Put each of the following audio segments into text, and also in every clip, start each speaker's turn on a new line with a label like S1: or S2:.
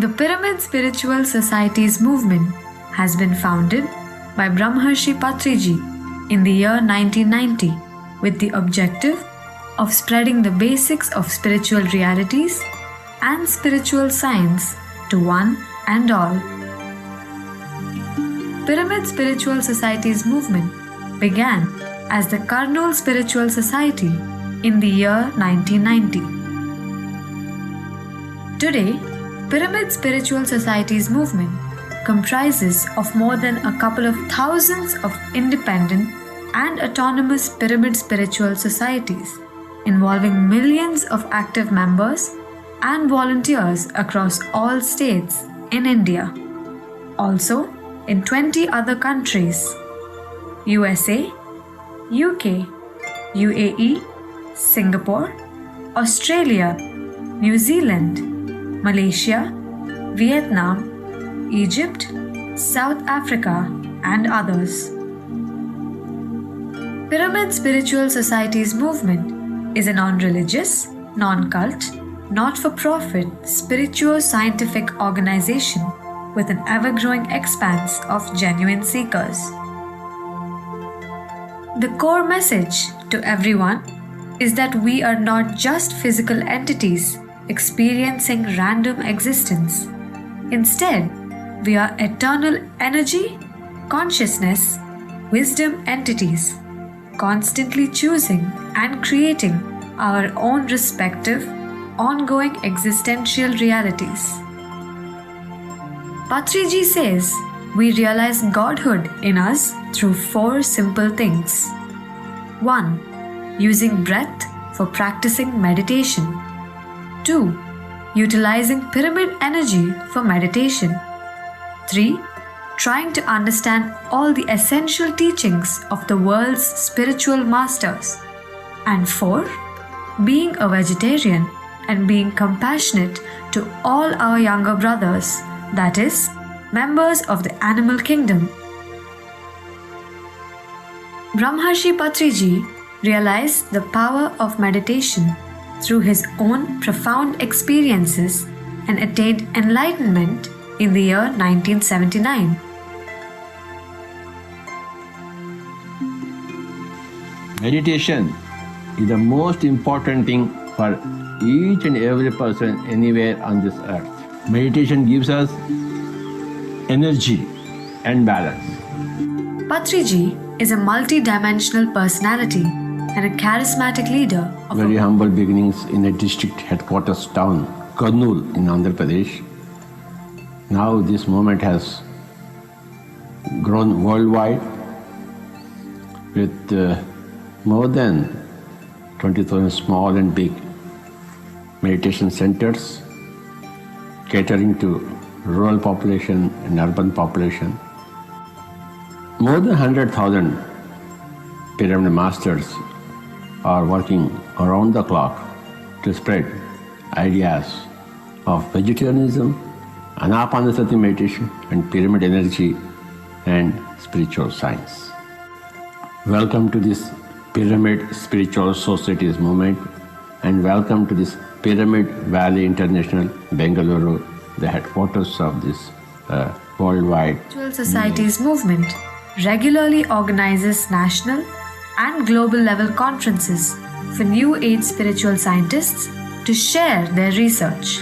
S1: The Pyramid Spiritual Societies movement has been founded by Brahmarshi Patriji in the year 1990 with the objective of spreading the basics of spiritual realities and spiritual science to one and all. Pyramid Spiritual Societies movement began as the Kurnool Spiritual Society in the year 1990. Today, Pyramid Spiritual Societies movement comprises of more than a couple of thousands of independent and autonomous pyramid spiritual societies involving millions of active members and volunteers across all states in India. Also, in 20 other countries: USA, UK, UAE, Singapore, Australia, New Zealand, Malaysia, Vietnam, Egypt, South Africa, and others. Pyramid Spiritual Societies movement is a non-religious, non-cult, not-for-profit, spiritual-scientific organization with an ever-growing expanse of genuine seekers. The core message to everyone is that we are not just physical entities experiencing random existence. Instead, we are eternal energy, consciousness, wisdom entities, constantly choosing and creating our own respective, ongoing existential realities. Patriji says we realize Godhood in us through 4 simple things. 1. Using breath for practicing meditation. 2. Utilizing pyramid energy for meditation. 3. Trying to understand all the essential teachings of the world's spiritual masters. And 4. Being a vegetarian and being compassionate to all our younger brothers, that is, members of the animal kingdom. Brahmarshi Patriji realized the power of meditation through his own profound experiences and attained enlightenment in the year 1979.
S2: Meditation is the most important thing for each and every person anywhere on this earth. Meditation gives us energy and balance.
S1: Patriji is a multi-dimensional personality and a charismatic leader of
S2: Very humble beginnings in a district headquarters town, Kurnool in Andhra Pradesh. Now this movement has grown worldwide with more than 20,000 small and big meditation centers catering to rural population and urban population. More than 100,000 pyramid masters are working around the clock to spread ideas of vegetarianism, Anapanasati meditation, and pyramid energy and spiritual science. Welcome to this Pyramid Spiritual Societies movement, and welcome to this Pyramid Valley International, Bengaluru, the headquarters of this worldwide
S1: Spiritual Societies movement regularly organizes national and global level conferences for New Age spiritual scientists to share their research.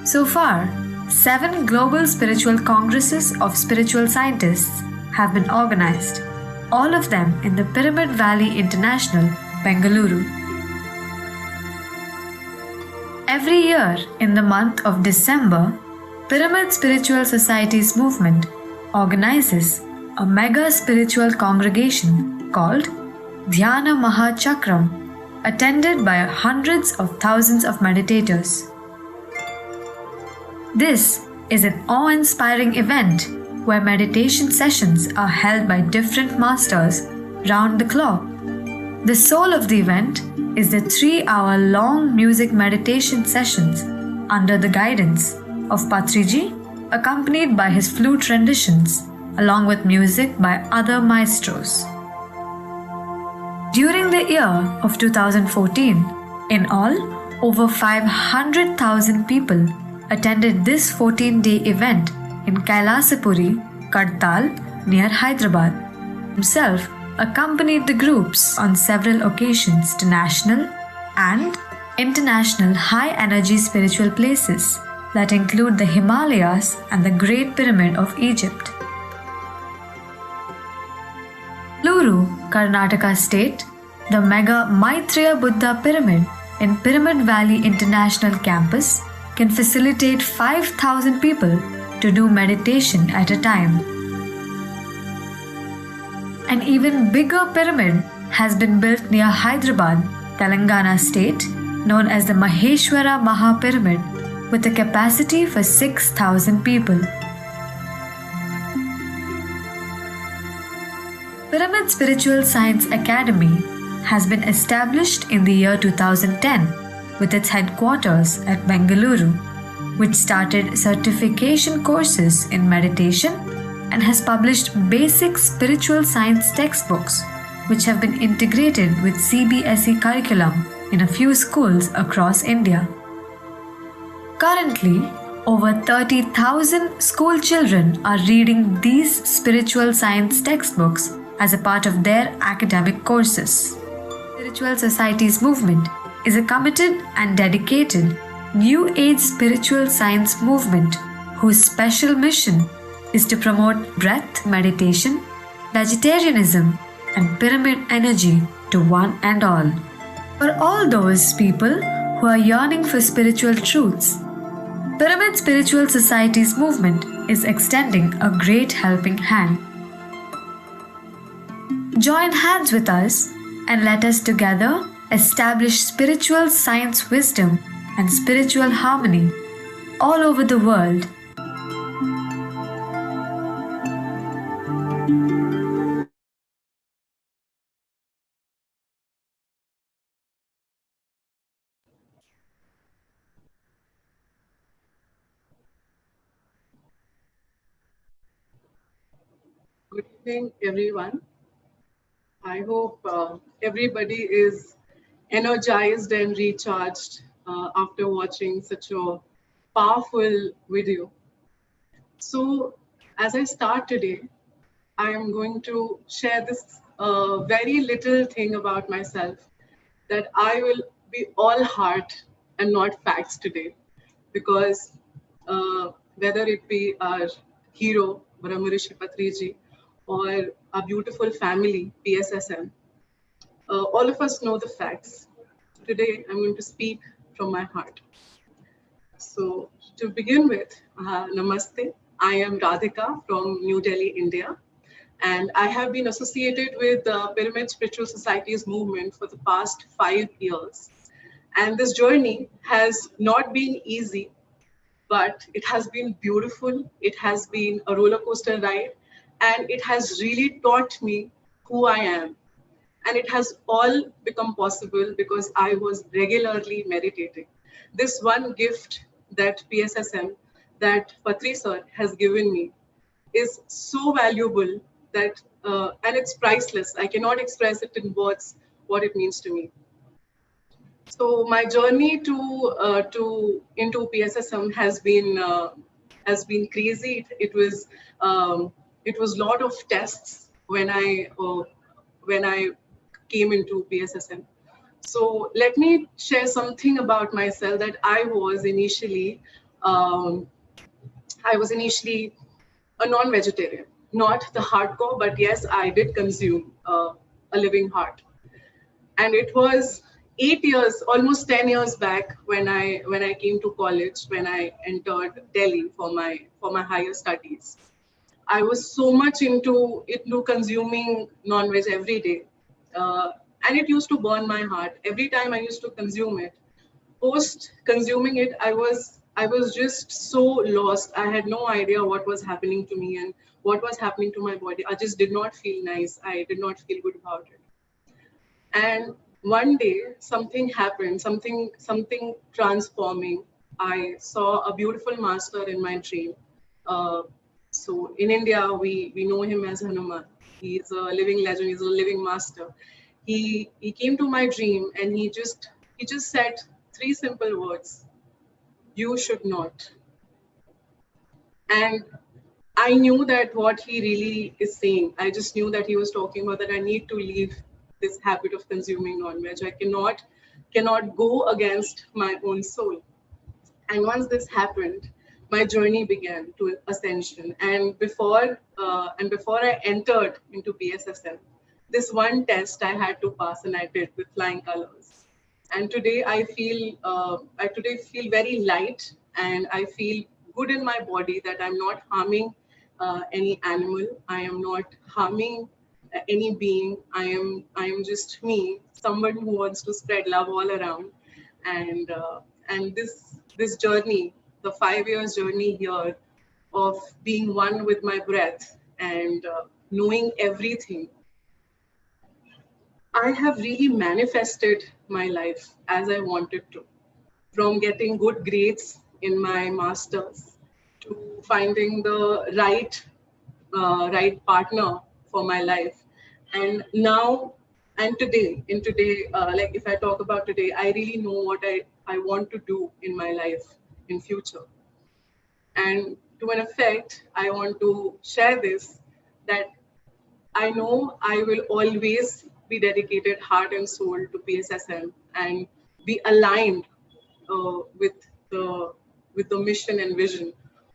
S1: So far, 7 global spiritual congresses of spiritual scientists have been organized, all of them in the Pyramid Valley International, Bengaluru. Every year in the month of December, Pyramid Spiritual Societies movement organizes a mega spiritual congregation called Dhyana Mahachakram, attended by hundreds of thousands of meditators. This is an awe-inspiring event where meditation sessions are held by different masters round the clock. The soul of the event is the 3-hour-long music meditation sessions under the guidance of Patriji, accompanied by his flute renditions, along with music by other maestros. During the year of 2014, in all, over 500,000 people attended this 14-day event in Kailasapuri, Kadtal, near Hyderabad. Himself accompanied the groups on several occasions to national and international high-energy spiritual places that include the Himalayas and the Great Pyramid of Egypt. Luru, Karnataka State, the mega Maitreya Buddha Pyramid in Pyramid Valley International Campus can facilitate 5,000 people to do meditation at a time. An even bigger pyramid has been built near Hyderabad, Telangana State, known as the Maheshwara Maha Pyramid, with a capacity for 6,000 people. Pyramid Spiritual Science Academy has been established in the year 2010 with its headquarters at Bengaluru, which started certification courses in meditation and has published basic spiritual science textbooks which have been integrated with CBSE curriculum in a few schools across India. Currently, over 30,000 school children are reading these spiritual science textbooks as a part of their academic courses. Spiritual Societies Movement is a committed and dedicated New Age spiritual science movement whose special mission is to promote breath meditation, vegetarianism, and pyramid energy to one and all. For all those people who are yearning for spiritual truths, Pyramid Spiritual Societies Movement is extending a great helping hand. Join hands with us and let us together establish spiritual science wisdom and spiritual harmony all over the world.
S3: Good evening, everyone. I hope everybody is energized and recharged after watching such a powerful video. So, as I start today, I am going to share this very little thing about myself, that I will be all heart and not facts today, because whether it be our hero, Brahmarishi Patriji, or our beautiful family, PSSM, all of us know the facts. Today, I'm going to speak from my heart. So, to begin with, namaste. I am Radhika from New Delhi, India, and I have been associated with the Pyramid Spiritual Societies movement for the past 5 years. And this journey has not been easy, but it has been beautiful. It has been a roller coaster ride, and it has really taught me who I am. And it has all become possible because I was regularly meditating. This one gift that PSSM, that Patri sir has given me, is so valuable that, and it's priceless. I cannot express it in words what it means to me. So my journey to into PSSM has been crazy. It was lot of tests when I came into PSSM. So let me share something about myself, that I was initially a non-vegetarian, not the hardcore, but yes, I did consume a living heart. And it was 8 years, almost 10 years back, when I came to college, when I entered Delhi for my higher studies. I was so much into consuming non-veg every day, and it used to burn my heart every time I used to consume it. Post consuming it, I was just so lost. I had no idea what was happening to me and what was happening to my body. I just did not feel nice. I did not feel good about it. And one day something happened, something transforming. I saw a beautiful master in my dream. Uh, so in India, we know him as Hanuman. He's a living legend. He's a living master. He came to my dream, and he just said three simple words: "You should not." And I knew that what he really is saying, I just knew that he was talking about that I need to leave this habit of consuming non-veg. I cannot go against my own soul. And once this happened, my journey began to ascension. And before I entered into PSSM, this one test I had to pass, and I did with flying colors. And today I today feel very light, and I feel good in my body that I'm not harming any animal. I am not harming any being. I am just me, someone who wants to spread love all around. And this journey, the 5 years journey here of being one with my breath and knowing everything, I have really manifested my life as I wanted to, from getting good grades in my masters to finding the right partner for my life. And now and today, like if I talk about today, I really know what I want to do in my life in future. And to an effect, I want to share this, that I know I will always be dedicated heart and soul to PSSM and be aligned with the mission and vision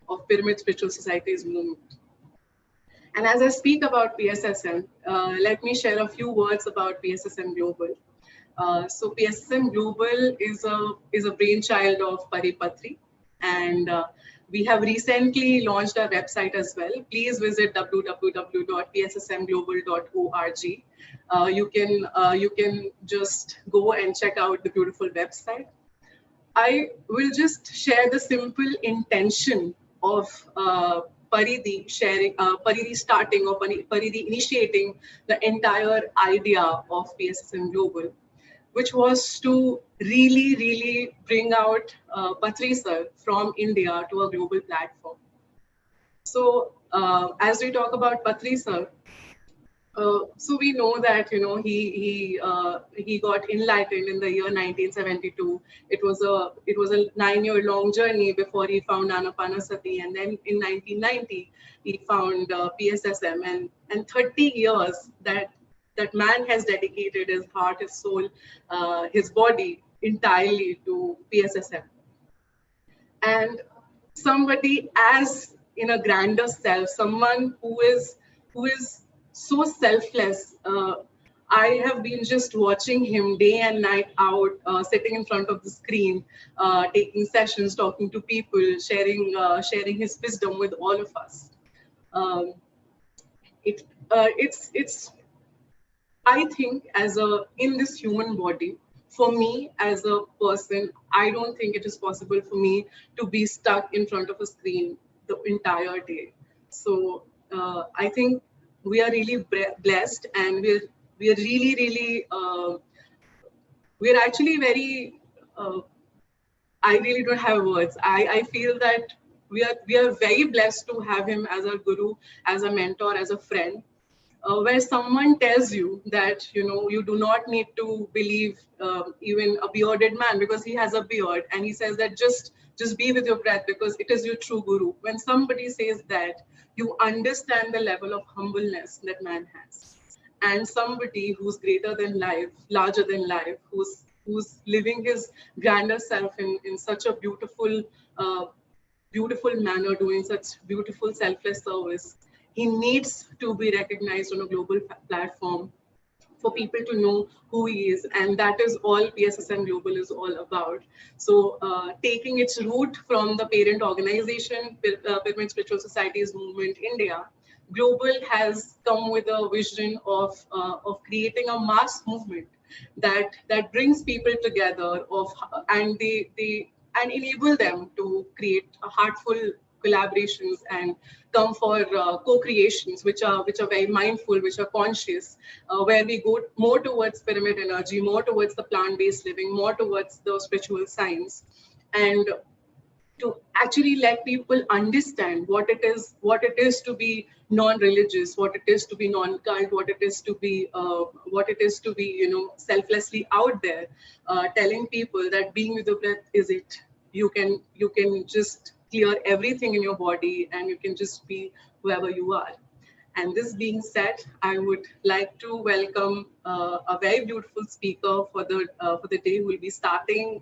S3: of Pyramid Spiritual Society's movement. And as I speak about PSSM, let me share a few words about PSSM Global. So PSSM Global is a brainchild of Patri, and we have recently launched our website as well. Please visit www.pssmglobal.org. You can just go and check out the beautiful website. I will just share the simple intention of Paridi starting or Paridi initiating the entire idea of PSSM Global, which was to really bring out Patri sir from India to a global platform. So as we talk about Patri sir, so we know that he got enlightened in the year 1972. It was a 9-year long journey before he found Anapanasati, and then in 1990 he found PSSM, and 30 years that man has dedicated his heart, his soul, his body entirely to PSSM. And somebody as in a grander self, someone who is so selfless. I have been just watching him day and night out, sitting in front of the screen, taking sessions, talking to people, sharing his wisdom with all of us. Um, it's I think as in this human body, for me as a person, I don't think it is possible for me to be stuck in front of a screen the entire day. So I think we are really blessed, and we're really we're actually very. I really don't have words. I feel that we are very blessed to have him as a guru, as a mentor, as a friend, where someone tells you that you do not need to believe even a bearded man because he has a beard, and he says that just be with your breath because it is your true guru. When somebody says that, you understand the level of humbleness that man has, and somebody who's greater than life, larger than life, who's living his grander self in such a uh, beautiful manner, doing such beautiful selfless service. He needs to be recognized on a global platform for people to know who he is. And that is all PSSM Global is all about. So taking its root from the parent organization, Pyramid Spiritual Society's Movement India, Global has come with a vision of creating a mass movement that brings people together and they and enable them to create a heartful collaborations and come for co-creations which are very mindful, which are conscious, where we go more towards pyramid energy, more towards the plant-based living, more towards the spiritual science, and to actually let people understand what it is to be non-religious, what it is to be non-cult, what it is to be selflessly out there, telling people that being with the breath is it. You can just clear everything in your body and you can just be whoever you are. And this being said, I would like to welcome a very beautiful speaker for the day who will be starting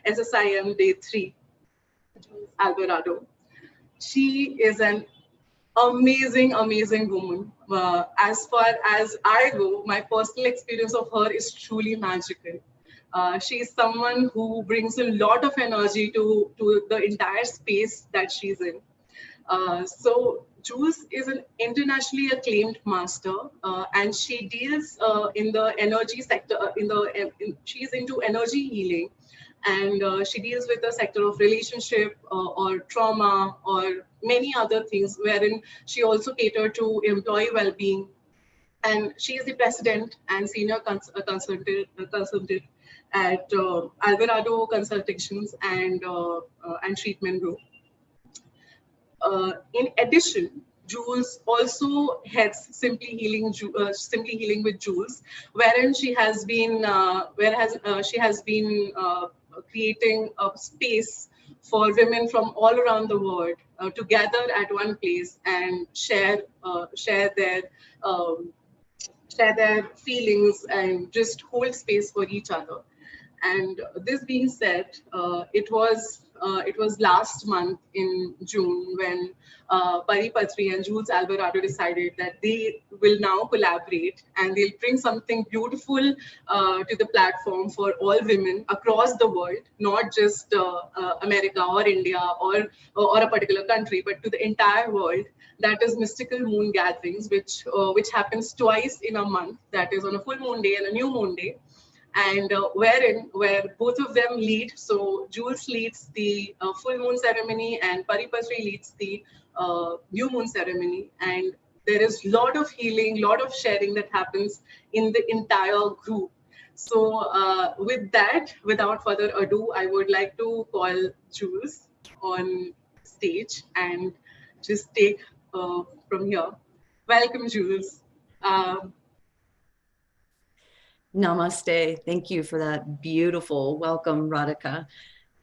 S3: SSIM Day 3, Alvarado. She is an amazing woman. As far as I go, my personal experience of her is truly magical. She is someone who brings a lot of energy to the entire space that she's in. So Jules is an internationally acclaimed master, and she deals in the energy sector. She's into energy healing, and she deals with the sector of relationship or trauma or many other things, wherein she also catered to employee well-being. And she is the president and senior consultant at Alvarado Consultations and Treatment Group. In addition, Jules also heads Simply Healing with Jules, wherein she has been creating a space for women from all around the world to gather at one place and um, share their feelings and just hold space for each other. And this being said, it was last month in June when Patriji and Jules Alvarado decided that they will now collaborate and they'll bring something beautiful to the platform for all women across the world, not just America or India or a particular country, but to the entire world. That is Mystical Moon Gatherings, which happens twice in a month. That is on a full moon day and a new moon day, and where both of them lead. So Jules leads the full moon ceremony and Paripatri leads the new moon ceremony. And there is a lot of healing, lot of sharing that happens in the entire group. So with that, without further ado, I would like to call Jules on stage and just take from here. Welcome, Jules.
S4: Namaste. Thank you for that beautiful welcome, Radhika.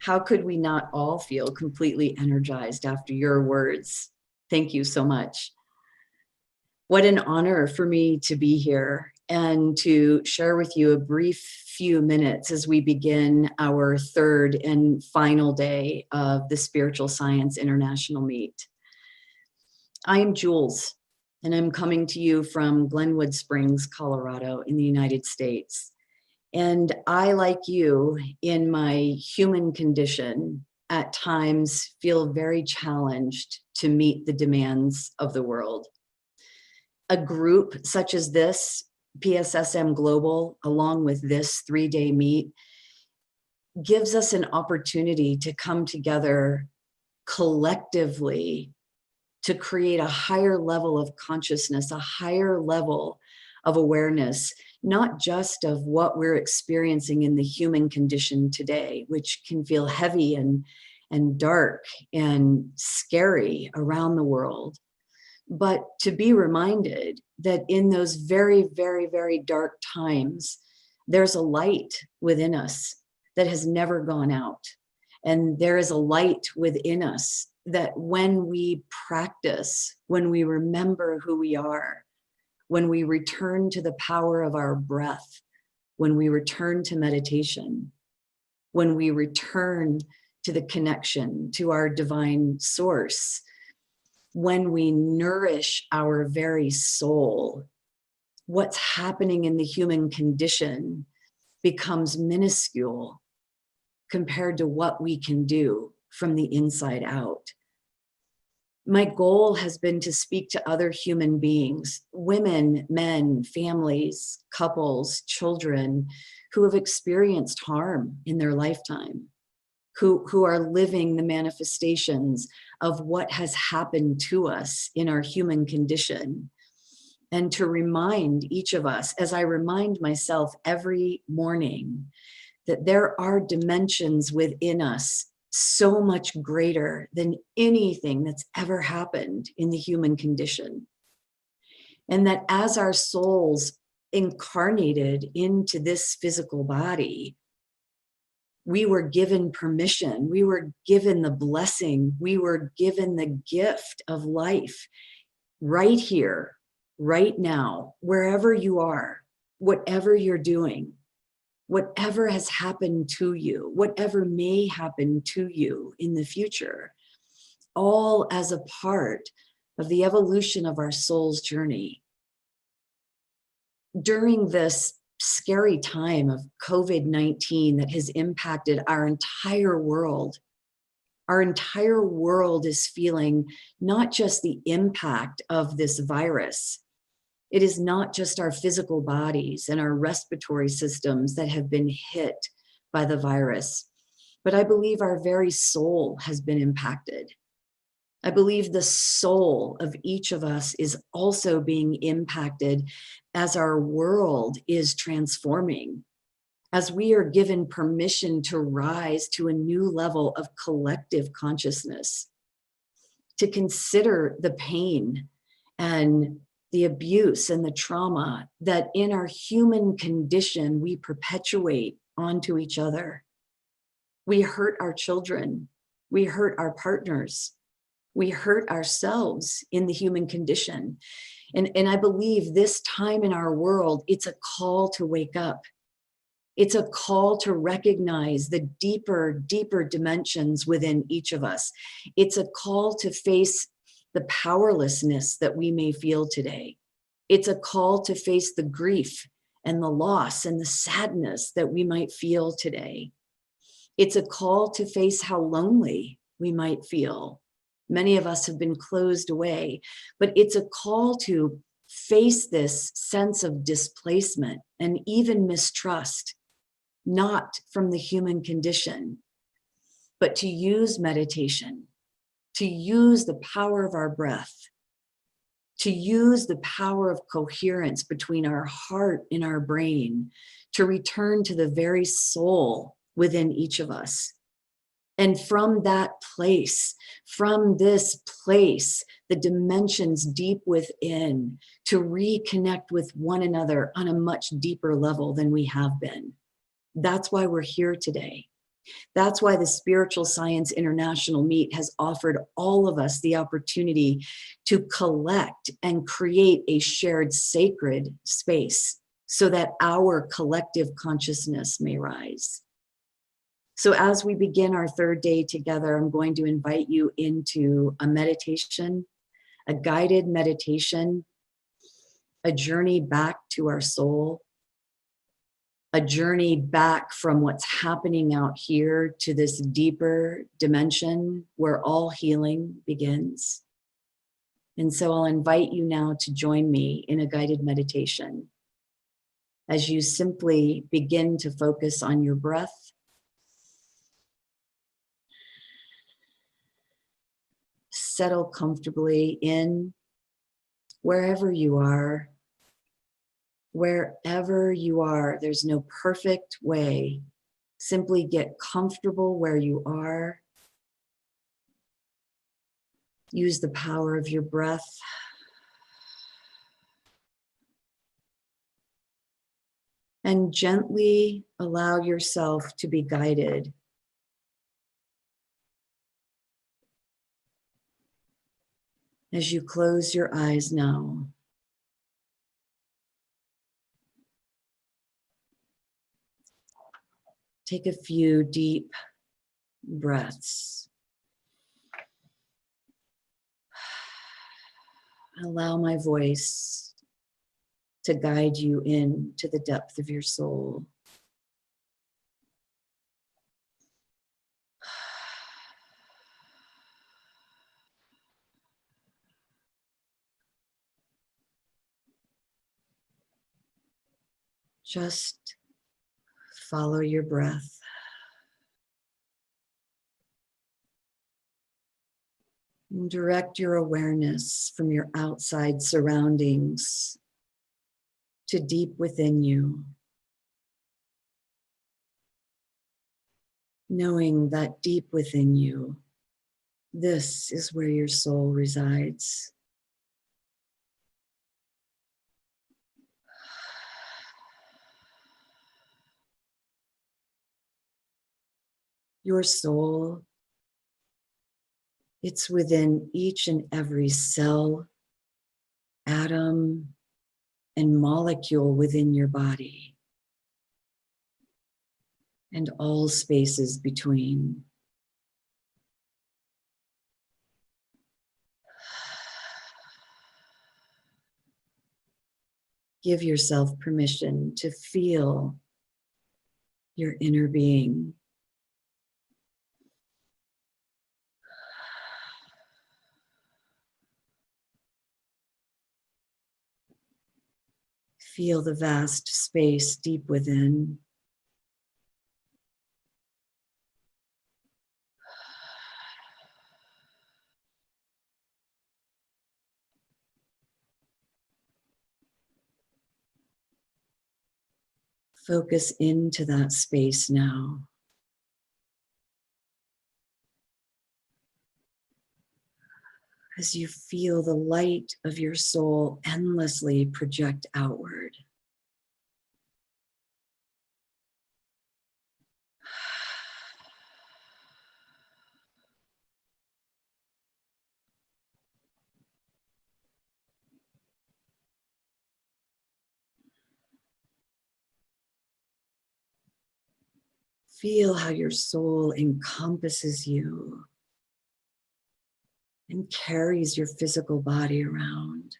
S4: How could we not all feel completely energized after your words? Thank you so much. What an honor for me to be here and to share with you a brief few minutes as we begin our third and final day of the Spiritual Science International Meet. I am Jules, and I'm coming to you from Glenwood Springs, Colorado, in the United States. And I, like you, in my human condition, at times feel very challenged to meet the demands of the world. A group such as this, PSSM Global, along with this 3-day meet, gives us an opportunity to come together collectively to create a higher level of consciousness, a higher level of awareness, not just of what we're experiencing in the human condition today, which can feel heavy and dark and scary around the world, but to be reminded that in those very, very, very dark times, there's a light within us that has never gone out. And there is a light within us that when we practice, when we remember who we are, when we return to the power of our breath, when we return to meditation, when we return to the connection to our divine source, when we nourish our very soul, what's happening in the human condition becomes minuscule compared to what we can do from the inside out. My goal has been to speak to other human beings, women, men, families, couples, children who have experienced harm in their lifetime, who are living the manifestations of what has happened to us in our human condition. And to remind each of us, as I remind myself every morning, that there are dimensions within us so much greater than anything that's ever happened in the human condition. And that as our souls incarnated into this physical body, We were given permission. We were given the blessing. We were given the gift of life right here, right now, wherever you are, whatever you're doing, whatever has happened to you, whatever may happen to you in the future, all as a part of the evolution of our soul's journey. During this scary time of COVID-19 that has impacted our entire world is feeling not just the impact of this virus. It is not just our physical bodies and our respiratory systems that have been hit by the virus, but I believe our very soul has been impacted. I believe the soul of each of us is also being impacted as our world is transforming, as we are given permission to rise to a new level of collective consciousness, to consider the pain and the abuse and the trauma that in our human condition we perpetuate onto each other. We hurt our children, we hurt our partners, we hurt ourselves in the human condition. And I believe this time in our world, it's a call to wake up. It's a call to recognize the deeper dimensions within each of us. It's a call to face the powerlessness that we may feel today. It's a call to face the grief and the loss and the sadness that we might feel today. It's a call to face how lonely we might feel. Many of us have been closed away, but it's a call to face this sense of displacement and even mistrust, not from the human condition, but to use meditation, to use the power of our breath, to use the power of coherence between our heart and our brain, to return to the very soul within each of us. And from that place, from this place, the dimensions deep within, to reconnect with one another on a much deeper level than we have been. That's why we're here today. That's why the Spiritual Science International Meet has offered all of us the opportunity to collect and create a shared sacred space so that our collective consciousness may rise. So as we begin our third day together, I'm going to invite you into a meditation, a guided meditation, a journey back to our soul, a journey back from what's happening out here to this deeper dimension where all healing begins. And so I'll invite you now to join me in a guided meditation as you simply begin to focus on your breath. Settle comfortably in wherever you are. Wherever you are, there's no perfect way. Simply get comfortable where you are. Use the power of your breath. And gently allow yourself to be guided. As you close your eyes now, take a few deep breaths. Allow my voice to guide you into the depth of your soul. Just follow your breath. And direct your awareness from your outside surroundings to deep within you. Knowing that deep within you, this is where your soul resides. Your soul, it's within each and every cell, atom, and molecule within your body, and all spaces between. Give yourself permission to feel your inner being. Feel the vast space deep within. Focus into that space now. As you feel the light of your soul endlessly project outward. Feel how your soul encompasses you and carries your physical body around.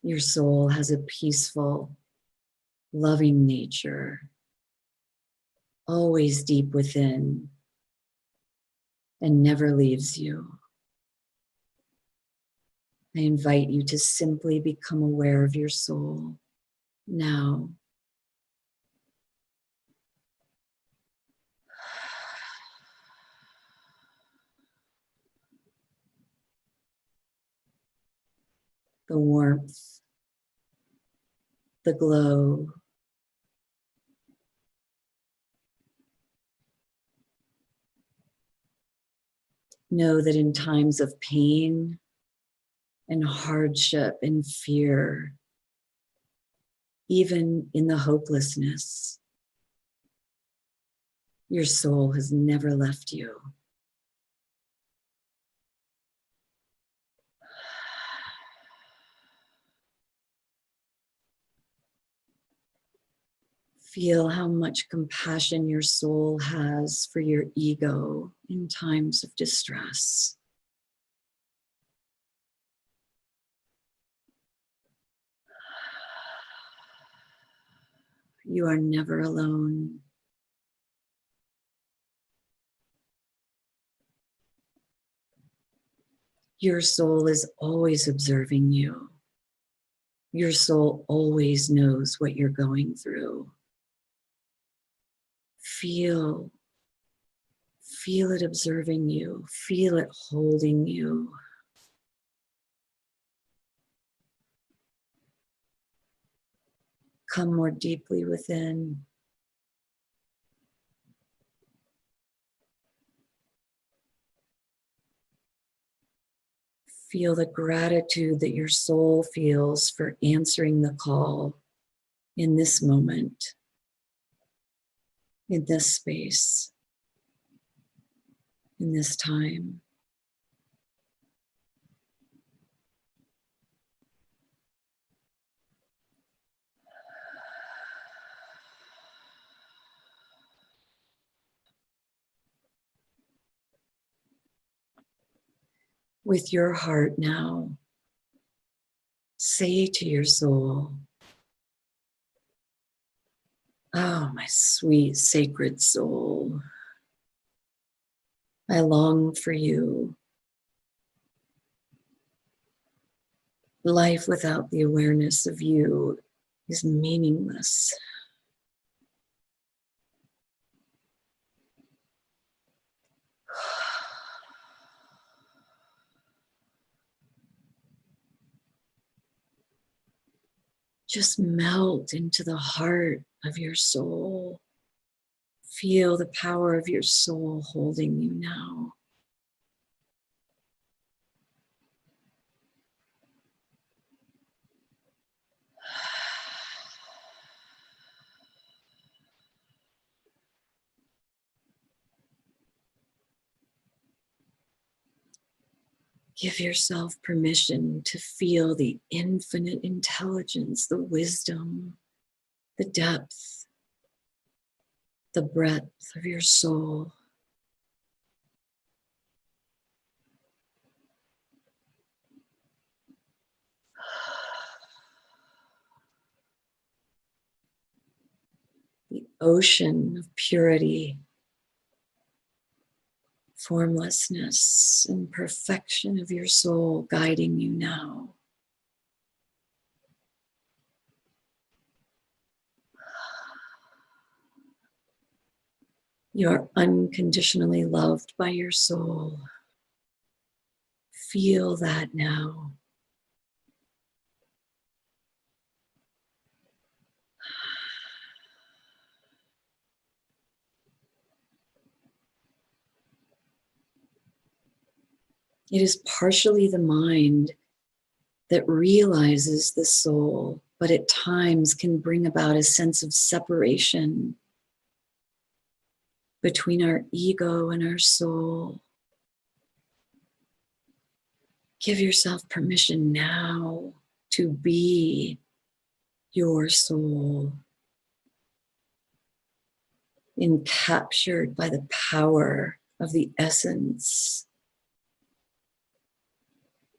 S4: Your soul has a peaceful, loving nature, always deep within, and never leaves you. I invite you to simply become aware of your soul now. The warmth, the glow, know that in times of pain and hardship and fear, even in the hopelessness, your soul has never left you. Feel how much compassion your soul has for your ego in times of distress. You are never alone. Your soul is always observing you. Your soul always knows what you're going through. Feel it observing you. Feel it holding you. Come more deeply within. Feel the gratitude that your soul feels for answering the call in this moment, in this space, in this time. With your heart now, say to your soul, "Oh, my sweet, sacred soul, I long for you. Life without the awareness of you is meaningless. Just melt into the heart of your soul. Feel the power of your soul holding you now. Give yourself permission to feel the infinite intelligence, the wisdom, the depth, the breadth of your soul. The ocean of purity, formlessness, and perfection of your soul guiding you now. You are unconditionally loved by your soul. Feel that now. It is partially the mind that realizes the soul, but at times can bring about a sense of separation between our ego and our soul. Give yourself permission now to be your soul, encaptured by the power of the essence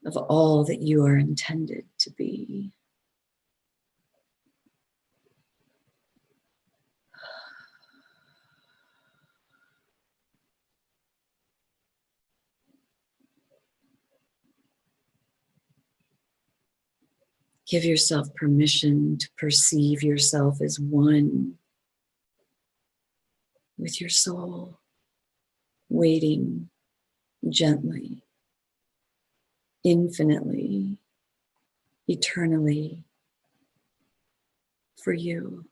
S4: of all that you are intended to be. Give yourself permission to perceive yourself as one with your soul, waiting gently, infinitely, eternally for you.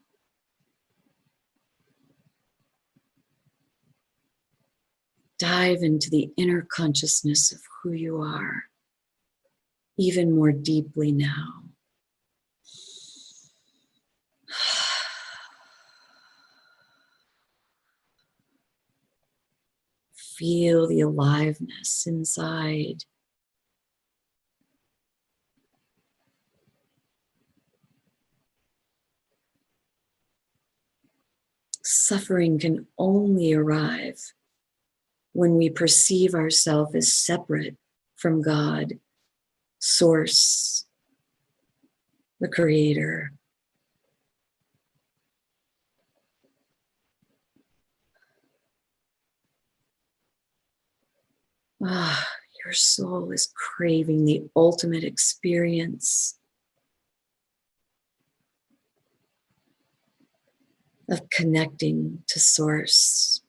S4: Dive into the inner consciousness of who you are even more deeply now. Feel the aliveness inside. Suffering can only arrive when we perceive ourselves as separate from God, Source, the Creator. Your soul is craving the ultimate experience of connecting to Source.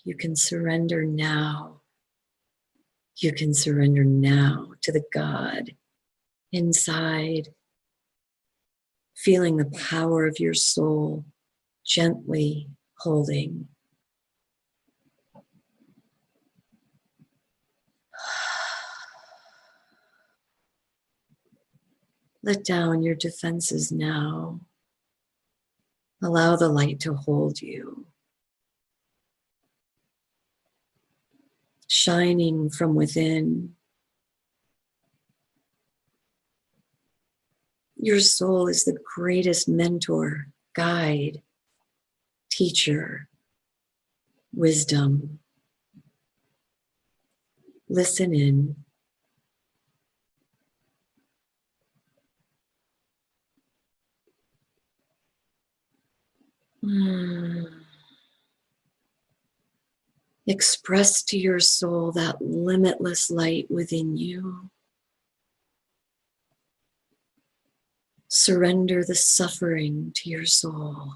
S4: You can surrender now. You can surrender now to the God inside, feeling the power of your soul gently holding. Let down your defenses now. Allow the light to hold you, shining from within. Your soul is the greatest mentor, guide, teacher, wisdom. Listen in. Express to your soul that limitless light within you. Surrender the suffering to your soul.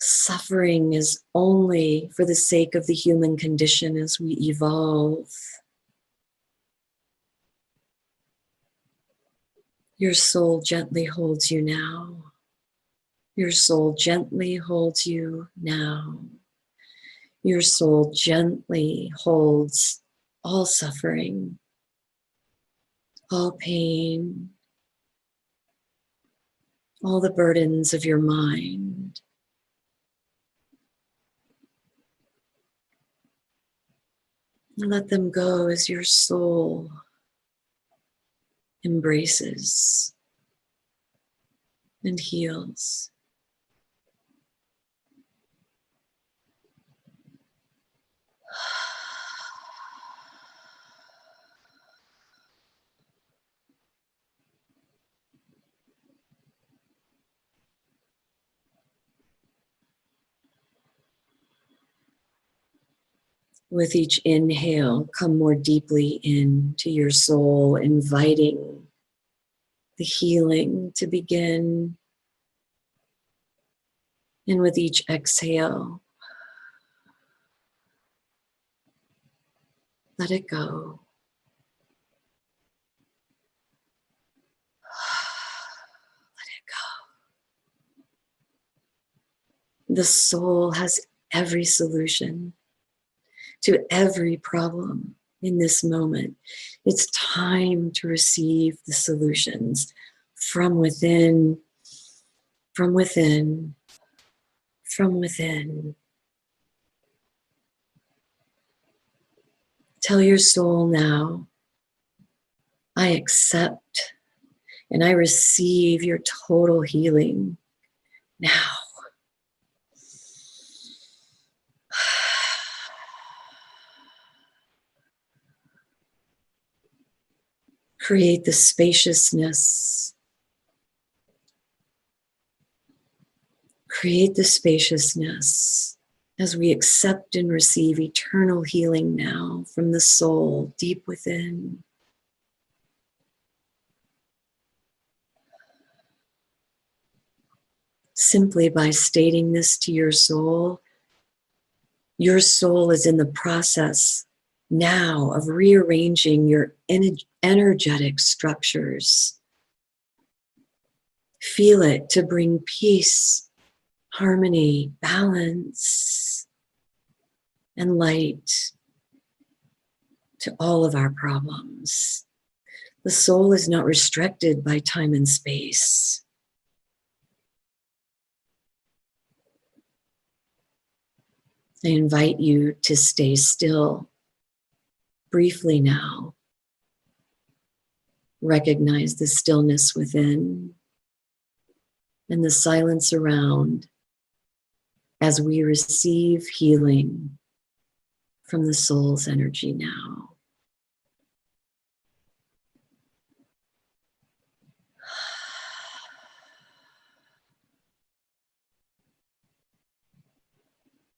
S4: Suffering is only for the sake of the human condition as we evolve. Your soul gently holds you now. Your soul gently holds you now. Your soul gently holds all suffering, all pain, all the burdens of your mind. And let them go as your soul embraces and heals. With each inhale, come more deeply into your soul, inviting the healing to begin. And with each exhale, let it go. Let it go. The soul has every solution to every problem in this moment. It's time to receive the solutions from within, from within, from within. Tell your soul now, I accept and I receive your total healing now. Create the spaciousness. Create the spaciousness as we accept and receive eternal healing now from the soul deep within. Simply by stating this to your soul is in the process now of rearranging your energetic structures. Feel it to bring peace, harmony, balance, and light to all of our problems. The soul is not restricted by time and space. I invite you to stay still briefly now. Recognize the stillness within and the silence around as we receive healing from the soul's energy now.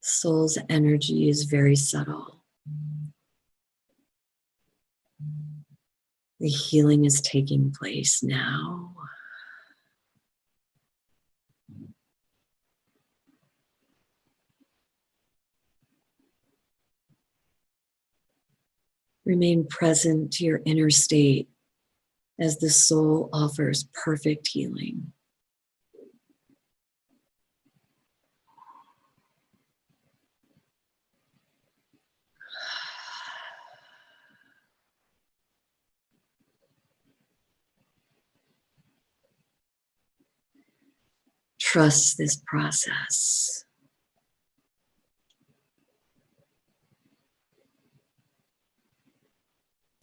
S4: Soul's energy is very subtle. The healing is taking place now. Remain present to your inner state as the soul offers perfect healing. Trust this process.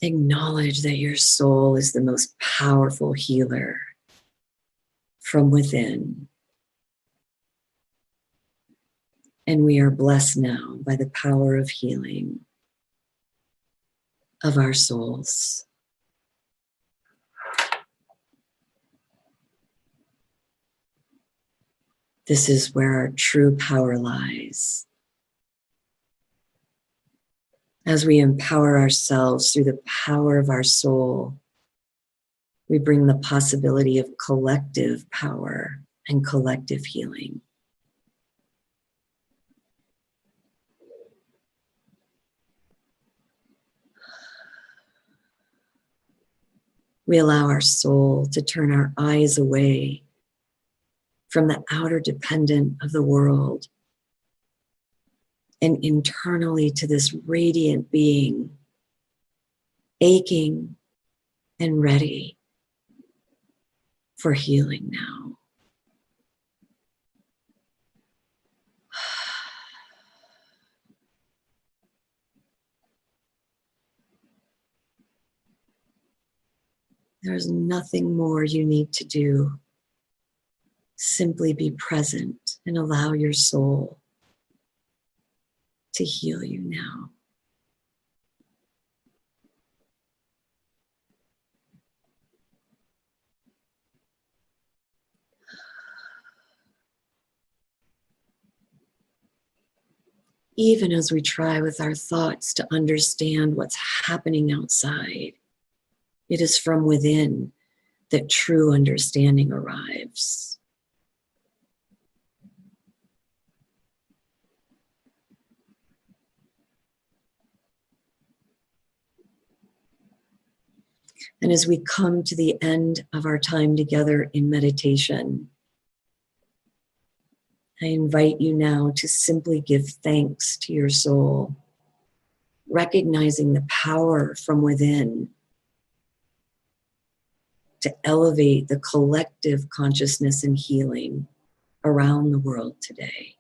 S4: Acknowledge that your soul is the most powerful healer from within. And we are blessed now by the power of healing of our souls. This is where our true power lies. As we empower ourselves through the power of our soul, we bring the possibility of collective power and collective healing. We allow our soul to turn our eyes away from the outer dependent of the world and internally to this radiant being, aching and ready for healing now. There's nothing more you need to do. Simply be present and allow your soul to heal you now. Even as we try with our thoughts to understand what's happening outside, it is from within that true understanding arrives. And as we come to the end of our time together in meditation, I invite you now to simply give thanks to your soul, recognizing the power from within to elevate the collective consciousness and healing around the world today.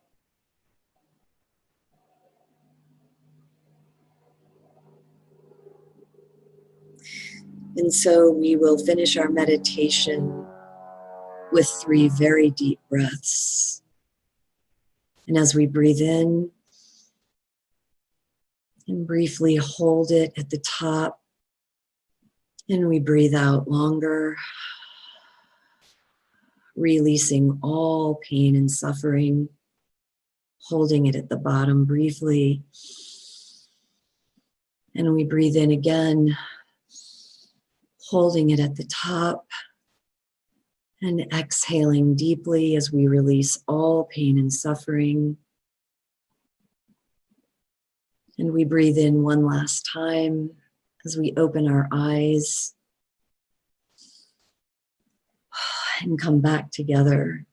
S4: And so we will finish our meditation with 3 very deep breaths. And as we breathe in and briefly hold it at the top, and we breathe out longer, releasing all pain and suffering, holding it at the bottom briefly. And we breathe in again, holding it at the top, and exhaling deeply as we release all pain and suffering. And we breathe in one last time as we open our eyes and come back together.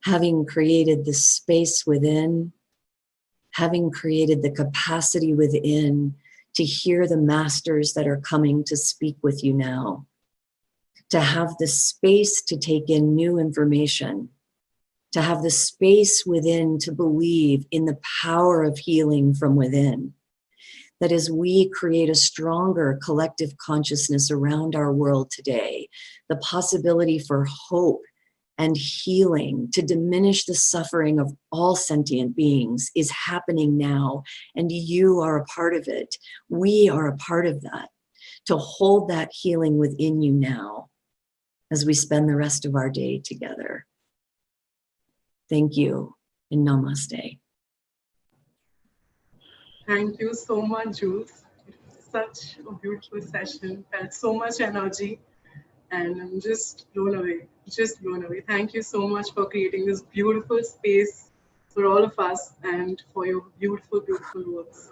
S4: Having created the space within, having created the capacity within to hear the masters that are coming to speak with you now, to have the space to take in new information, to have the space within to believe in the power of healing from within. That as we create a stronger collective consciousness around our world today, the possibility for hope and healing to diminish the suffering of all sentient beings is happening now, and you are a part of it. We are a part of that. To hold that healing within you now as we spend the rest of our day together. Thank you and namaste.
S3: Thank you so much, Jules. Such a beautiful session. Felt so much energy, and I'm just blown away. Just blown away. Thank you so much for creating this beautiful space for all of us and for your beautiful, beautiful works.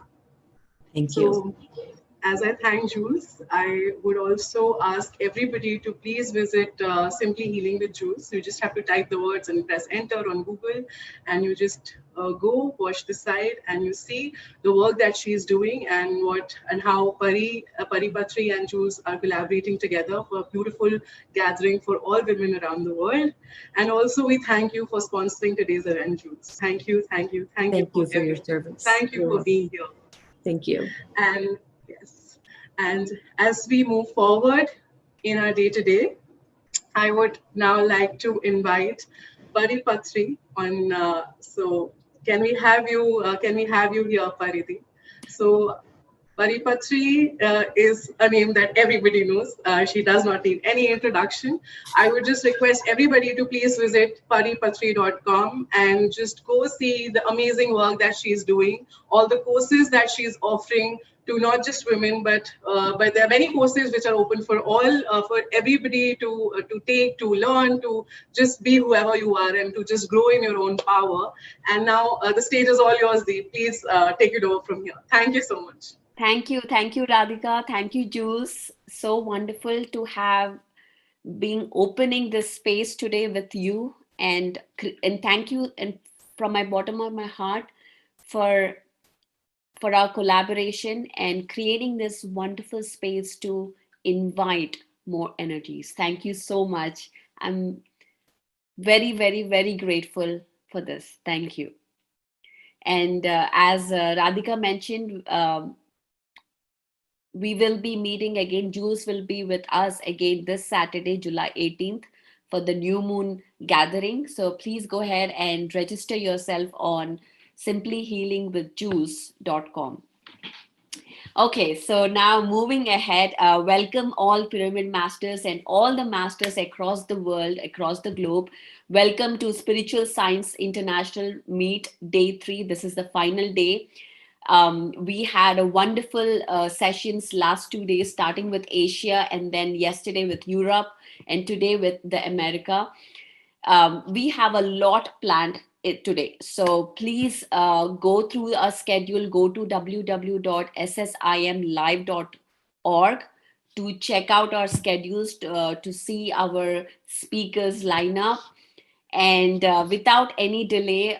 S4: Thank you.
S3: As I thank Jules, I would also ask everybody to please visit Simply Healing with Jules. You just have to type the words and press enter on Google, and you just go watch the site and you see the work that she's doing and how Pari, Patri and Jules are collaborating together for a beautiful gathering for all women around the world. And also we thank you for sponsoring today's event, Jules. Thank you, thank you, thank you
S4: for your service.
S3: Thank you for being here.
S4: Thank you.
S3: And yes, and as we move forward in our day-to-day, I would now like to invite Patri on. So can we have you? Can we have you here, Pariti? So Patri is a name that everybody knows. She does not need any introduction. I would just request everybody to please visit paripatri.com and just go see the amazing work that she's doing, all the courses that she's offering to not just women, but there are many courses which are open for all, for everybody to take, to learn, to just be whoever you are and to just grow in your own power. And now the stage is all yours, Dee. Please take it over from here. Thank you so much.
S5: Thank you, Radhika. Thank you, Jules. So wonderful to have been opening this space today with you, and thank you, and from my bottom of my heart for our collaboration and creating this wonderful space to invite more energies. Thank you so much. I'm very, very, very grateful for this. Thank you. And as Radhika mentioned, we will be meeting again. Jules will be with us again this Saturday, July 18th, for the new moon gathering. So please go ahead and register yourself on simplyhealingwithjules.com. Okay, so now moving ahead, welcome all pyramid masters and all the masters across the world, across the globe. Welcome to Spiritual Science International Meet Day 3. This is the final day. We had a wonderful sessions last 2 days, starting with Asia and then yesterday with Europe and today with the America. We have a lot planned today. So please go through our schedule, go to www.ssimlive.org to check out our schedules, to see our speakers lineup. And without any delay,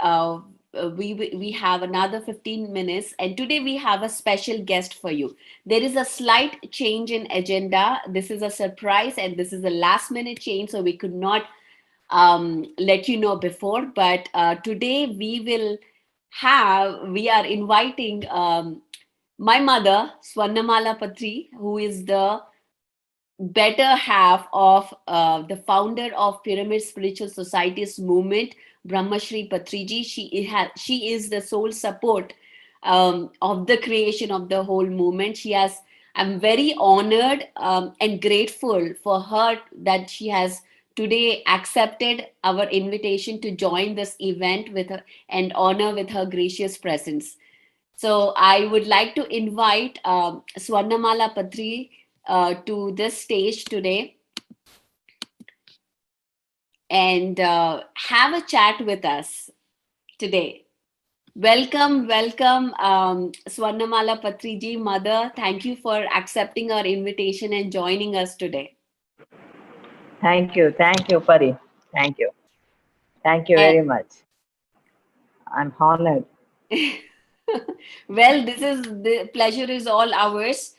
S5: we have another 15 minutes. And today we have a special guest for you. There is a slight change in agenda. This is a surprise and this is a last minute change. So we could not let you know before, but today we are inviting my mother, Swarnamala Patri, who is the better half of the founder of Pyramid Spiritual Societies movement, Brahmashri Patriji. She is the sole support of the creation of the whole movement. I'm very honored and grateful for her that she has today accepted our invitation to join this event with her and honor with her gracious presence. So I would like to invite Swarnamala Patri to this stage today and have a chat with us today. Welcome, Swarnamala Patriji, mother. Thank you for accepting our invitation and joining us today.
S6: Thank you, Pari. Thank you very much. I'm honored.
S5: Well, the pleasure is all ours.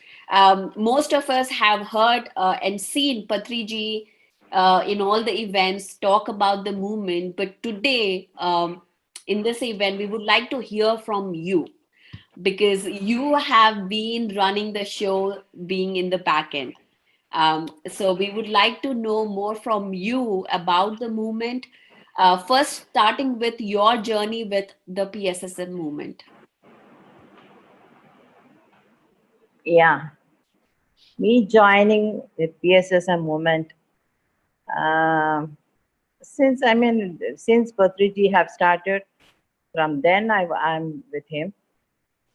S5: Most of us have heard and seen Patriji in all the events talk about the movement, but today in this event we would like to hear from you, because you have been running the show, being in the back end. So we would like to know more from you about the movement. First, starting with your journey with the PSSM movement.
S6: Yeah, me joining the PSSM movement, since Patriji have started, from then I'm with him.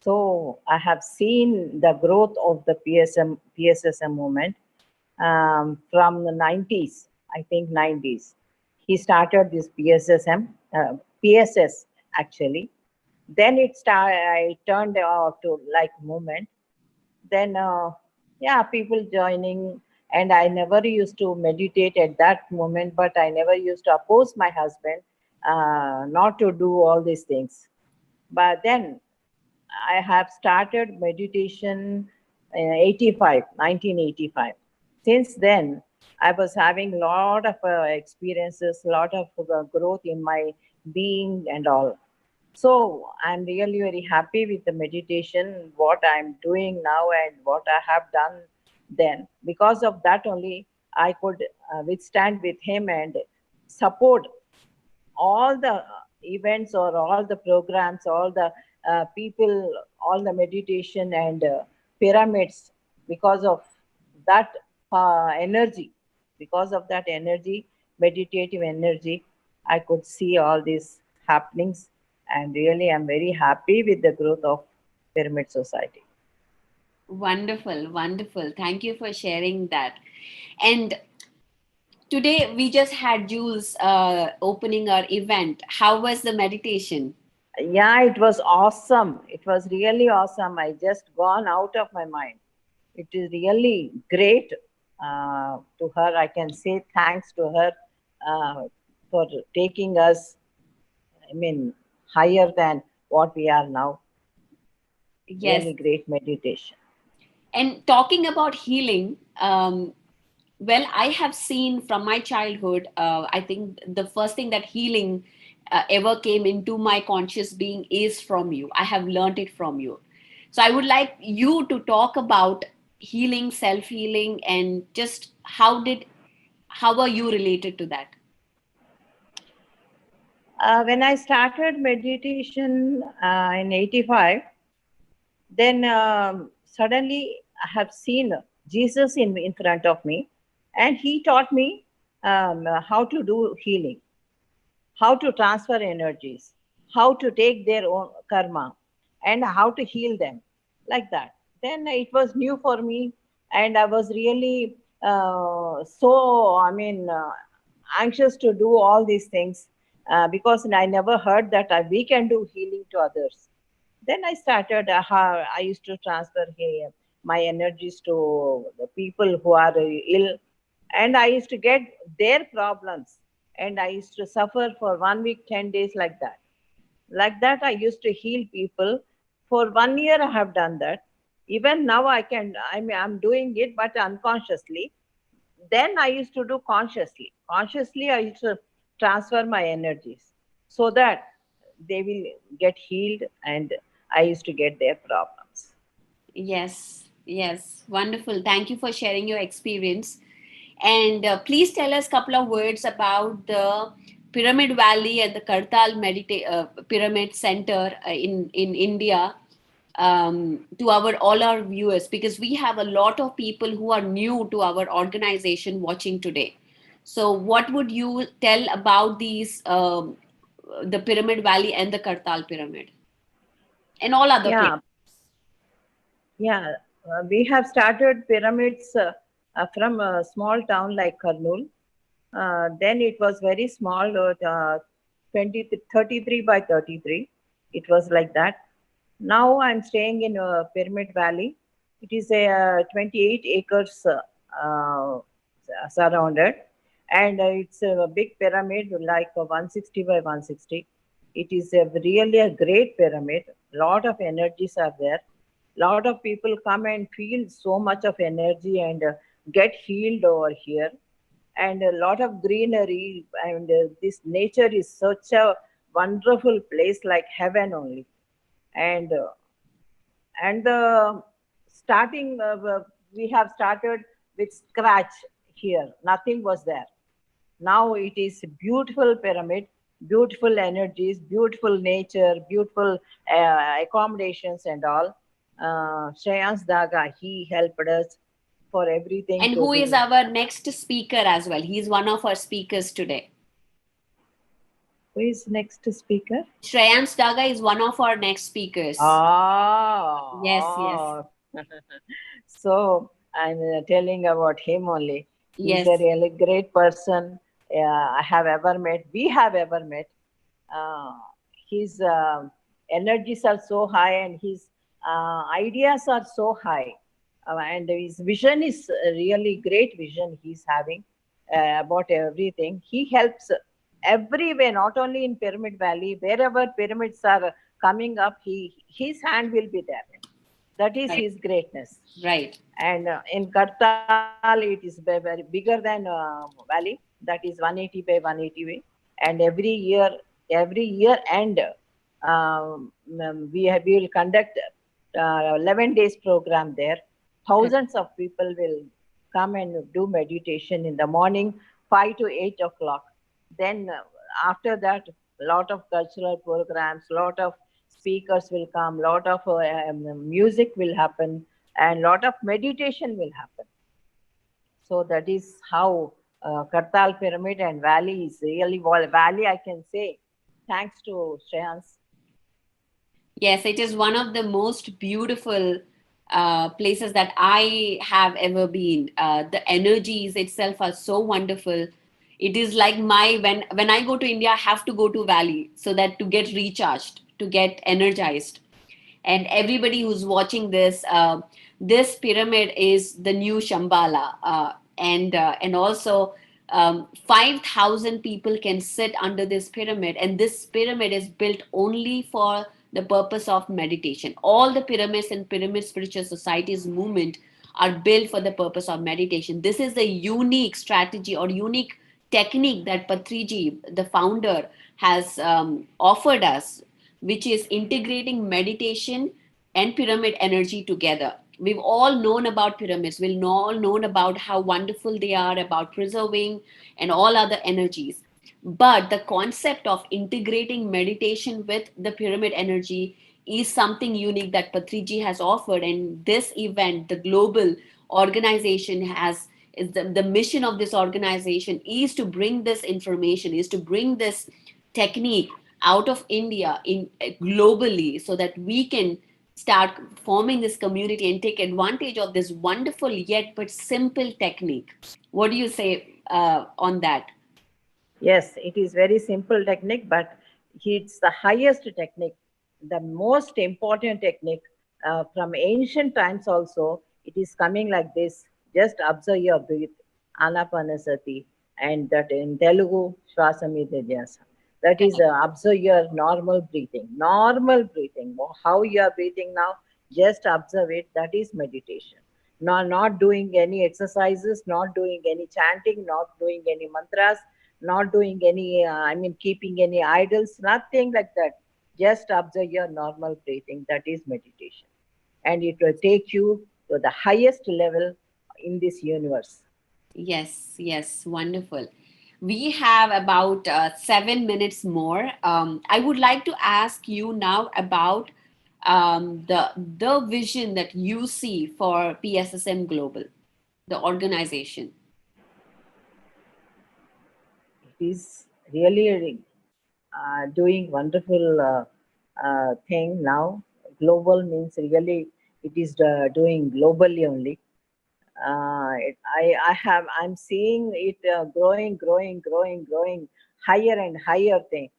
S6: So I have seen the growth of the PSSM movement from the 90s, I think 90s. He started this PSS actually. Then I turned out to like movement. Then people joining, and I never used to meditate at that moment, but I never used to oppose my husband not to do all these things. But then I have started meditation in 1985. Since then, I was having a lot of experiences, a lot of growth in my being and all. So I'm really very happy with the meditation, what I'm doing now and what I have done then. Because of that only, I could withstand with him and support all the events or all the programs, all the people, all the meditation and pyramids. Because of that energy, meditative energy, I could see all these happenings. And really, I'm very happy with the growth of Pyramid Society.
S5: Wonderful, wonderful. Thank you for sharing that. And today we just had Jules opening our event. How was the meditation?
S6: Yeah, it was awesome. It was really awesome. I just gone out of my mind. It is really great to her. I can say thanks to her for taking us, higher than what we are now.
S5: Yes.
S6: Really great meditation.
S5: And talking about healing, well, I have seen from my childhood, I think the first thing that healing ever came into my conscious being is from you. I have learned it from you. So I would like you to talk about healing, self-healing, and just how are you related to that?
S6: When I started meditation in 85, then suddenly I have seen Jesus in front of me, and he taught me how to do healing, how to transfer energies, how to take their own karma, and how to heal them, like that. Then it was new for me, and I was really anxious to do all these things because I never heard that we can do healing to others. Then I started, how I used to transfer my energies to the people who are ill, and I used to get their problems, and I used to suffer for 1 week, 10 days, like that. Like that, I used to heal people. For 1 year, I have done that. Even now, I'm doing it, but unconsciously. Then I used to do consciously. Consciously, I used to transfer my energies so that they will get healed, and I used to get their problems.
S5: Yes, yes, wonderful. Thank you for sharing your experience. And please tell us a couple of words about the Pyramid Valley and the Kartal Pyramid Center in India, to our all our viewers, because we have a lot of people who are new to our organization watching today. So, what would you tell about these, the Pyramid Valley and the Kartal Pyramid, and all other places?
S6: Yeah, yeah. We have started pyramids from a small town like Karnool. Then it was very small, 33 by 33. It was like that. Now I'm staying in Pyramid Valley. It is a 28 acres surrounded, and it's a big pyramid, like 160 by 160. It is really a great pyramid. Lot of energies are there. Lot of people come and feel so much of energy and get healed over here, and a lot of greenery, and this nature is such a wonderful place, like heaven only. And the starting we have started with scratch here. Nothing was there. Now it is beautiful pyramid, beautiful energies, beautiful nature, beautiful accommodations and all. Shreyans Daga, he helped us for everything
S5: And
S6: to
S5: who
S6: do.
S5: is our next speaker as well? He's one of our speakers today.
S6: Who is next speaker?
S5: Shreyans Daga is one of our next speakers. Yes, yes.
S6: So I'm telling about him only. He's
S5: Yes.
S6: a really great person I have ever met. We have ever met. His energies are so high, and his ideas are so high. And his vision is a really great vision he's having about everything. He helps everywhere, not only in Pyramid Valley, wherever pyramids are coming up, his hand will be there. That is
S5: Right.
S6: his greatness.
S5: Right.
S6: And in Kartal, it is very bigger than Valley. That is 180 by 180 way. And every year end, we will conduct 11 days program there. Thousands of people will come and do meditation in the morning, 5 to 8 o'clock. Then after that, a lot of cultural programs, lot of speakers will come, lot of music will happen, and lot of meditation will happen. So that is how Kartal Pyramid and Valley is really, Valley, I can say, thanks to Shreyans.
S5: Yes, it is one of the most beautiful places that I have ever been. The energies itself are so wonderful. It is like when I go to India, I have to go to Valley so that to get recharged, to get energized. And everybody who's watching this, this pyramid is the new Shambhala, and also 5,000 people can sit under this pyramid, and this pyramid is built only for the purpose of meditation. All the pyramids and pyramid spiritual societies movement are built for the purpose of meditation. This is a unique strategy or unique technique that Patriji, the founder, has offered us, which is integrating meditation and pyramid energy together. We've all known about pyramids. We've all known about how wonderful they are, about preserving and all other energies. But the concept of integrating meditation with the pyramid energy is something unique that Patriji has offered. And this event, the global organization has, is the mission of this organization is to bring this information, is to bring this technique out of India in globally, so that we can start forming this community and take advantage of this wonderful yet but simple technique. What do you say on that?
S6: Yes, it is very simple technique, but it's the highest technique, the most important technique from ancient times also. It is coming like this. Just observe your breath, Anapanasati, and that in Telugu, Shvasamidhyasa. That is observe your normal breathing. Normal breathing. How you are breathing now, just observe it. That is meditation. Not doing any exercises, not doing any chanting, not doing any mantras, not doing any, keeping any idols, nothing like that. Just observe your normal breathing. That is meditation. And it will take you to the highest level in this universe.
S5: Yes, yes, wonderful. We have about 7 minutes more. I would like to ask you now about the vision that you see for PSSM Global, the organization.
S6: It is really doing wonderful thing now. Global means really it is doing globally only. I'm seeing it growing higher and higher thing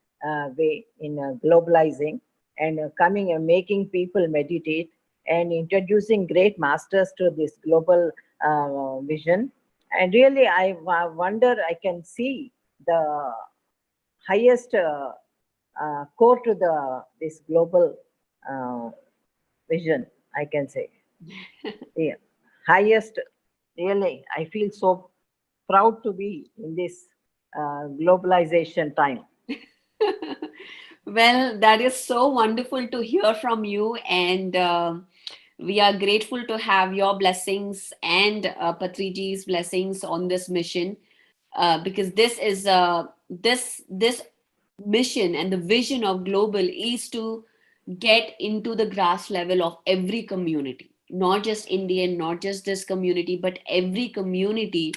S6: way in globalizing and coming and making people meditate and introducing great masters to this global vision. And really, wonder I can see the highest core to the this global uh, vision. I can say, yeah, highest. Really, I feel so proud to be in this globalization time.
S5: Well, that is so wonderful to hear from you, and we are grateful to have your blessings and Patriji's blessings on this mission, because this is this mission and the vision of global is to get into the grass level of every community, not just Indian, not just this community, but every community,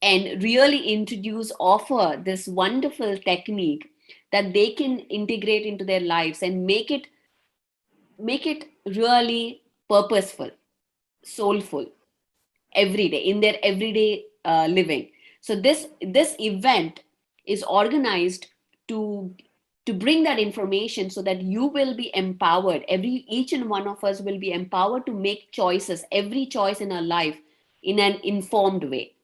S5: and really introduce, offer this wonderful technique that they can integrate into their lives and make it really purposeful, soulful, every day in their everyday living. So this event is organized to to bring that information so that you will be empowered, each and one of us will be empowered to make choices, every choice in our life, in an informed way,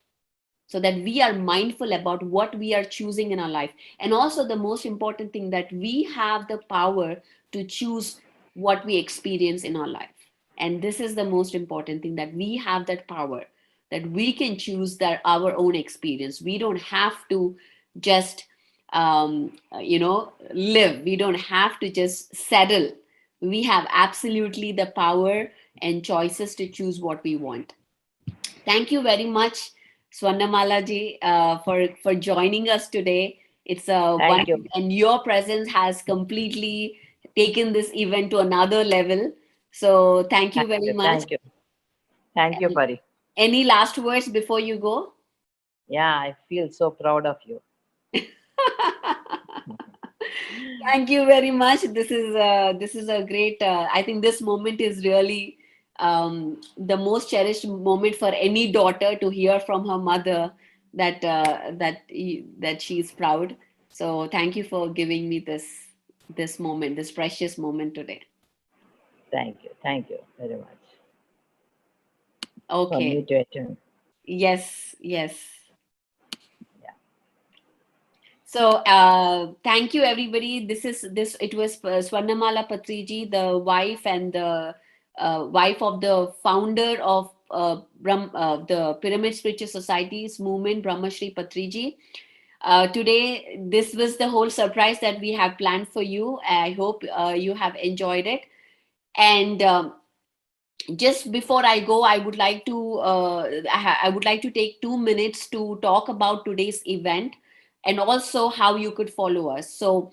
S5: so that we are mindful about what we are choosing in our life. And also the most important thing, that we have the power to choose what we experience in our life. And this is the most important thing, that we have that power, that we can choose that our own experience. We don't have to just live. We don't have to just settle. We have absolutely the power and choices to choose what we want. Thank you very much, Swarnamala ji, for joining us today. It's a
S6: Thank
S5: one,
S6: you.
S5: and your presence has completely taken this event to another level. So thank you
S6: Thank
S5: very
S6: you.
S5: much.
S6: Thank you. Thank you,
S5: And
S6: Pari.
S5: any last words before you go?
S6: Yeah, I feel so proud of you.
S5: Thank you very much. This is a great. I think this moment is really the most cherished moment for any daughter, to hear from her mother that she's proud. So thank you for giving me this moment, this precious moment today.
S6: Thank you. Thank you very much for
S5: Okay.
S6: me to attend.
S5: Yes. Yes.
S6: Yeah.
S5: So thank you, everybody. It was Swarnamala Patriji, the wife and the wife of the founder of the Pyramid Spiritual Societies movement, Brahmashri Patriji. Today, this was the whole surprise that we have planned for you. I hope you have enjoyed it. And just before I go, I would like to I would like to take 2 minutes to talk about today's event and also how you could follow us. So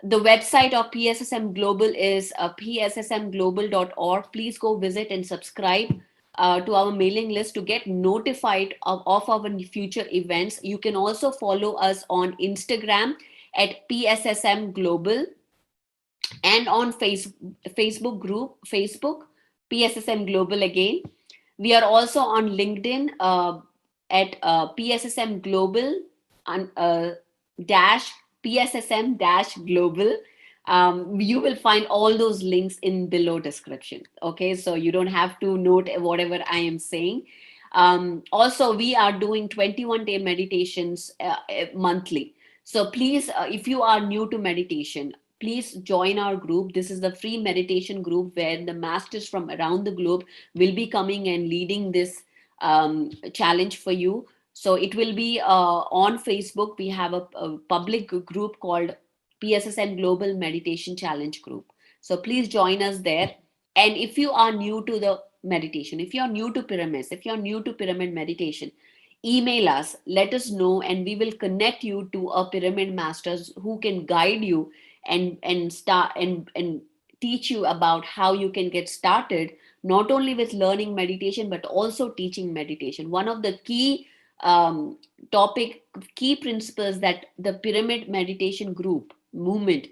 S5: the website of PSSM Global is pssmglobal.org. Please go visit and subscribe to our mailing list to get notified of our future events. You can also follow us on Instagram at PSSM Global and on Facebook PSSM Global again. We are also on LinkedIn at PSSM Global dash PSSM dash Global. You will find all those links in below description. Okay, so you don't have to note whatever I am saying. Also, we are doing 21-day meditations monthly. So please, if you are new to meditation, please join our group. This is the free meditation group where the masters from around the globe will be coming and leading this challenge for you. So it will be on Facebook. We have a public group called PSSM Global Meditation Challenge Group. So please join us there. And if you are new to the meditation, if you're new to pyramids, if you're new to pyramid meditation, email us, let us know, and we will connect you to a pyramid masters who can guide you and start and teach you about how you can get started, not only with learning meditation but also teaching meditation. One of the key um, key principles that the pyramid meditation group movement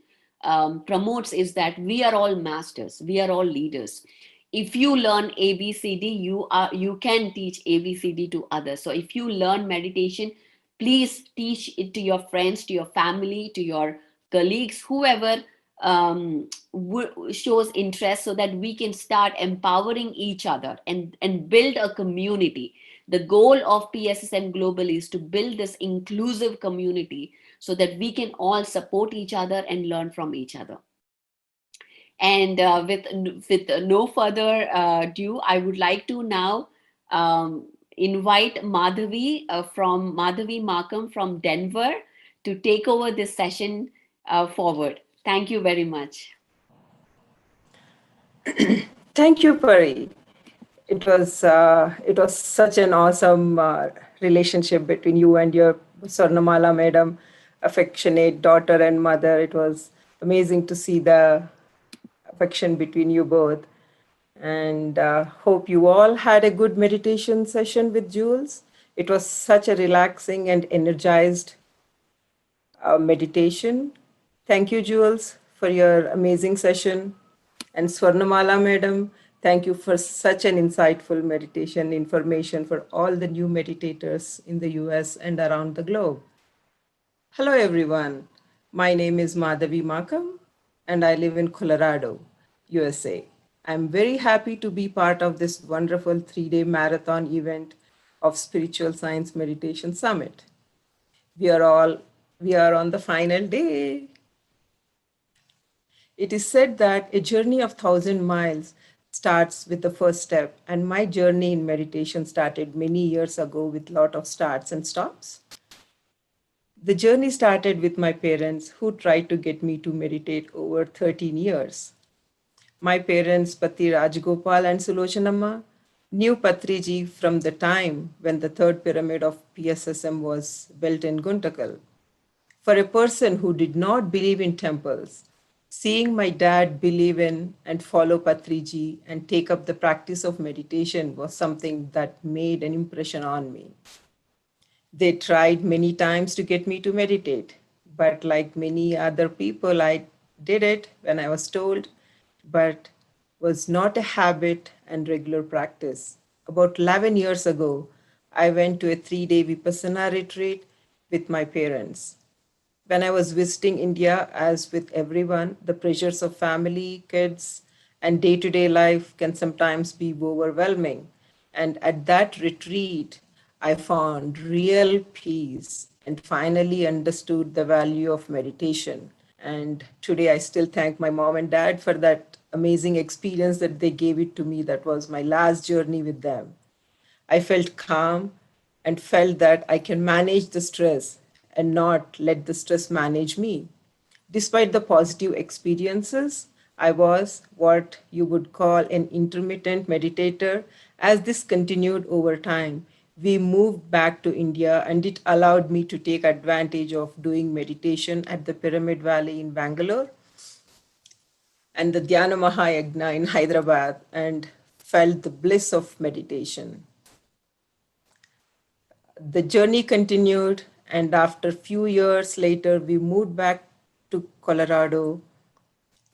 S5: promotes is that we are all masters, we are all leaders. If you learn ABCD, you can teach ABCD to others. So if you learn meditation, please teach it to your friends, to your family, to your colleagues, whoever shows interest, so that we can start empowering each other and build a community. The goal of PSSM Global is to build this inclusive community so that we can all support each other and learn from each other. And with no further ado, I would like to now invite Madhavi Markham from Denver to take over this session forward. Thank you very much.
S7: Thank you, Pari. It was such an awesome relationship between you and your Swarnamala madam, affectionate daughter and mother. It was amazing to see the affection between you both. And hope you all had a good meditation session with Jules. It was such a relaxing and energized meditation. Thank you, Jules, for your amazing session. And Swarnamala madam, thank you for such an insightful meditation information for all the new meditators in the US and around the globe. Hello, everyone. My name is Madhavi Markham, and I live in Colorado, USA. I'm very happy to be part of this wonderful 3-day marathon event of Spiritual Science Meditation Summit. We are on the final day. It is said that a journey of 1,000 miles starts with the first step, and my journey in meditation started many years ago with a lot of starts and stops. The journey started with my parents, who tried to get me to meditate over 13 years. My parents, Pati Rajgopal and Sulochanamma, knew Patriji from the time when the third pyramid of PSSM was built in Guntakal. For a person who did not believe in temples, seeing my dad believe in and follow Patriji and take up the practice of meditation was something that made an impression on me. They tried many times to get me to meditate, but like many other people, I did it when I was told, but was not a habit and regular practice. About 11 years ago, I went to a 3-day Vipassana retreat with my parents. When I was visiting India, as with everyone, the pressures of family, kids, and day-to-day life can sometimes be overwhelming. And at that retreat, I found real peace and finally understood the value of meditation. And today I still thank my mom and dad for that amazing experience that they gave it to me. That was my last journey with them. I felt calm and felt that I can manage the stress and not let the stress manage me. Despite the positive experiences, I was what you would call an intermittent meditator. As this continued over time, we moved back to India, and it allowed me to take advantage of doing meditation at the Pyramid Valley in Bangalore and the Dhyana Mahayagna in Hyderabad, and felt the bliss of meditation. The journey continued, and after a few years later, we moved back to Colorado.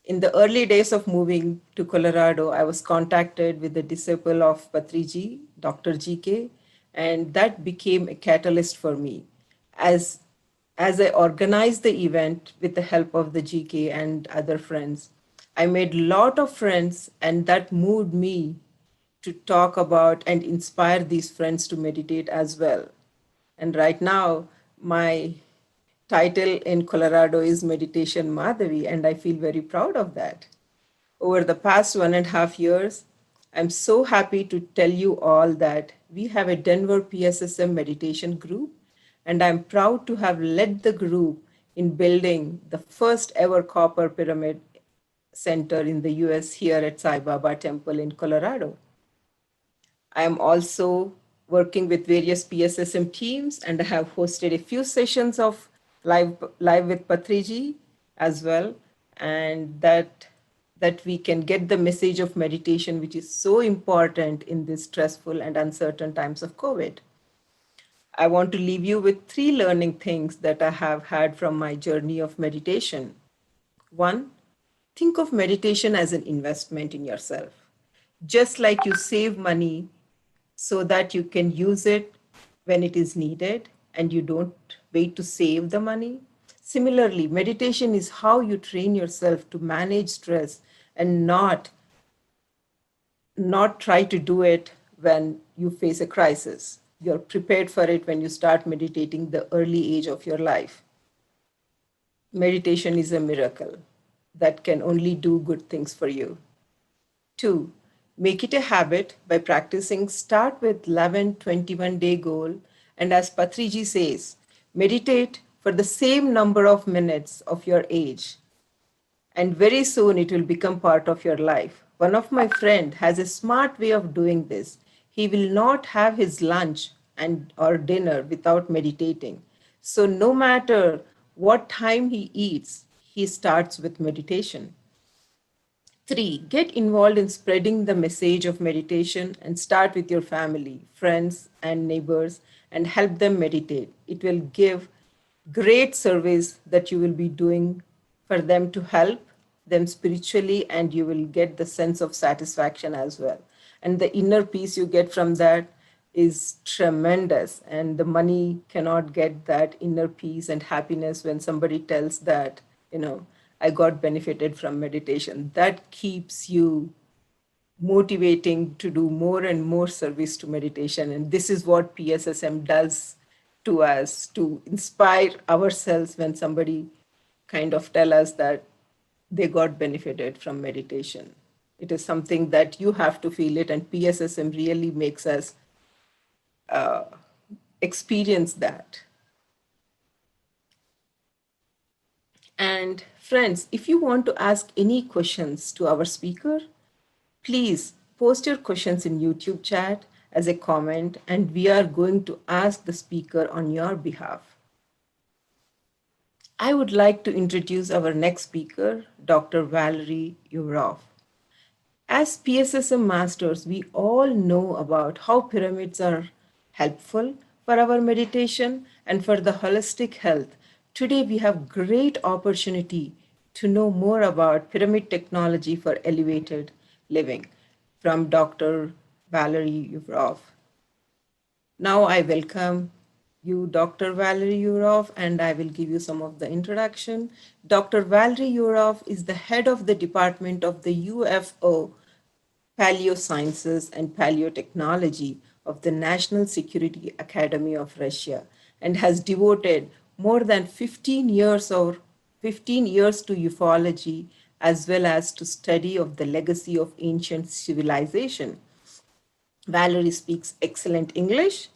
S7: In the early days of moving to Colorado, I was contacted with the disciple of Patriji, Dr. GK, and that became a catalyst for me. As, as I organized the event with the help of the GK and other friends, I made a lot of friends, and that moved me to talk about and inspire these friends to meditate as well. And right now, my title in Colorado is Meditation Madhavi, and I feel very proud of that. Over the past 1.5 years, I'm so happy to tell you all that we have a Denver PSSM meditation group, and I'm proud to have led the group in building the first ever copper pyramid center in the US here at Sai Baba Temple in Colorado. I am also working with various PSSM teams, and I have hosted a few sessions of live with Patriji as well, and that we can get the message of meditation, which is so important in these stressful and uncertain times of COVID. I want to leave you with 3 learning things that I have had from my journey of meditation. 1, think of meditation as an investment in yourself. Just like you save money so that you can use it when it is needed and you don't wait to save the money. Similarly, meditation is how you train yourself to manage stress and not try to do it when you face a crisis. You're prepared for it when you start meditating the early age of your life. Meditation is a miracle that can only do good things for you. 2, make it a habit by practicing. Start with 11-21 day goal. And as Patriji says, meditate for the same number of minutes of your age. And very soon it will become part of your life. One of my friend has a smart way of doing this. He will not have his lunch and or dinner without meditating. So no matter what time he eats, he starts with meditation. 3, get involved in spreading the message of meditation and start with your family, friends, and neighbors and help them meditate. It will give great service that you will be doing for them to help them spiritually, and you will get the sense of satisfaction as well. And the inner peace you get from that is tremendous, and the money cannot get that inner peace and happiness when somebody tells that, I got benefited from meditation. That keeps you motivating to do more and more service to meditation. And this is what PSSM does to us, to inspire ourselves when somebody kind of tell us that they got benefited from meditation. It is something that you have to feel it, and PSSM really makes us experience that. And friends, if you want to ask any questions to our speaker, please post your questions in YouTube chat as a comment, and we are going to ask the speaker on your behalf. I would like to introduce our next speaker, Dr. Valerie Yurov. As PSSM masters, we all know about how pyramids are helpful for our meditation and for the holistic health. Today, we have great opportunity to know more about pyramid technology for elevated living from Dr. Valerie Yurov. Now I welcome you, Dr. Valerie Yurov, and I will give you some of the introduction. Dr. Valerie Yurov is the head of the Department of the UFO Paleosciences and Paleotechnology of the National Security Academy of Russia, and has devoted more than 15 years to ufology as well as to study of the legacy of ancient civilization. Valerie speaks excellent English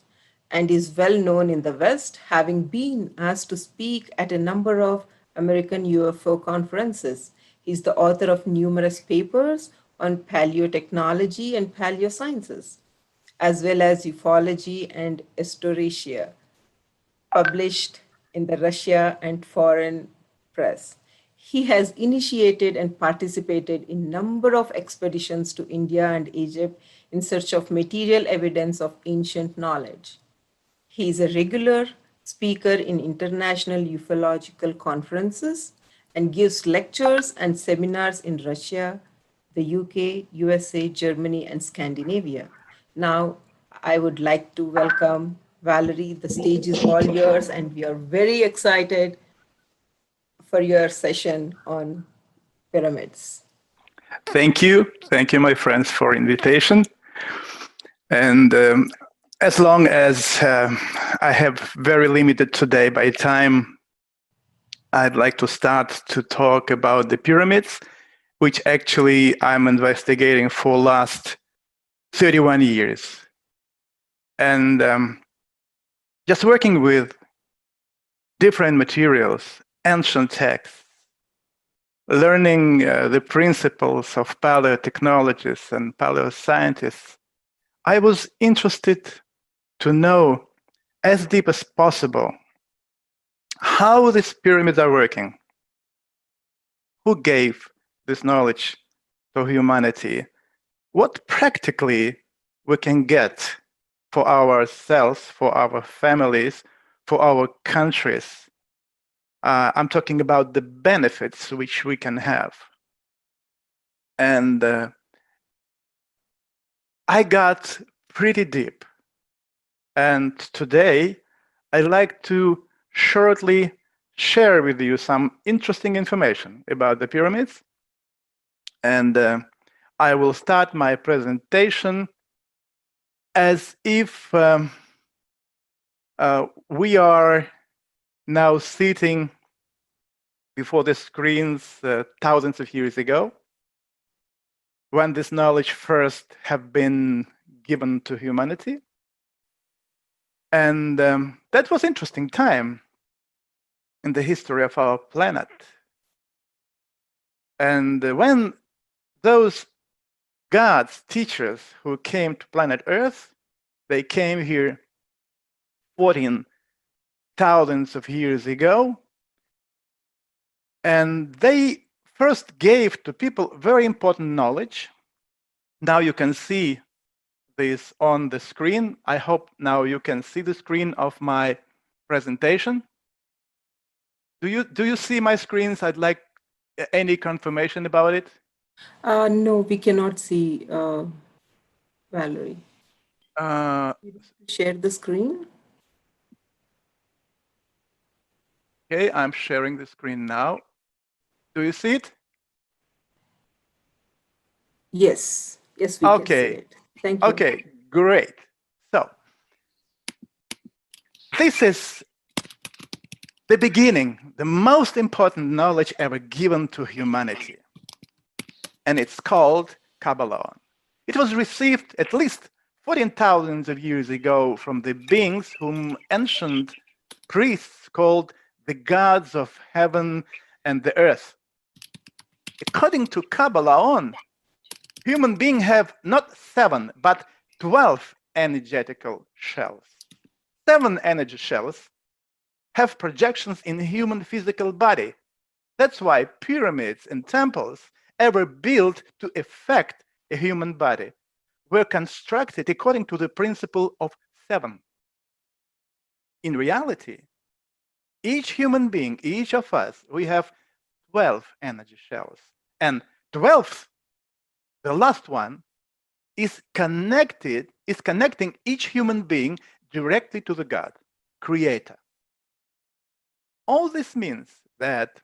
S7: and is well known in the West, having been asked to speak at a number of American UFO conferences. He's the author of numerous papers on paleotechnology and paleosciences, as well as ufology and astrophysics, published in the Russia and foreign press. He has initiated and participated in number of expeditions to India and Egypt in search of material evidence of ancient knowledge. He is a regular speaker in international ufological conferences and gives lectures and seminars in Russia, the UK, USA, Germany, and Scandinavia. Now, I would like to welcome Valerie. The stage is all yours, and we are very excited for your session on pyramids.
S8: Thank you. Thank you, my friends, for invitation. And as long as I have very limited today by time, I'd like to start to talk about the pyramids, which actually I'm investigating for last 31 years. And just working with different materials, ancient texts, learning the principles of paleotechnologists and paleoscientists, I was interested to know as deep as possible how these pyramids are working, who gave this knowledge to humanity, what practically we can get for ourselves, for our families, for our countries. I'm talking about the benefits which we can have. And I got pretty deep. And today, I'd like to shortly share with you some interesting information about the pyramids. And I will start my presentation as if we are now sitting before the screens thousands of years ago, when this knowledge first have been given to humanity. And that was interesting time in the history of our planet. And when those gods, teachers who came to planet Earth, they came here 14,000 of years ago, and they first gave to people very important knowledge. Now you can see this on the screen. I hope now you can see the screen of my presentation. Do you see my screens? I'd like any confirmation about it.
S7: No, we cannot see Valerie. Share the screen.
S8: Okay, I'm sharing the screen now. Do you see it?
S7: Yes, yes, we can see it. Thank you.
S8: Okay, great. So this is the beginning, the most important knowledge ever given to humanity. And it's called Kabbalah. It was received at least 14,000 of years ago from the beings whom ancient priests called the gods of heaven and the earth. According to Kabbalah, human beings have not 7, but 12 energetical shells. 7 energy shells have projections in the human physical body. That's why pyramids and temples ever built to affect a human body were constructed according to the principle of 7. In reality, each human being, each of us, we have 12 energy shells. And 12th, the last one, is connecting each human being directly to the God, Creator. All this means that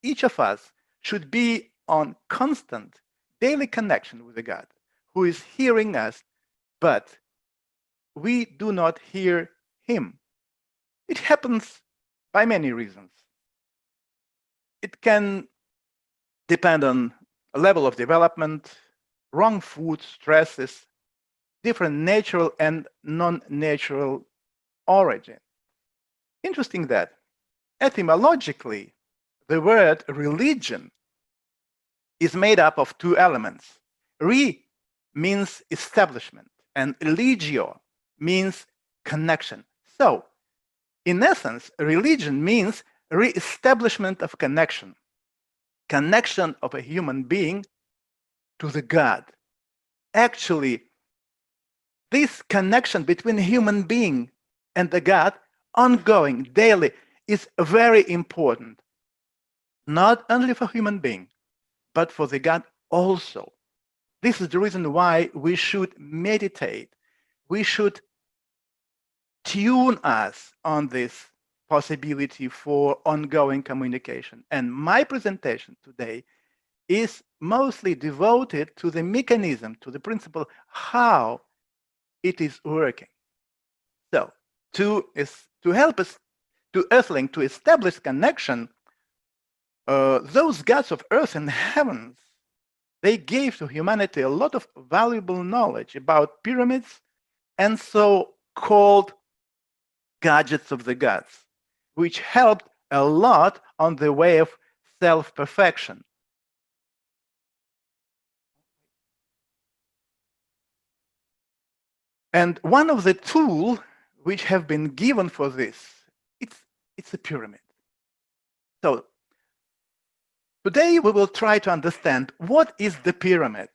S8: each of us should be on constant daily connection with the God who is hearing us, but we do not hear him. It happens by many reasons. It can depend on a level of development, wrong food, stresses, different natural and non-natural origin. Interesting that etymologically, the word religion is made up of two elements. Re means establishment, and religio means connection. So, in essence, religion means re-establishment of connection, connection of a human being to the God. Actually, this connection between a human being and the God, ongoing, daily, is very important, not only for human being, but for the God also. This is the reason why we should meditate. We should tune us on this possibility for ongoing communication. And my presentation today is mostly devoted to the mechanism, to the principle, how it is working. So, to help us, to Earthling, to establish connection, those gods of earth and heavens, they gave to humanity a lot of valuable knowledge about pyramids and so-called gadgets of the gods, which helped a lot on the way of self-perfection. And one of the tools which have been given for this, it's a pyramid. So today we will try to understand what is the pyramid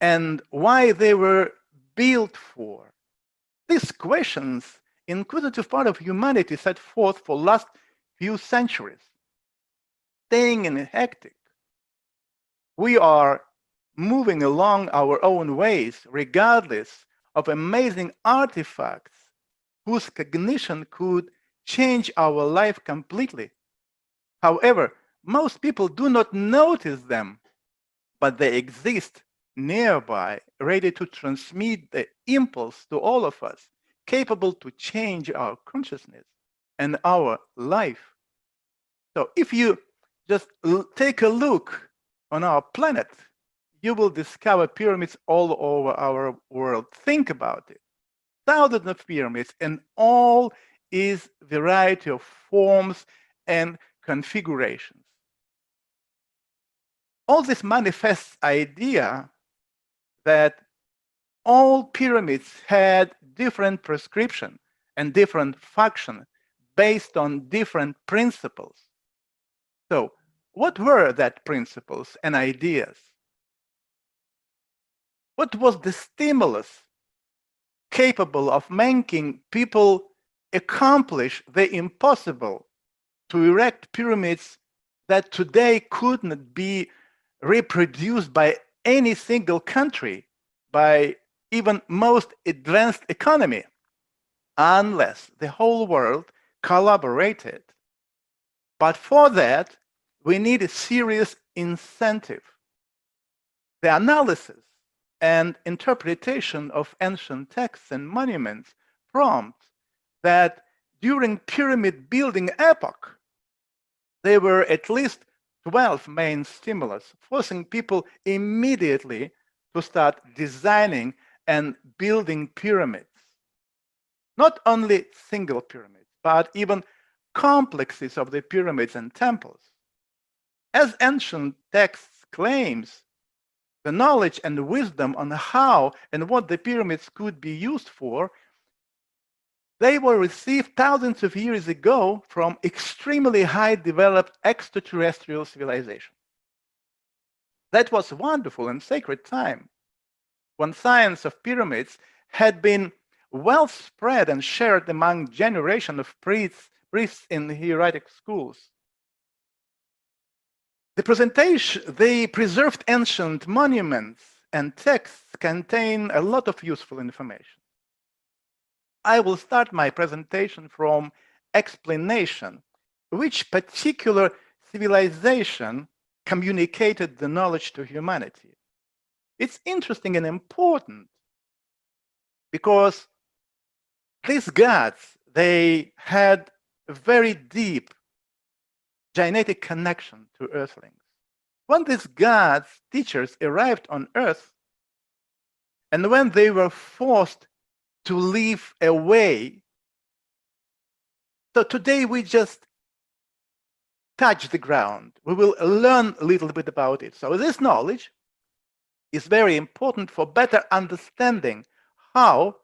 S8: and why they were built for. These questions, inquisitive part of humanity set forth for last few centuries. Staying in hectic, we are moving along our own ways, regardless of amazing artifacts whose cognition could change our life completely. However, most people do not notice them, but they exist nearby, ready to transmit the impulse to all of us, capable to change our consciousness and our life. So if you just take a look on our planet, you will discover pyramids all over our world. Think about it. Thousands of pyramids, and all is variety of forms and configurations. All this manifests idea that all pyramids had different prescription and different function based on different principles. So what were that principles and ideas? What was the stimulus capable of making people accomplish the impossible, to erect pyramids that today could not be reproduced by any single country, by even most advanced economy, unless the whole world collaborated? But for that, we need a serious incentive. The analysis and interpretation of ancient texts and monuments prompt that during pyramid building epoch, there were at least 12 main stimulus, forcing people immediately to start designing and building pyramids. Not only single pyramids, but even complexes of the pyramids and temples. As ancient texts claims, the knowledge and wisdom on how and what the pyramids could be used for, they were received thousands of years ago from extremely high developed extraterrestrial civilization. That was a wonderful and sacred time when science of pyramids had been well spread and shared among generations of priests in hieratic schools. The preserved ancient monuments and texts contain a lot of useful information. I will start my presentation from explanation, which particular civilization communicated the knowledge to humanity. It's interesting and important because these gods, they had a very deep genetic connection to earthlings. When these gods, teachers, arrived on Earth And when they were forced to live away, so today we just touch the ground. We will learn a little bit about it. So this knowledge is very important for better understanding how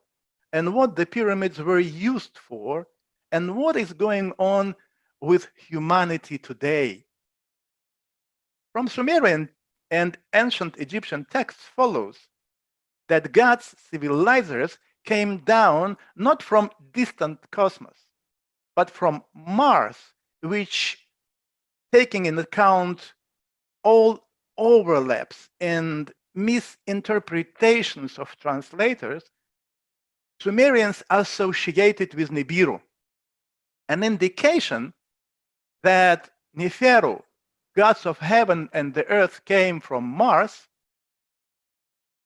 S8: and what the pyramids were used for and what is going on with humanity today. From Sumerian and ancient Egyptian texts follows that God's civilizers came down not from distant cosmos, but from Mars, which, taking into account all overlaps and misinterpretations of translators, Sumerians associated with Nibiru, an indication that Neferu, gods of heaven and the earth, came from Mars,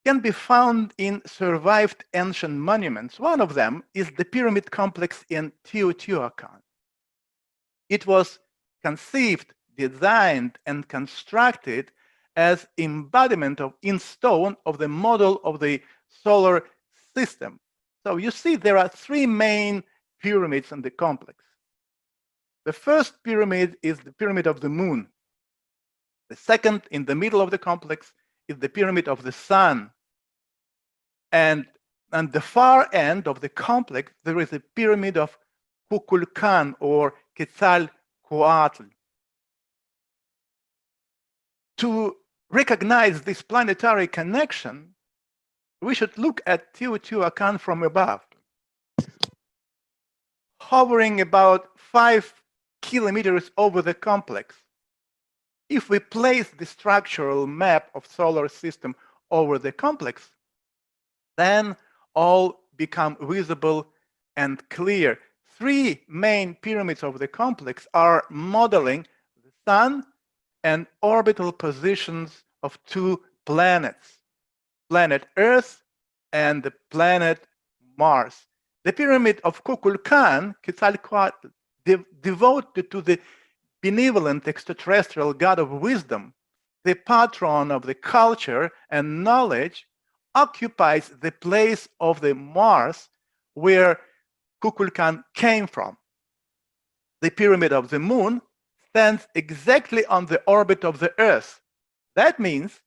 S8: can be found in survived ancient monuments. One of them is the pyramid complex in Teotihuacan. It was conceived, designed, and constructed as embodiment in stone of the model of the solar system. So you see there are three main pyramids in the complex. The first pyramid is the Pyramid of the Moon. The second, in the middle of the complex, is the Pyramid of the Sun. And on the far end of the complex, there is a Pyramid of Kukulkan or Quetzalcoatl. To recognize this planetary connection, we should look at Teotihuacan from above. Hovering about 5 kilometers over the complex, if we place the structural map of solar system over the complex, then all become visible and clear. Three main pyramids of the complex are modeling the sun and orbital positions of two planets, planet Earth and the planet Mars. The pyramid of Kukulkan, Quetzalcoatl, devoted to the benevolent extraterrestrial god of wisdom, the patron of the culture and knowledge, occupies the place of the Mars where Kukulkan came from. The Pyramid of the Moon stands exactly on the orbit of the Earth. That means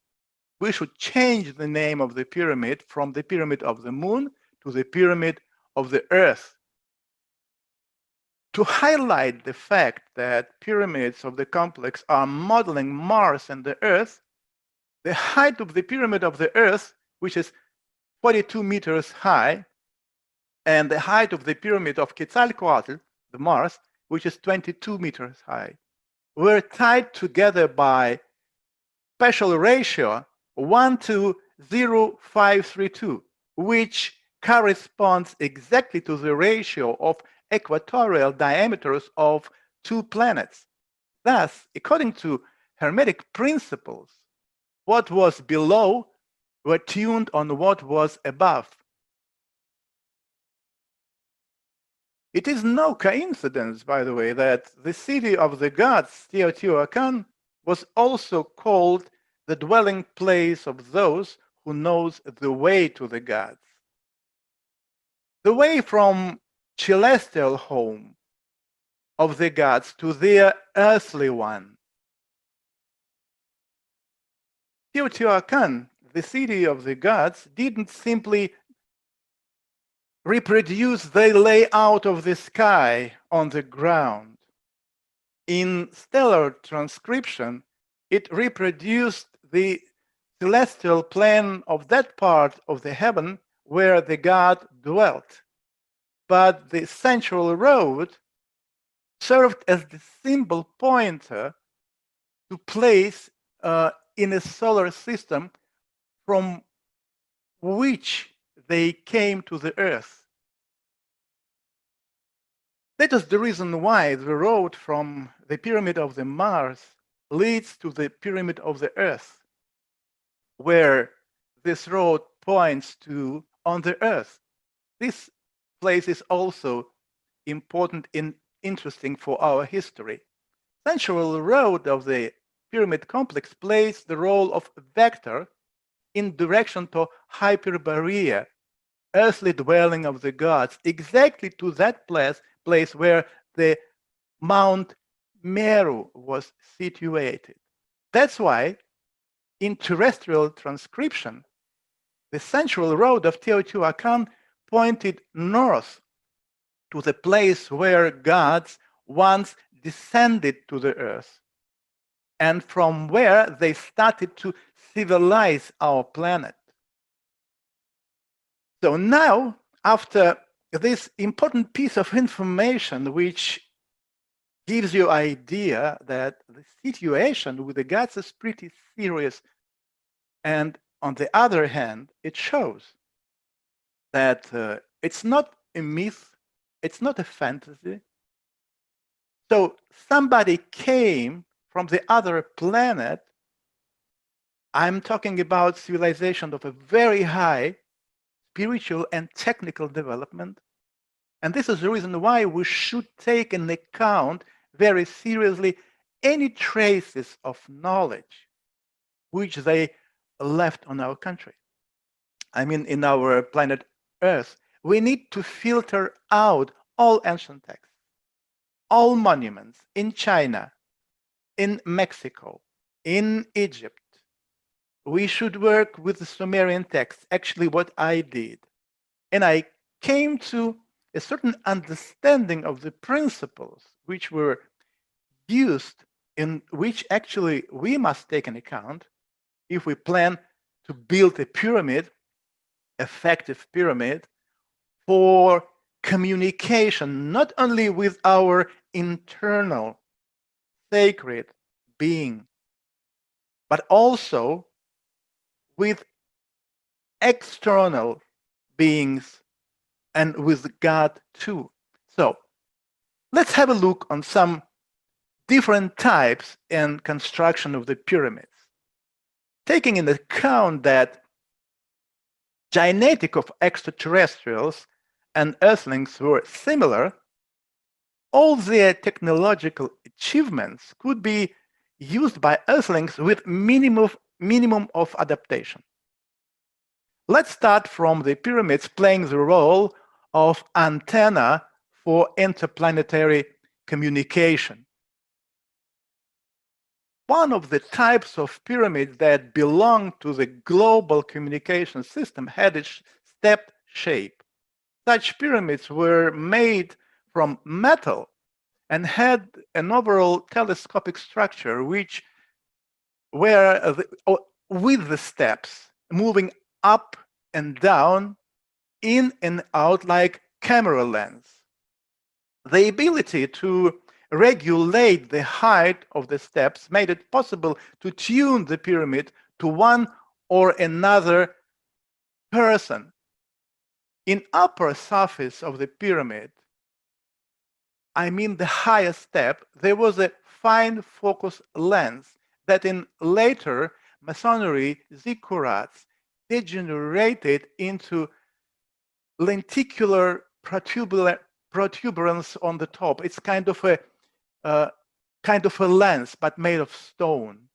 S8: we should change the name of the pyramid from the Pyramid of the Moon to the Pyramid of the Earth. To highlight the fact that pyramids of the complex are modeling Mars and the Earth, the height of the Pyramid of the Earth, which is 42 meters high, and the height of the Pyramid of Quetzalcoatl, the Mars, which is 22 meters high, were tied together by special ratio 1:0.532, which corresponds exactly to the ratio of equatorial diameters of two planets. Thus, according to Hermetic principles, what was below were tuned on what was above. It is no coincidence, by the way, that the city of the gods, Teotihuacan, was also called the dwelling place of those who knows the way to the gods. The way from celestial home of the gods to their earthly one. Teotihuacan, the city of the gods, didn't simply reproduce the layout of the sky on the ground. In stellar transcription, it reproduced the celestial plane of that part of the heaven where the god dwelt. But the central road served as the symbol pointer to place in a solar system from which they came to the Earth. That is the reason why the road from the Pyramid of the Mars leads to the Pyramid of the Earth, where this road points to on the Earth. This place is also important and interesting for our history. Central road of the pyramid complex plays the role of vector in direction to Hyperborea, earthly dwelling of the gods, exactly to that place where the Mount Meru was situated. That's why in terrestrial transcription, the central road of Teotihuacan pointed north to the place where gods once descended to the earth, and from where they started to civilize our planet. So now, after this important piece of information, which gives you idea that the situation with the gods is pretty serious, and on the other hand, it shows that it's not a myth, it's not a fantasy. So somebody came from the other planet. I'm talking about civilization of a very high spiritual and technical development. And this is the reason why we should take into account very seriously any traces of knowledge which they left on our country. I mean, in our planet Earth. We need to filter out all ancient texts, all monuments in China, in Mexico, in Egypt. We should work with the Sumerian texts, actually what I did. And I came to a certain understanding of the principles which were used, in which actually we must take into account if we plan to build a pyramid, effective pyramid, for communication, not only with our internal sacred being, but also with external beings and with God too. So let's have a look on some different types and construction of the pyramids. Taking into account that genetic of extraterrestrials and earthlings were similar, all their technological achievements could be used by earthlings with minimum of adaptation. Let's start from the pyramids playing the role of antenna for interplanetary communication. One of the types of pyramids that belong to the global communication system had a stepped shape. Such pyramids were made from metal and had an overall telescopic structure which were with the steps moving up and down, in and out like camera lens. The ability to regulate the height of the steps made it possible to tune the pyramid to one or another person. In upper surface of the pyramid, I mean the highest step, there was a fine focus lens that in later masonry ziggurats degenerated into lenticular protuberance on the top. It's kind of a lens, but made of stone.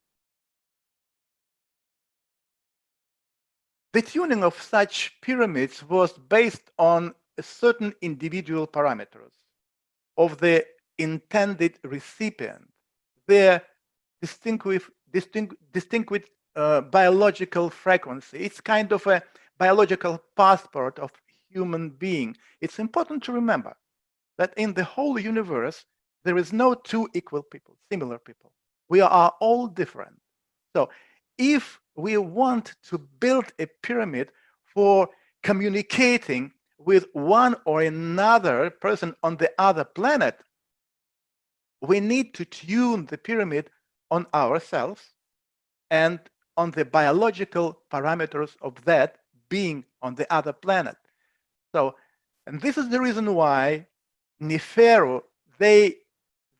S8: The tuning of such pyramids was based on certain individual parameters of the intended recipient, their distinguished biological frequency. It's kind of a biological passport of human being. It's important to remember that in the whole universe, there is no two equal people, similar people. We are all different. So if we want to build a pyramid for communicating with one or another person on the other planet, we need to tune the pyramid on ourselves and on the biological parameters of that being on the other planet. So, and this is the reason why Neferu, they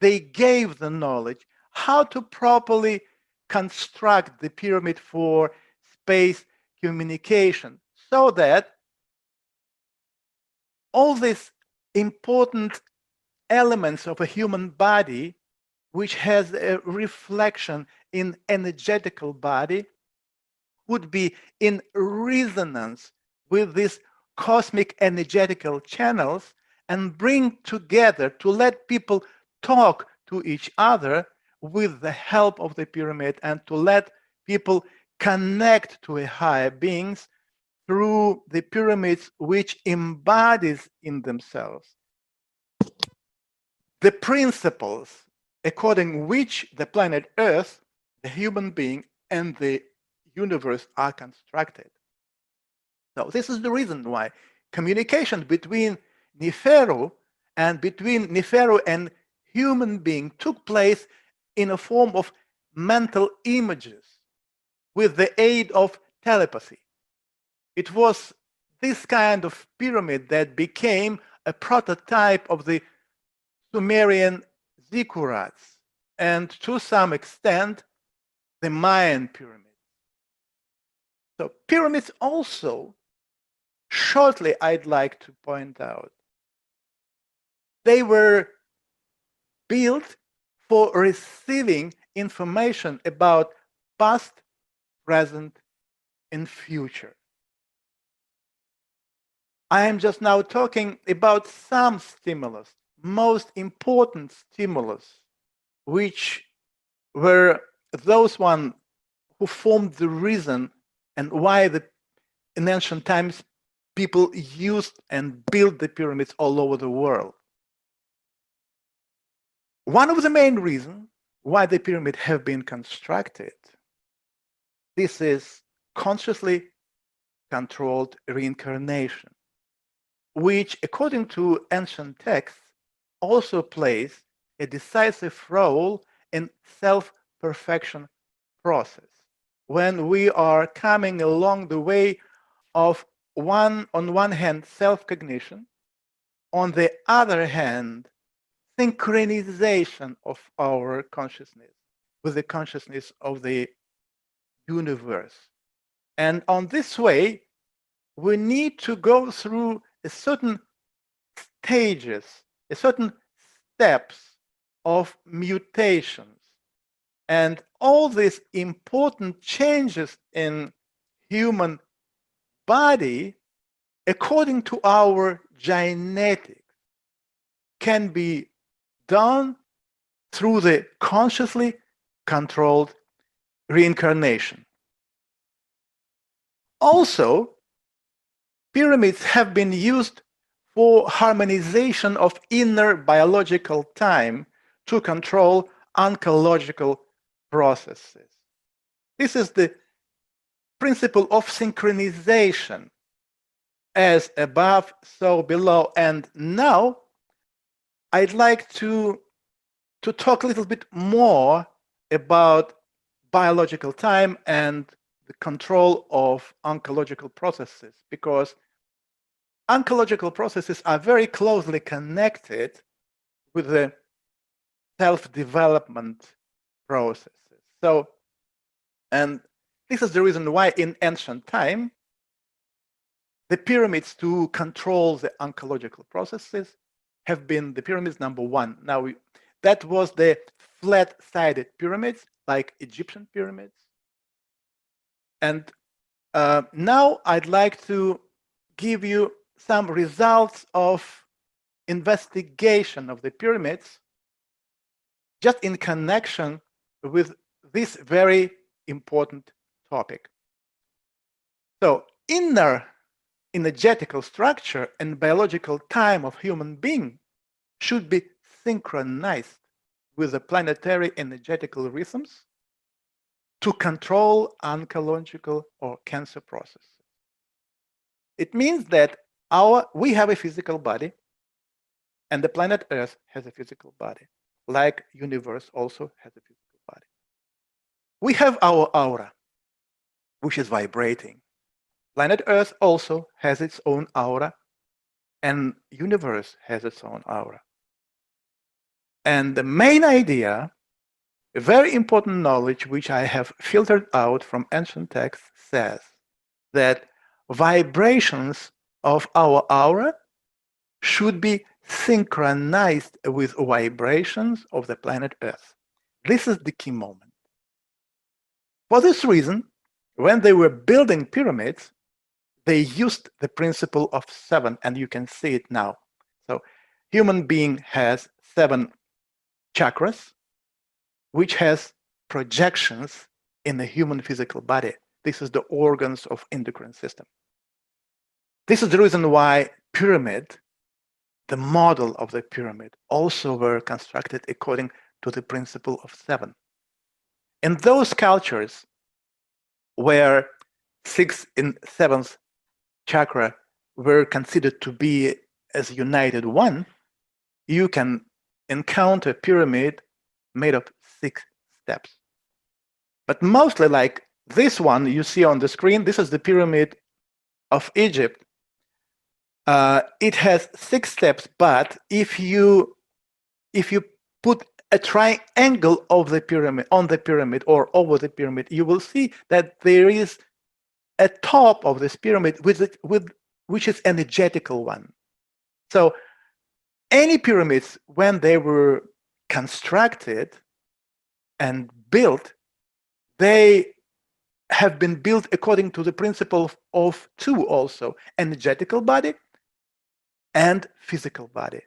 S8: gave the knowledge how to properly construct the pyramid for space communication, so that all these important elements of a human body, which has a reflection in energetical body, would be in resonance with these cosmic energetical channels and bring together to let people talk to each other with the help of the pyramid and to let people connect to a higher beings through the pyramids, which embodies in themselves the principles according which the planet Earth, the human being, and the universe are constructed. So this is the reason why communication between Neferu and human being took place in a form of mental images with the aid of telepathy. It was this kind of pyramid that became a prototype of the Sumerian ziggurats and to some extent the Mayan pyramids. So pyramids also, shortly I'd like to point out, they were built for receiving information about past, present, and future. I am just now talking about some stimulus, most important stimulus, which were those ones who formed the reason and why in ancient times people used and built the pyramids all over the world. One of the main reasons why the pyramids have been constructed, this is consciously controlled reincarnation, which according to ancient texts also plays a decisive role in self-perfection process. When we are coming along the way of on one hand, self-cognition, on the other hand, synchronization of our consciousness with the consciousness of the universe. And on this way, we need to go through a certain stages, a certain steps of mutations. And all these important changes in human body, according to our genetics, can be done through the consciously controlled reincarnation. Also, pyramids have been used for harmonization of inner biological time to control oncological processes. This is the principle of synchronization, as above, so below. And now I'd like to talk a little bit more about biological time and the control of oncological processes, because oncological processes are very closely connected with the self-development processes. So, and this is the reason why in ancient time, the pyramids to control the oncological processes have been the pyramids number one. Now, that was the flat-sided pyramids, like Egyptian pyramids. And now I'd like to give you some results of investigation of the pyramids, just in connection with this very important topic. So, inner energetical structure and biological time of human being should be synchronized with the planetary energetical rhythms to control oncological or cancer processes. It means that we have a physical body, and the planet Earth has a physical body, like universe also has a physical body. We have our aura, which is vibrating. Planet Earth also has its own aura, and universe has its own aura. And the main idea, a very important knowledge which I have filtered out from ancient texts, says that vibrations of our aura should be synchronized with vibrations of the planet Earth. This is the key moment. For this reason, when they were building pyramids, they used the principle of 7, and you can see it now. So human being has 7 chakras, which has projections in the human physical body. This is the organs of endocrine system. This is the reason why pyramid, the model of the pyramid, also were constructed according to the principle of 7. In those cultures where 6th and 7th chakra were considered to be as united one, you can encounter a pyramid made of 6 steps. But mostly like this one you see on the screen, this is the pyramid of Egypt. It has 6 steps, but if you put a triangle of the pyramid on the pyramid or over the pyramid, you will see that there is a top of this pyramid which is energetical one. So any pyramids, when they were constructed and built, they have been built according to the principle of 2 also, energetical body and physical body.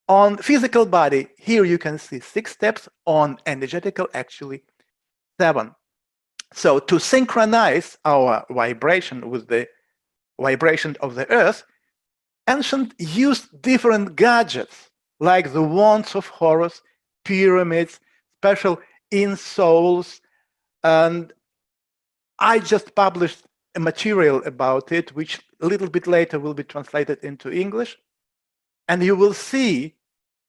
S8: On physical body, here you can see 6 steps, on energetical actually 7. So to synchronize our vibration with the vibration of the earth, ancient used different gadgets like the wands of Horus, pyramids, special insoles, and I just published a material about it, which a little bit later will be translated into English. And you will see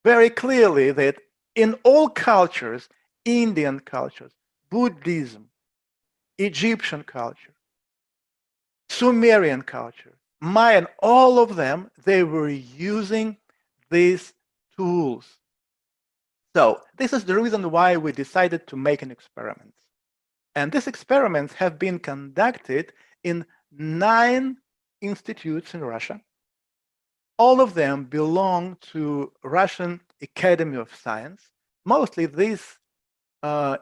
S8: very clearly that in all cultures, Indian cultures, Buddhism, Egyptian culture, Sumerian culture, Mayan, all of them, they were using these tools. So this is the reason why we decided to make an experiment. And these experiments have been conducted in 9 institutes in Russia. All of them belong to Russian Academy of Science. Mostly these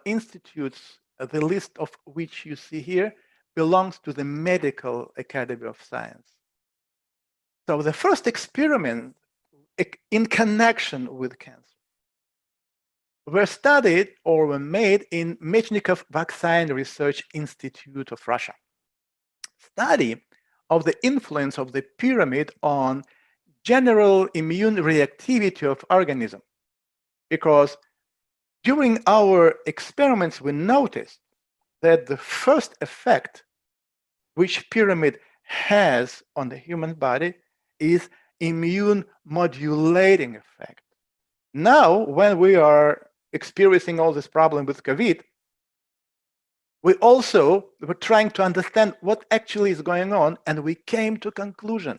S8: institutes, the list of which you see here, belongs to the Medical Academy of Science. So the first experiment in connection with cancer were studied or were made in Mechnikov Vaccine Research Institute of Russia. Study of the influence of the pyramid on general immune reactivity of organism, because during our experiments we noticed that the first effect which pyramid has on the human body is immune modulating effect. Now, when we are experiencing all this problem with COVID, we also were trying to understand what actually is going on, and we came to a conclusion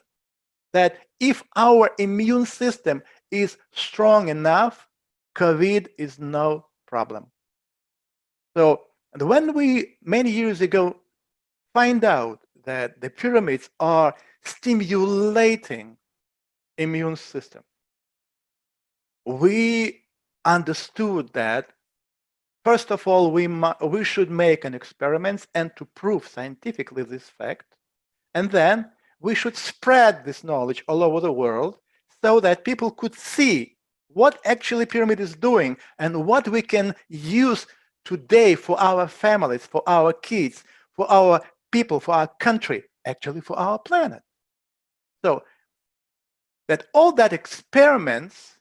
S8: that if our immune system is strong enough, COVID is no problem. So when we, many years ago, find out that the pyramids are stimulating immune system, we understood that, first of all, we should make an experiment and to prove scientifically this fact, and then we should spread this knowledge all over the world so that people could see what actually pyramid is doing and what we can use today for our families, for our kids, for our people, for our country, actually for our planet. So that all that experiments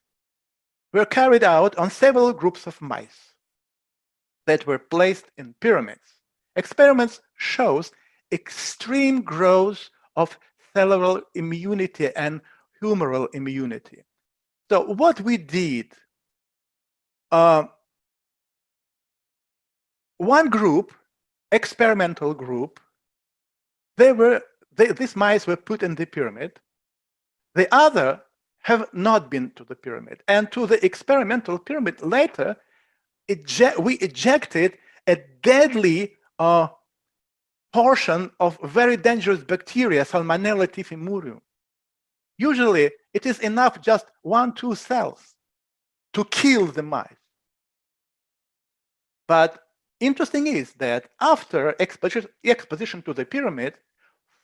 S8: were carried out on several groups of mice that were placed in pyramids. Experiments shows extreme growth of cellular immunity and humoral immunity. So what we did, one group, experimental group, these mice were put in the pyramid. The other have not been to the pyramid. And to the experimental pyramid later, we ejected a deadly portion of very dangerous bacteria, Salmonella typhimurium. Usually, it is enough just 1-2 cells to kill the mice. But interesting is that after exposition to the pyramid,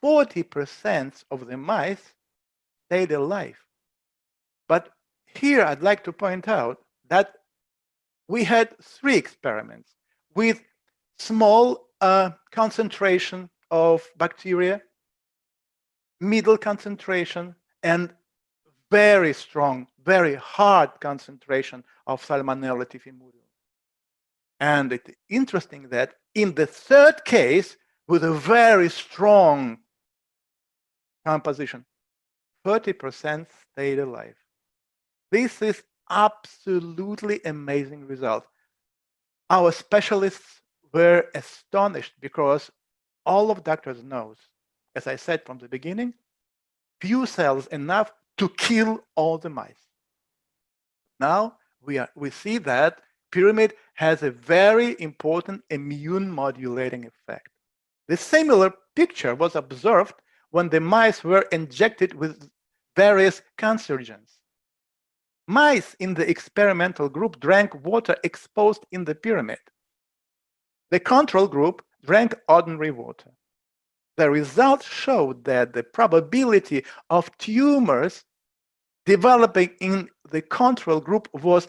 S8: 40% of the mice stayed alive. But here I'd like to point out that we had 3 experiments with small concentration of bacteria, middle concentration, and very strong, very hard concentration of Salmonella typhimurium. And it's interesting that in the 3rd case, with a very strong composition, 30% stayed alive. This is absolutely amazing result. Our specialists were astonished because all of doctors knows, as I said from the beginning, few cells enough to kill all the mice. Now we see that pyramid has a very important immune modulating effect. The similar picture was observed when the mice were injected with various cancerogens. Mice in the experimental group drank water exposed in the pyramid. The control group drank ordinary water. The results showed that the probability of tumors developing in the control group was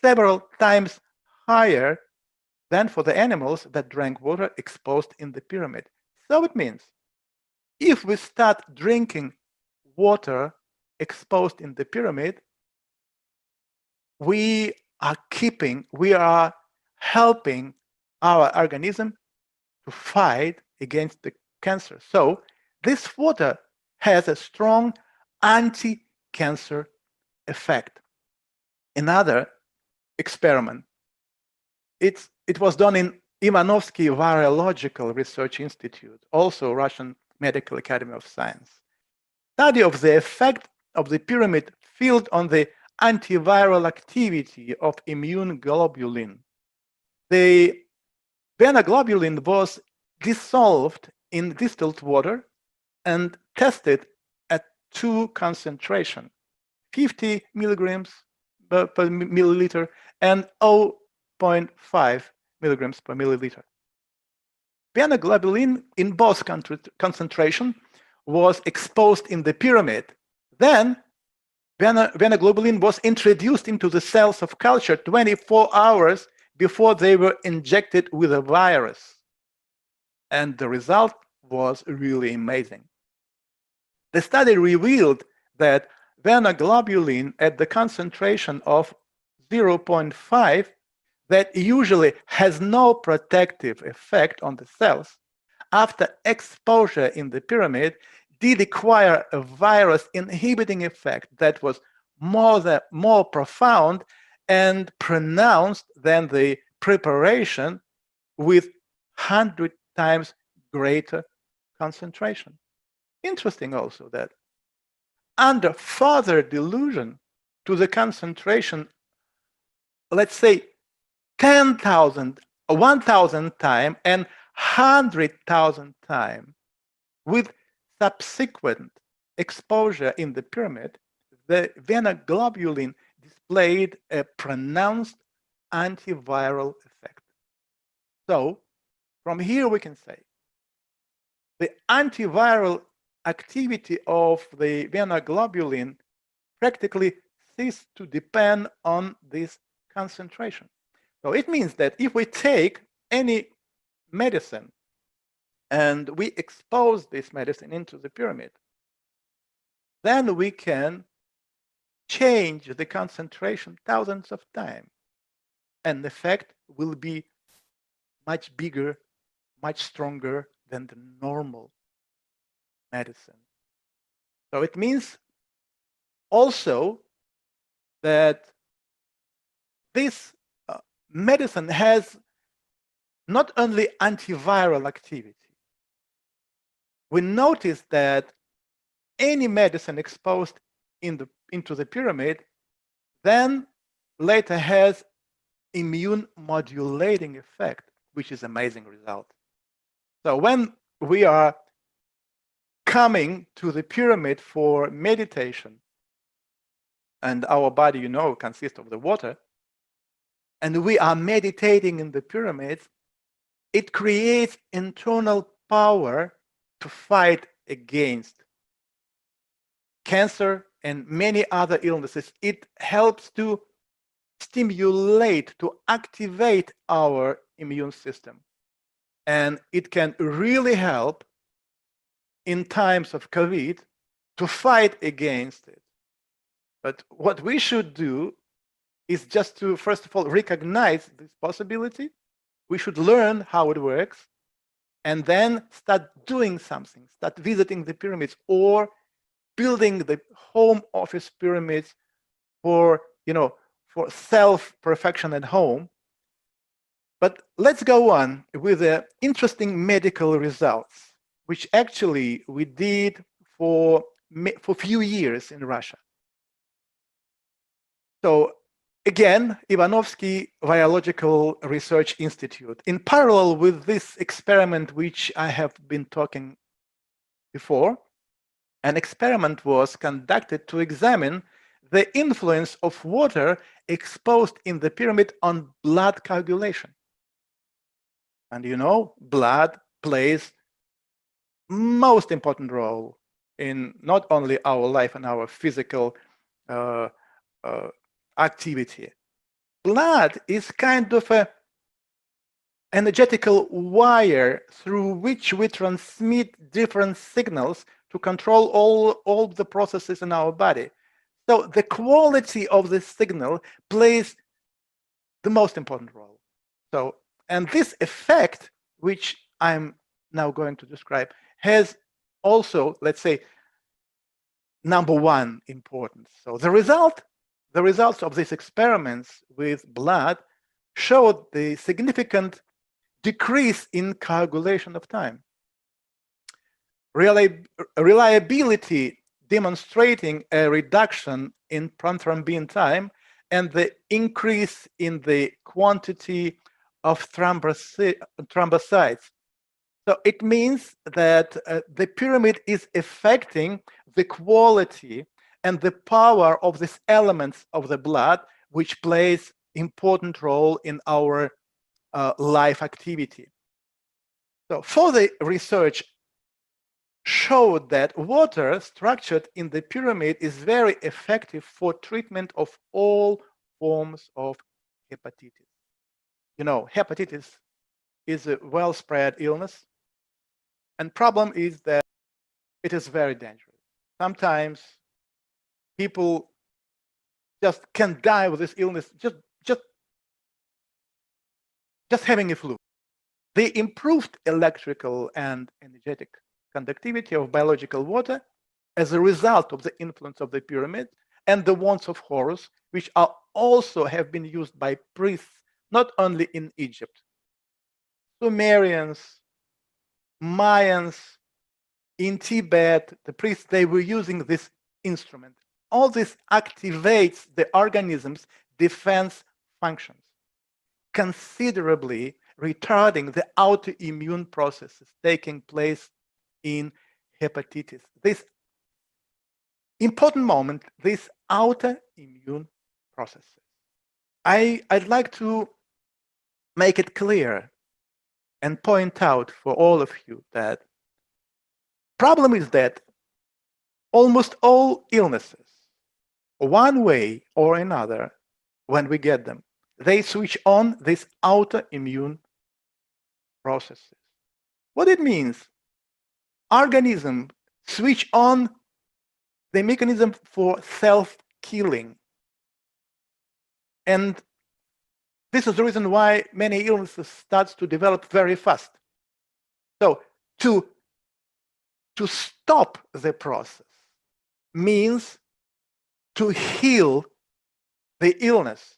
S8: several times higher than for the animals that drank water exposed in the pyramid. So it means if we start drinking water exposed in the pyramid, we are helping our organism to fight against the cancer. So this water has a strong anti-cancer effect. Another experiment, it was done in Ivanovsky Virological Research Institute, also Russian Medical Academy of Science. Study of the effect of the pyramid field on the antiviral activity of immune globulin. The globulin was dissolved in distilled water and tested at 2 concentration, 50 milligrams per milliliter and 0.5 milligrams per milliliter. Globulin in both concentration was exposed in the pyramid. Then globulin was introduced into the cells of culture 24 hours before they were injected with a virus. And the result was really amazing. The study revealed that globulin at the concentration of 0.5 that usually has no protective effect on the cells, after exposure in the pyramid, did acquire a virus inhibiting effect that was more profound and pronounced than the preparation with 100 times greater concentration. Interesting also that under further dilution to the concentration, let's say 10,000, 1,000 times and 100,000 times with subsequent exposure in the pyramid, the globulin displayed a pronounced antiviral effect. So from here we can say the antiviral activity of the globulin practically ceased to depend on this concentration. So it means that if we take any medicine and we expose this medicine into the pyramid, then we can change the concentration thousands of times, and the effect will be much bigger, much stronger than the normal medicine. So it means also that this medicine has not only antiviral activity. We notice that any medicine exposed into the pyramid then later has immune modulating effect, which is amazing result. So when we are coming to the pyramid for meditation, and our body, you know, consists of the water, and we are meditating in the pyramids, it creates internal power to fight against cancer and many other illnesses. It helps to stimulate, to activate our immune system. And it can really help in times of COVID to fight against it. But what we should do is just to, first of all, recognize this possibility. We should learn how it works and then start doing something, start visiting the pyramids or building the home office pyramids for, for self-perfection at home. But let's go on with the interesting medical results, which actually we did for a few years in Russia. So again, Ivanovsky Biological Research Institute, in parallel with this experiment, which I have been talking before, an experiment was conducted to examine the influence of water exposed in the pyramid on blood coagulation. And blood plays most important role in not only our life and our physical activity. Blood is kind of a energetical wire through which we transmit different signals to control all the processes in our body. So the quality of the signal plays the most important role. So, and this effect, which I'm now going to describe, has also, let's say, number one importance. So the results of these experiments with blood showed the significant decrease in coagulation of time. Reliability demonstrating a reduction in prothrombin time and the increase in the quantity of thrombocytes. So it means that the pyramid is affecting the quality and the power of these elements of the blood, which plays important role in our life activity. So further research showed that water structured in the pyramid is very effective for treatment of all forms of hepatitis. Hepatitis is a well-spread illness, and problem is that it is very dangerous. Sometimes people just can die with this illness just having a flu. The improved electrical and energetic conductivity of biological water as a result of the influence of the pyramid and the wands of Horus, which are also have been used by priests, not only in Egypt. Sumerians, Mayans, in Tibet, the priests, they were using this instrument. All this activates the organism's defense functions, considerably retarding the autoimmune processes taking place in hepatitis. This important moment, this autoimmune processes. I'd like to make it clear and point out for all of you that problem is that almost all illnesses, one way or another, when we get them, they switch on these autoimmune processes. What it means, organism switch on the mechanism for self-killing. And this is the reason why many illnesses start to develop very fast. So to stop the process means to heal the illness.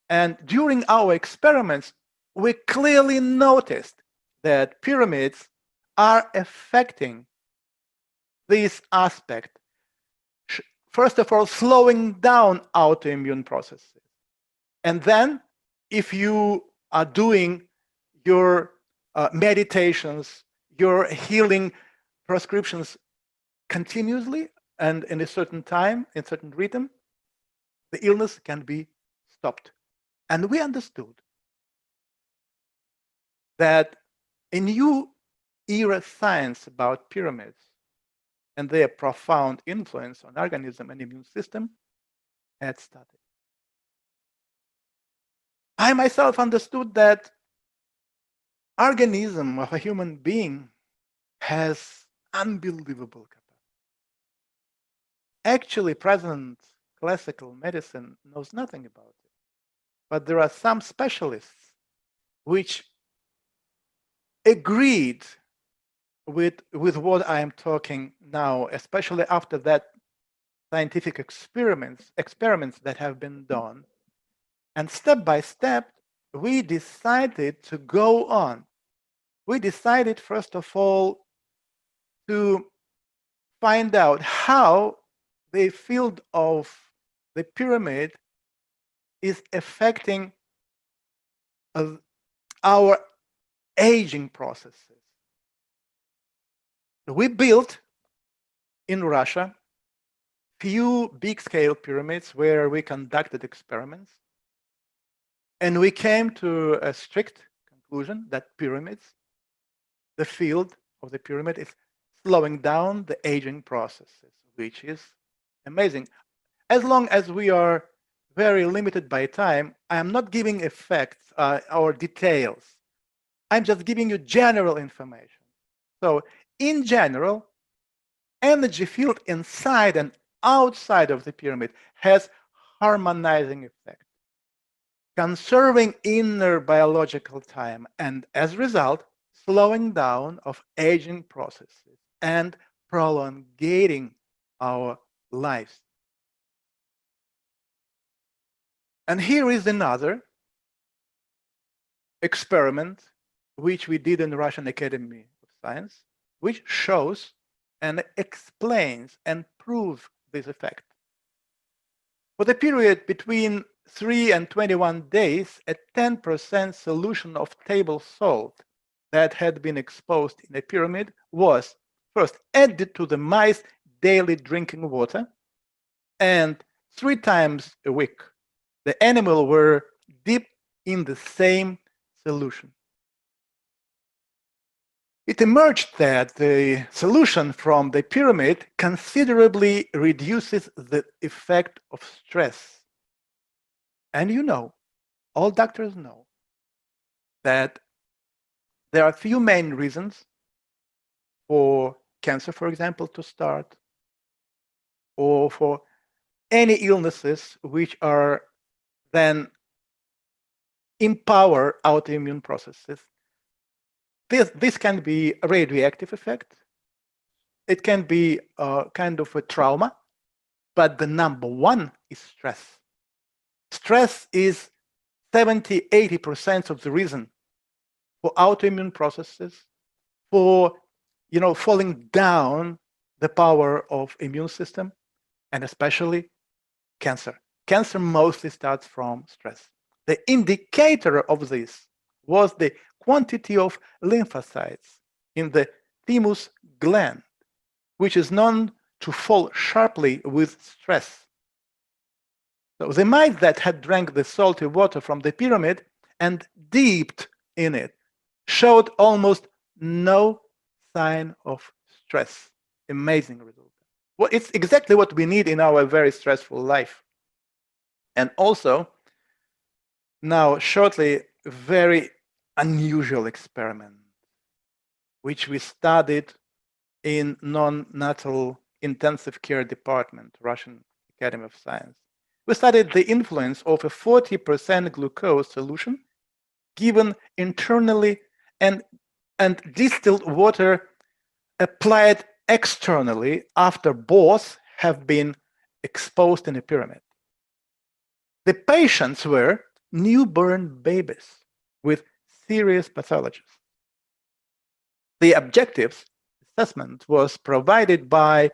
S8: And during our experiments, we clearly noticed that pyramids are affecting this aspect. First of all, slowing down autoimmune processes. And then, if you are doing your meditations, your healing prescriptions continuously and in a certain time, in a certain rhythm, the illness can be stopped. And we understood that a new era science about pyramids and their profound influence on organism and immune system had started. I myself understood that organism of a human being has unbelievable capacity. Actually, present classical medicine knows nothing about it. But there are some specialists which agreed with what I am talking now, especially after that scientific experiments that have been done. And step by step, we decided to go on. We decided, first of all, to find out how the field of the pyramid is affecting our aging processes. We built in Russia few big-scale pyramids where we conducted experiments, and we came to a strict conclusion that pyramids, the field of the pyramid, is slowing down the aging processes, which is amazing. As long as we are very limited by time, I am not giving effects or details. I'm just giving you general information. So in general, energy field inside and outside of the pyramid has harmonizing effect, conserving inner biological time, and as a result, slowing down of aging processes and prolongating our lives. And here is another experiment which we did in the Russian Academy of Science, which shows and explains and proves this effect. For the period between 3 and 21 days, a 10% solution of table salt that had been exposed in a pyramid was first added to the mice daily drinking water, and 3 times a week the animal were dipped in the same solution. It emerged that the solution from the pyramid considerably reduces the effect of stress. And you know, all doctors know, that there are few main reasons for cancer, for example, to start, or for any illnesses which are then empower autoimmune processes. This can be a radioactive effect. It can be a kind of a trauma, but the number one is stress. Stress is 70–80% of the reason for autoimmune processes, for falling down the power of immune system, and especially cancer. Cancer mostly starts from stress. The indicator of this was the quantity of lymphocytes in the thymus gland, which is known to fall sharply with stress. So the mice that had drank the salty water from the pyramid and dipped in it showed almost no sign of stress. Amazing result. Well, it's exactly what we need in our very stressful life. And also, now shortly, very unusual experiment, which we studied in non-natal intensive care department, Russian Academy of Science. We studied the influence of a 40% glucose solution given internally and distilled water applied externally after both have been exposed in a pyramid. The patients were newborn babies with serious pathologies. The objective assessment was provided by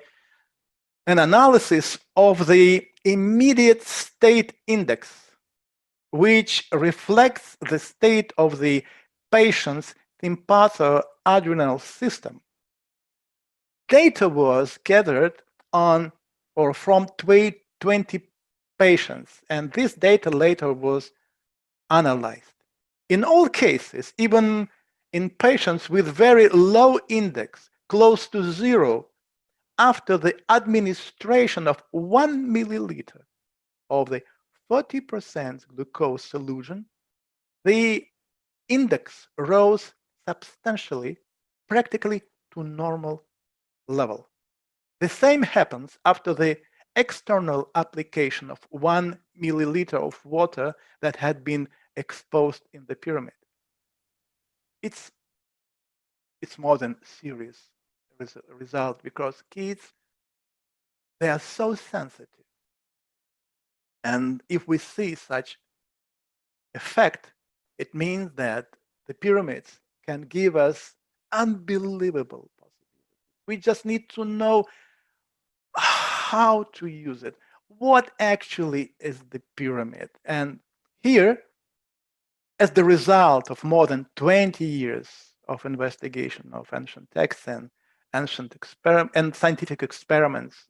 S8: an analysis of the immediate state index, which reflects the state of the patient's sympathoadrenal system. Data was gathered on or from 20 patients, and this data later was analyzed. In all cases, even in patients with very low index, close to 0, after the administration of 1 milliliter of the 40% glucose solution, the index rose substantially, practically to normal level. The same happens after the external application of 1 milliliter of water that had been exposed in the pyramid. It's more than serious result, because kids, they are so sensitive. And if we see such effect, it means that the pyramids can give us unbelievable possibilities. We just need to know how to use it. What actually is the pyramid? And here, as the result of more than 20 years of investigation of ancient texts and ancient and scientific experiments,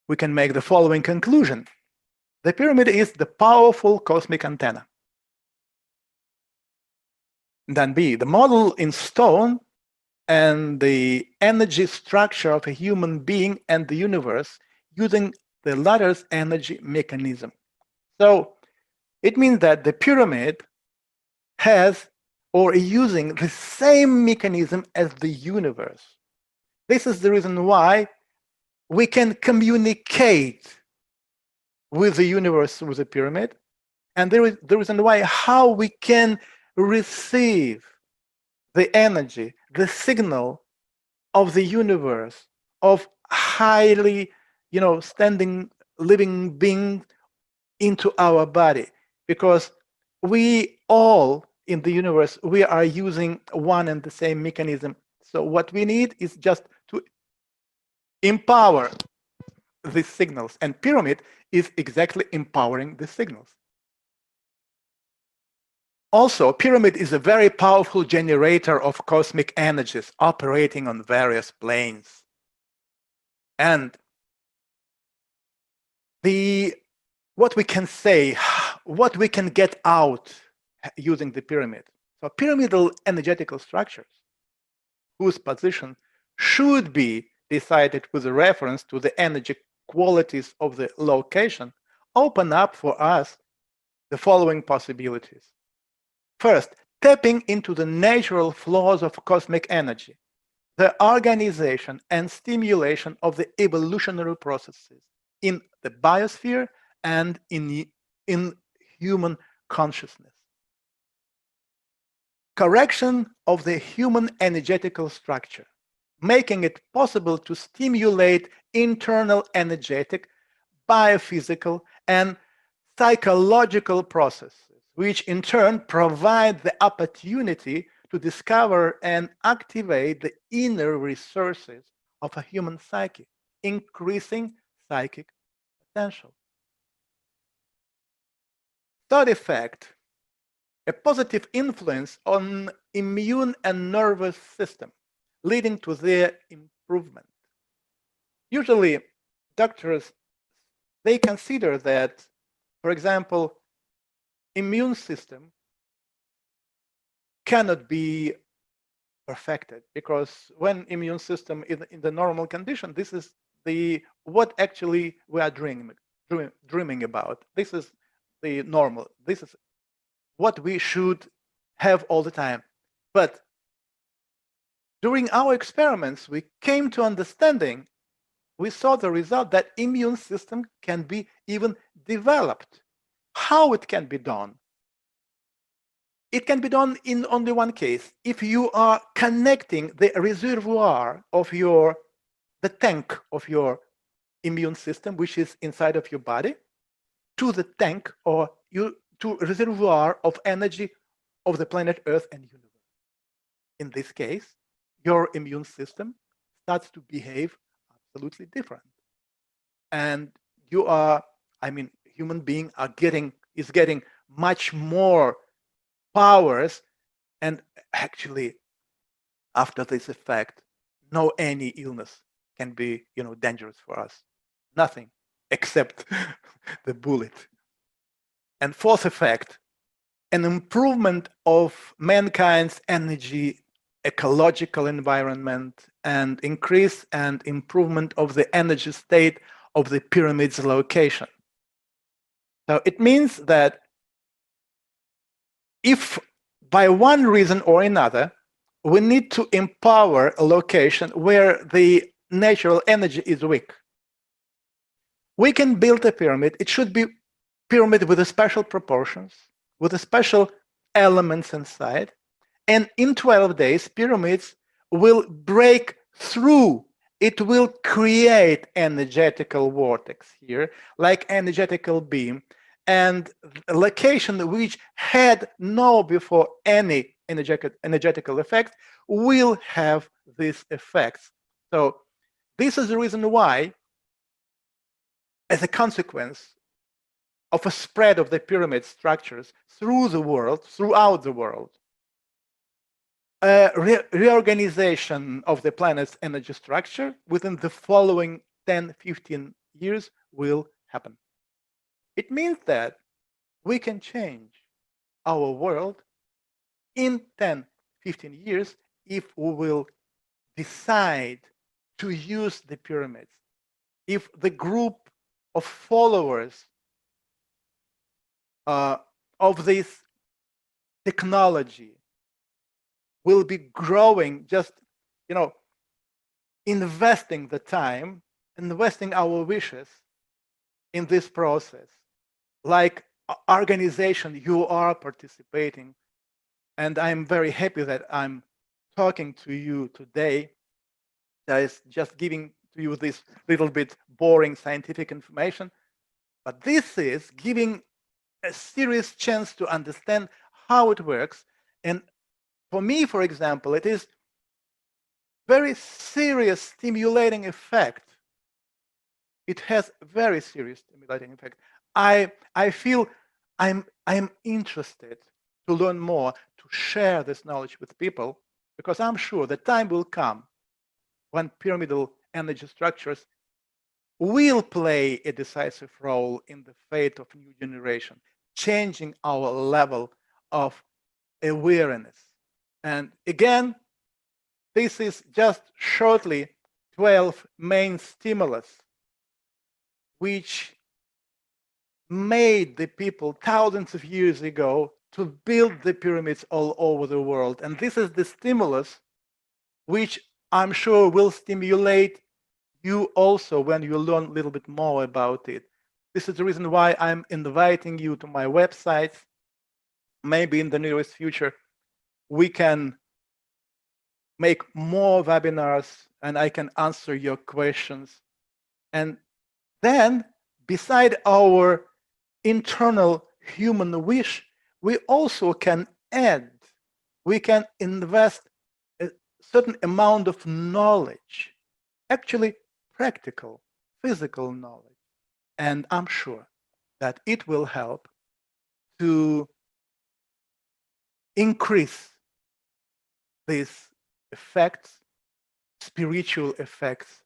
S8: we can make the following conclusion. The pyramid is the powerful cosmic antenna. Then B, the model in stone and the energy structure of a human being and the universe using the latter's energy mechanism. So it means that the pyramid has or is using the same mechanism as the universe. This is the reason why we can communicate with the universe with the pyramid, and there is the reason why how we can receive the energy, the signal of the universe, of highly, standing living being into our body, because we all in the universe, we are using one and the same mechanism. So what we need is just to empower these signals, and pyramid is exactly empowering the signals. Also, pyramid is a very powerful generator of cosmic energies operating on various planes. And what we can say, what we can get out using the pyramid. So pyramidal energetical structures, whose position should be decided with a reference to the energy qualities of the location, open up for us the following possibilities. First, tapping into the natural flows of cosmic energy, the organization and stimulation of the evolutionary processes in the biosphere and in human consciousness. Correction of the human energetical structure, making it possible to stimulate internal energetic, biophysical, and psychological processes, which in turn provide the opportunity to discover and activate the inner resources of a human psyche, increasing psychic potential. Third effect, a positive influence on immune and nervous system, leading to their improvement. Usually, doctors, they consider that, for example, immune system cannot be perfected, because when immune system is in the normal condition, this is what actually we are dreaming about. This is the normal. This is what we should have all the time. But during our experiments, we came to understanding, we saw the result that immune system can be even developed. How it can be done? It can be done in only one case. If you are connecting the reservoir of the tank of your immune system, which is inside of your body, to the tank or to reservoir of energy of the planet Earth and universe. In this case, your immune system starts to behave absolutely different. And you are, human being is getting much more powers, and actually after this effect, no any illness can be dangerous for us. Nothing except the bullet. And fourth effect, an improvement of mankind's energy, ecological environment, and increase and improvement of the energy state of the pyramid's location. So it means that if by one reason or another, we need to empower a location where the natural energy is weak, we can build a pyramid. It should be pyramid with the special proportions, with the special elements inside. And in 12 days, pyramids will break through. It will create energetical vortex here, like energetical beam, and a location which had no before any energetical effect will have these effects. So this is the reason why, as a consequence of a spread of the pyramid structures through the world, throughout the world, a reorganization of the planet's energy structure within the following 10-15 years will happen. It means that we can change our world in 10-15 years if we will decide to use the pyramids. If the group of followers of this technology will be growing, just investing the time, investing our wishes in this process, like organization you are participating. And I'm very happy that I'm talking to you today. That is just giving to you this little bit boring scientific information, but this is giving a serious chance to understand how it works. And for me, for example, it is very serious stimulating effect. It has very serious stimulating effect. I feel I'm interested to learn more, to share this knowledge with people, because I'm sure the time will come when pyramidal energy structures will play a decisive role in the fate of new generation, changing our level of awareness. And again, this is just shortly 12 main stimulus which made the people thousands of years ago to build the pyramids all over the world. And this is the stimulus which I'm sure will stimulate you also when you learn a little bit more about it. This is the reason why I'm inviting you to my websites. Maybe in the nearest future, we can make more webinars and I can answer your questions. And then, beside our internal human wish, we also can add, we can invest a certain amount of knowledge, actually practical, physical knowledge. And I'm sure that it will help to increase these effects, spiritual effects,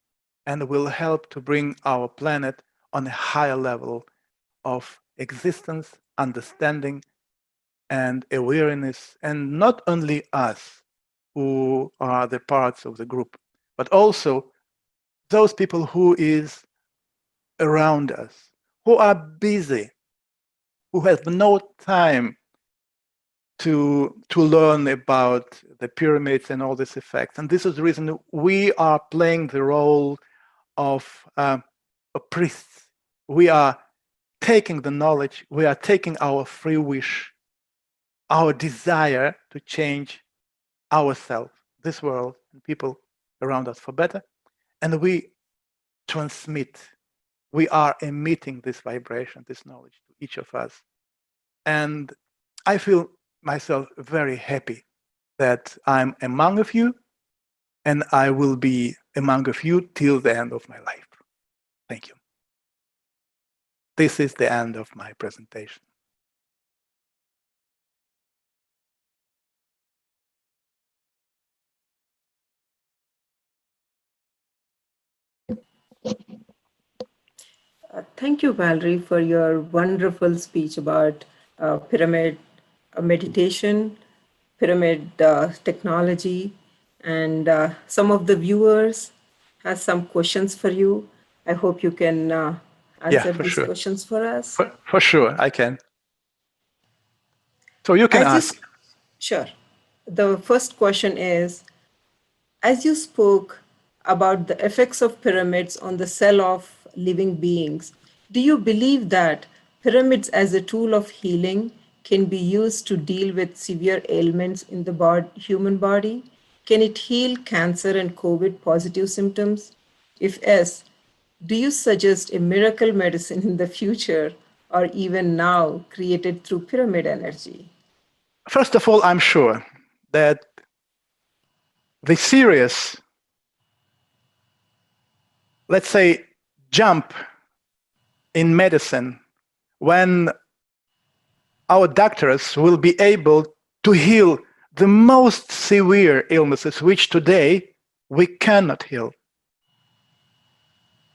S8: and will help to bring our planet on a higher level of existence, understanding, and awareness. And not only us who are the parts of the group, but also those people who is around us, who are busy, who have no time to learn about the pyramids and all these effects. And this is the reason we are playing the role of priests. We are taking the knowledge, we are taking our free wish, our desire to change ourselves, this world, and people around us for better, and we transmit. We are emitting this vibration, this knowledge to each of us. And I feel myself very happy that I'm among of you, and I will be among of you till the end of my life. Thank you. This is the end of my presentation.
S7: Thank you, Valerie, for your wonderful speech about pyramid meditation, pyramid technology, and some of the viewers has some questions for you. I hope you can answer
S8: for
S7: these
S8: sure.
S7: questions for us.
S8: For sure, I can. So you can
S7: As
S8: ask.
S7: sure. The first question is, as you spoke about the effects of pyramids on the cell of living beings, do you believe that pyramids as a tool of healing can be used to deal with severe ailments in the human body? Can it heal cancer and COVID positive symptoms? If yes, do you suggest a miracle medicine in the future or even now created through pyramid energy?
S8: First of all, I'm sure that the serious, let's say, jump in medicine when our doctors will be able to heal the most severe illnesses, which today we cannot heal.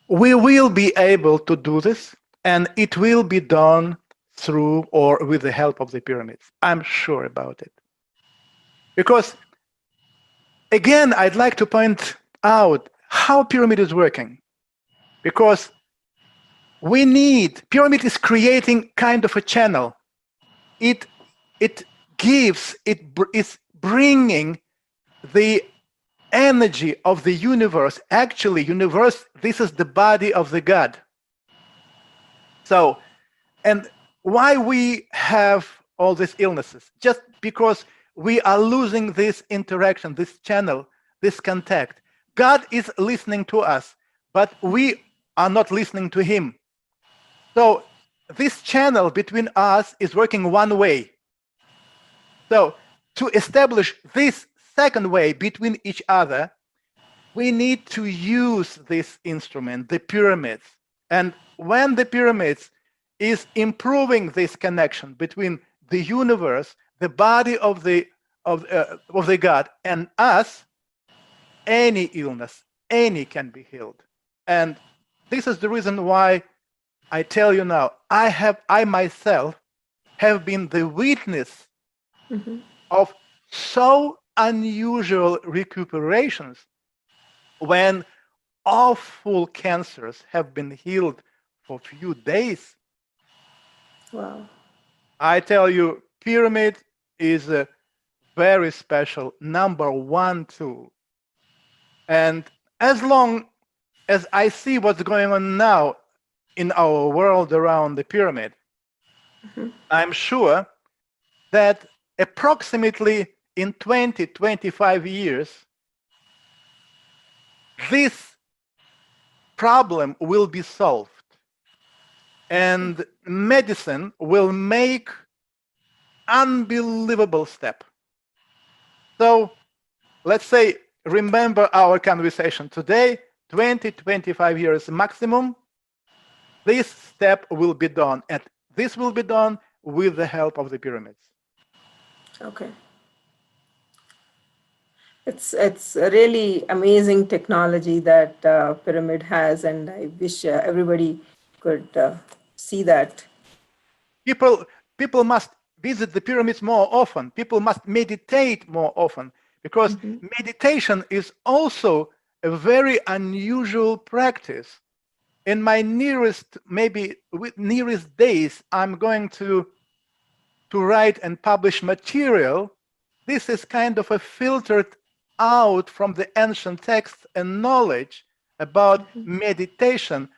S8: We will be able to do this, and it will be done through or with the help of the pyramids. I'm sure about it. Because, again, I'd like to point out how pyramid is working. Because pyramid is creating kind of a channel. It is bringing the energy of the universe. Actually, universe, this is the body of the God. So, and why we have all these illnesses? Just because we are losing this interaction, this channel, this contact. God is listening to us, but we are not listening to him. So this channel between us is working one way. So to establish this second way between each other, we need to use this instrument, the pyramids. And when the pyramids is improving this connection between the universe, the body of the God, and us, any illness, any can be healed. And this is the reason why I tell you now, I myself have been the witness of so unusual recuperations when awful cancers have been healed for a few days.
S7: Wow.
S8: I tell you, pyramid is a very special number one tool. And as long as I see what's going on now in our world around the pyramid, I'm sure that approximately in 20-25 years, this problem will be solved. And medicine will make unbelievable step. So let's say, remember our conversation today, 20-25 years maximum, this step will be done. And this will be done with the help of the pyramids.
S7: Okay. It's a really amazing technology that Pyramid has, and I wish everybody could see that.
S8: People must visit the pyramids more often. People must meditate more often, because meditation is also a very unusual practice. In my nearest days, I'm going to write and publish material. This is kind of a filtered out from the ancient texts and knowledge about meditation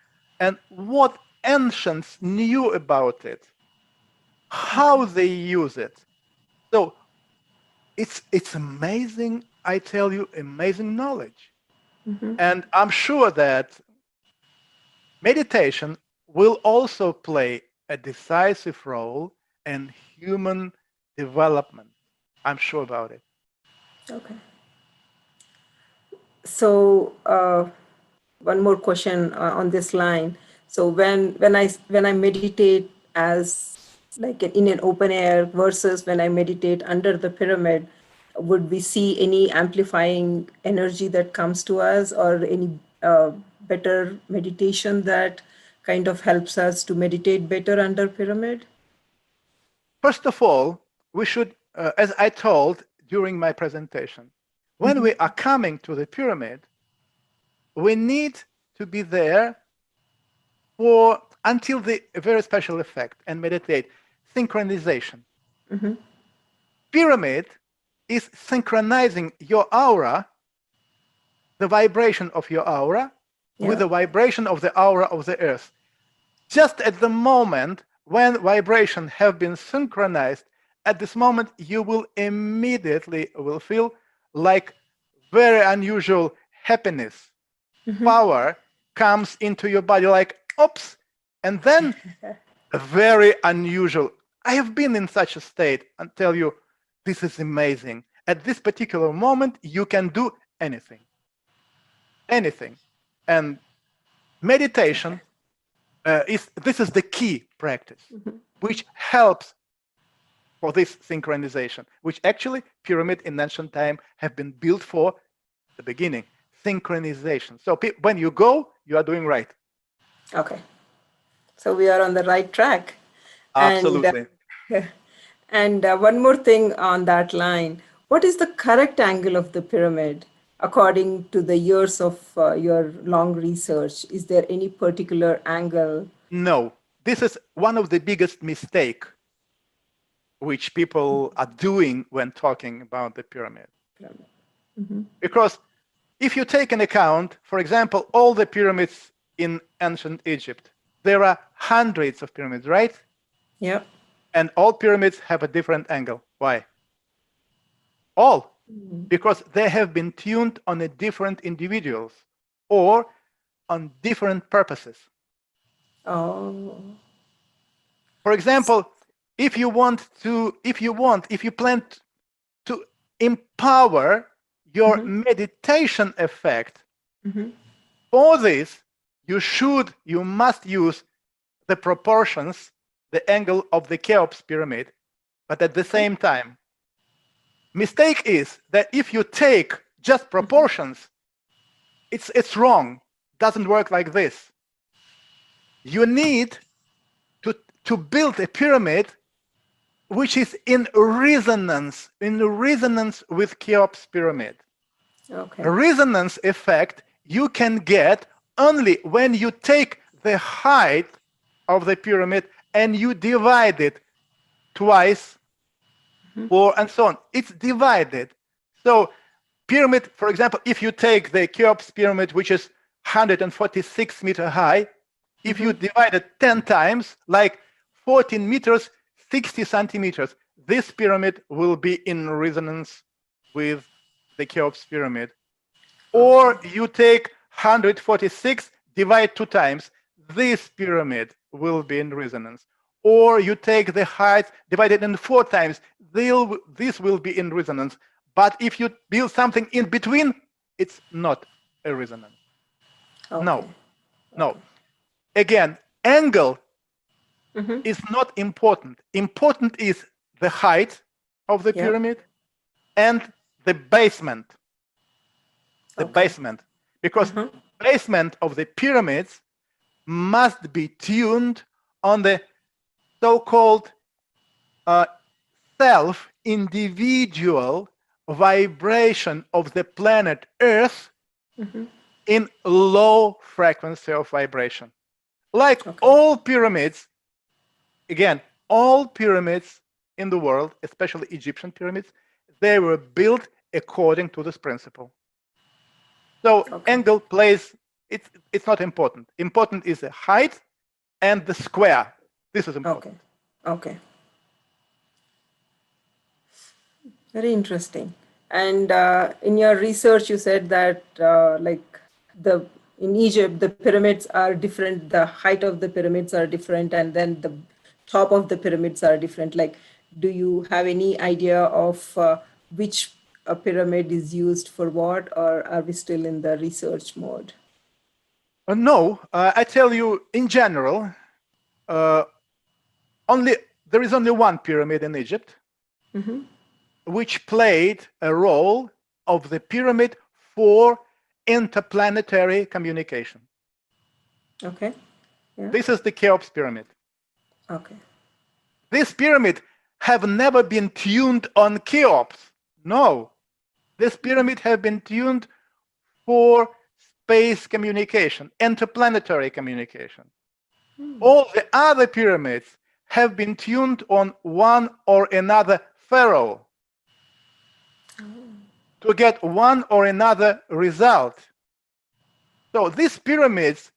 S8: and what ancients knew about it, how they use it. So it's amazing, I tell you, amazing knowledge. And I'm sure that meditation will also play a decisive role in human development. I'm sure about it.
S7: Okay. So one more question on this line. So when I meditate as like in an open air versus when I meditate under the pyramid, would we see any amplifying energy that comes to us, or any better meditation that kind of helps us to meditate better under pyramid?
S8: First of all, we should, as I told during my presentation, when we are coming to the pyramid, we need to be there for until the very special effect and meditate. Synchronization. Pyramid is synchronizing your aura, the vibration of your aura, with the vibration of the aura of the earth. Just at the moment when vibration have been synchronized, at this moment you will immediately will feel like very unusual happiness, power comes into your body like, oops, and then very unusual. I have been in such a state and tell you, this is amazing. At this particular moment, you can do anything. Anything. And meditation this is the key practice, which helps for this synchronization, which actually pyramid in ancient time have been built for the beginning, synchronization. So when you go, you are doing right.
S7: Okay. So we are on the right track.
S8: Absolutely.
S7: And one more thing on that line. What is the correct angle of the pyramid according to the years of your long research? Is there any particular angle?
S8: No, this is one of the biggest mistake which people are doing when talking about the pyramid. Because if you take an account, for example, all the pyramids in ancient Egypt, there are hundreds of pyramids, right?
S7: Yeah.
S8: And all pyramids have a different angle. Why? All. Because they have been tuned on a different individuals or on different purposes.
S7: Oh.
S8: For example, if you plan to empower your meditation effect, for this, you must use the proportions, the angle of the Cheops pyramid, but at the same time, mistake is that if you take just proportions, it's wrong. Doesn't work like this. You need to build a pyramid which is in resonance with Cheops pyramid.
S7: Okay.
S8: A resonance effect you can get only when you take the height of the pyramid and you divide it twice, and so on. It's divided. So pyramid, for example, if you take the Cheops pyramid, which is 146 meters high, if you divide it 10 times, like 14 meters, 60 centimeters, this pyramid will be in resonance with the Cheops pyramid. Or you take 146, divide 2 times, this pyramid will be in resonance. Or you take the height, divide it in 4 times, this will be in resonance. But if you build something in between, it's not a resonance.
S7: Okay.
S8: No. Again, angle is not important. Important is the height of the pyramid and the basement. Basement. Because basement of the pyramids must be tuned on the so-called self-individual vibration of the planet Earth in low frequency of vibration. Like all pyramids, again, all pyramids in the world, especially Egyptian pyramids, they were built according to this principle. So angle plays, it's not important. Important is the height and the square. This is important.
S7: Okay. Very interesting. And in your research, you said that in Egypt, the pyramids are different. The height of the pyramids are different, and then the top of the pyramids are different. Like, do you have any idea of which pyramid is used for what, or are we still in the research mode?
S8: No, I tell you, in general, there is only one pyramid in Egypt, which played a role of the pyramid for interplanetary communication.
S7: Okay. Yeah.
S8: This is the Cheops pyramid.
S7: Okay.
S8: This pyramid have never been tuned on Cheops. No, this pyramid have been tuned for space communication, interplanetary communication. All the other pyramids have been tuned on one or another pharaoh to get one or another result. So these pyramids,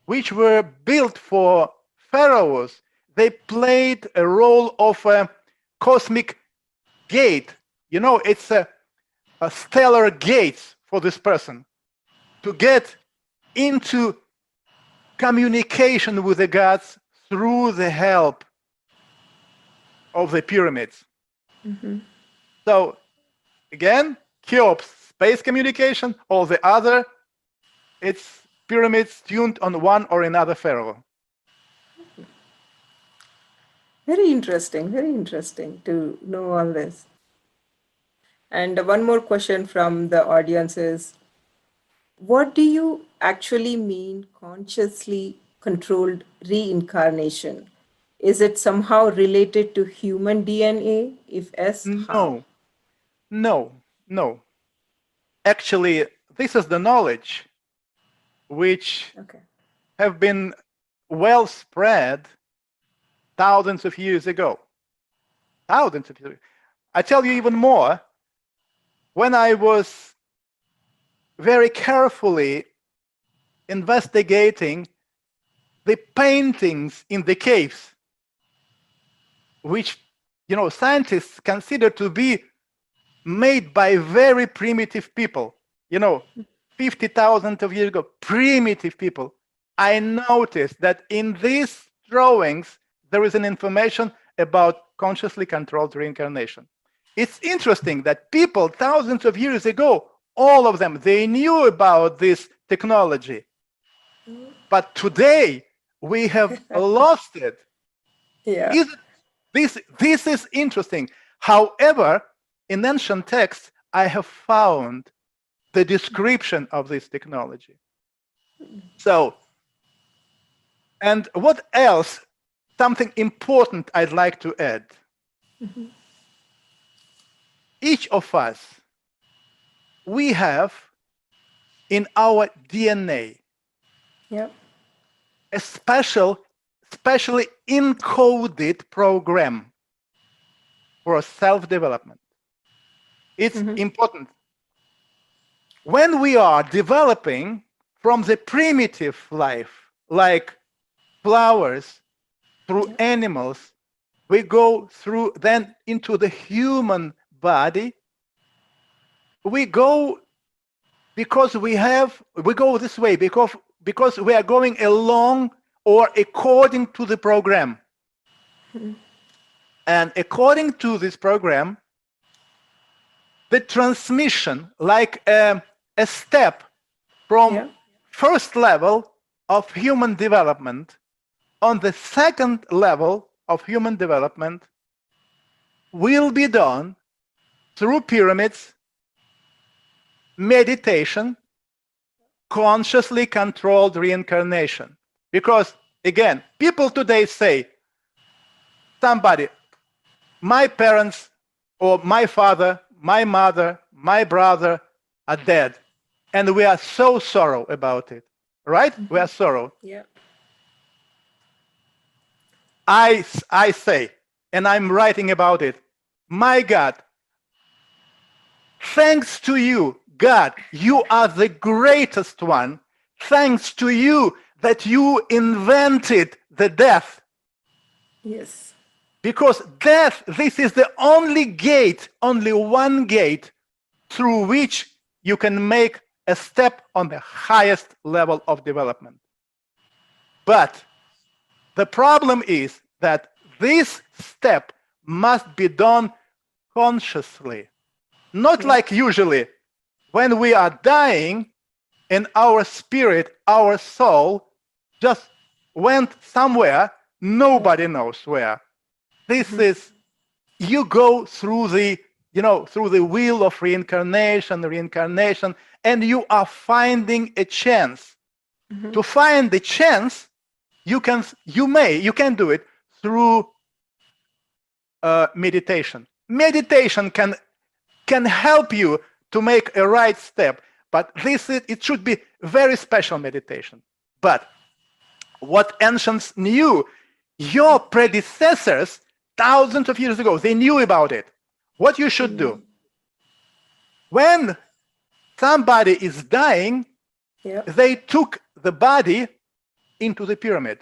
S8: which were built for pharaohs, they played a role of a cosmic gate. You know, it's a stellar gates for this person to get into communication with the gods through the help of the pyramids. So again, Cheops, space communication, all the other, it's pyramids tuned on one or another pharaoh.
S7: Very interesting to know all this. And one more question from the audience is, what do you actually mean consciously controlled reincarnation? Is it somehow related to human DNA? If yes, how?
S8: No. Actually, this is the knowledge which
S7: Okay.
S8: have been well spread thousands of years ago. Thousands of years. I tell you even more. When I was very carefully investigating the paintings in the caves, which scientists consider to be made by very primitive people, 50,000 of years ago, primitive people, I noticed that in these drawings there is an information about consciously controlled reincarnation. It's interesting that people thousands of years ago, all of them, they knew about this technology. But today we have lost it.
S7: Yeah.
S8: This is interesting. However, in ancient texts, I have found the description of this technology. So, and what else? Something important I'd like to add. Each of us, we have in our DNA a specially encoded program for self-development. It's important. When we are developing from the primitive life, like flowers, through animals, we go through then into the human body. We go because we go this way because we are going along or according to the program. And according to this program, the transmission, like a step from first level of human development on the second level of human development, will be done through pyramids, meditation, consciously controlled reincarnation. Because again, people today say, somebody, my parents or my father, my mother, my brother are dead, and we are so sorrow about it, right? We are sorrow.
S7: Yeah.
S8: I say, and I'm writing about it, my God, thanks to you, God, you are the greatest one. Thanks to you that you invented the death.
S7: Yes.
S8: Because death, this is the only gate, only one gate through which you can make a step on the highest level of development. But the problem is that this step must be done consciously, not like usually when we are dying and our spirit, our soul just went somewhere, nobody knows where. This is, you go through the, through the wheel of reincarnation, and you are finding a chance. To find the chance, you can do it through meditation. Meditation can help you to make a right step, but it should be very special meditation. But what ancients knew, your predecessors thousands of years ago, they knew about it. What you should do when somebody is dying, they took the body into the pyramid.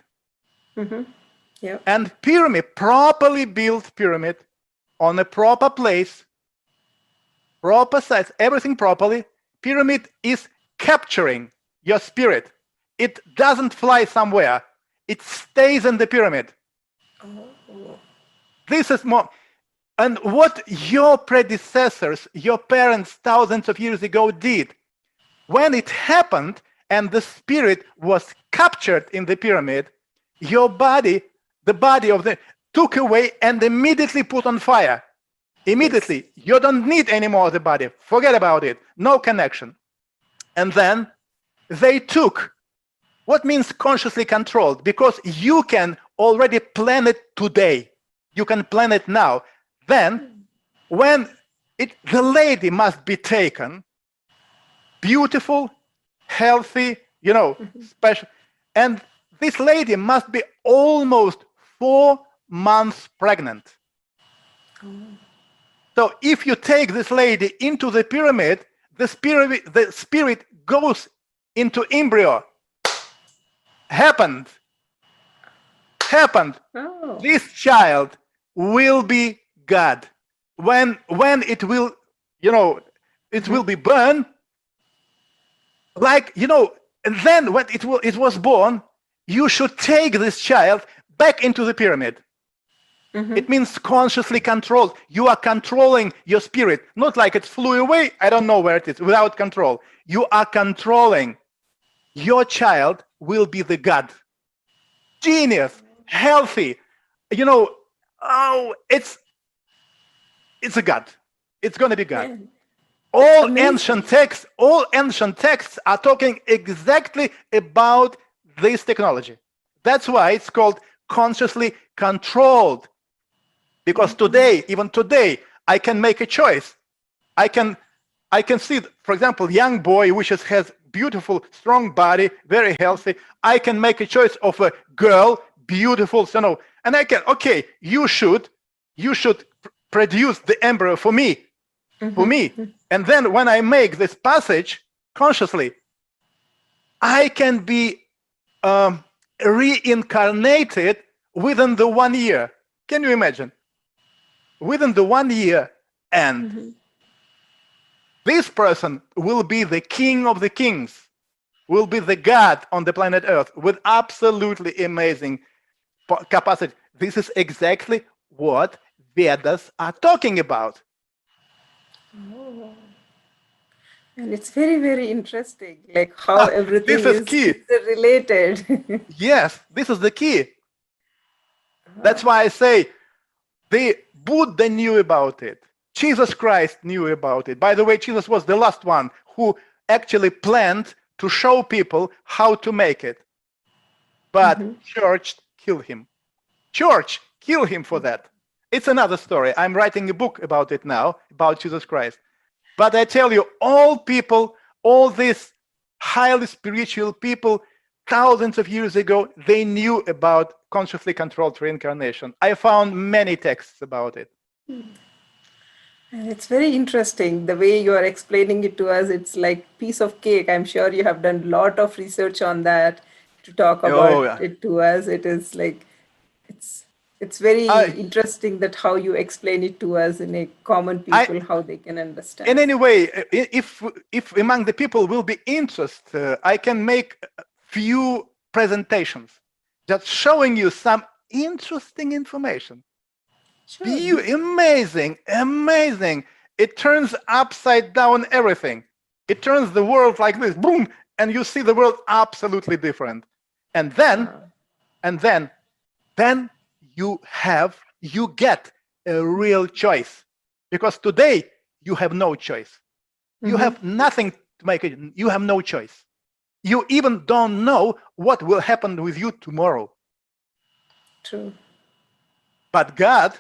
S8: And pyramid, properly built pyramid on a proper place, proper size, everything properly. Pyramid is capturing your spirit. It doesn't fly somewhere. It stays in the pyramid. This is more. And what your predecessors, your parents thousands of years ago did, when it happened and the spirit was captured in the pyramid, your body, the body of the, took away and immediately put on fire. Immediately. Yes. You don't need any more of the body. Forget about it. No connection. And then they took, what means consciously controlled? Because you can already plan it today. You can plan it now. Then, when the lady must be taken, beautiful, healthy, special, and this lady must be almost 4 months pregnant. So if you take this lady into the pyramid, the spirit goes into embryo. Happened. Oh. This child will be God. When it will, it will be born, and then when it was born, you should take this child back into the pyramid. It means consciously controlled. You are controlling your spirit, not like it flew away. I don't know where it is, without control. You are controlling. Your child will be the God. Genius, healthy. It's a God. It's going to be God. Yeah. All ancient texts are talking exactly about this technology. That's why it's called consciously controlled. Because today, even today, I can make a choice. I can see, for example, young boy which has beautiful, strong body, very healthy. I can make a choice of a girl, beautiful, and I can, okay, you should produce the embryo for me, And then when I make this passage consciously, I can be reincarnated within the 1 year. Can you imagine? Within the 1 year, and this person will be the king of the kings, will be the God on the planet Earth with absolutely amazing capacity. This is exactly what Vedas are talking about.
S7: Oh. And it's very, very interesting, like how everything is key. Related.
S8: Yes, this is the key. That's why I say the Buddha knew about it. Jesus Christ knew about it. By the way, Jesus was the last one who actually planned to show people how to make it. But church killed him. Church killed him for that. It's another story. I'm writing a book about it now, about Jesus Christ. But I tell you, all people, all these highly spiritual people, thousands of years ago, they knew about consciously controlled reincarnation. I found many texts about it.
S7: And it's very interesting the way you are explaining it to us. It's like piece of cake. I'm sure you have done a lot of research on that to talk about it to us. It is like it's very interesting that how you explain it to us in a common people, how they can understand.
S8: In any way, if among the people will be interest, I can make a few presentations just showing you some interesting information. Sure. Amazing. It turns upside down everything. It turns the world like this, boom, and you see the world absolutely different. And then you get a real choice, because today you have no choice. You have nothing to make it. You have no choice. You even don't know what will happen with you tomorrow.
S7: True.
S8: But God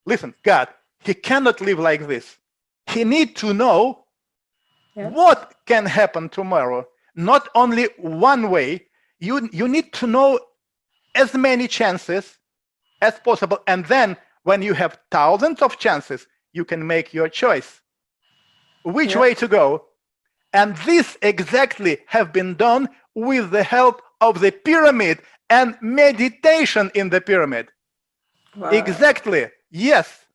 S8: listen, God, he cannot live like this. He needs to know what can happen tomorrow. Not only one way, you need to know as many chances as possible. And then when you have thousands of chances, you can make your choice. Which way to go? And this exactly have been done with the help of the pyramid and meditation in the pyramid.
S7: Wow.
S8: Exactly. Yes.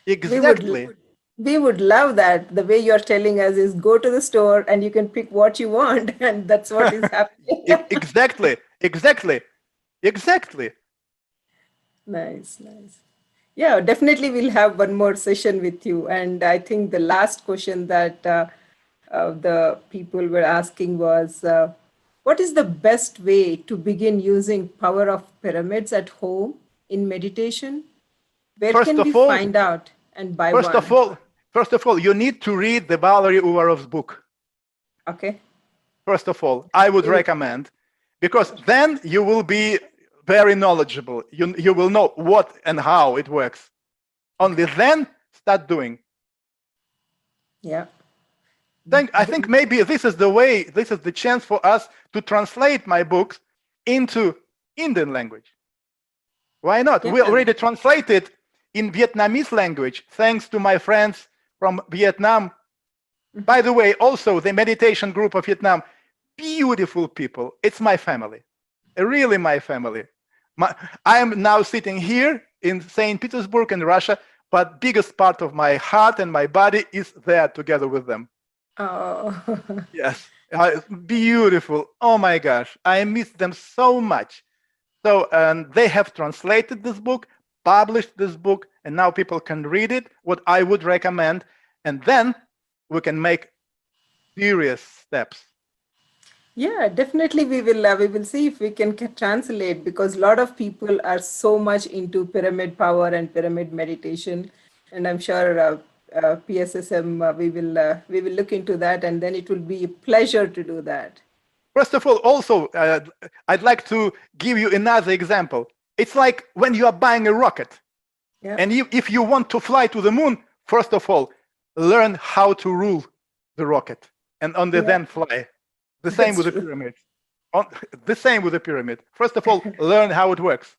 S8: Exactly.
S7: We would love that. The way you're telling us is go to the store and you can pick what you want, and that's what is happening.
S8: Exactly.
S7: Nice. Yeah, definitely we'll have one more session with you. And I think the last question that the people were asking was, what is the best way to begin using power of pyramids at home in meditation? Where can we find out and buy one?
S8: First of all, you need to read the Valery Uvarov's book.
S7: Okay.
S8: First of all, I would recommend, because then you will be very knowledgeable. You will know what and how it works. Only then start doing.
S7: Yeah.
S8: I think maybe this is the way, this is the chance for us to translate my books into Indian language. Why not? We already translated in Vietnamese language, thanks to my friends from Vietnam. By the way, also the meditation group of Vietnam, beautiful people. It's my family, really my family. I am now sitting here in St. Petersburg in Russia, but biggest part of my heart and my body is there together with them.
S7: Oh.
S8: Yes, beautiful. Oh my gosh, I miss them so much. So they have translated this book, published this book, and now people can read it, what I would recommend, and then we can make serious steps.
S7: Yeah, definitely we will see if we can translate, because a lot of people are so much into pyramid power and pyramid meditation, and I'm sure PSSM we will look into that, and then it will be a pleasure to do that.
S8: First of all, also I'd like to give you another example. It's like when you are buying a rocket, and if you want to fly to the moon, first of all, learn how to rule the rocket, and only then fly. The same with the pyramid. The same with the pyramid. First of all, learn how it works.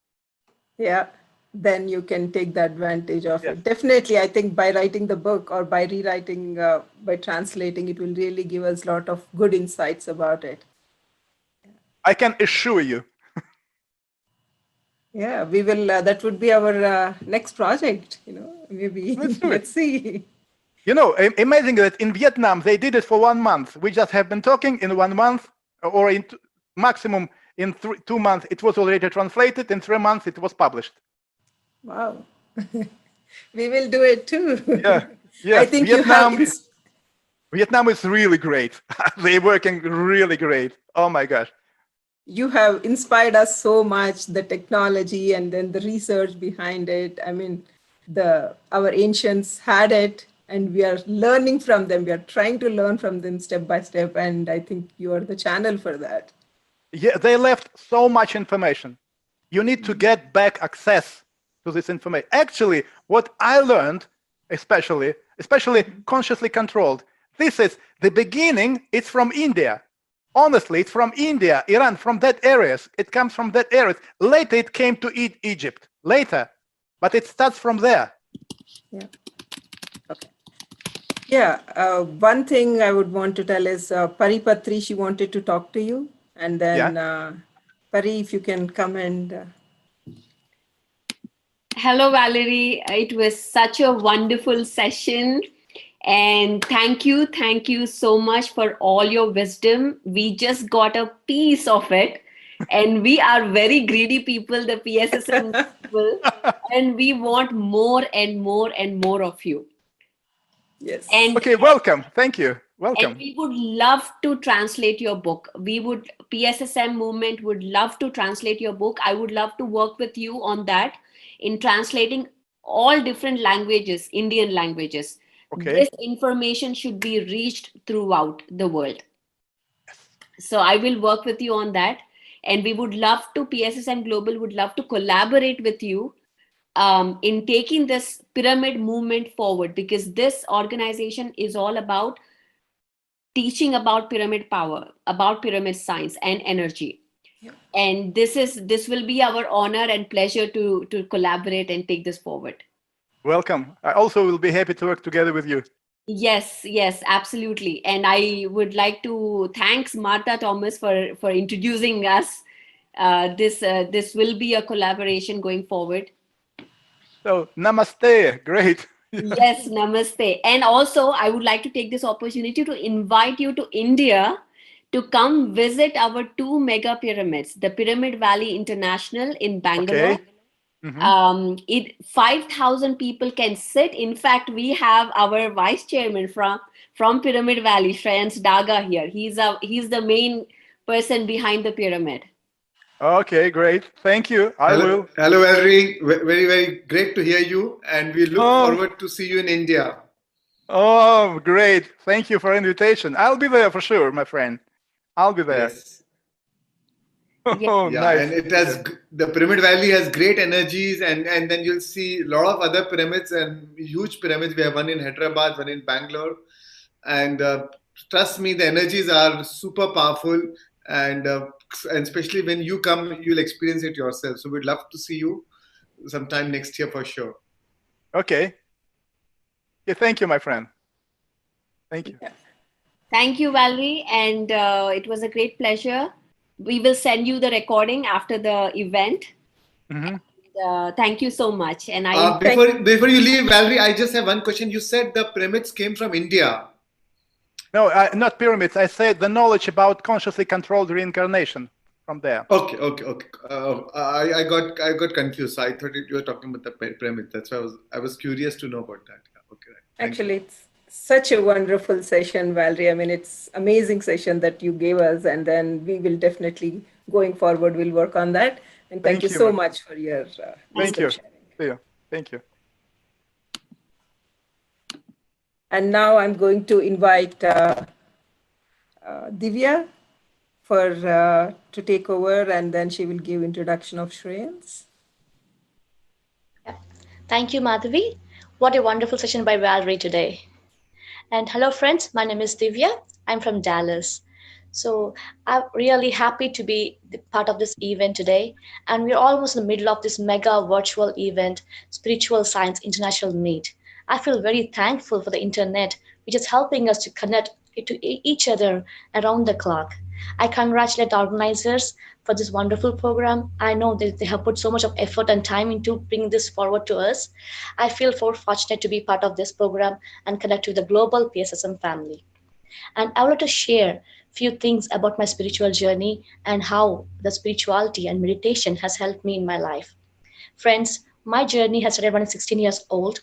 S7: Yeah, then you can take the advantage of it. Definitely, I think by writing the book or by rewriting, by translating, it will really give us a lot of good insights about it.
S8: I can assure you.
S7: Yeah, we will. That would be our next project. Maybe let's see.
S8: Amazing that in Vietnam they did it for 1 month. We just have been talking in 1 month, or in maximum in 2 months. It was already translated. In 3 months, it was published.
S7: Wow, we will do it too.
S8: Yeah, yes.
S7: I think
S8: Vietnam is really great. They're working really great. Oh my gosh.
S7: You have inspired us so much, the technology and then the research behind it. I mean, our ancients had it, and we are learning from them. We are trying to learn from them step by step. And I think you are the channel for that.
S8: Yeah, they left so much information. You need to get back access to this information. Actually, what I learned, especially consciously controlled, this is the beginning. It's from India. Honestly, it's from India, Iran, from that areas. It comes from that areas. Later, it came to Egypt. Later, but it starts from there.
S7: Yeah. Okay. Yeah. One thing I would want to tell is Patri, she wanted to talk to you, and then Pari, if you can come and.
S5: Hello, Valerie. It was such a wonderful session. And thank you so much for all your wisdom. We just got a piece of it, and we are very greedy people, the PSSM people, and we want more and more and more of you.
S7: Yes.
S5: And
S8: okay, welcome. Thank you. Welcome.
S5: And we would love to translate your book. PSSM movement would love to translate your book. I would love to work with you on that, in translating all different languages, Indian languages.
S8: Okay.
S5: This information should be reached throughout the world. So I will work with you on that. And we would love to, PSSM Global would love to collaborate with you in taking this pyramid movement forward, because this organization is all about teaching about pyramid power, about pyramid science and energy.
S7: Yeah.
S5: And this will be our honor and pleasure to collaborate and take this forward.
S8: Welcome. I also will be happy to work together with you.
S5: Yes, absolutely. And I would like to thanks Martha Thomas for introducing us. This will be a collaboration going forward.
S8: So, namaste. Great.
S5: Yes, namaste. And also, I would like to take this opportunity to invite you to India to come visit our two mega pyramids, the Pyramid Valley International in Bangalore.
S8: Okay. Mhm.
S5: 5,000 people can sit. In fact, we have our vice chairman from Pyramid Valley, Shreyans Daga here. He's the main person behind the pyramid.
S8: Okay, great. Thank you. I will.
S9: Hello, Valerie. Very, very great to hear you. And we look forward to see you in India.
S8: Oh, great. Thank you for invitation. I'll be there for sure, my friend. I'll be there.
S9: Yes.
S8: Oh,
S9: Yeah,
S8: nice.
S9: and it has the Pyramid Valley has great energies, and then you'll see a lot of other pyramids and huge pyramids. We have one in Hyderabad, one in Bangalore, and trust me, the energies are super powerful, and especially when you come, you'll experience it yourself. So we'd love to see you sometime next year for sure.
S8: Okay. Yeah, thank you, my friend. Thank you.
S5: Thank you, Valerie, and it was a great pleasure. We will send you the recording after the event.
S8: Mm-hmm.
S5: Thank you so much. And
S9: before you leave, Valerie, I just have one question. You said the pyramids came from India.
S8: No, not pyramids. I said the knowledge about consciously controlled reincarnation from there.
S9: Okay. I got confused. I thought you were talking about the pyramid. That's why I was curious to know about that. Okay.
S7: Actually, it's such a wonderful session, Valerie. I mean, it's amazing session that you gave us, and then we will definitely, going forward, we'll work on that. And thank you so much for your
S8: thank you.
S7: sharing.
S8: See you. Thank you.
S7: And now I'm going to invite Divya to take over, and then she will give introduction of Shreyans.
S10: Thank you, Madhavi. What a wonderful session by Valerie today. And hello, friends. My name is Divya. I'm from Dallas. So I'm really happy to be part of this event today. And we're almost in the middle of this mega virtual event, Spiritual Science International Meet. I feel very thankful for the internet, which is helping us to connect to each other around the clock. I congratulate the organizers for this wonderful program. I know that they have put so much of effort and time into bringing this forward to us. I feel so fortunate to be part of this program and connect to the global PSSM family. And I would like to share a few things about my spiritual journey and how the spirituality and meditation has helped me in my life. Friends, my journey has started when I was 16 years old.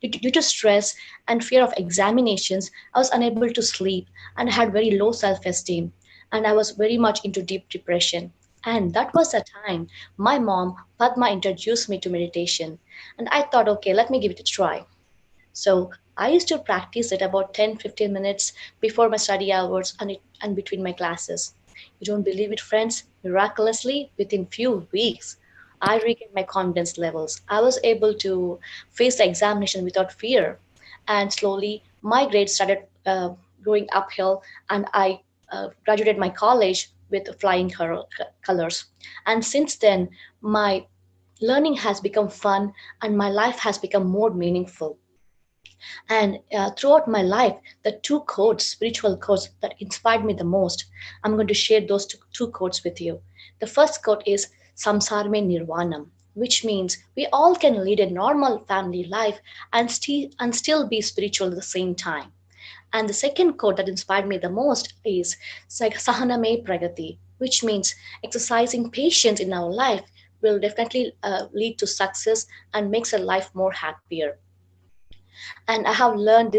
S10: Due to stress and fear of examinations, I was unable to sleep and had very low self-esteem. And I was very much into deep depression. And that was the time my mom, Padma, introduced me to meditation. And I thought, okay, let me give it a try. So I used to practice it about 10-15 minutes before my study hours and between my classes. You don't believe it, friends? Miraculously, within few weeks, I regained my confidence levels. I was able to face the examination without fear. And slowly, my grades started going uphill, and I graduated my college with flying colors. And since then, my learning has become fun and my life has become more meaningful. And throughout my life, the two quotes, spiritual quotes that inspired me the most, I'm going to share those two quotes with you. The first quote is Samsar mein nirvanam, which means we all can lead a normal family life and still be spiritual at the same time. And the second quote that inspired me the most is Sahana me pragati, which means exercising patience in our life will definitely lead to success and makes our life more happier. And I have learned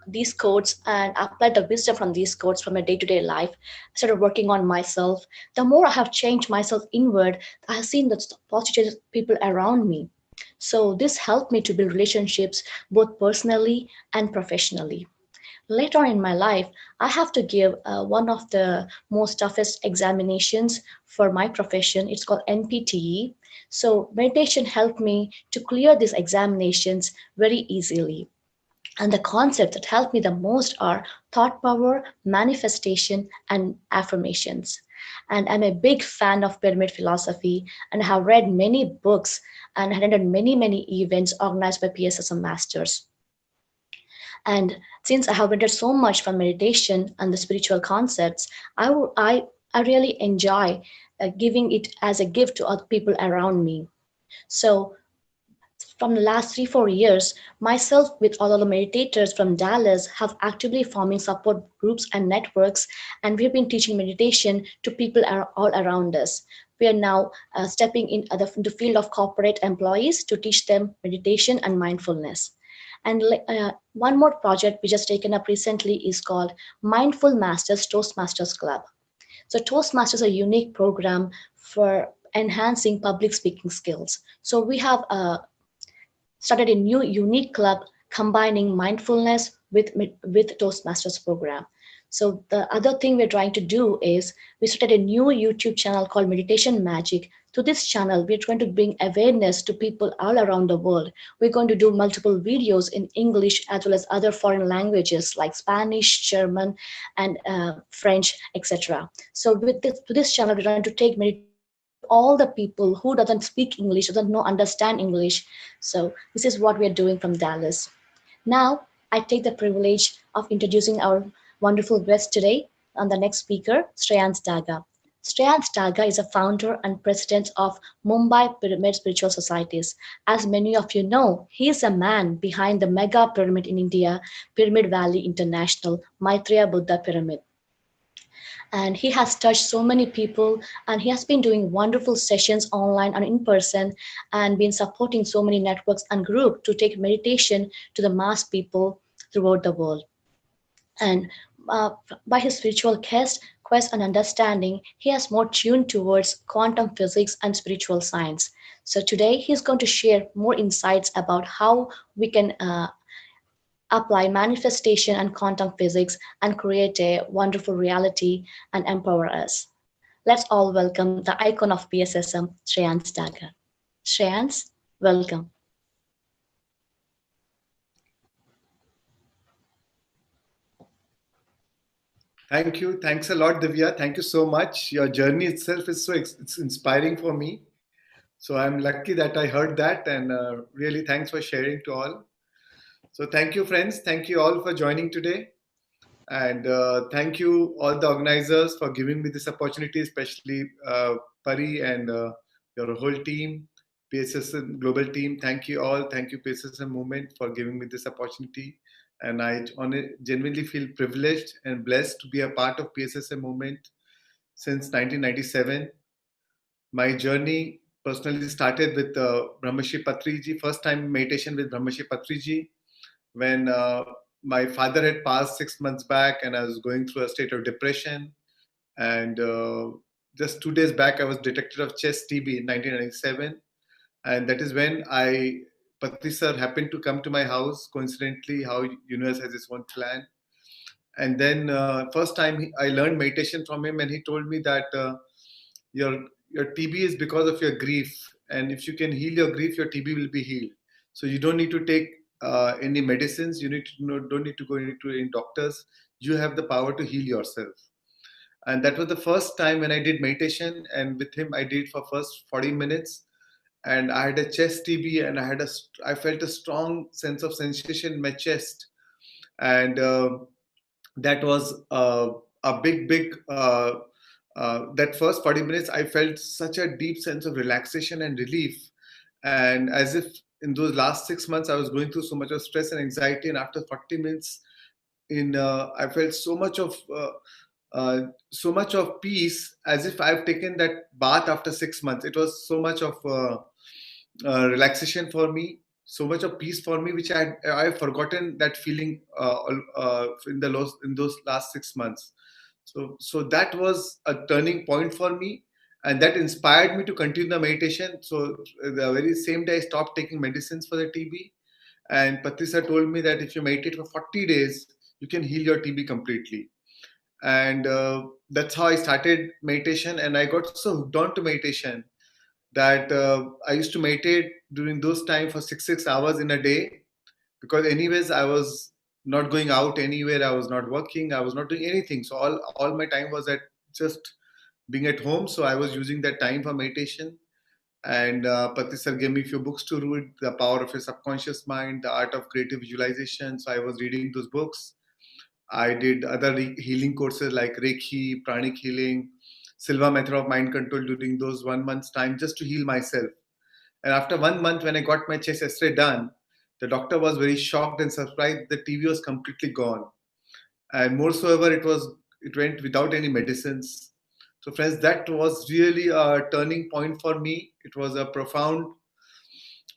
S10: these codes and applied the wisdom from these codes from my day-to-day life. I started working on myself. The more I have changed myself inward, I have seen the positive people around me. So this helped me to build relationships both personally and professionally. Later on in my life, I have to give one of the most toughest examinations for my profession. It's called NPTE. So meditation helped me to clear these examinations very easily. And the concepts that help me the most are thought power, manifestation, and affirmations. And I'm a big fan of pyramid philosophy and have read many books and attended many events organized by PSSM masters. And since I have read so much from meditation and the spiritual concepts, I really enjoy giving it as a gift to other people around me. So from the last 3 4 years, myself with all of the meditators from Dallas have actively forming support groups and networks, and we've been teaching meditation to people all around us. We are now stepping in the field of corporate employees to teach them meditation and mindfulness. And one more project we just taken up recently is called Mindful Masters Toastmasters Club. So Toastmasters is a unique program for enhancing public speaking skills. So we have started a new unique club combining mindfulness with Toastmasters program. So the other thing we're trying to do is we started a new YouTube channel called Meditation Magic. To this channel, we're trying to bring awareness to people all around the world. We're going to do multiple videos in English as well as other foreign languages like Spanish, German, and French, etc. So with to this channel, we're trying to take meditation to all the people who doesn't speak English, doesn't know understand English. So this is what we are doing from Dallas. Now, I take the privilege of introducing our wonderful guest today and the next speaker, Shreyans Daga. Shreyans Daga is a founder and president of Mumbai Pyramid Spiritual Societies. As many of you know, he is a man behind the mega pyramid in India, Pyramid Valley International, Maitreya Buddha Pyramid. And he has touched so many people, and he has been doing wonderful sessions online and in person, and been supporting so many networks and groups to take meditation to the mass people throughout the world. And by his spiritual quest and understanding, he has more tuned towards quantum physics and spiritual science. So today he's going to share more insights about how we can apply manifestation and quantum physics and create a wonderful reality and empower us. Let's all welcome the icon of PSSM, Shreyans Daga. Shreyans, welcome.
S9: Thank you. Thanks a lot, Divya. Thank you so much. Your journey itself is it's inspiring for me. So I'm lucky that I heard that, and really thanks for sharing to all. So thank you, friends. Thank you all for joining today. And thank you, all the organizers, for giving me this opportunity, especially Pari and your whole team, PSSM Global team. Thank you all. Thank you, PSSM Movement, for giving me this opportunity. And I genuinely feel privileged and blessed to be a part of PSSM Movement since 1997. My journey personally started with Brahmashi Patriji, first time meditation with Brahmashi Patriji, when my father had passed 6 months back and I was going through a state of depression. And just 2 days back, I was detected of chest TB in 1997. And that is when Patri sir happened to come to my house, coincidentally, how universe has its own plan. And then first time I learned meditation from him, and he told me that your TB is because of your grief. And if you can heal your grief, your TB will be healed. So you don't need to take any medicines. You don't need to go into any doctors. You have the power to heal yourself. And that was the first time when I did meditation, and with him I did for first 40 minutes. And I had a chest TB, and I felt a strong sense of sensation in my chest. And that was a big that first 40 minutes I felt such a deep sense of relaxation and relief, and as if in those last 6 months I was going through so much of stress and anxiety, and after 40 minutes I felt so much of peace, as if I've taken that bath after 6 months. It was so much of relaxation for me, so much of peace for me, which I've forgotten that feeling in those last 6 months. So that was a turning point for me, and that inspired me to continue the meditation. So the very same day I stopped taking medicines for the TB, and Patrisa told me that if you meditate for 40 days, you can heal your TB completely. And that's how I started meditation, and I got so hooked on to meditation that I used to meditate during those times for 6 hours in a day, because anyways I was not going out anywhere, I was not working, I was not doing anything. So all my time was at just being at home. So I was using that time for meditation. And Patri sir gave me a few books to read: The Power of Your Subconscious Mind, The Art of Creative Visualization. So I was reading those books. I did other healing courses like Reiki, Pranic healing, Silva method of mind control during those 1 month's time, just to heal myself. And after 1 month, when I got my chest X-ray done, the doctor was very shocked and surprised. The TB was completely gone, and moreover, it went without any medicines. So, friends, that was really a turning point for me. It was a profound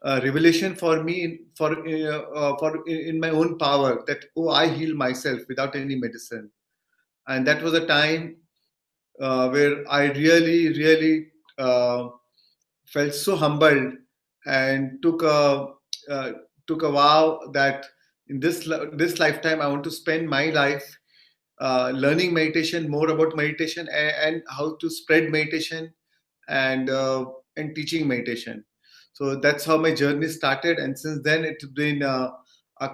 S9: revelation for me in my own power, that I heal myself without any medicine. And that was a time where I really felt so humbled, and took a vow that in this lifetime I want to spend my life learning meditation, more about meditation, and how to spread meditation, and teaching meditation. So that's how my journey started, and since then it's been a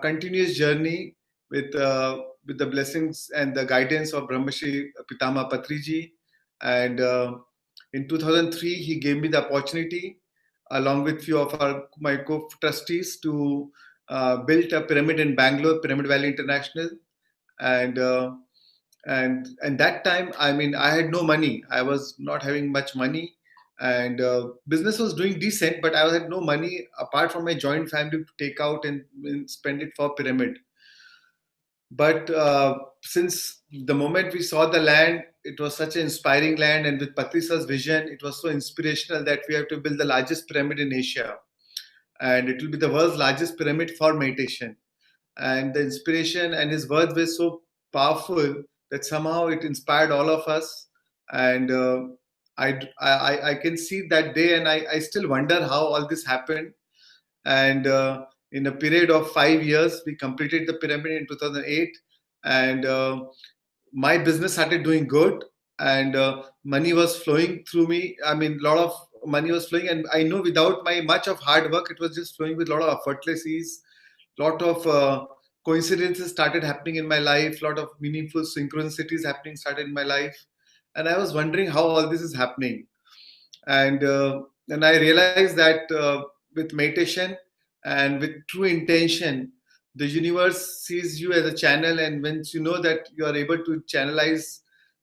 S9: continuous journey with the blessings and the guidance of Brahmashri Pitama Patriji. And in 2003, he gave me the opportunity, along with few of my co-trustees, to build a pyramid in Bangalore, Pyramid Valley International. And and that time, I mean, I had no money. I was not having much money, and business was doing decent, but I had no money apart from my joint family to take out and spend it for pyramid. But since the moment we saw the land, it was such an inspiring land, and with Patrisa's vision, it was so inspirational that we have to build the largest pyramid in Asia, and it will be the world's largest pyramid for meditation. And the inspiration and his words were so powerful that somehow it inspired all of us. And I can see that day, and I still wonder how all this happened. And in a period of 5 years, we completed the pyramid in 2008, and my business started doing good, and money was flowing through me. I mean, a lot of money was flowing, and I know without my much of hard work, it was just flowing with a lot of effortless ease. Lot of coincidences started happening in my life, lot of meaningful synchronicities happening started in my life. And I was wondering how all this is happening. And I realized that with meditation and with true intention, the universe sees you as a channel, and once you know that you are able to channelize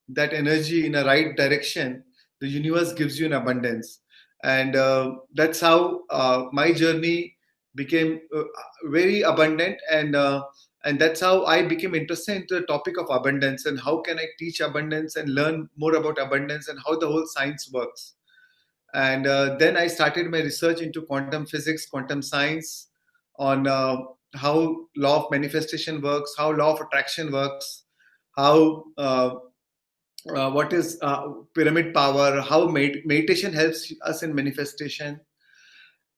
S9: that energy in a right direction, the universe gives you an abundance. And that's how my journey became very abundant, and that's how I became interested into the topic of abundance, and how can I teach abundance and learn more about abundance and how the whole science works. And then I started my research into quantum physics, quantum science, on how law of manifestation works, how law of attraction works, how what is pyramid power, how meditation helps us in manifestation.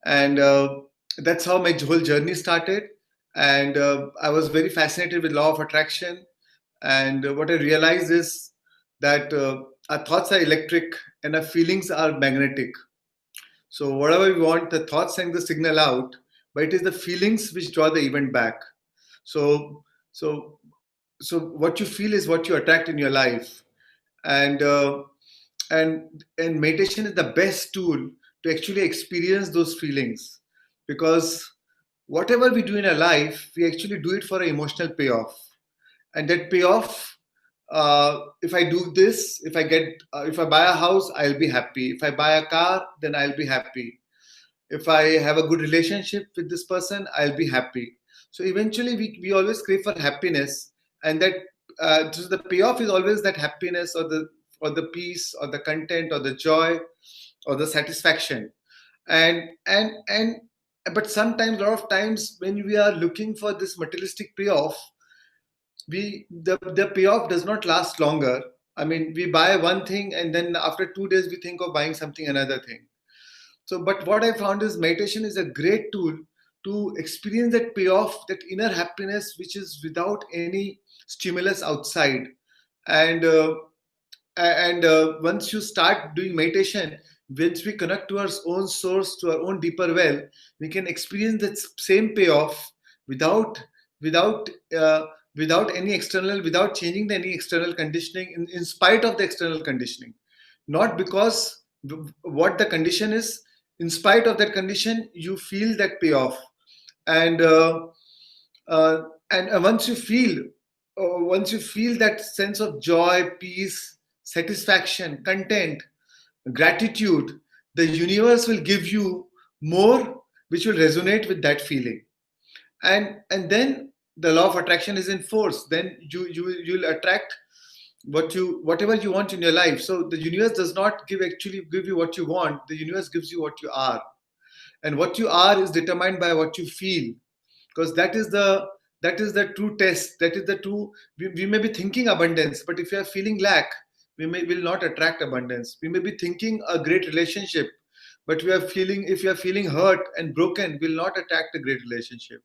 S9: And that's how my whole journey started. And I was very fascinated with law of attraction. And what I realized is that our thoughts are electric and our feelings are magnetic. So whatever we want, the thoughts send the signal out, but it is the feelings which draw the event back. So what you feel is what you attract in your life. And meditation is the best tool to actually experience those feelings, because whatever we do in our life, we actually do it for an emotional payoff. And that payoff, if I do this, if I buy a house, I'll be happy. If I buy a car, then I'll be happy. If I have a good relationship with this person, I'll be happy. So eventually we always crave for happiness, and that so the payoff is always that happiness, or the peace, or the content, or the joy, or the satisfaction. And but sometimes, a lot of times, when we are looking for this materialistic payoff, the payoff does not last longer. I mean, we buy one thing, and then after 2 days we think of buying something another thing. So, but what I found is meditation is a great tool to experience that payoff, that inner happiness, which is without any stimulus outside. And once you start doing meditation, once we connect to our own source, to our own deeper well, we can experience that same payoff without without without any external, without changing any external conditioning, in spite of the external conditioning. Not because what the condition is, in spite of that condition, you feel that payoff. And once you feel that sense of joy, peace, satisfaction, content, gratitude, the universe will give you more, which will resonate with that feeling. And then the law of attraction is in force. Then you'll attract whatever you want in your life. So the universe does not actually give you what you want. The universe gives you what you are, and what you are is determined by what you feel, because that is the true test. That is the true. We may be thinking abundance, but if you are feeling lack, will not attract abundance. We may be thinking a great relationship, but if you are feeling hurt and broken, will not attract a great relationship.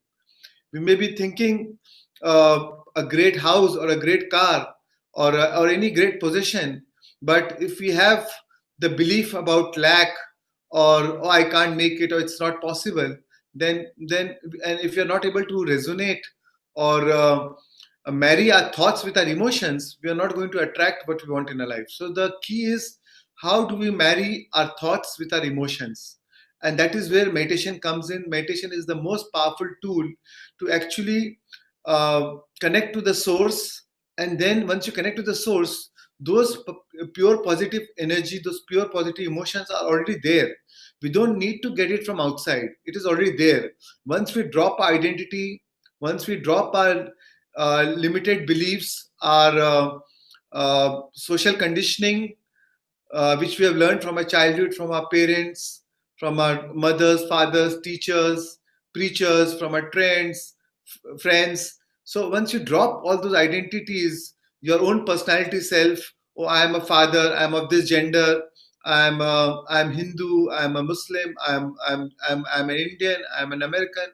S9: We may be thinking a great house or a great car or any great possession, but if we have the belief about lack, or oh, I can't make it, or it's not possible, then and if you're not able to resonate or marry our thoughts with our emotions, we are not going to attract what we want in our life. So the key is, how do we marry our thoughts with our emotions? And that is where meditation comes in. Meditation is the most powerful tool to actually connect to the source. And then once you connect to the source, those pure positive energy, those pure positive emotions are already there. We don't need to get it from outside. It is already there. Once we drop our identity, once we drop our limited beliefs, our social conditioning, which we have learned from our childhood, from our parents, from our mothers, fathers, teachers, preachers, from our trends, friends. So once you drop all those identities, your own personality self, oh, I am a father, I am of this gender, I'm Hindu, I'm a Muslim, I'm an Indian, I'm an American.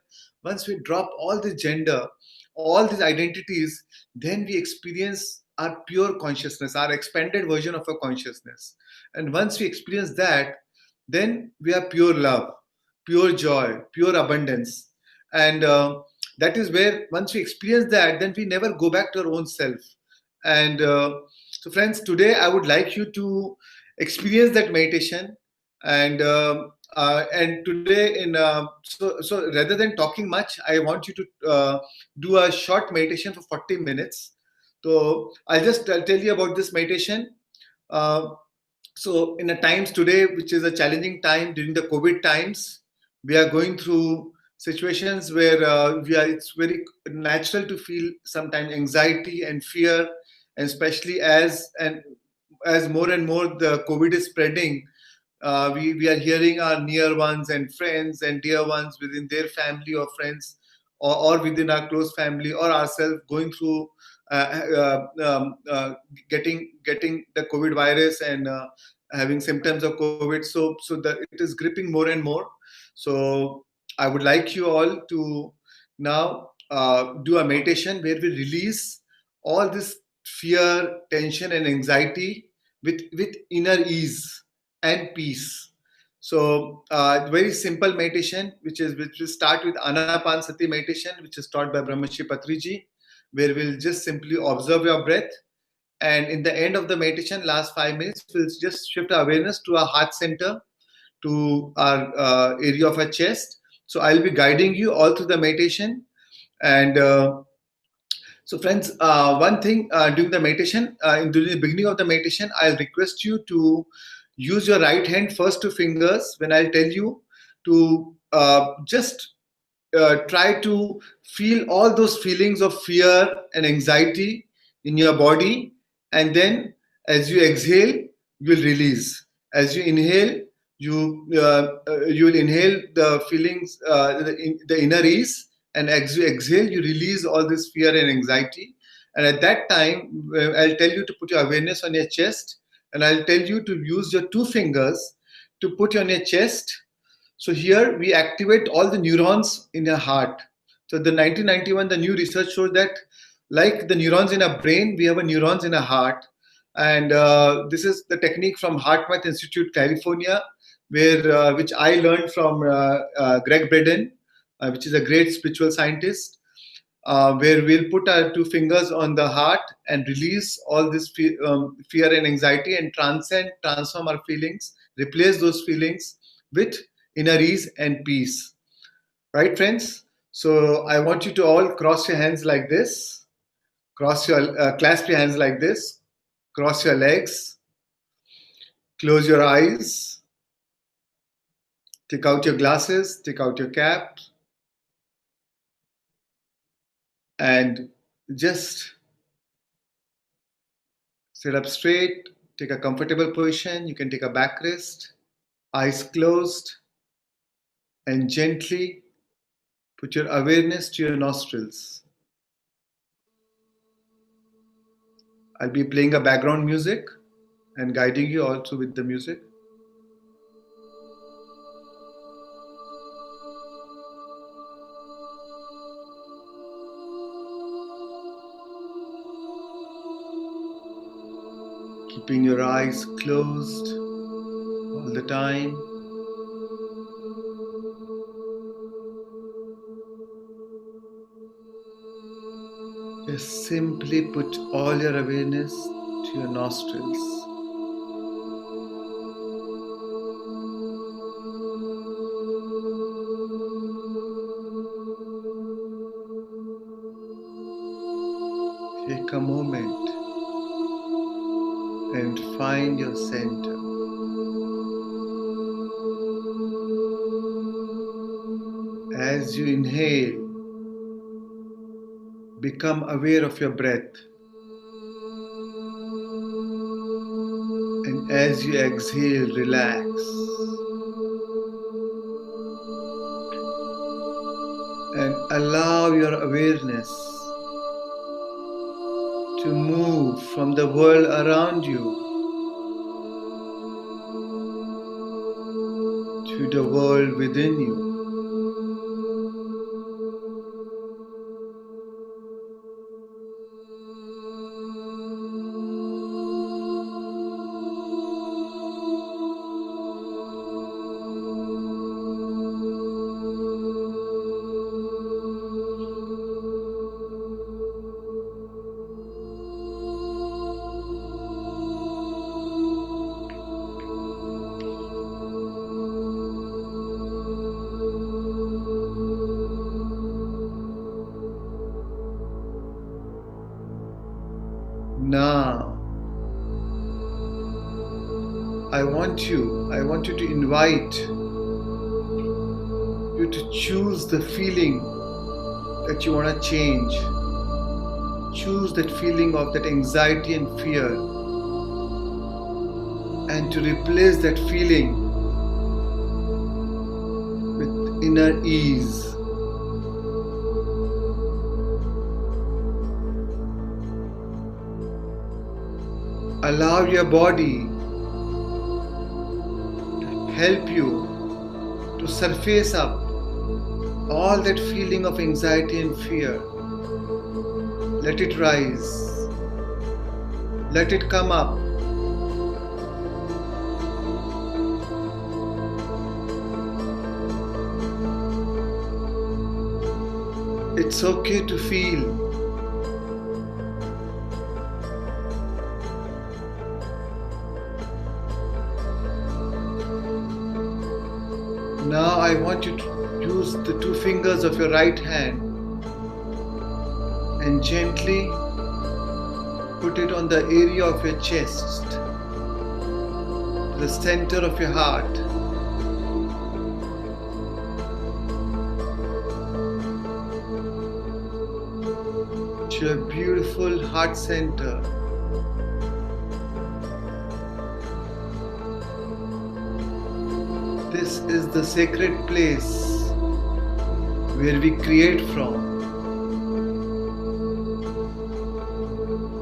S9: Once we drop all the gender, all these identities, then we experience our pure consciousness, our expanded version of a consciousness. And once we experience that, then we are pure love, pure joy, pure abundance. And that is where, once we experience that, then we never go back to our own self. And so friends, today I would like you to experience that meditation. And today, so rather than talking much, I want you to do a short meditation for 40 minutes. So I'll just tell you about this meditation. So in the times today, which is a challenging time during the COVID times, we are going through situations where it's very natural to feel sometimes anxiety and fear, and especially as more and more the COVID is spreading, we are hearing our near ones and friends and dear ones within their family or friends, or within our close family or ourselves, going through getting the COVID virus and having symptoms of COVID. So that it is gripping more and more. So I would like you all to now do a meditation where we release all this fear, tension, and anxiety with inner ease and peace. So very simple meditation, which will start with Anapanasati meditation, which is taught by Brahmashi Patriji, where we'll just simply observe your breath. And in the end of the meditation, last 5 minutes, we'll just shift our awareness to our heart center, to our area of our chest. So I'll be guiding you all through the meditation. And so friends, one thing during the meditation, during the beginning of the meditation, I'll request you to use your right hand first 2 fingers when I'll tell you to just try to feel all those feelings of fear and anxiety in your body. And then as you exhale, you'll release. As you inhale, you'll inhale the feelings, the inner ease. And as you exhale, you release all this fear and anxiety. And at that time, I'll tell you to put your awareness on your chest. And I'll tell you to use your 2 fingers to put on your chest. So here we activate all the neurons in your heart. So the 1991, the new research showed that Like the neurons in our brain, we have a neurons in our heart. And this is the technique from HeartMath Institute, California, which I learned from Greg Braden, which is a great spiritual scientist, where we'll put our two fingers on the heart and release all this fear and anxiety and transform our feelings, replace those feelings with inner ease and peace. Right, friends? So I want you to all cross your hands like this, clasp your hands like this, cross your legs, close your eyes, take out your glasses, take out your cap, and just sit up straight, take a comfortable position. You can take a back rest, eyes closed, and gently put your awareness to your nostrils. I'll be playing a background music and guiding you also with the music. Keeping your eyes closed all the time. Just simply put all your awareness to your nostrils. Take a moment and find your center. As you inhale, become aware of your breath. And as you exhale, relax. And allow your awareness to move from the world around you to the world within you. Now, I want you to invite you to choose the feeling that you want to change. Choose that feeling of that anxiety and fear, and to replace that feeling with inner ease. Allow your body to help you to surface up all that feeling of anxiety and fear. Let it rise. Let it come up. It's okay to feel. Now I want you to use the two fingers of your right hand and gently put it on the area of your chest, the center of your heart. To your beautiful heart center. This is the sacred place where we create from.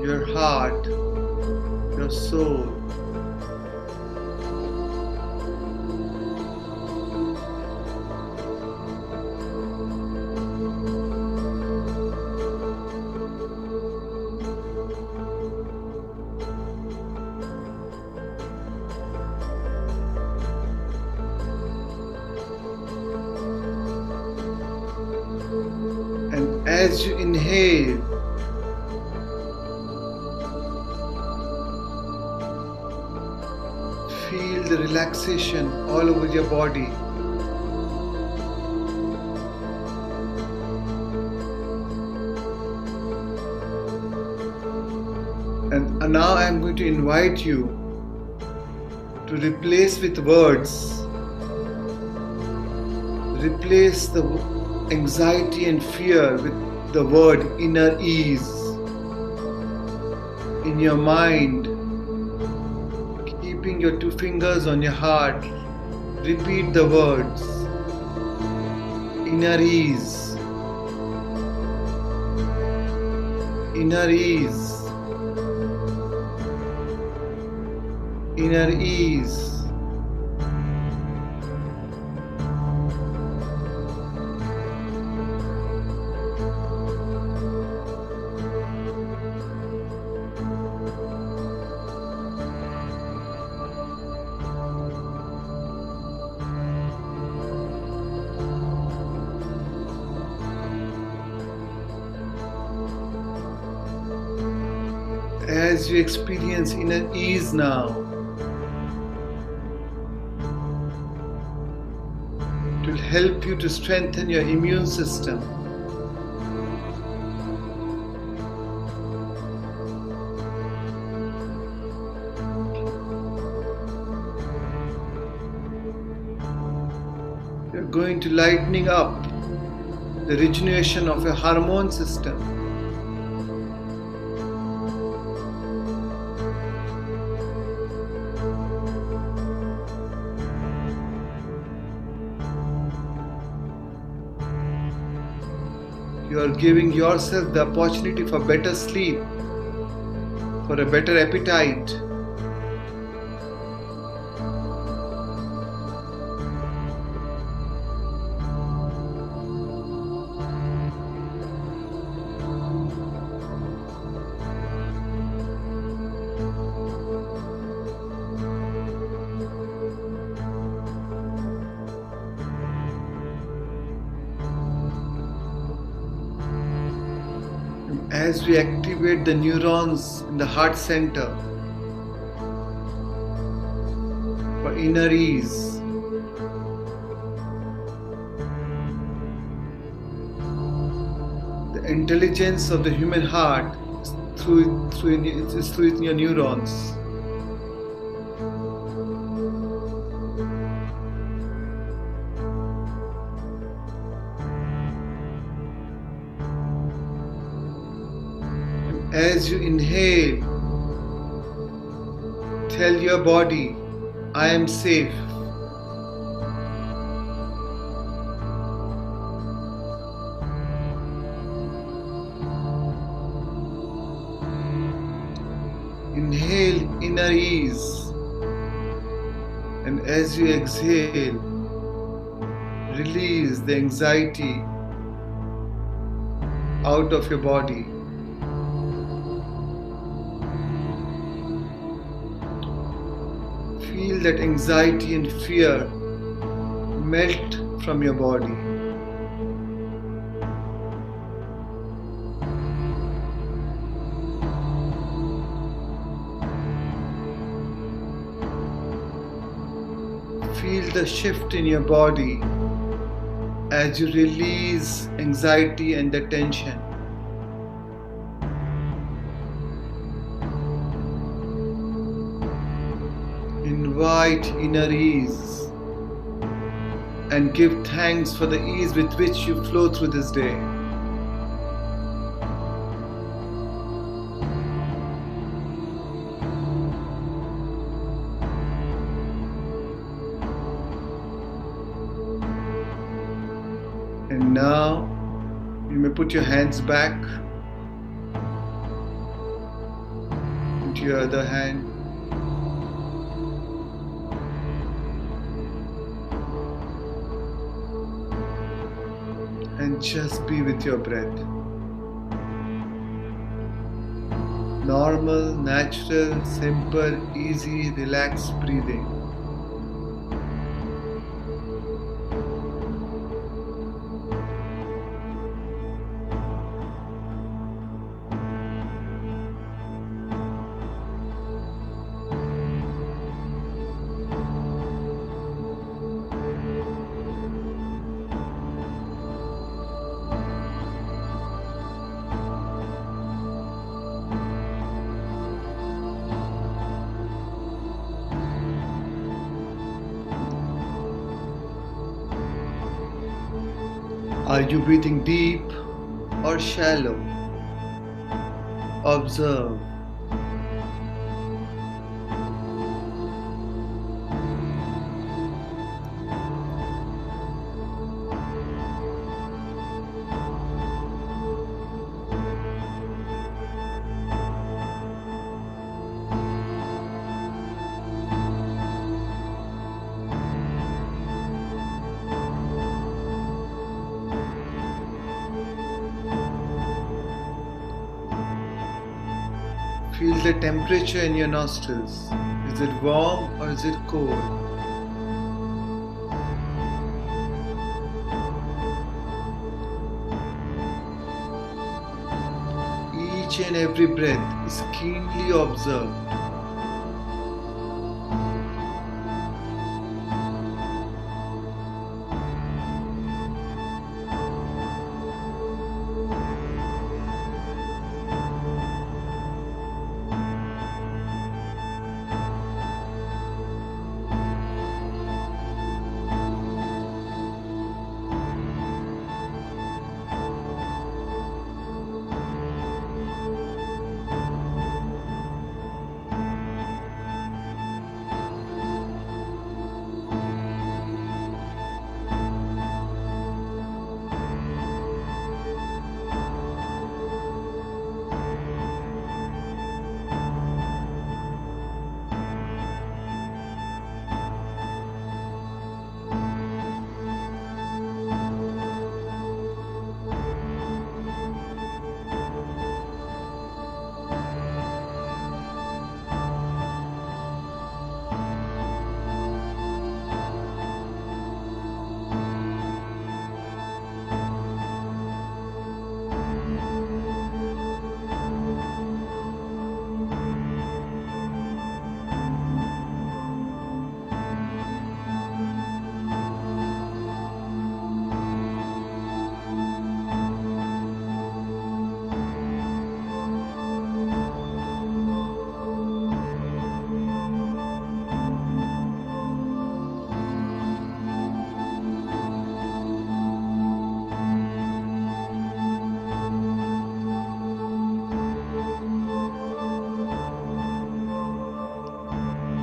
S9: Your heart, your soul. as you inhale, feel the relaxation all over your body. And now I am going to invite you to replace with words. Replace the anxiety and fear with the word inner ease. In your mind, keeping your two fingers on your heart, repeat the words inner ease, inner ease, inner ease. As you experience inner ease now, it will help you to strengthen your immune system. You're going to lightening up the regeneration of your hormone system. You are giving yourself the opportunity for better sleep, for a better appetite. As we activate the neurons in the heart center for inner ease, the intelligence of the human heart is through your neurons. As you inhale, tell your body, I am safe. Inhale inner ease, and as you exhale, release the anxiety out of your body. Feel that anxiety and fear melt from your body. Feel the shift in your body as you release anxiety and the tension. Invite inner ease and give thanks for the ease with which you flow through this day. And now you may put your hands back into your other hand. And just be with your breath. Normal, natural, simple, easy, relaxed breathing. Are you breathing deep or shallow? Observe. Feel the temperature in your nostrils. Is it warm or is it cold? Each and every breath is keenly observed.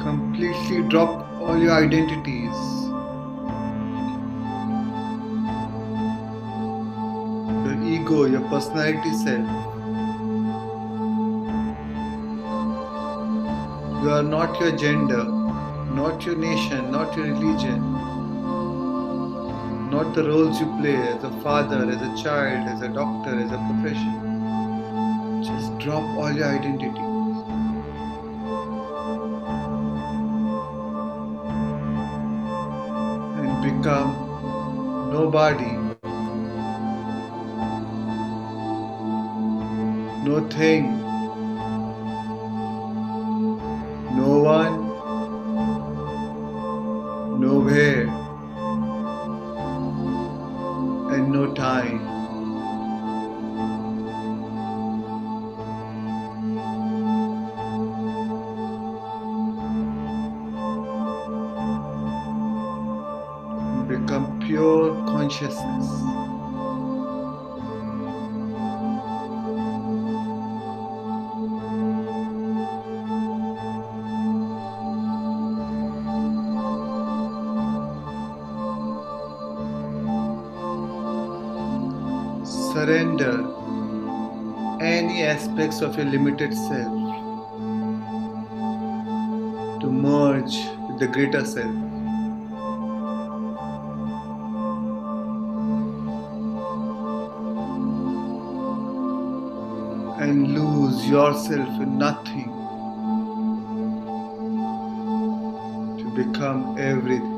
S9: Completely drop all your identities. Your ego, your personality self. You are not your gender, not your nation, not your religion, not the roles you play as a father, as a child, as a doctor, as a profession. Just drop all your identities. Become nobody, no thing, no one, nowhere, and no time. Become pure consciousness. Surrender any aspects of your limited self to merge with the greater self. And lose yourself in nothing to become everything.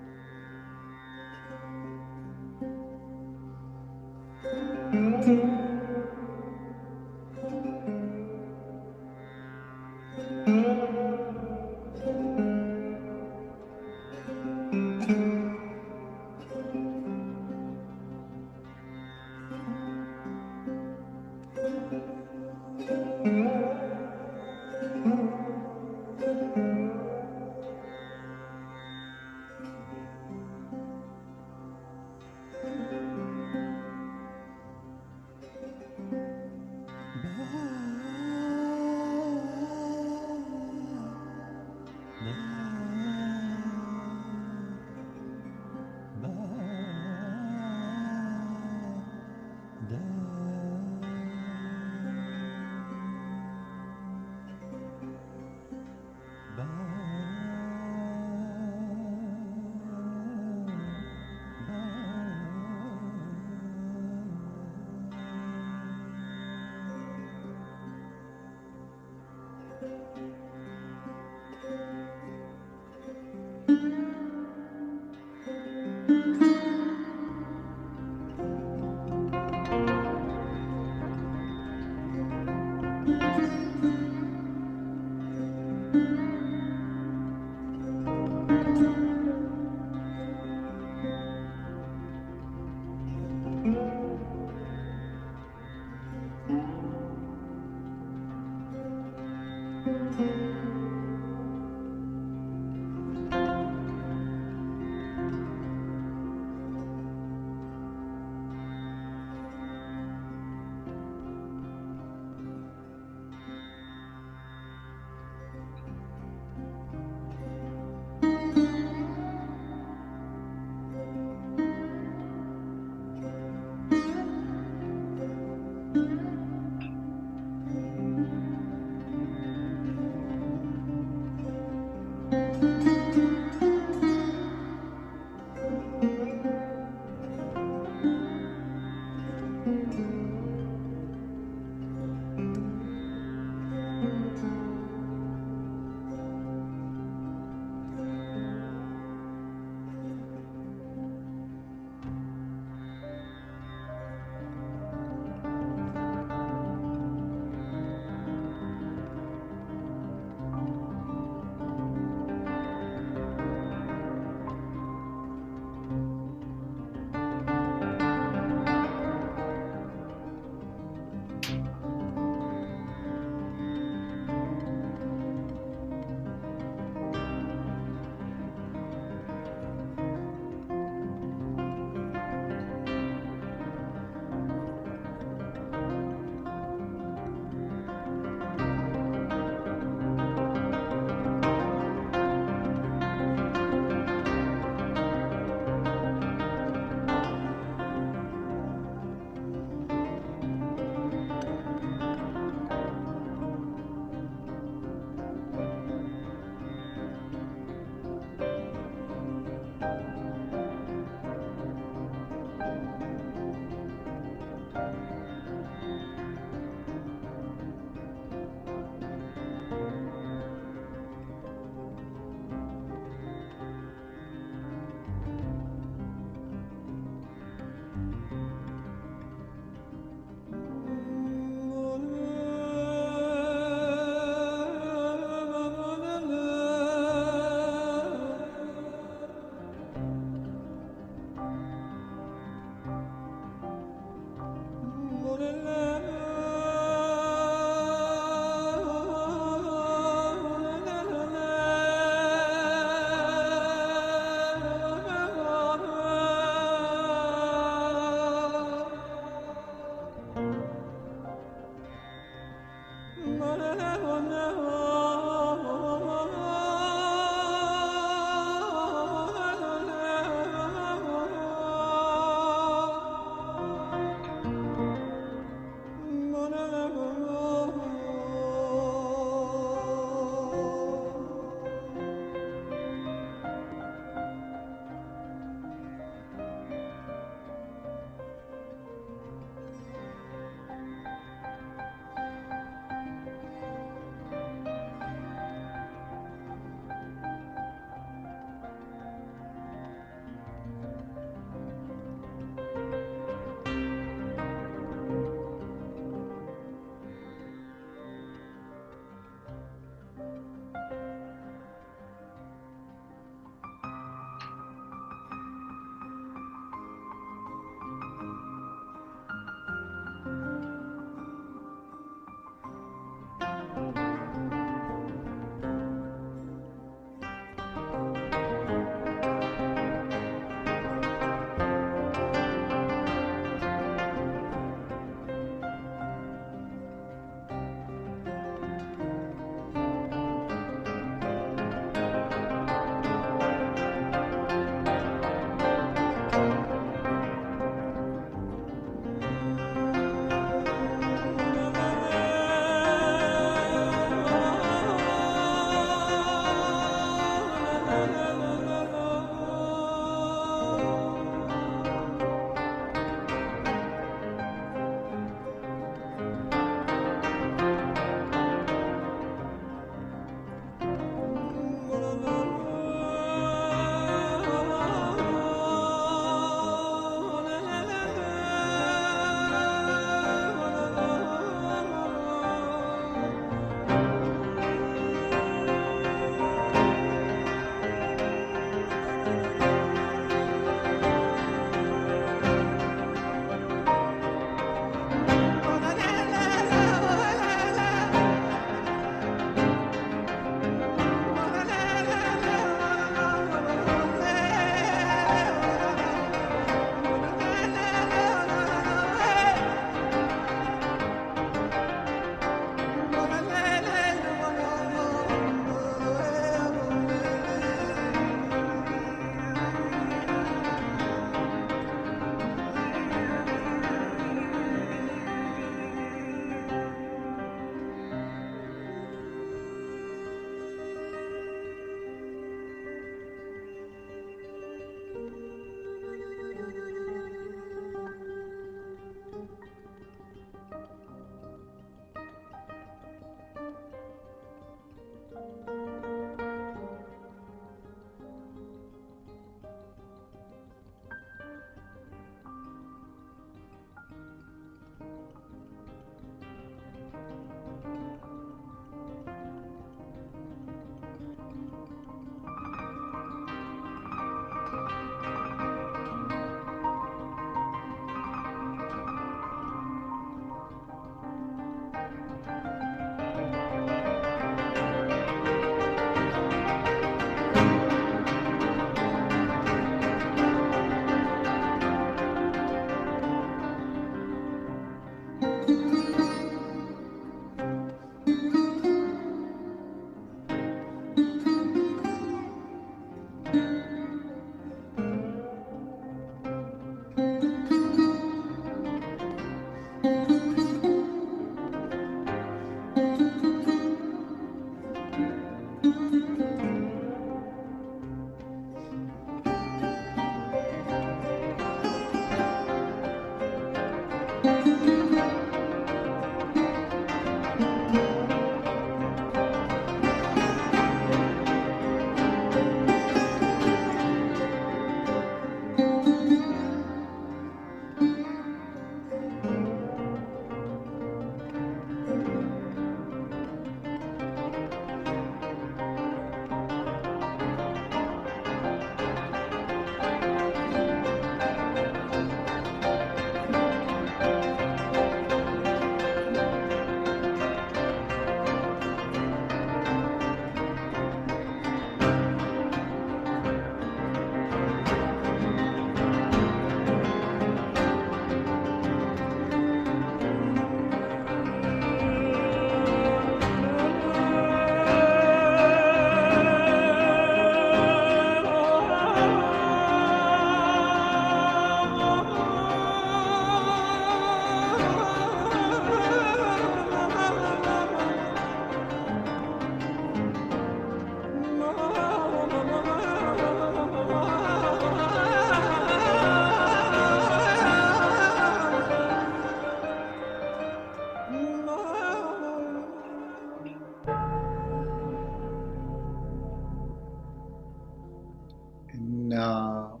S9: Now,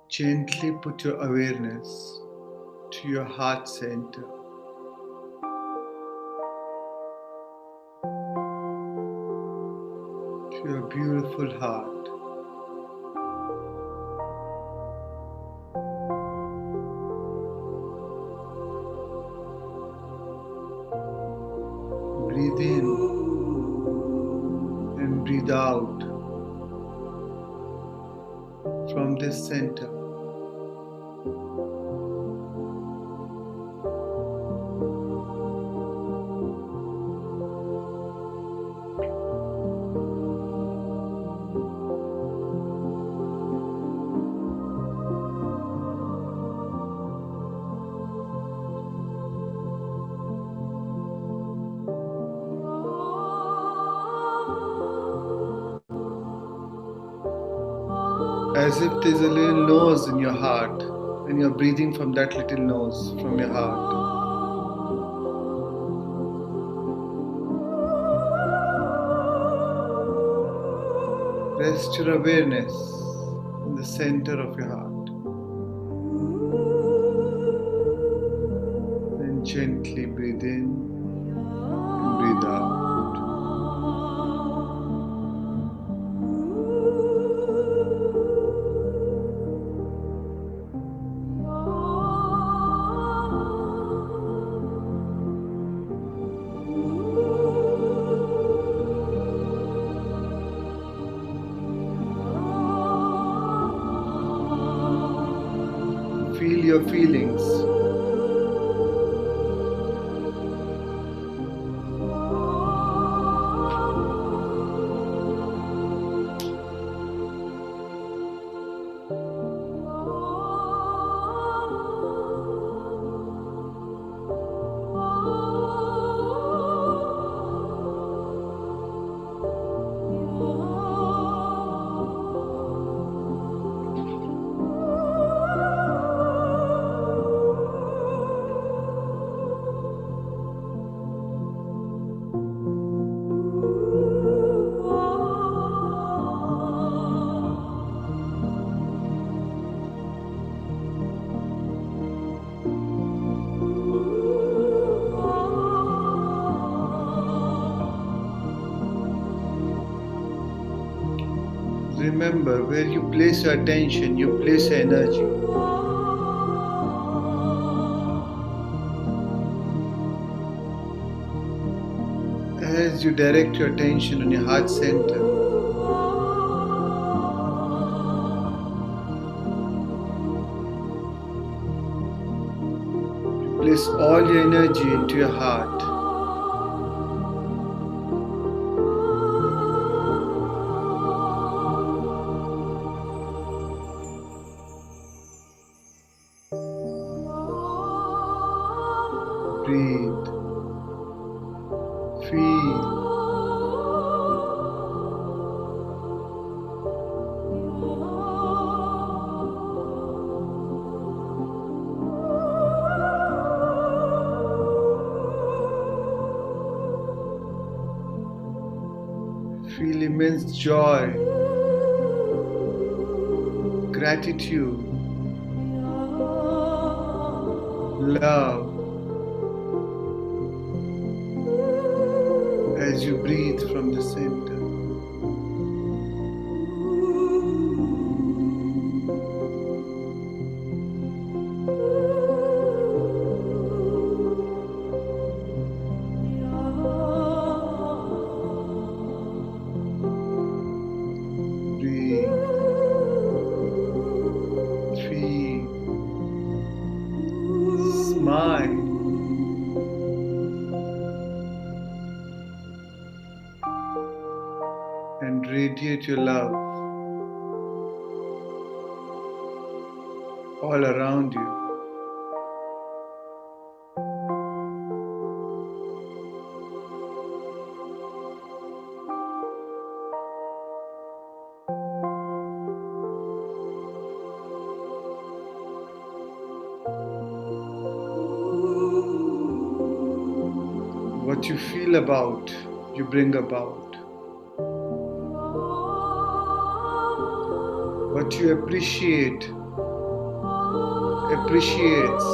S9: gently put your awareness to your heart center. To your beautiful heart. Breathe in and breathe out from this center. As if there's a little nose in your heart and you're breathing from that little nose from your heart. Rest your awareness in the center of your heart and gently breathe in and breathe out. Feel your feelings. Remember, where you place your attention, you place your energy. As you direct your attention on your heart center, you place all your energy into your heart. Breathe. Feel. Feel immense joy, gratitude, love as you breathe from the center. Breathe, feel, smile. And radiate your love all around you. What you feel about, you bring about. What you appreciate, appreciates.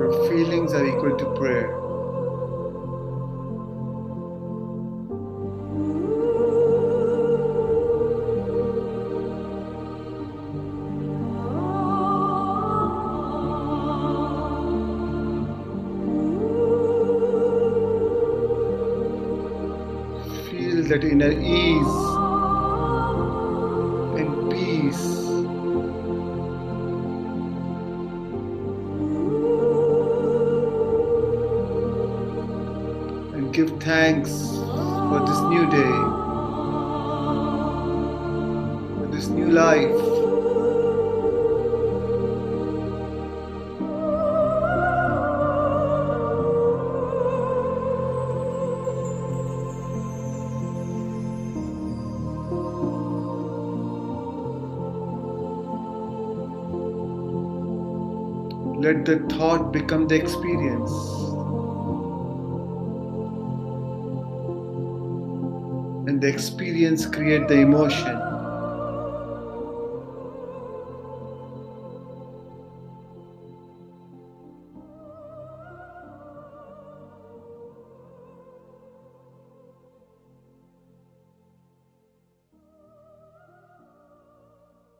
S9: Your feelings are equal to prayer. Feel that inner ease and peace. And give thanks for this new day, for this new life. Let the thought become the experience. And the experience create the emotion.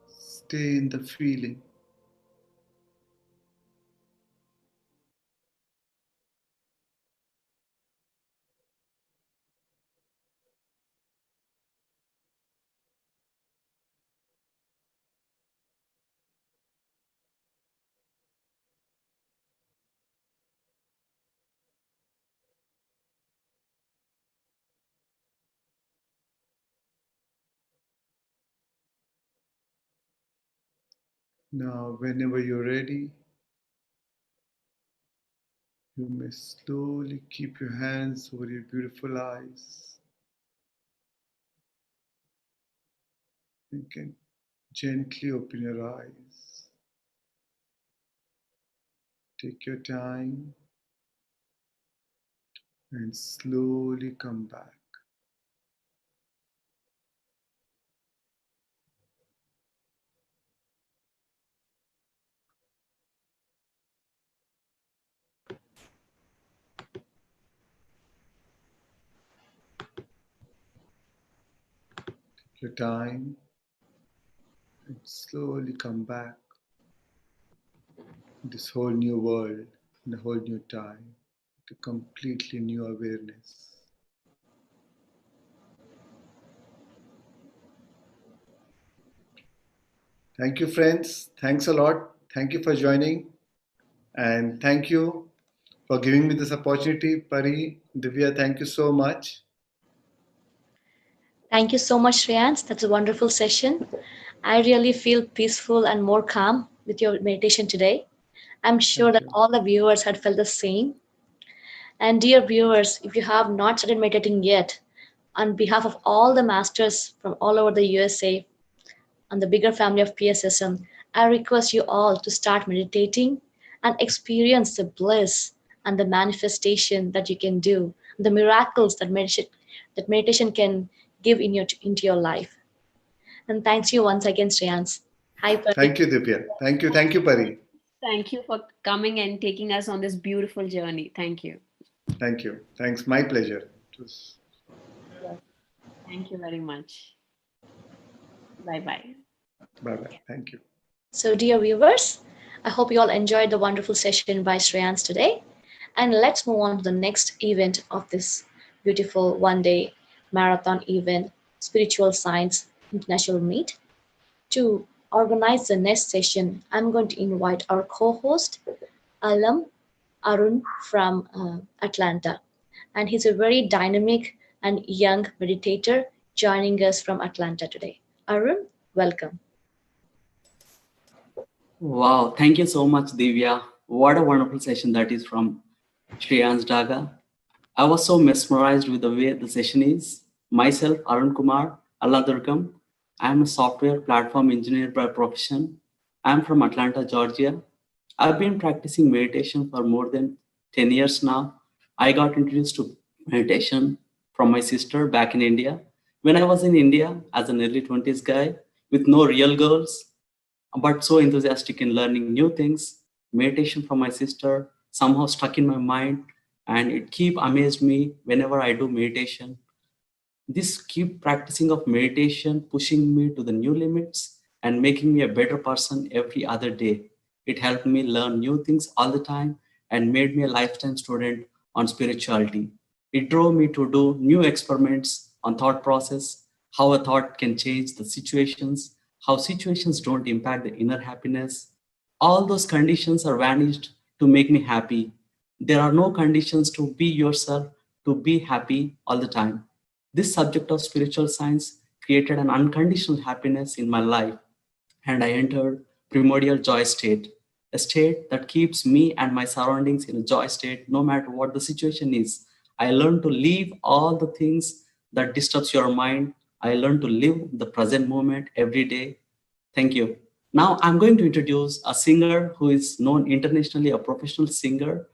S9: Stay in the feeling. Now, whenever you're ready, you may slowly keep your hands over your beautiful eyes. You can gently open your eyes. Take your time and slowly come back. Take your time and slowly come back to this whole new world, in a whole new time, to completely new awareness. Thank you, friends. Thanks a lot. Thank you for joining. And thank you for giving me this opportunity. Pari, Divya, thank you so much.
S10: Thank you so much, Shreyans. That's a wonderful session. I really feel peaceful and more calm with your meditation today. I'm sure
S2: Thank
S10: that
S2: you.
S10: all the viewers had felt the same. And dear viewers, if you have not started meditating yet, on behalf of all the masters from all over the USA and the bigger family of PSSM, I request you all to start meditating and experience the bliss and the manifestation that you can do, the miracles that meditation can give into your life. And thanks you once again, Shreyans. Hi, Pari.
S9: Thank you, Divya. Thank you, Pari.
S5: Thank you for coming and taking us on this beautiful journey. Thank you.
S9: Thank you. Thanks. My pleasure. It was...
S5: Yes. Thank you very much. Bye bye.
S9: Bye bye. Thank you.
S10: So, dear viewers, I hope you all enjoyed the wonderful session by Shreyans today. And let's move on to the next event of this beautiful one-day marathon event, Spiritual Science International Meet. To organize the next session, I'm going to invite our co-host, Alam Arun from Atlanta. And he's a very dynamic and young meditator joining us from Atlanta today. Arun, welcome.
S11: Wow, thank you so much, Divya. What a wonderful session that is from Shreyans Daga. I was so mesmerized with the way the session is. Myself, Arun Kumar Alladurgam. I am a software platform engineer by profession. I am from Atlanta, Georgia. I've been practicing meditation for more than 10 years now. I got introduced to meditation from my sister back in India. When I was in India as an early 20s guy with no real goals, but so enthusiastic in learning new things, meditation from my sister somehow stuck in my mind, and it keep amazed me whenever I do meditation. This keep practicing of meditation pushing me to the new limits and making me a better person every other day. It helped me learn new things all the time and made me a lifetime student on spirituality. It drove me to do new experiments on thought process, how a thought can change the situations, how situations don't impact the inner happiness. All those conditions are vanished to make me happy. There are no conditions to be yourself, to be happy all the time. This subject of spiritual science created an unconditional happiness in my life, and I entered primordial joy state, a state that keeps me and my surroundings in a joy state no matter what the situation is. I learned to leave all the things that disturbs your mind. I learned to live the present moment every day. Thank you. Now I'm going to introduce a singer who is known internationally, a professional singer,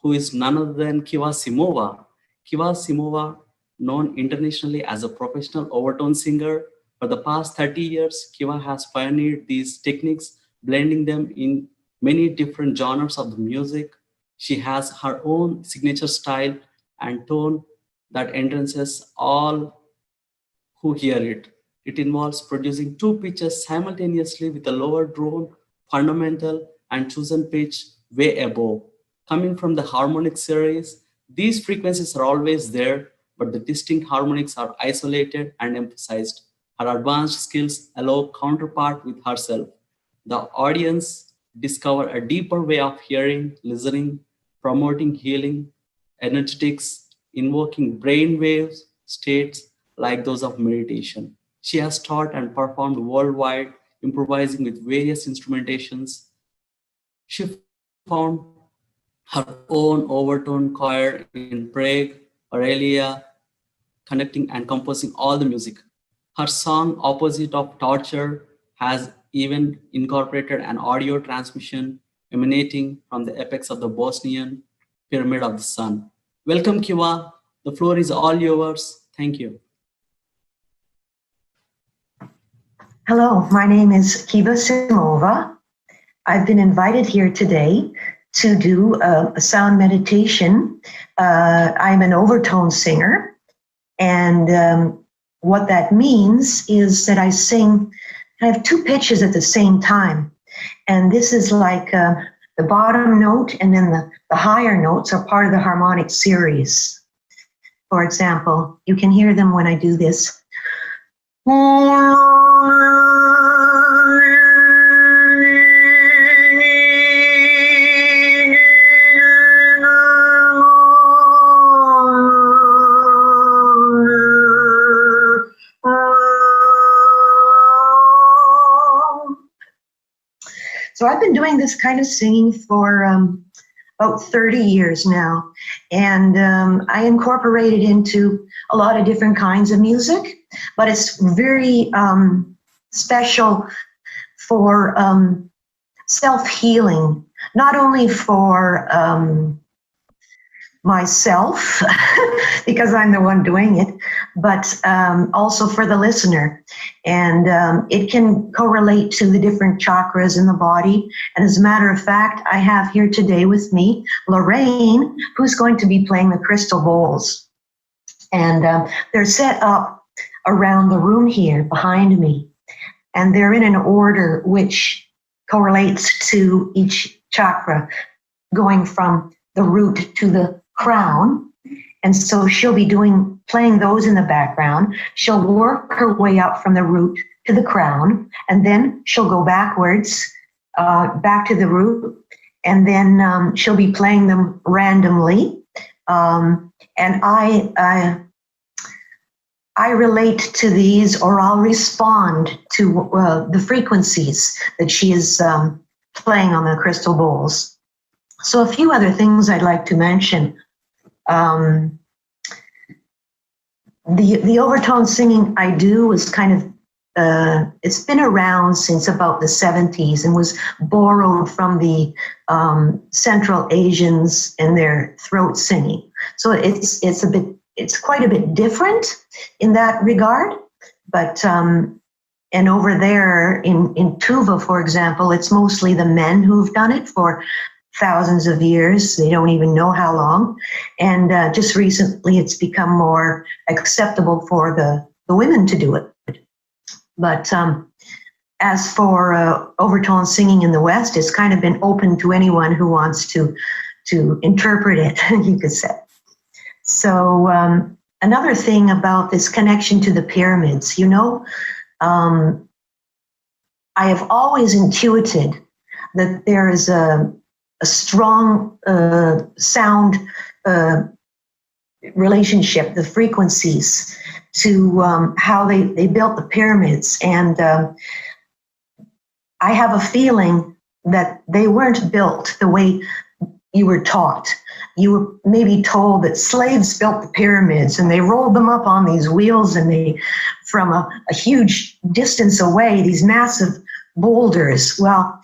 S11: who is none other than Kiva Simova. Kiva Simova, known internationally as a professional overtone singer. For the past 30 years, Kiva has pioneered these techniques, blending them in many different genres of the music. She has her own signature style and tone that entrances all who hear it. It involves producing two pitches simultaneously with a lower drone, fundamental, and chosen pitch way above. Coming from the harmonic series, these frequencies are always there, but the distinct harmonics are isolated and emphasized. Her advanced skills allow counterpart with herself. The audience discover a deeper way of hearing, listening, promoting healing, energetics, invoking brain waves, states like those of meditation. She has taught and performed worldwide, improvising with various instrumentations. She found her own overtone choir in Prague, Aurelia, connecting and composing all the music. Her song Opposite of Torture has even incorporated an audio transmission emanating from the apex of the Bosnian Pyramid of the Sun. Welcome, Kiva. The floor is all yours. Thank you.
S12: Hello, my name is Kiva Simova. I've been invited here today to do a sound meditation. I'm an overtone singer, and what that means is that I have two pitches at the same time, and this is like the bottom note and then the higher notes are part of the harmonic series. For example, you can hear them when I do this. So I've been doing this kind of singing for about 30 years now. And I incorporate it into a lot of different kinds of music, but it's very special for self-healing, not only for myself, because I'm the one doing it, but also for the listener. And it can correlate to the different chakras in the body. And as a matter of fact, I have here today with me Lorraine, who's going to be playing the crystal bowls. And they're set up around the room here behind me. And they're in an order which correlates to each chakra, going from the root to the crown. And so she'll be playing those in the background. She'll work her way up from the root to the crown, and then she'll go backwards, back to the root, and then she'll be playing them randomly. And I relate to these, or I'll respond to the frequencies that she is playing on the crystal bowls. So a few other things I'd like to mention. The overtone singing I do is kind of, it's been around since about the 70s and was borrowed from the Central Asians and their throat singing. So it's quite a bit different in that regard. But, and over there in Tuva, for example, it's mostly the men who've done it for thousands of years. They don't even know how long. And just recently it's become more acceptable for the women to do it. But as for overtone singing in the West, it's kind of been open to anyone who wants to interpret it, you could say. So another thing about this connection to the pyramids, I have always intuited that there is a strong sound relationship, the frequencies, to how they built the pyramids. And I have a feeling that they weren't built the way you were taught. You were maybe told that slaves built the pyramids and they rolled them up on these wheels, and they, from a huge distance away, these massive boulders. Well,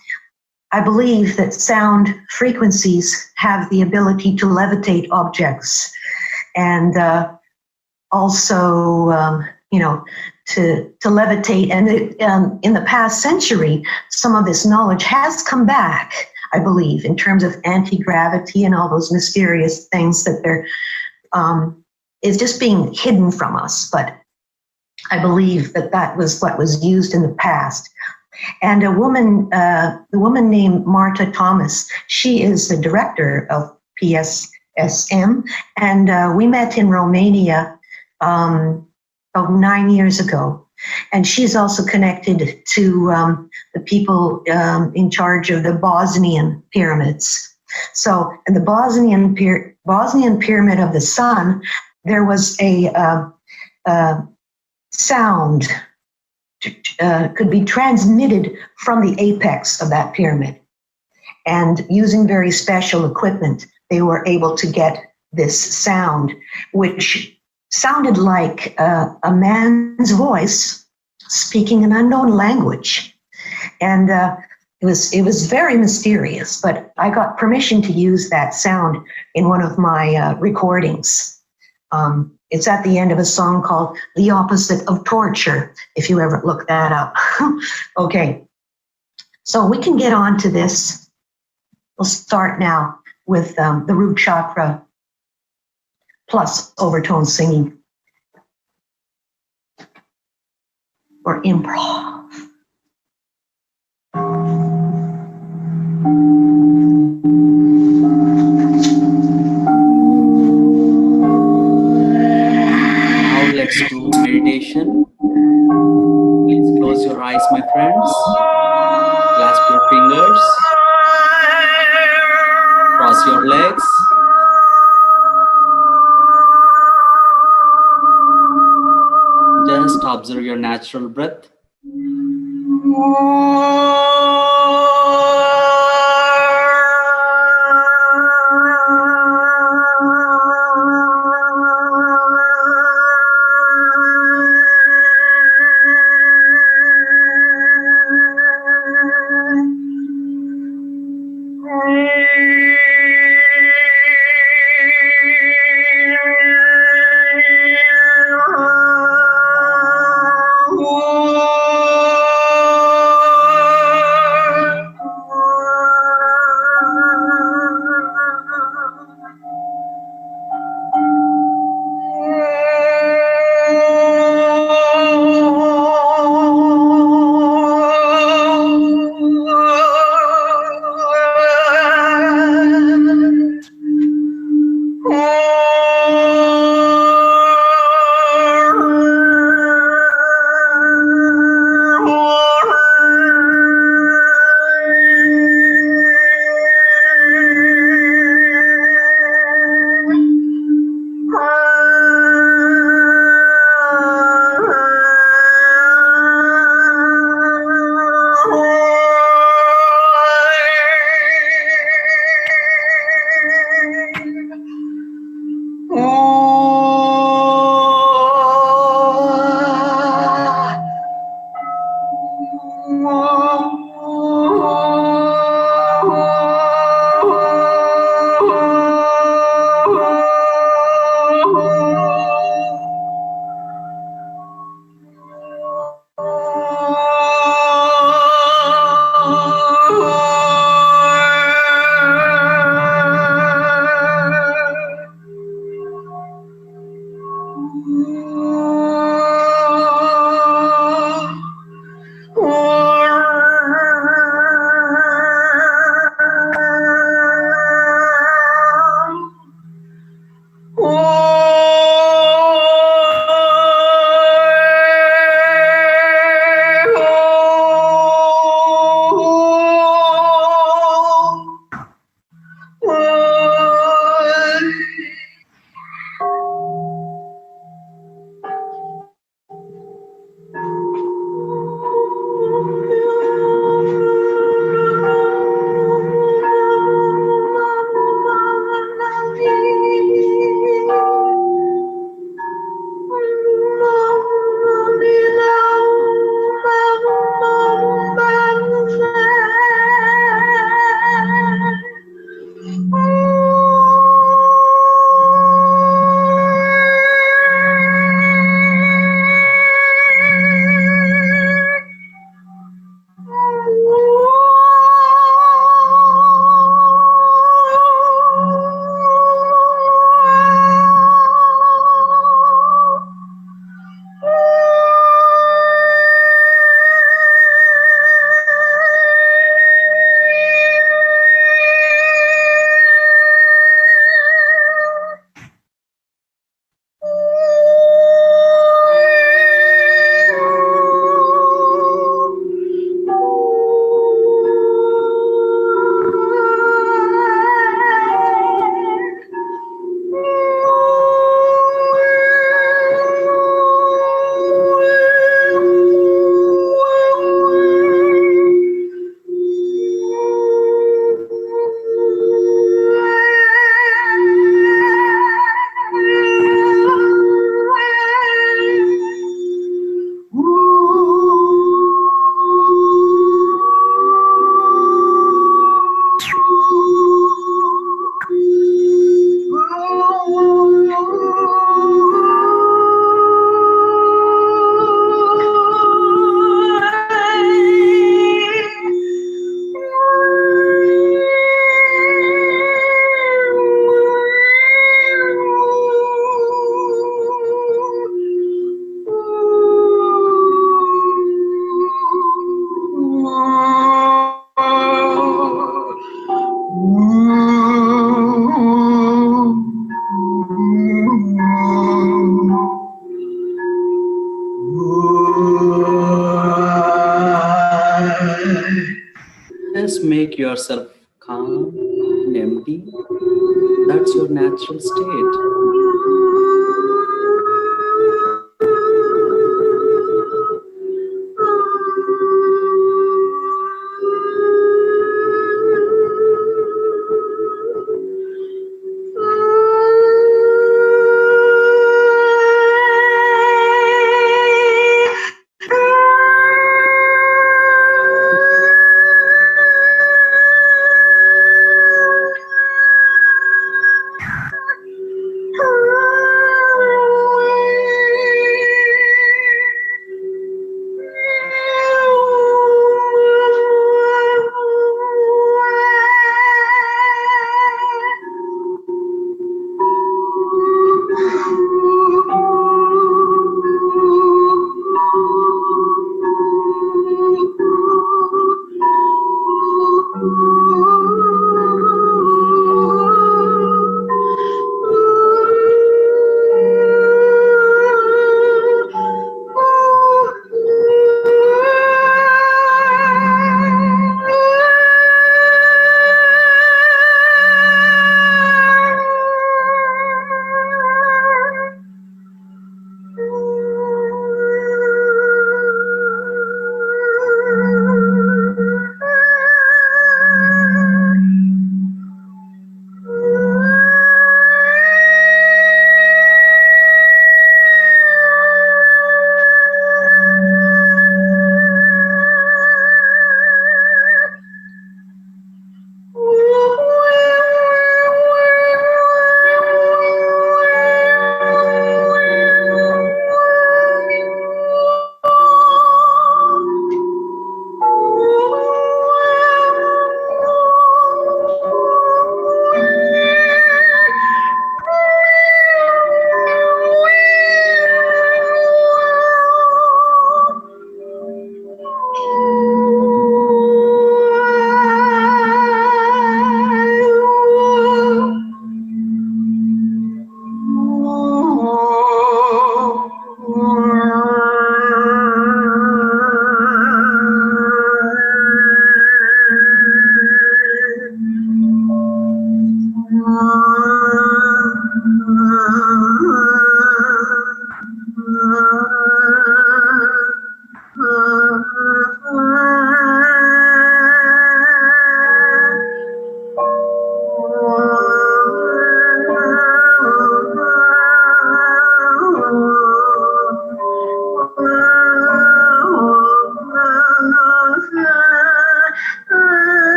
S12: I believe that sound frequencies have the ability to levitate objects, and also, to levitate. And in the past century, some of this knowledge has come back, I believe, in terms of anti-gravity and all those mysterious things that is just being hidden from us. But I believe that was what was used in the past. And the woman named Marta Thomas, she is the director of PSSM, and we met in Romania about 9 years ago. And she's also connected to the people in charge of the Bosnian pyramids. So in the Bosnian pyramid of the sun, there was a sound could be transmitted from the apex of that pyramid. And using very special equipment, they were able to get this sound, which sounded like a man's voice speaking an unknown language. And it was very mysterious, but I got permission to use that sound in one of my recordings. It's at the end of a song called The Opposite of Torture, if you ever look that up. Okay, so we can get on to this. We'll start now with the root chakra plus overtone singing, or improv.
S11: Let's do meditation. Please close your eyes, my friends. Clasp your fingers. Cross your legs. Just observe your natural breath. Just make yourself calm and empty. That's your natural state.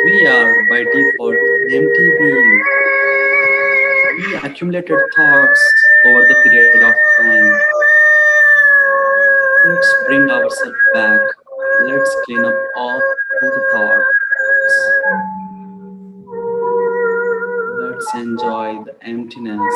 S11: We are by default empty being. We accumulated thoughts over the period of time. Let's bring ourselves back. Let's clean up all the thoughts. Let's enjoy the emptiness.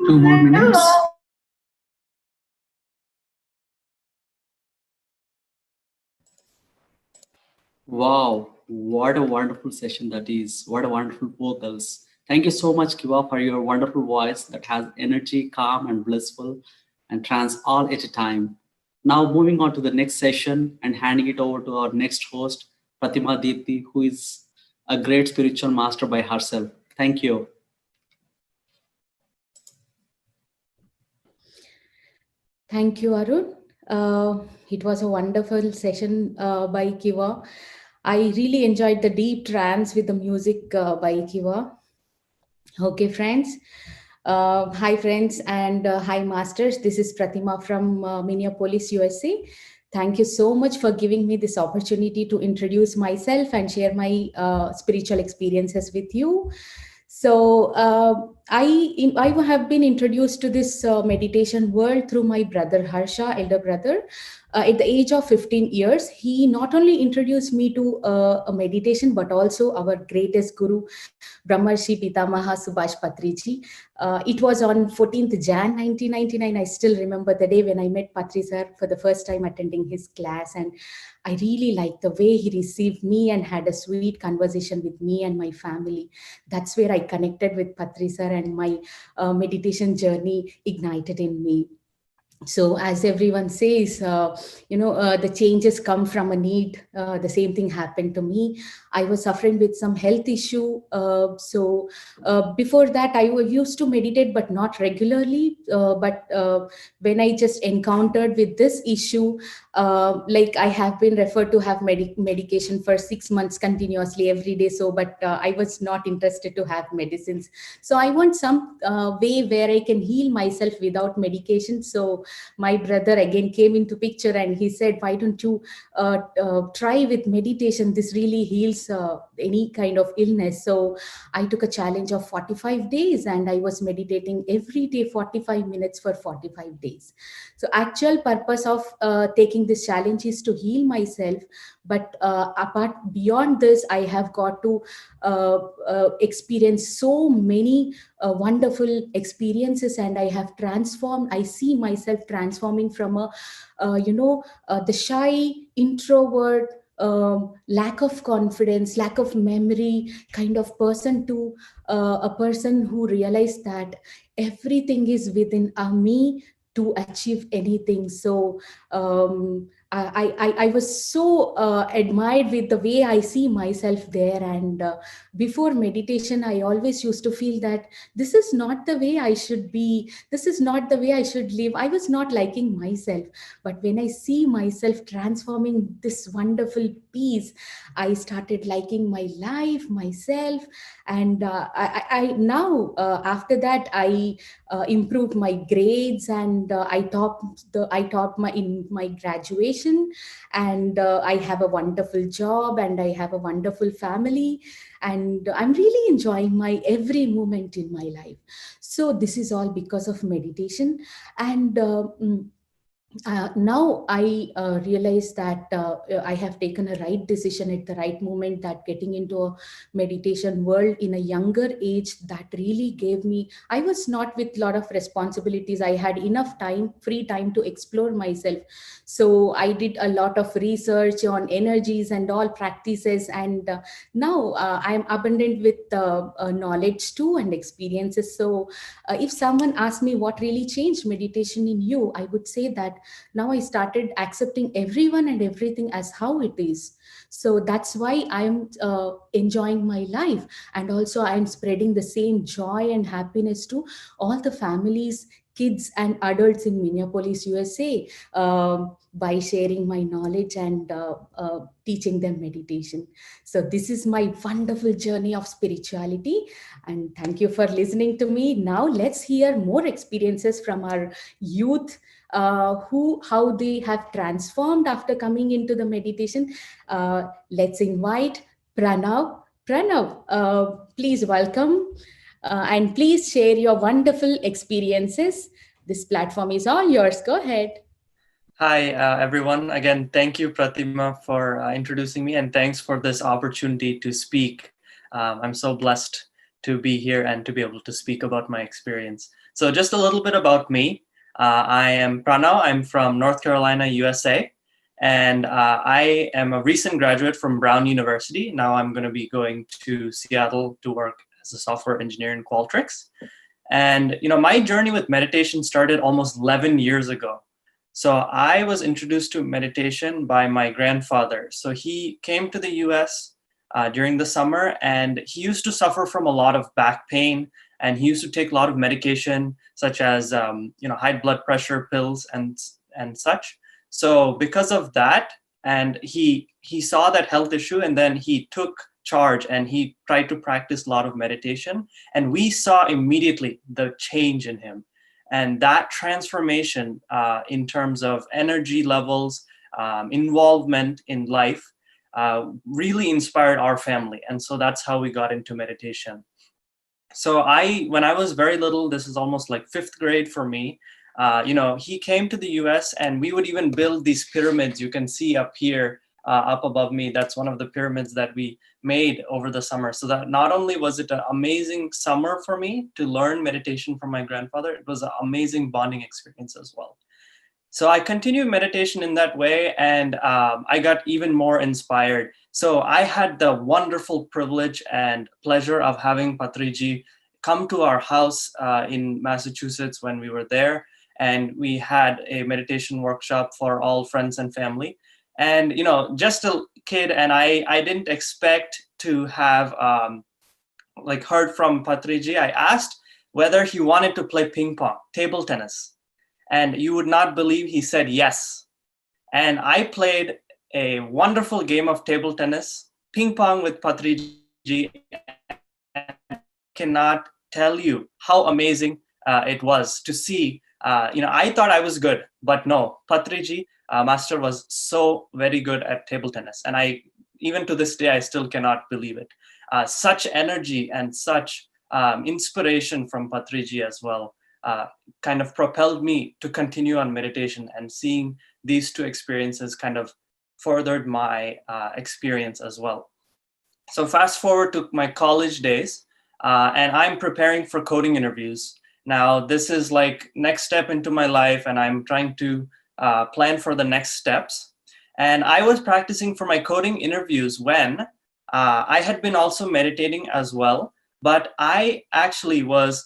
S11: 2 more minutes. Wow, what a wonderful session that is. What a wonderful vocals. Thank you so much, Kiva, for your wonderful voice that has energy, calm and blissful and trance all at a time. Now moving on to the next session and handing it over to our next host, Pratima Deepti, who is a great spiritual master by herself. Thank you.
S13: Thank you, Arun. It was a wonderful session by Kiva. I really enjoyed the deep trance with the music by Kiva. Okay, friends. Hi, friends, and hi, masters. This is Pratima from Minneapolis, USA. Thank you so much for giving me this opportunity to introduce myself and share my spiritual experiences with you. So, I have been introduced to this meditation world through my brother Harsha, elder brother. At the age of 15 years, he not only introduced me to a meditation, but also our greatest guru, Brahmarshi Pitamaha Subhash Patriji. It was on 14th Jan 1999. I still remember the day when I met Patri sir for the first time attending his class. And I really liked the way he received me and had a sweet conversation with me and my family. That's where I connected with Patri sir, and my meditation journey ignited in me. So as everyone says, the changes come from a need. The same thing happened to me. I was suffering with some health issue. Before that, used to meditate, but not regularly. But when I just encountered with this issue, like I have been referred to have medication for 6 months continuously every day. So, but I was not interested to have medicines. So I want some way where I can heal myself without medication. So my brother again came into picture, and he said, why don't you try with meditation? This really heals any kind of illness. So I took a challenge of 45 days, and I was meditating every day 45 minutes for 45 days. So actual purpose of taking this challenge is to heal myself. But apart beyond this, I have got to experience so many wonderful experiences, and I have transformed. I see myself transforming from the shy introvert, lack of confidence, lack of memory kind of person to a person who realized that everything is within me to achieve anything. So I was so admired with the way I see myself there. And before meditation, I always used to feel that this is not the way I should be. This is not the way I should live. I was not liking myself. But when I see myself transforming this wonderful peace, I started liking my life, myself. And I now, after that, I improved my grades, and I topped my in my graduation, and I have a wonderful job, and I have a wonderful family, and I'm really enjoying my every moment in my life. So this is all because of meditation. And now I realize that I have taken a right decision at the right moment, that getting into a meditation world in a younger age, that really gave me, I was not with a lot of responsibilities. I had enough time, free time to explore myself. So I did a lot of research on energies and all practices. And now I'm abundant with knowledge too and experiences. So if someone asked me what really changed meditation in you, I would say that now I started accepting everyone and everything as how it is. So that's why I'm enjoying my life. And also I'm spreading the same joy and happiness to all the families, kids and adults in Minneapolis, USA, by sharing my knowledge and teaching them meditation. So this is my wonderful journey of spirituality. And thank you for listening to me. Now let's hear more experiences from our youth, how they have transformed after coming into the meditation. Let's invite Pranav. Pranav, please welcome, and please share your wonderful experiences. This platform is all yours. Go ahead.
S14: Hi, everyone. Again, thank you, Pratima, for introducing me, and thanks for this opportunity to speak. I'm so blessed to be here and to be able to speak about my experience. So just a little bit about me. I am Pranav. I'm from North Carolina, USA, and I am a recent graduate from Brown University. Now I'm going to be going to Seattle to work as a software engineer in Qualtrics. And my journey with meditation started almost 11 years ago. So I was introduced to meditation by my grandfather. So he came to the US during the summer, and he used to suffer from a lot of back pain and he used to take a lot of medication, such as high blood pressure pills and such. So because of that, and he saw that health issue, and then he took charge and he tried to practice a lot of meditation, and we saw immediately the change in him. And that transformation in terms of energy levels, involvement in life, really inspired our family. And so that's how we got into meditation. So when I was very little, this is almost like 5th grade for me, he came to the US, and we would even build these pyramids. You can see up here, up above me, that's one of the pyramids that we made over the summer. So that not only was it an amazing summer for me to learn meditation from my grandfather, it was an amazing bonding experience as well. So I continued meditation in that way, and I got even more inspired. So I had the wonderful privilege and pleasure of having Patriji come to our house in Massachusetts when we were there, and we had a meditation workshop for all friends and family. And just a kid, and I didn't expect to have heard from Patriji. I asked whether he wanted to play ping pong, table tennis. And you would not believe he said yes. And I played a wonderful game of table tennis, ping pong with Patriji. I cannot tell you how amazing it was to see. I thought I was good, but no, Patriji, master, was so very good at table tennis. And even to this day, I still cannot believe it. Such energy and such inspiration from Patriji as well. Kind of propelled me to continue on meditation, and seeing these two experiences kind of furthered my experience as well. So fast forward to my college days, and I'm preparing for coding interviews. Now, this is like next step into my life, and I'm trying to plan for the next steps. And I was practicing for my coding interviews when I had been also meditating as well. But I actually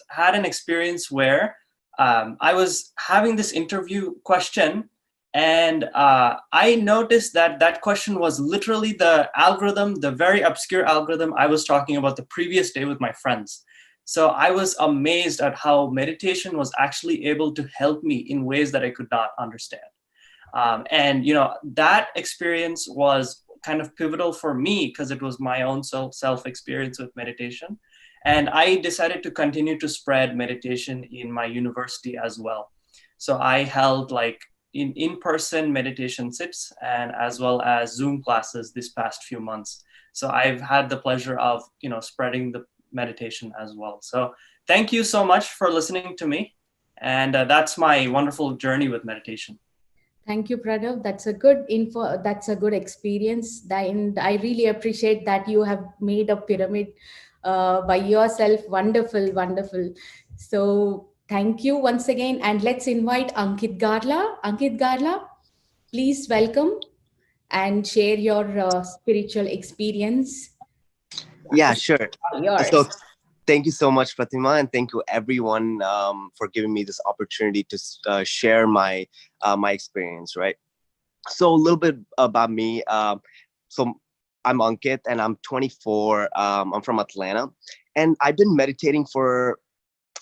S14: had an experience where I was having this interview question, and I noticed that question was literally the algorithm, the very obscure algorithm I was talking about the previous day with my friends. So I was amazed at how meditation was actually able to help me in ways that I could not understand. And that experience was kind of pivotal for me, because it was my own self experience with meditation. And I decided to continue to spread meditation in my university as well. So I held in-person meditation sits, and as well as Zoom classes this past few months. So I've had the pleasure of, spreading the meditation as well. So thank you so much for listening to me. And that's my wonderful journey with meditation.
S13: Thank you, Pranav. That's a good info. That's a good experience. And I really appreciate that you have made a pyramid by yourself. Wonderful, wonderful. So thank you once again. And let's invite Ankit Garla. Ankit Garla, please welcome and share your spiritual experience.
S15: Yeah, sure.
S13: Yours.
S15: So thank you so much, Pratima, and thank you everyone for giving me this opportunity to share my experience, right? So a little bit about me. So I'm Ankit, and I'm 24. I'm from Atlanta, and I've been meditating for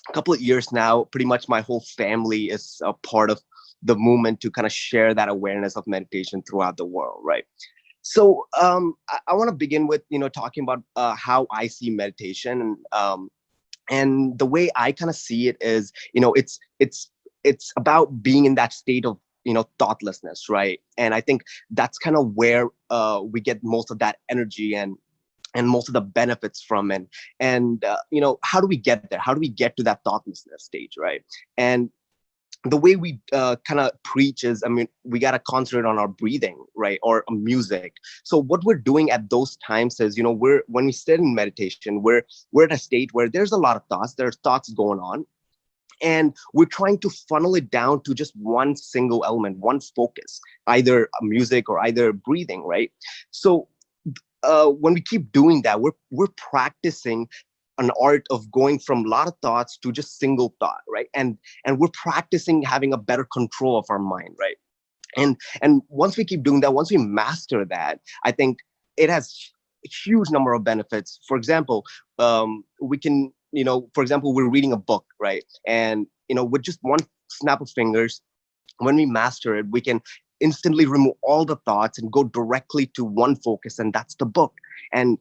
S15: a couple of years now. Pretty much my whole family is a part of the movement to kind of share that awareness of meditation throughout the world, right? So I want to begin with talking about how I see meditation, and the way I kind of see it is it's about being in that state of thoughtlessness, right? And I think that's kind of where we get most of that energy and most of the benefits from it. And how do we get there? How do we get to that thoughtlessness stage, right? And the way we kind of preach is, we got to concentrate on our breathing, right? Or music. So what we're doing at those times is, when we sit in meditation, we're at a state where there's a lot of thoughts, there's thoughts going on. And we're trying to funnel it down to just one single element, one focus, either music or either breathing, right? So when we keep doing that, we're practicing an art of going from a lot of thoughts to just single thought, right? And we're practicing having a better control of our mind, right? And once we keep doing that, once we master that, I think it has a huge number of benefits. For example, we can for example, we're reading a book, right? And, with just one snap of fingers, when we master it, we can instantly remove all the thoughts and go directly to one focus, and that's the book. And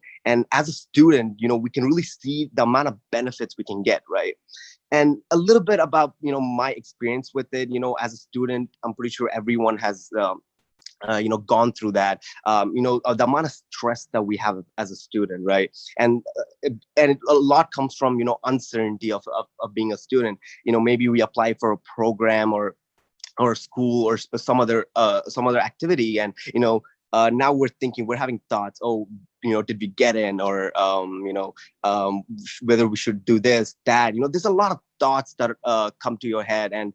S15: as a student, we can really see the amount of benefits we can get, right? And a little bit about my experience with it. As a student, I'm pretty sure everyone has gone through that. The amount of stress that we have as a student, right? And a lot comes from uncertainty of being a student. Maybe we apply for a program or school or some other activity, and now we're having thoughts. Oh, did we get in? Or whether we should do this, that. There's a lot of thoughts that come to your head, and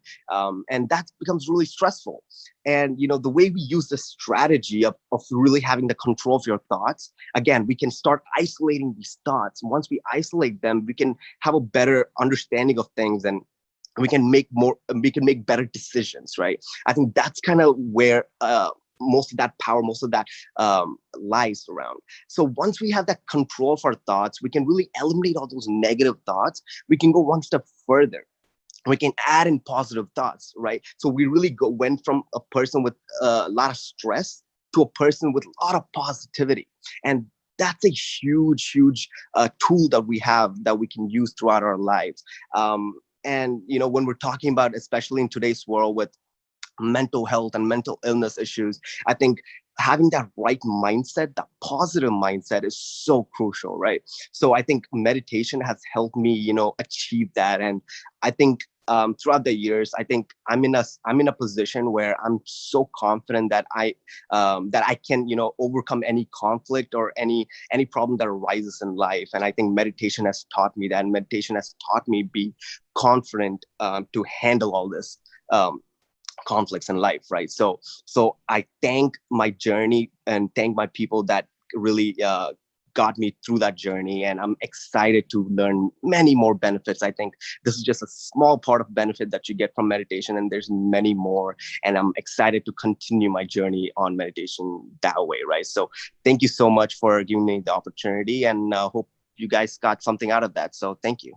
S15: that becomes really stressful. And the way we use the strategy of really having the control of your thoughts, again, we can start isolating these thoughts. Once we isolate them, we can have a better understanding of things, and we can make better decisions, right? I think that's kind of where most of that power, most of that lies around. So once we have that control of our thoughts, we can really eliminate all those negative thoughts. We can go one step further. We can add in positive thoughts, right? So we really went from a person with a lot of stress to a person with a lot of positivity. And that's a huge tool that we have that we can use throughout our lives. And when we're talking about, especially in today's world with mental health and mental illness issues, I think having that right mindset, that positive mindset, is so crucial, right? So I think meditation has helped me achieve that. And I think throughout the years, I think I'm in a position where I'm so confident that I can overcome any conflict or any problem that arises in life. And I think meditation has taught me that. And meditation has taught me be confident to handle all this conflicts in life, right? So I thank my journey and thank my people that really got me through that journey, and I'm excited to learn many more benefits. I think this is just a small part of benefit that you get from meditation, and there's many more, and I'm excited to continue my journey on meditation that way, right? So thank you so much for giving me the opportunity, and hope you guys got something out of that. So thank you.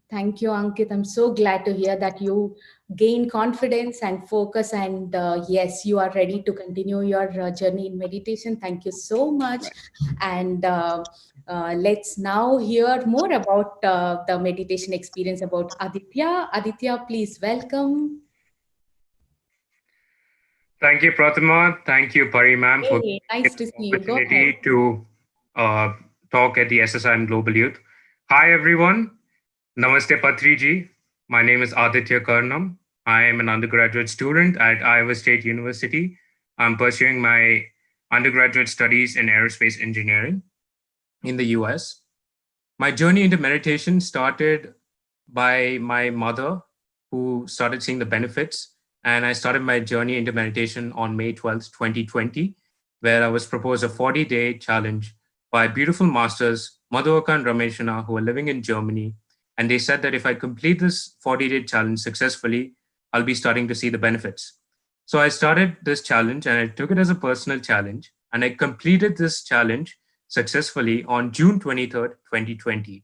S13: Thank you, Ankit. I'm so glad to hear that you gain confidence and focus, and yes, you are ready to continue your journey in meditation. Thank you so much. Right. And let's now hear more about the meditation experience about Aditya. Aditya, please welcome.
S16: Thank you, Pratima. Thank you, Pari ma'am, for
S13: nice to see you.
S16: Go ahead. To talk at the SSIM Global Youth. Hi, everyone. Namaste, Patriji. My name is Aditya Karnam. I am an undergraduate student at Iowa State University. I'm pursuing my undergraduate studies in aerospace engineering in the US. My journey into meditation started by my mother, who started seeing the benefits. And I started my journey into meditation on May 12th, 2020, where I was proposed a 40-day challenge by beautiful masters, Madhuvaka and Rameshana, who are living in Germany. And they said that if I complete this 40-day challenge successfully, I'll be starting to see the benefits. So I started this challenge and I took it as a personal challenge. And I completed this challenge successfully on June 23rd, 2020.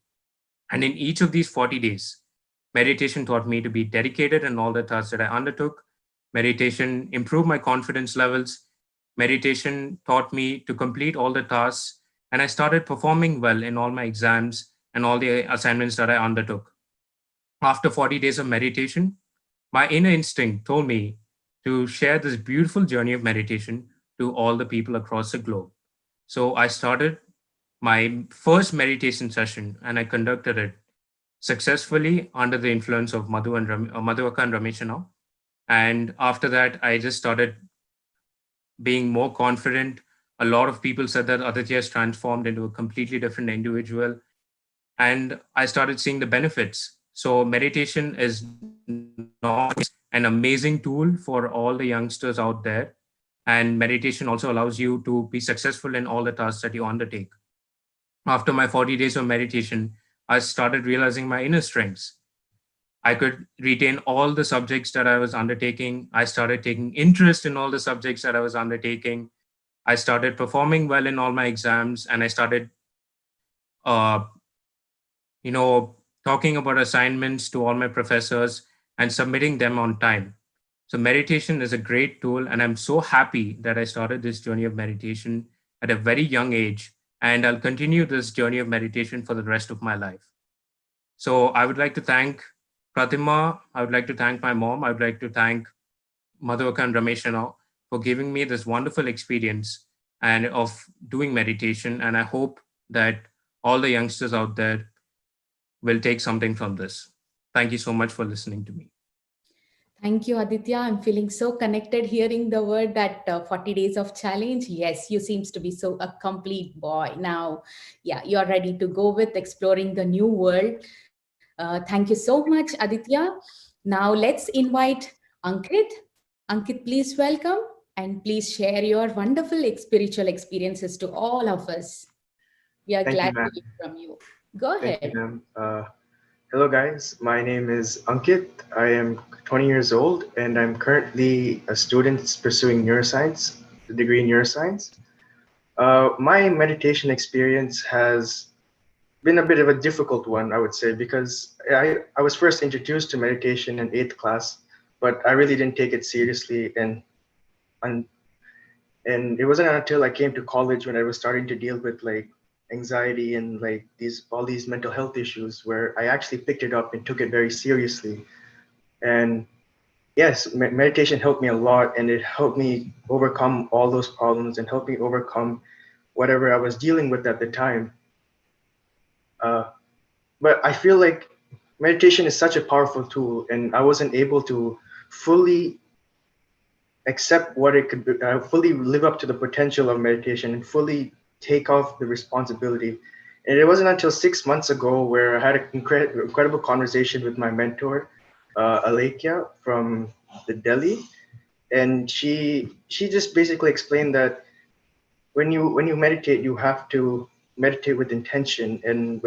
S16: And in each of these 40 days, meditation taught me to be dedicated in all the tasks that I undertook. Meditation improved my confidence levels. Meditation taught me to complete all the tasks. And I started performing well in all my exams and all the assignments that I undertook. After 40 days of meditation, my inner instinct told me to share this beautiful journey of meditation to all the people across the globe. So I started my first meditation session and I conducted it successfully under the influence of Madhuvaka and Rameshana. And after that, I just started being more confident. A lot of people said that Aditya has transformed into a completely different individual. And I started seeing the benefits. So meditation is not an amazing tool for all the youngsters out there. And meditation also allows you to be successful in all the tasks that you undertake. After my 40 days of meditation, I started realizing my inner strengths. I could retain all the subjects that I was undertaking. I started taking interest in all the subjects that I was undertaking. I started performing well in all my exams, and I started talking about assignments to all my professors, and submitting them on time. So meditation is a great tool, and I'm so happy that I started this journey of meditation at a very young age, and I'll continue this journey of meditation for the rest of my life. So I would like to thank Pratima. I would like to thank my mom. I would like to thank Madhuvaka and Ramesh and all for giving me this wonderful experience and of doing meditation. And I hope that all the youngsters out there will take something from this. Thank you so much for listening to me.
S13: Thank you, Aditya. I'm feeling so connected hearing the word that 40 days of challenge. Yes, you seems to be so a complete boy now. Yeah, you're ready to go with exploring the new world. Thank you so much, Aditya. Now let's invite Ankit. Ankit, please welcome and please share your wonderful spiritual experiences to all of us. We are
S17: Thank you,
S13: glad to
S17: ma'am.
S13: hear from you. Go
S17: Thank you,
S13: ahead.
S17: ma'am. Hello, guys. My name is Ankit. I am 20 years old, and I'm currently a student pursuing neuroscience, the degree in neuroscience. My meditation experience has been a bit of a difficult one, I would say, because I was first introduced to meditation in 8th class, but I really didn't take it seriously. And it wasn't until I came to college when I was starting to deal with like anxiety and like all these mental health issues where I actually picked it up and took it very seriously. And yes, meditation helped me a lot, and it helped me overcome all those problems and helped me overcome whatever I was dealing with at the time. But I feel like meditation is such a powerful tool, and I wasn't able to fully accept what it could be, fully live up to the potential of meditation and fully take off the responsibility. And it wasn't until 6 months ago where I had an incredible conversation with my mentor, Alekia from the Delhi, and she just basically explained that when you meditate, you have to meditate with intention, and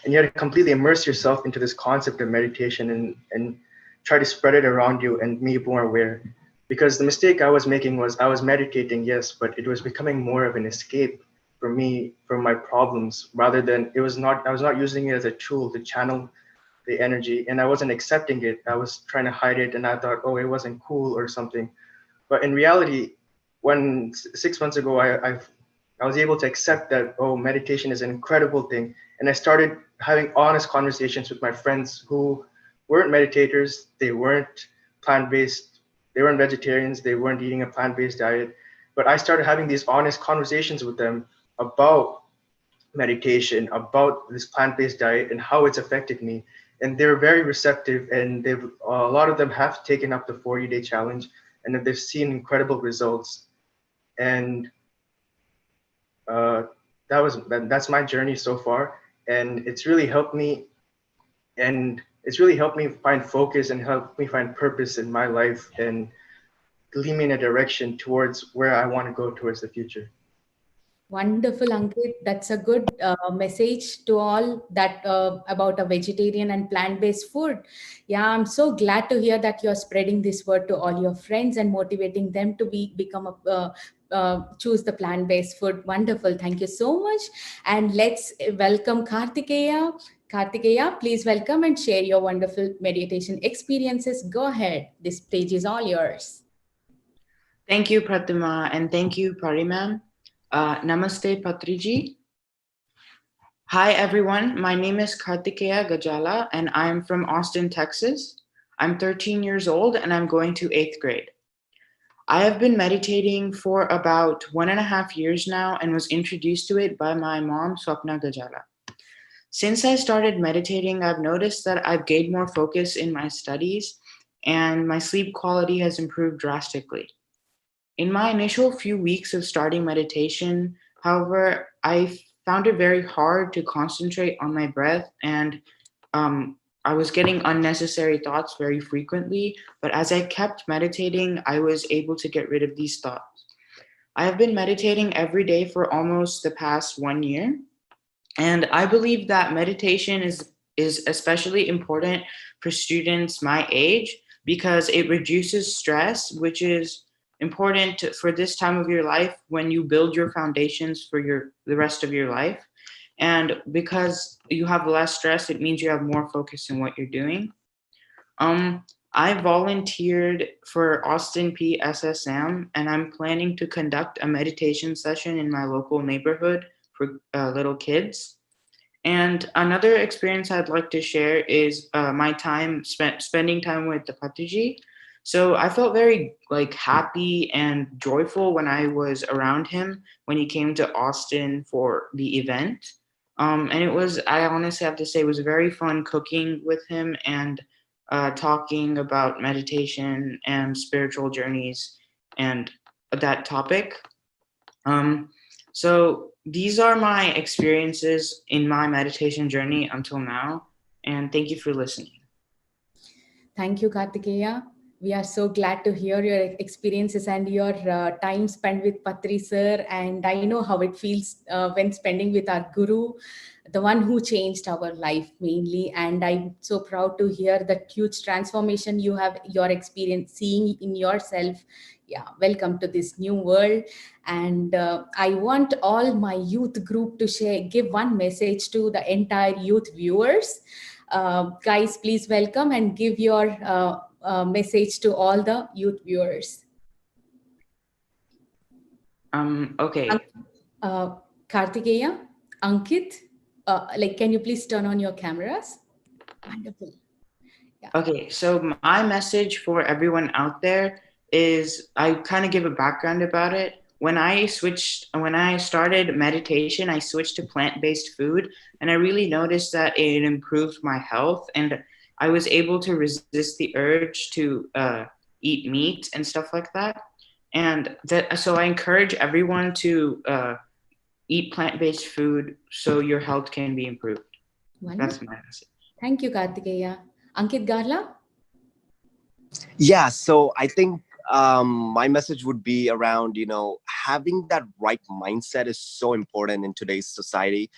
S17: you have to completely immerse yourself into this concept of meditation and try to spread it around you and be more aware. Because the mistake I was making was I was meditating, yes, but it was becoming more of an escape for me from my problems rather than I was not using it as a tool to channel the energy, and I wasn't accepting it. I was trying to hide it, and I thought, oh, it wasn't cool or something. But in reality, when 6 months ago, I was able to accept that, oh, meditation is an incredible thing. And I started having honest conversations with my friends who weren't meditators. They weren't plant-based. They weren't vegetarians. They weren't eating a plant-based diet. But I started having these honest conversations with them about meditation, about this plant-based diet and how it's affected me. And they're very receptive, and a lot of them have taken up the 40-day challenge, and they've seen incredible results. And that's my journey so far, and it's really helped me find focus and help me find purpose in my life and lead me in a direction towards where I want to go towards the future.
S13: Wonderful, Ankit. That's a good message to all that about a vegetarian and plant-based food. Yeah, I'm so glad to hear that you're spreading this word to all your friends and motivating them to become choose the plant-based food. Wonderful. Thank you so much. And let's welcome Kartikeya. Kartikeya, please welcome and share your wonderful meditation experiences. Go ahead. This stage is all yours.
S18: Thank you, Pratima, and thank you, Parimam. Namaste, Patriji. Hi, everyone. My name is Kartikeya Gajala, and I am from Austin, Texas. I'm 13 years old, and I'm going to 8th grade. I have been meditating for about 1.5 years now and was introduced to it by my mom, Swapna Gajala. Since I started meditating, I've noticed that I've gained more focus in my studies, and my sleep quality has improved drastically. In my initial few weeks of starting meditation, however, I found it very hard to concentrate on my breath, and I was getting unnecessary thoughts very frequently. But as I kept meditating, I was able to get rid of these thoughts. I have been meditating every day for almost the past 1 year, and I believe that meditation is especially important for students my age because it reduces stress, which is important for this time of your life when you build your foundations for the rest of your life. And because you have less stress, it means you have more focus in what you're doing. I volunteered for Austin PSSM, and I'm planning to conduct a meditation session in my local neighborhood for little kids. And another experience I'd like to share is my time spending time with the Patriji. So I felt very happy and joyful when I was around him when he came to Austin for the event. And I honestly have to say, it was very fun cooking with him and talking about meditation and spiritual journeys and that topic. So these are my experiences in my meditation journey until now. And thank you for listening.
S13: Thank you, Kartikeya. We are so glad to hear your experiences and your time spent with Patri sir. And I know how it feels when spending with our guru, the one who changed our life mainly. And I'm so proud to hear the huge transformation your experience seeing in yourself. Yeah, welcome to this new world. And I want all my youth group to give one message to the entire youth viewers. Guys, please welcome and give your message to all the youth viewers.
S18: Okay.
S13: Kartikeya, Ankit, can you please turn on your cameras? Wonderful. Yeah.
S18: Okay, so my message for everyone out there is, I kind of give a background about it. When I started meditation, I switched to plant-based food, and I really noticed that it improved my health, and I was able to resist the urge to eat meat and stuff like that. And so I encourage everyone to eat plant-based food so your health can be improved.
S13: Wonderful.
S18: That's my message.
S13: Thank you, Kartikeya. Ankit Garla?
S15: Yeah, so I think my message would be around, having that right mindset is so important in today's society,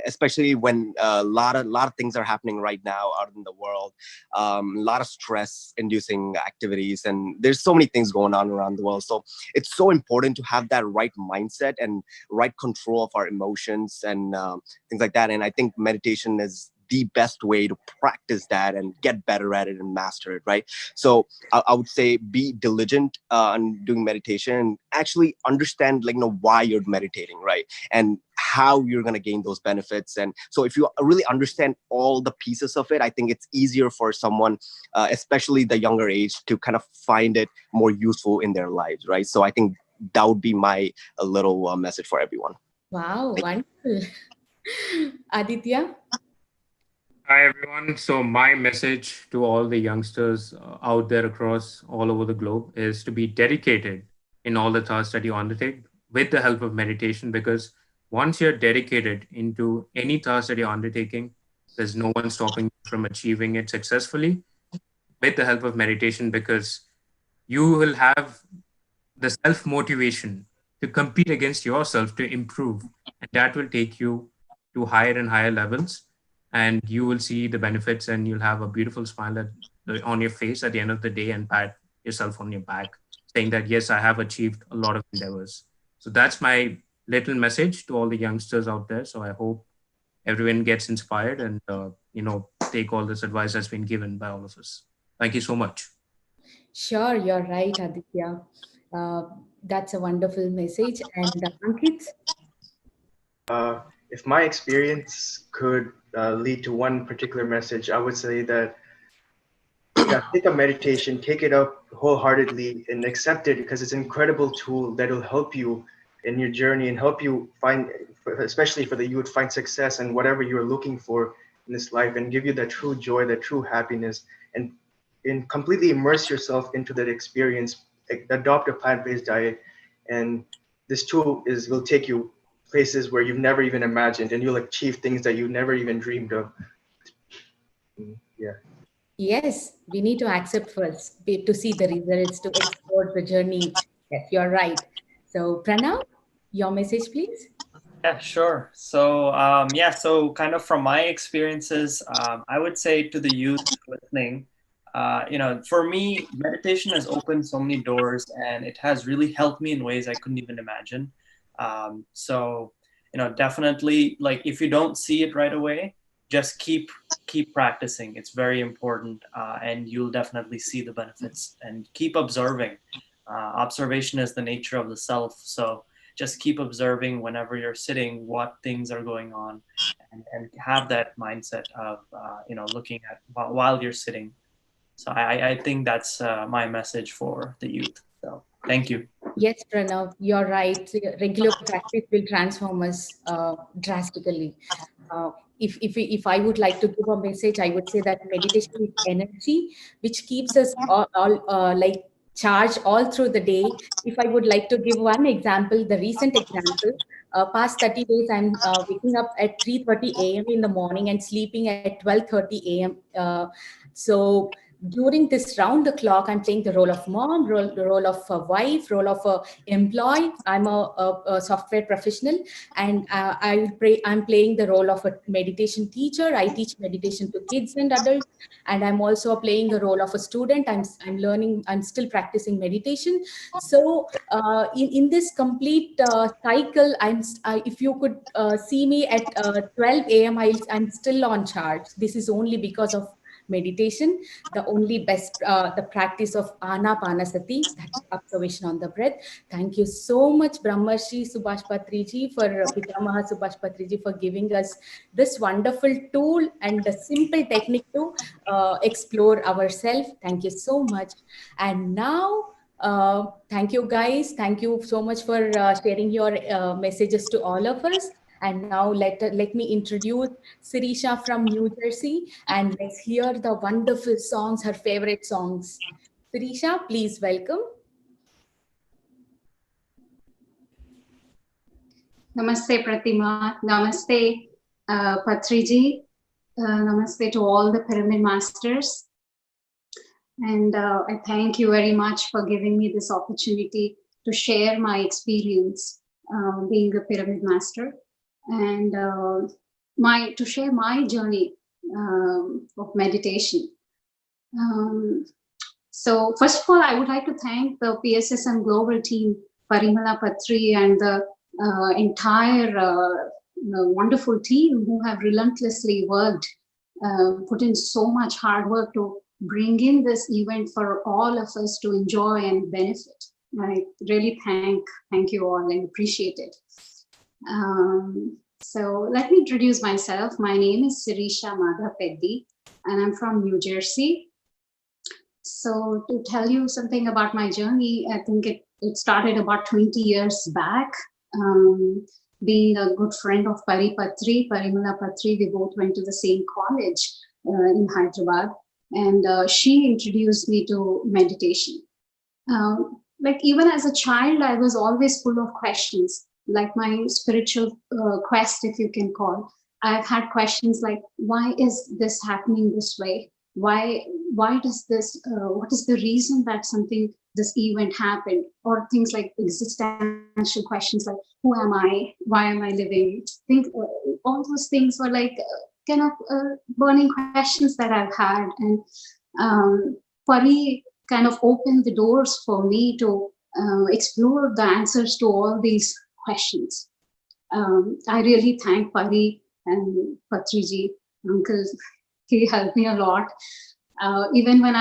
S15: especially when a lot of things are happening right now out in the world, a lot of stress-inducing activities, and there's so many things going on around the world. So it's so important to have that right mindset and right control of our emotions and things like that. And I think meditation is the best way to practice that and get better at it and master it, right? So I would say be diligent on doing meditation and actually understand why you're meditating, right? And how you're going to gain those benefits. And so if you really understand all the pieces of it, I think it's easier for someone, especially the younger age, to kind of find it more useful in their lives, right? So I think that would be my little message for everyone.
S13: Wow, wonderful. Aditya?
S16: Hi, everyone. So my message to all the youngsters out there across all over the globe is to be dedicated in all the tasks that you undertake with the help of meditation, because once you're dedicated into any task that you're undertaking, there's no one stopping you from achieving it successfully with the help of meditation, because you will have the self-motivation to compete against yourself to improve, and that will take you to higher and higher levels, and you will see the benefits, and you'll have a beautiful smile on your face at the end of the day and pat yourself on your back, saying that, yes, I have achieved a lot of endeavors. So that's my little message to all the youngsters out there. So I hope everyone gets inspired and, take all this advice that's been given by all of us. Thank you so much.
S13: Sure, you're right, Aditya. That's a wonderful message. And Ankit?
S17: If my experience could lead to one particular message, I would say that take a meditation, take it up wholeheartedly and accept it, because it's an incredible tool that will help you in your journey and help you find, especially for the youth, find success and whatever you're looking for in this life, and give you that true joy, that true happiness, and completely immerse yourself into that experience. Adopt a plant-based diet, and this tool will take you places where you've never even imagined, and you'll achieve things that you never even dreamed of. Yeah.
S13: Yes, we need to accept first to see the results, to explore the journey. Yes, you're right. So Pranav, your message, please.
S14: Yeah, sure. So, so kind of from my experiences, I would say to the youth listening, for me, meditation has opened so many doors, and it has really helped me in ways I couldn't even imagine. So, definitely, like, if you don't see it right away, just keep practicing. It's very important, and you'll definitely see the benefits. And keep observing. Observation is the nature of the self. So just keep observing whenever you're sitting what things are going on, and have that mindset of looking at while you're sitting. So I think that's my message for the youth. So thank you.
S13: Yes, Pranav, you're right. Regular practice will transform us drastically. If I would like to give a message, I would say that meditation is energy which keeps us all like charged all through the day. If I would like to give one example, the recent example, past 30 days, I'm waking up at 3:30 a.m. in the morning and sleeping at 12:30 a.m. So during this round the clock, I'm playing the role of mom, the role of a wife, role of a employee. I'm a software professional, and I'm playing the role of a meditation teacher. I teach meditation to kids and adults, and I'm also playing the role of a student. I'm learning. I'm still practicing meditation. So in this complete cycle, if you could see me at 12 a.m., I'm still on charge. This is only because of meditation, the only best, the practice of Anapanasati, that observation on the breath. Thank you so much, Brahmarshi Subhash Patriji, Pitamaha Subhash Patriji, for giving us this wonderful tool and the simple technique to explore ourselves. Thank you so much. And now, thank you guys. Thank you so much for sharing your messages to all of us. And now let me introduce Sirisha from New Jersey, and let's hear the wonderful songs, her favorite songs. Sirisha, please welcome.
S19: Namaste Pratima, Namaste Patriji, Namaste to all the Pyramid Masters. And I thank you very much for giving me this opportunity to share my experience being a Pyramid Master, and to share my journey of meditation. So first of all, I would like to thank the PSSM global team, Parimala Patri, and the entire wonderful team who have relentlessly worked, put in so much hard work to bring in this event for all of us to enjoy and benefit. I really thank you all and appreciate it. So let me introduce myself. My name is Sirisha Madhapeddi, and I'm from New Jersey. So to tell you something about my journey, I think it started about 20 years back. Being a good friend of Parimala Patri, we both went to the same college in Hyderabad, and she introduced me to meditation. Like even as a child, I was always full of questions, like my spiritual quest, if you can call. I've had questions like, why is this happening this way? Why does this, what is the reason that this event happened? Or things like existential questions like, who am I? Why am I living? All those things were like kind of burning questions that I've had. And Pari kind of opened the doors for me to explore the answers to all these questions. I really thank Pari and Patriji, uncle. He helped me a lot. Even when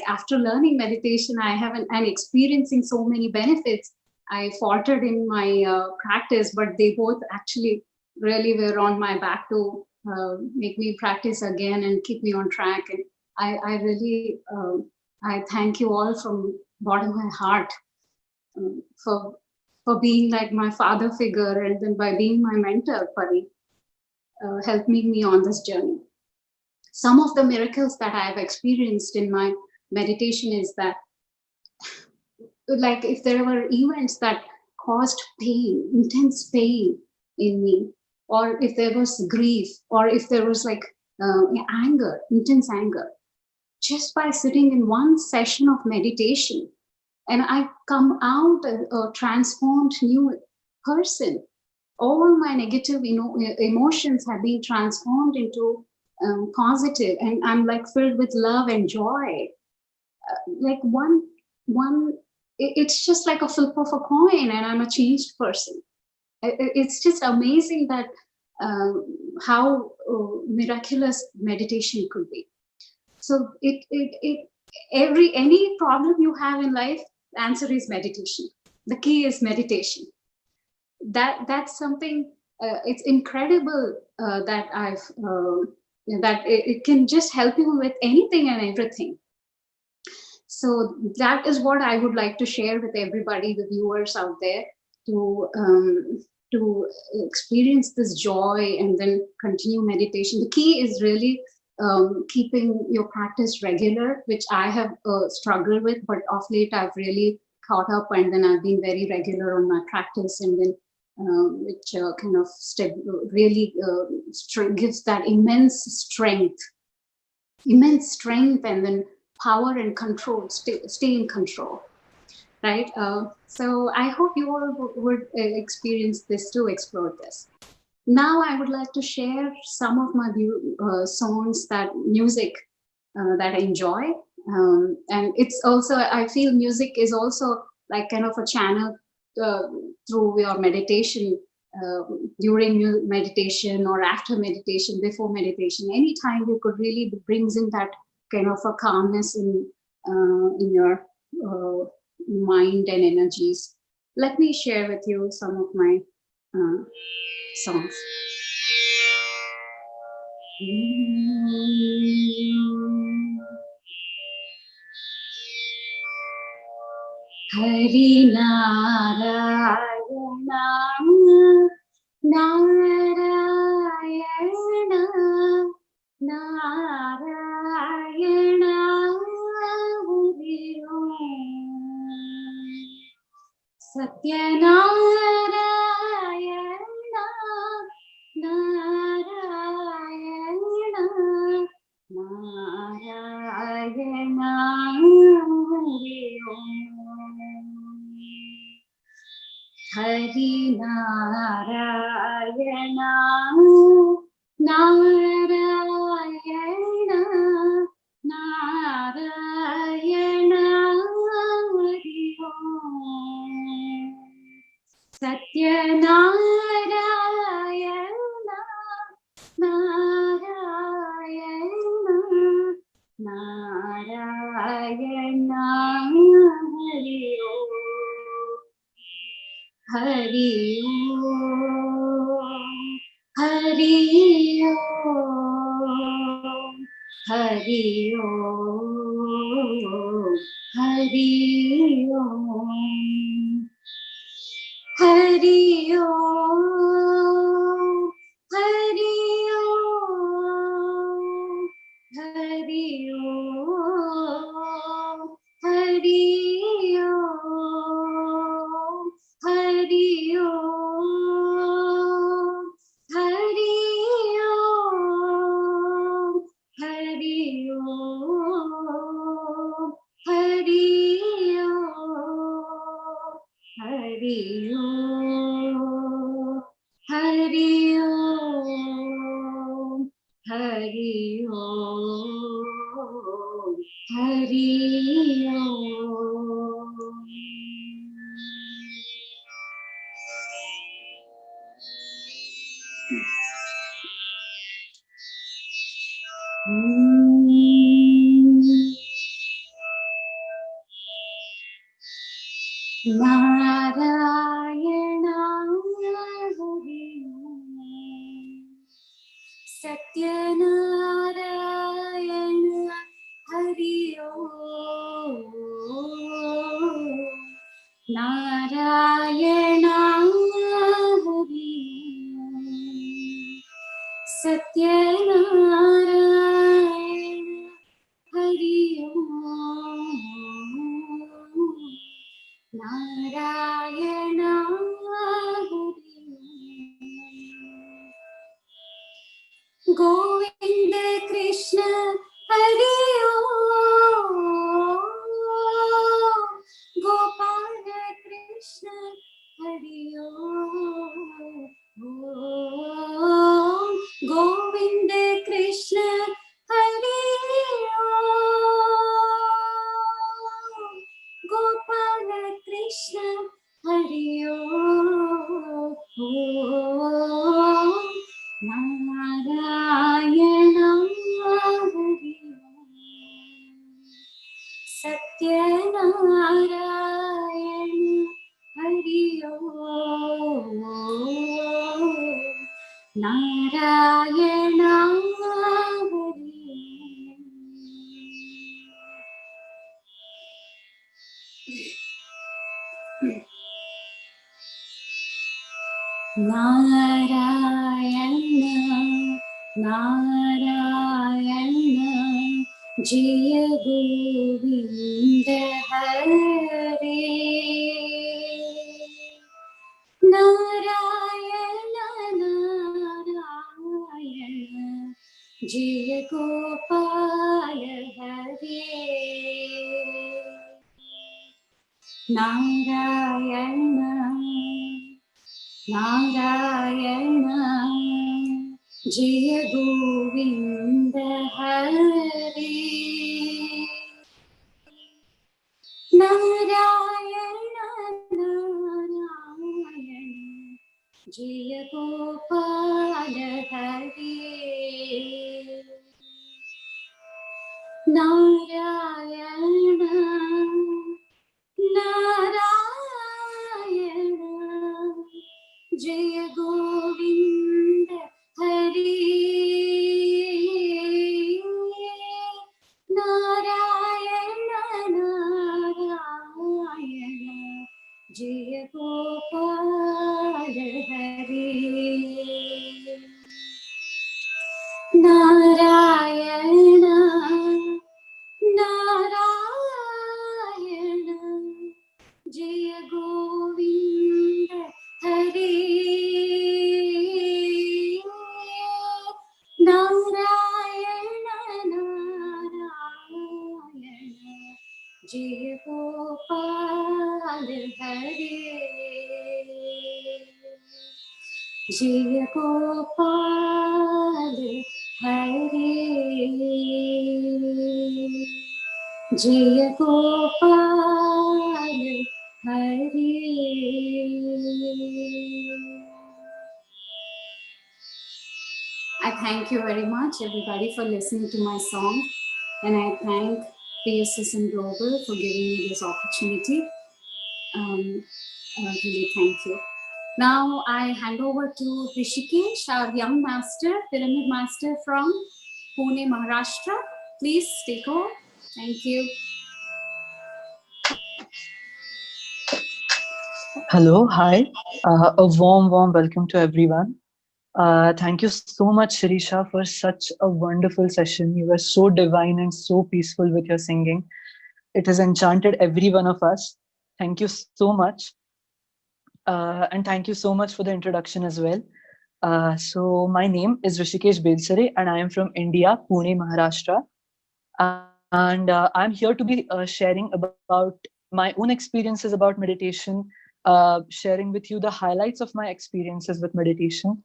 S19: after learning meditation, and experiencing so many benefits, I faltered in my practice, but they both actually really were on my back to make me practice again and keep me on track. And I really, I thank you all from bottom of my heart for being like my father figure, and then by being my mentor, Pari, helping me on this journey. Some of the miracles that I have experienced in my meditation is that, like, if there were events that caused pain, intense pain in me, or if there was grief, or if there was anger, intense anger, just by sitting in one session of meditation, and I come out a transformed new person. All my negative emotions have been transformed into positive, and I'm like filled with love and joy. It's just like a flip of a coin, and I'm a changed person. It's just amazing that how miraculous meditation could be. So any problem you have in life, the answer is meditation. The key is meditation. That's something. It's incredible that it can just help you with anything and everything. So that is what I would like to share with everybody, the viewers out there, to experience this joy and then continue meditation. The key is really keeping your practice regular, which I have struggled with, but of late I've really caught up, and then I've been very regular on my practice, and then which kind of really gives that immense strength, and then power and control, stay in control, right? So I hope you all would experience this too, explore this. Now I would like to share some of my songs, music that I enjoy. And it's also, I feel music is also like kind of a channel through your meditation, during meditation or after meditation, before meditation, anytime you could really brings in that kind of a calmness in your mind and energies. Let me share with you some of my songs. Hari Narayana, Narayana, Narayana, Hari Om. Satyanarayana, Narayana, Narayana, Hari Om. Hari Narayana, Narayana, Narayana, Hari Om. Satyanarayana, Narayana, Narayana, Hari Om. Hari Om, Hari Om, Hari Om, Hari Om, Hari Om, Hari Om, Hari Om, Hari Om, Hari Om, Hari Om, Hari Om, Hari Om, Hari Om, Hari Om, Hari Om, Hari Om. Narayana, Hari Om. Satyanarayana, Hari Om. Narayana, Hari Om. Satyanarayana, Hari Om. Narayana, Hari Om. Govinda Krishna, Hari Om. Gopala Krishna, Hari Om. Govinda Krishna, Hari Om. Gopala Krishna, Hari Om. Narayana Hare Narayana Narayana Jaya Govinda Hare Narayana Narayana Jaya Gopala Hare Narayana Narayana Jaya Govinda Hare Narayana Narayana Jaya Gopala Hare Narayana Narayana Jaya Govinda Hare Narayana Narayana Jaya Gopala Hare Narayana Narayana Jaya Govinda Hare Narayana Narayana Jaya Gopal Hare Jaya Gopal Hare Jaya Gopal Hare. I thank you very much, everybody, for listening to my song, and I thank PSSM Global for giving me this opportunity. Really, thank you. Now I hand over to Rishikesh, our young master, pyramid master from Pune, Maharashtra. Please take over. Thank you.
S20: Hello, hi. A warm welcome to everyone. Thank you so much, Shirisha, for such a wonderful session. You were so divine and so peaceful with your singing. It has enchanted every one of us. Thank you so much. And thank you so much for the introduction as well. So my name is Rishikesh Belsare and I am from India, Pune, Maharashtra. And I'm here to be sharing about my own experiences about meditation, sharing with you the highlights of my experiences with meditation,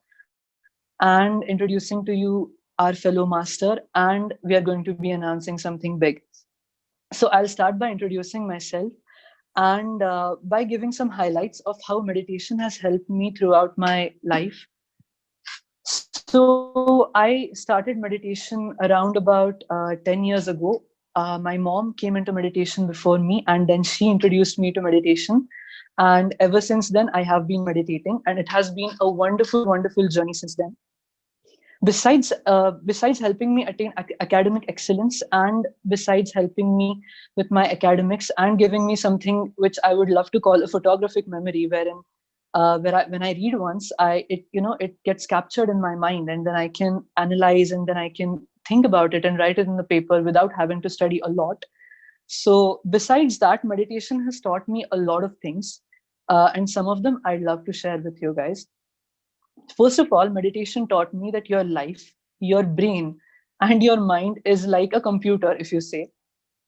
S20: and introducing to you our fellow master, and we are going to be announcing something big. So I'll start by introducing myself and by giving some highlights of how meditation has helped me throughout my life. So I started meditation around about 10 years ago. My mom came into meditation before me, and then she introduced me to meditation. And ever since then, I have been meditating, and it has been a wonderful journey since then. Besides helping me attain academic excellence, and besides helping me with my academics and giving me something which I would love to call a photographic memory, wherein when I read once, it gets captured in my mind, and then I can analyze, and then I can think about it and write it in the paper without having to study a lot. So besides that, meditation has taught me a lot of things, and some of them I'd love to share with you guys. First of all, meditation taught me that your life, your brain, and your mind is like a computer, if you say.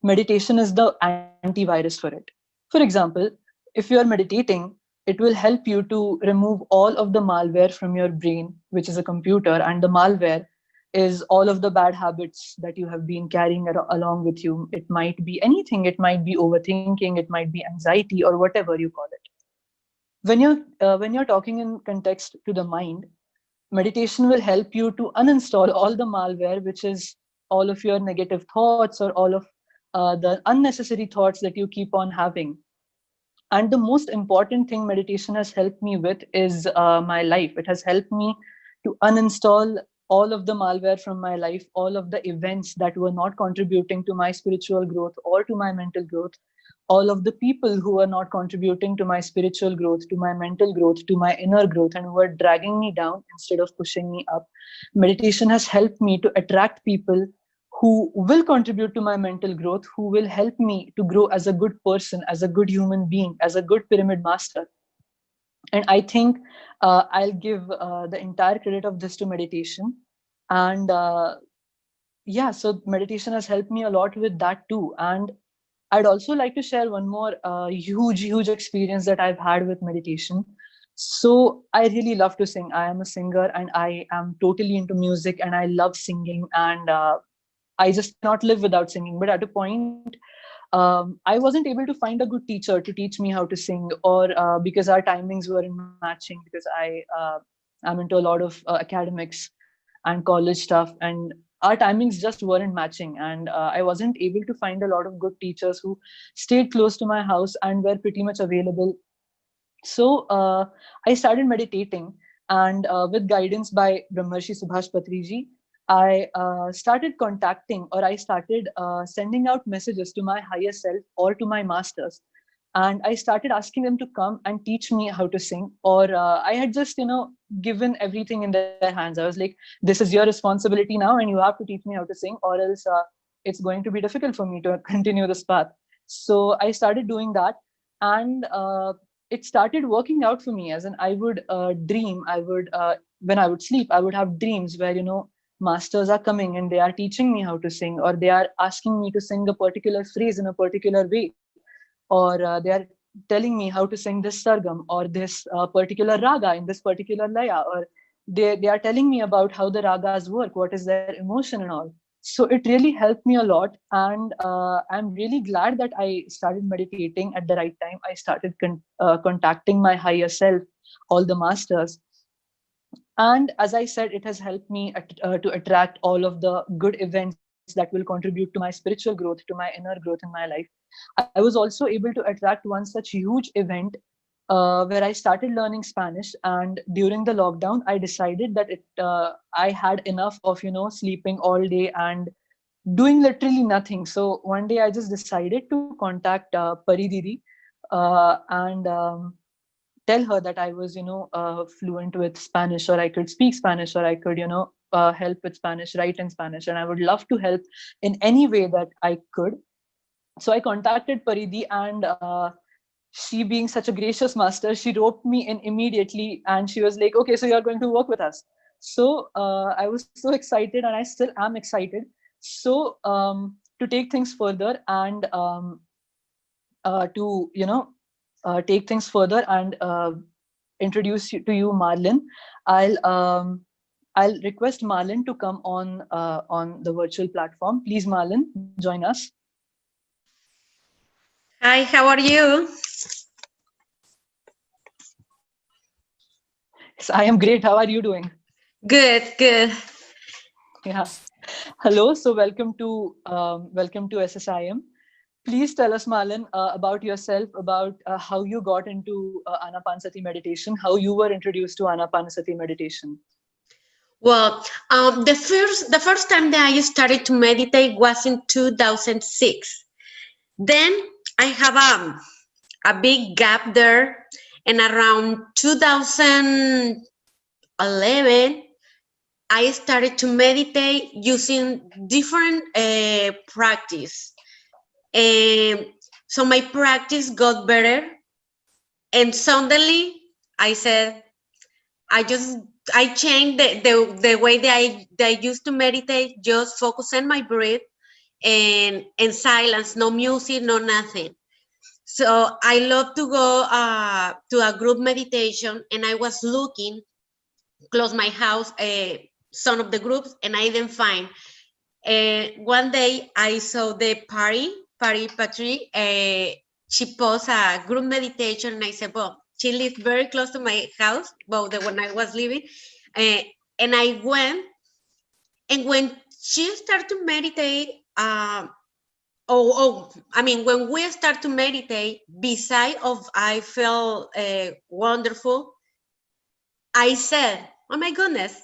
S20: Meditation is the antivirus for it. For example, if you are meditating, it will help you to remove all of the malware from your brain, which is a computer, and the malware is all of the bad habits that you have been carrying along with you. It might be anything, it might be overthinking, it might be anxiety, or whatever you call it. When you're talking in context to the mind, meditation will help you to uninstall all the malware, which is all of your negative thoughts or all of the unnecessary thoughts that you keep on having. And the most important thing meditation has helped me with is my life. It has helped me to uninstall all of the malware from my life, all of the events that were not contributing to my spiritual growth or to my mental growth, all of the people who were not contributing to my spiritual growth, to my mental growth, to my inner growth, and who were dragging me down instead of pushing me up. Meditation has helped me to attract people who will contribute to my mental growth, who will help me to grow as a good person, as a good human being, as a good pyramid master. And I think I'll give the entire credit of this to meditation. And yeah, so meditation has helped me a lot with that too. And I'd also like to share one more huge experience that I've had with meditation. So I really love to sing. I am a singer and I am totally into music and I love singing, and I just cannot live without singing. But at a point, I wasn't able to find a good teacher to teach me how to sing, or because our timings weren't matching, because I'm into a lot of academics and college stuff, and our timings just weren't matching. And I wasn't able to find a lot of good teachers who stayed close to my house and were pretty much available. So I started meditating, and with guidance by Brahmarshi Subhash Patriji, I started contacting, or I started sending out messages to my higher self or to my masters. And I started asking them to come and teach me how to sing. Or I had just, given everything in their hands. I was like, this is your responsibility now, and you have to teach me how to sing, or else it's going to be difficult for me to continue this path. So I started doing that. And it started working out for me. As in, I would dream, when I would sleep, I would have dreams where, masters are coming and they are teaching me how to sing, or they are asking me to sing a particular phrase in a particular way, or they are telling me how to sing this sargam or this particular raga in this particular laya, or they are telling me about how the ragas work, what is their emotion and all. So it really helped me a lot. And I'm really glad that I started meditating at the right time. I started contacting my higher self, all the masters. And as I said, it has helped me to attract all of the good events that will contribute to my spiritual growth, to my inner growth in my life. I was also able to attract one such huge event where I started learning Spanish. And during the lockdown, I decided that I had enough of, sleeping all day and doing literally nothing. So one day I just decided to contact Parididi and tell her that I was, fluent with Spanish, or I could speak Spanish, or I could, help with Spanish, write in Spanish, and I would love to help in any way that I could. So I contacted Paridi, and she, being such a gracious master, she roped me in immediately, and she was like, okay, so you're going to work with us. So I was so excited, and I still am excited. So to take things further and take things further and introduce you to you, Marlin, I'll request Marlin to come on the virtual platform. Please, Marlin, join us.
S21: Hi, how are you?
S20: Yes, I am great. How are you doing?
S21: Good, good.
S20: Yeah. Hello. So welcome to SSIM. Please tell us, Marlin, about yourself, about how you got into Anapanasati meditation, how you were introduced to Anapanasati meditation.
S21: Well, the first time that I started to meditate was in 2006. Then I have a big gap there, and around 2011, I started to meditate using different practice. And so my practice got better, and suddenly I said, I changed the way that I used to meditate, just focus on my breath and silence, no music, no nothing. So I love to go to a group meditation, and I was looking close my house some of the groups, and I didn't find. One day I saw the Patriji. She posted a group meditation, and I said, well, she lived very close to my house, well, when I was living. And I went, and when she started to meditate, when we start to meditate, beside of I felt wonderful, I said, oh my goodness,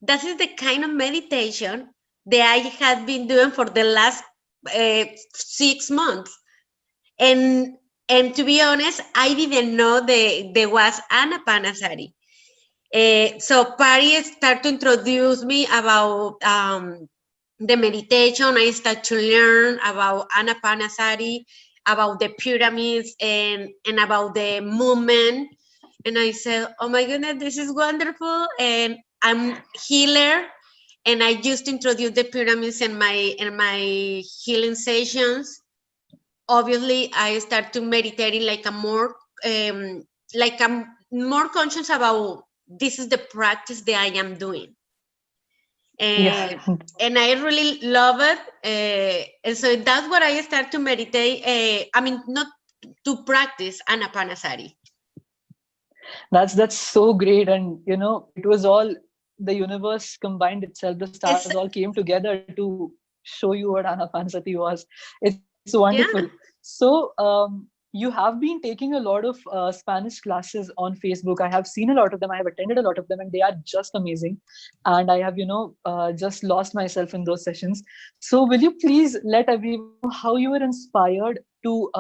S21: that is the kind of meditation that I had been doing for the last 6 months. And to be honest, I didn't know there was Anapanasati. So Pari started to introduce me about the meditation. I started to learn about Anapanasati, about the pyramids, and about the movement. And I said, oh my goodness, this is wonderful. And I'm healer. And I just introduced the pyramids in my healing sessions. Obviously, I start to meditating like I'm more conscious about this is the practice that I am doing.
S20: Yeah.
S21: And I really love it. And so that's what I start to meditate. I mean, not to practice Anapanasati.
S20: That's so great. And it was all the universe combined itself. The stars all came together to show you what Anapanasati was. It's wonderful.
S21: Yeah.
S20: So you have been taking a lot of Spanish classes on Facebook. I have seen a lot of them. I have attended a lot of them, and they are just amazing. And I have, just lost myself in those sessions. So will you please let everyone know how you were inspired to,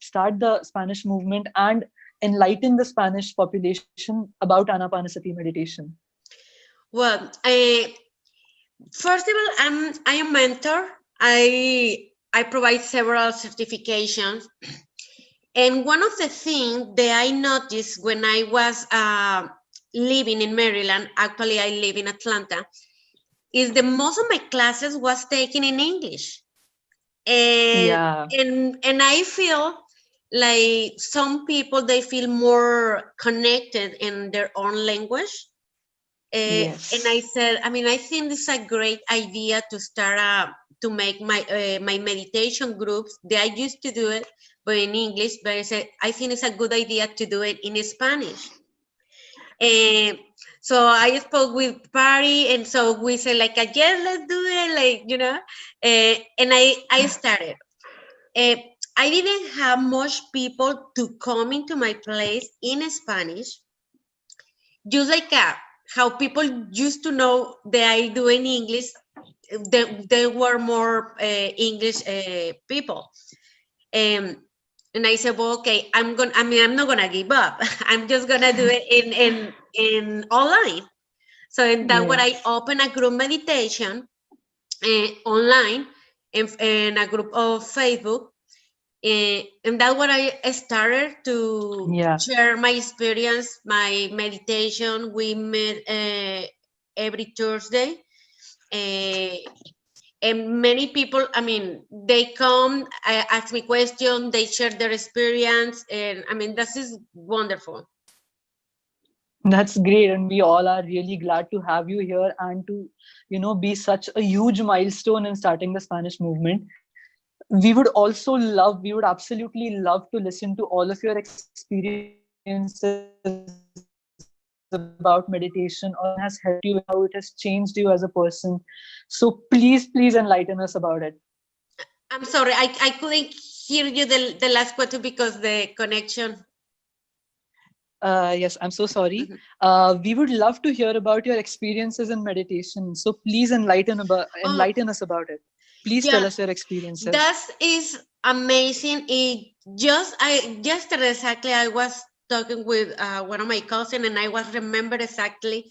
S20: start the Spanish movement and enlighten the Spanish population about Anapanasati meditation?
S21: Well, first of all, I am a mentor. I provide several certifications. And one of the things that I noticed when I was living in Maryland, actually I live in Atlanta, is that most of my classes was taken in English. And I feel like some people, they feel more connected in their own language. And I said, I think it's a great idea to start to make my meditation groups. I used to do it, but in English. But I said, I think it's a good idea to do it in Spanish. So I spoke with Pari, and so we said yes, let's do it, and I started. I didn't have much people to come into my place in Spanish, just how people used to know that I do in English. There were more English people. And I said, well, okay, I'm not gonna give up. I'm just gonna do it in online. So that's what I opened a group meditation online in a group of Facebook. And that's what I started to share my experience, my meditation. We met every Thursday. And many people, they come, ask me questions, they share their experience, and this is wonderful.
S20: That's great, and we all are really glad to have you here and to, be such a huge milestone in starting the Spanish movement. We would absolutely love to listen to all of your experiences about meditation, or has helped you, how it has changed you as a person. So please enlighten us about it.
S21: I'm sorry, I couldn't hear you the last question because the connection.
S20: Yes, I'm so sorry. We would love to hear about your experiences in meditation. So please enlighten us about it. Please tell us your experiences.
S21: That is amazing. Yesterday exactly, I was talking with one of my cousins, and I was remember exactly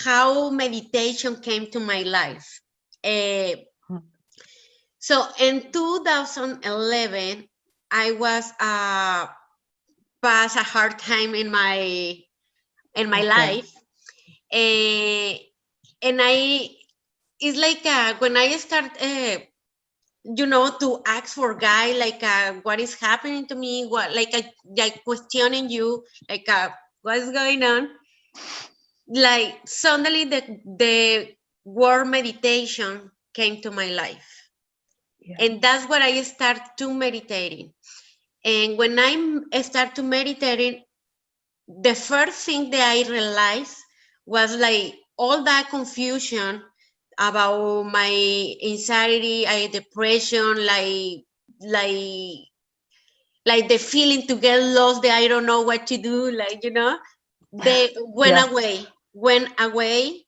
S21: how meditation came to my life. So in 2011, I was past a hard time in my life, and it's like when I start to ask for guy, what is happening to me, what like questioning you, what's going on, like suddenly the word meditation came to my life. And that's what I start to meditating. And when I start to meditating, the first thing that I realized was like all that confusion about my anxiety, depression, like the feeling to get lost, that I don't know what to do, they went away. went away.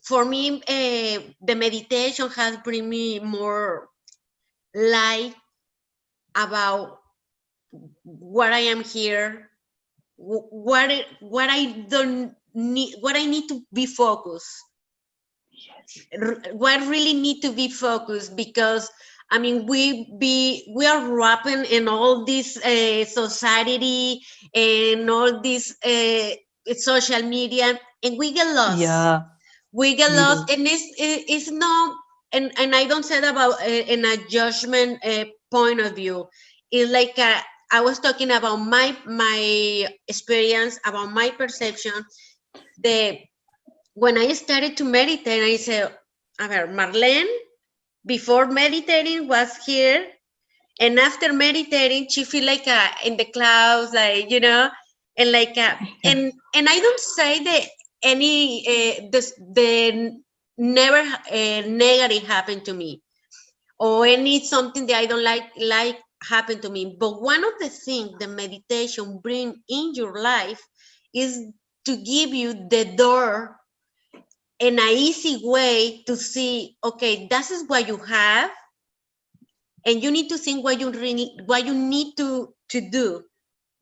S21: For me, the meditation has bring me more light about what I am here, what I don't need, what I need to be focused. What really need to be focused, because I mean we are wrapping in all this society and all this social media, and we get lost.
S20: Yeah.
S21: We get
S20: We
S21: lost,
S20: do.
S21: and it's not, and I don't say that about in a judgment point of view. It's like I was talking about my experience, about my perception. When I started to meditate, I said, Marlene, before meditating was here, and after meditating, she feel like in the clouds, like, you know, and like and I don't say that any the never negative happened to me, or any something that I don't like happened to me. But one of the things the meditation bring in your life is to give you the door in an easy way to see, okay, this is what you have, and you need to think what you need to do.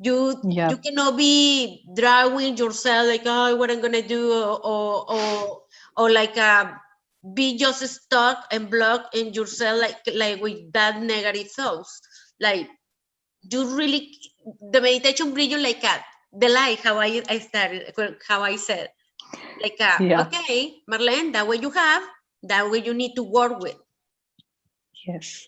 S21: You cannot be drawing yourself like, oh, what I'm gonna do, or like be just stuck and blocked in yourself, like with that negative thoughts. Like, you really, the meditation bring you like the light, how I started, how I said, like okay, Marlene, that way you have, that way you need to work with.
S20: Yes.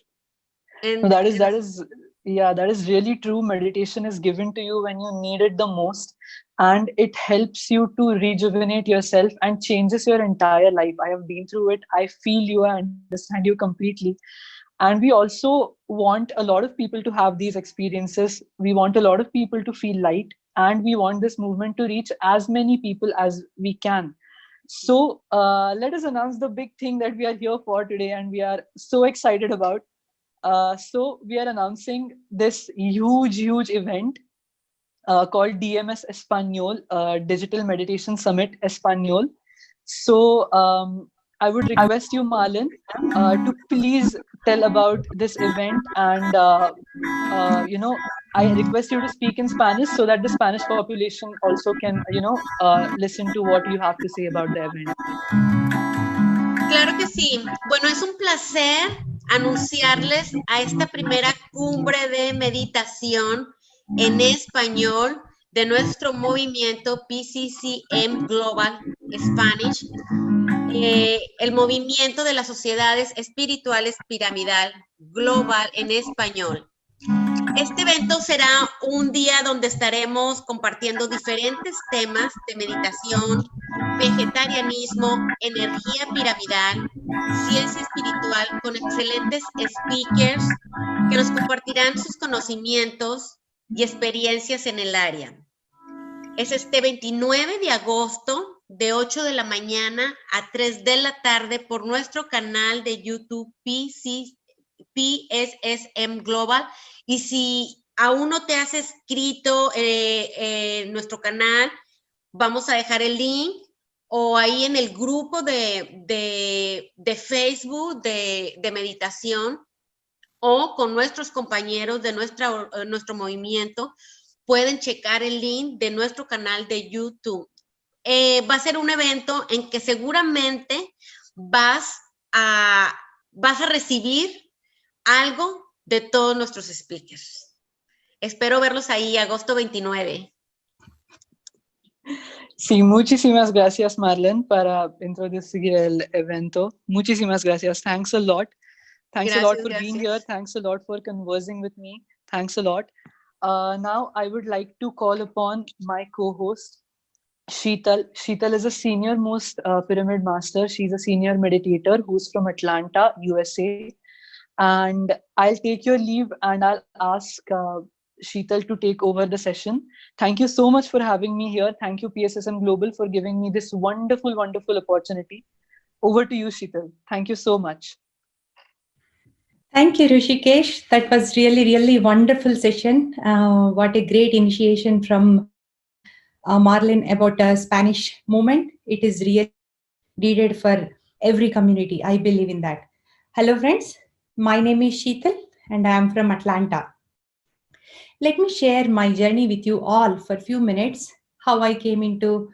S21: And
S20: No, that is yeah, that is really true. Meditation is given to you when you need it the most, and it helps you to rejuvenate yourself and changes your entire life. I have been through it. I feel you, I understand you completely. And we also want a lot of people to have these experiences. We want a lot of people to feel light, and we want this movement to reach as many people as we can. So let us announce the big thing that we are here for today, and we are so excited about. So we are announcing this huge event called DMS Espanol, Digital Meditation Summit Espanol. So I would request you, Marlon, to please tell about this event, and I request you to speak in Spanish so that the Spanish population also can listen to what you have to say about the event.
S21: Claro que sí. Bueno, es un placer anunciarles a esta primera cumbre de meditación en español de nuestro movimiento PSSM Global Spanish, el movimiento de las sociedades espirituales piramidal global en español. Este evento será un día donde estaremos compartiendo diferentes temas de meditación, vegetarianismo, energía piramidal, ciencia espiritual, con excelentes speakers que nos compartirán sus conocimientos y experiencias en el área. Es este 29 de agosto de 8 de la mañana a 3 de la tarde por nuestro canal de YouTube PSSM Global. Y si aún no te has inscrito en nuestro canal, vamos a dejar el link, o ahí en el grupo de Facebook de meditación, o con nuestros compañeros de nuestro movimiento, pueden checar el link de nuestro canal de YouTube. Va a ser un evento en que seguramente vas a recibir algo de todos nuestros speakers. Espero verlos ahí, agosto 29.
S20: Sí, muchísimas gracias, Marlene, para introducir el evento. Muchísimas gracias. Thanks a lot. Thanks a lot for being here. Thanks a lot for conversing with me. Thanks a lot. Now, I would like to call upon my co-host, Sheetal. Sheetal is a senior most pyramid master. She's a senior meditator who's from Atlanta, USA. And I'll take your leave and I'll ask Sheetal to take over the session. Thank you so much for having me here. Thank you, PSSM Global, for giving me this wonderful opportunity. Over to you, Sheetal. Thank you so much.
S1: Thank you, Rishikesh. That was really wonderful session. What a great initiation from Marlene, about Spanish movement. It is really needed for every community. I believe in that. Hello, friends. My name is Sheetal, and I am from Atlanta. Let me share my journey with you all for a few minutes, how I came into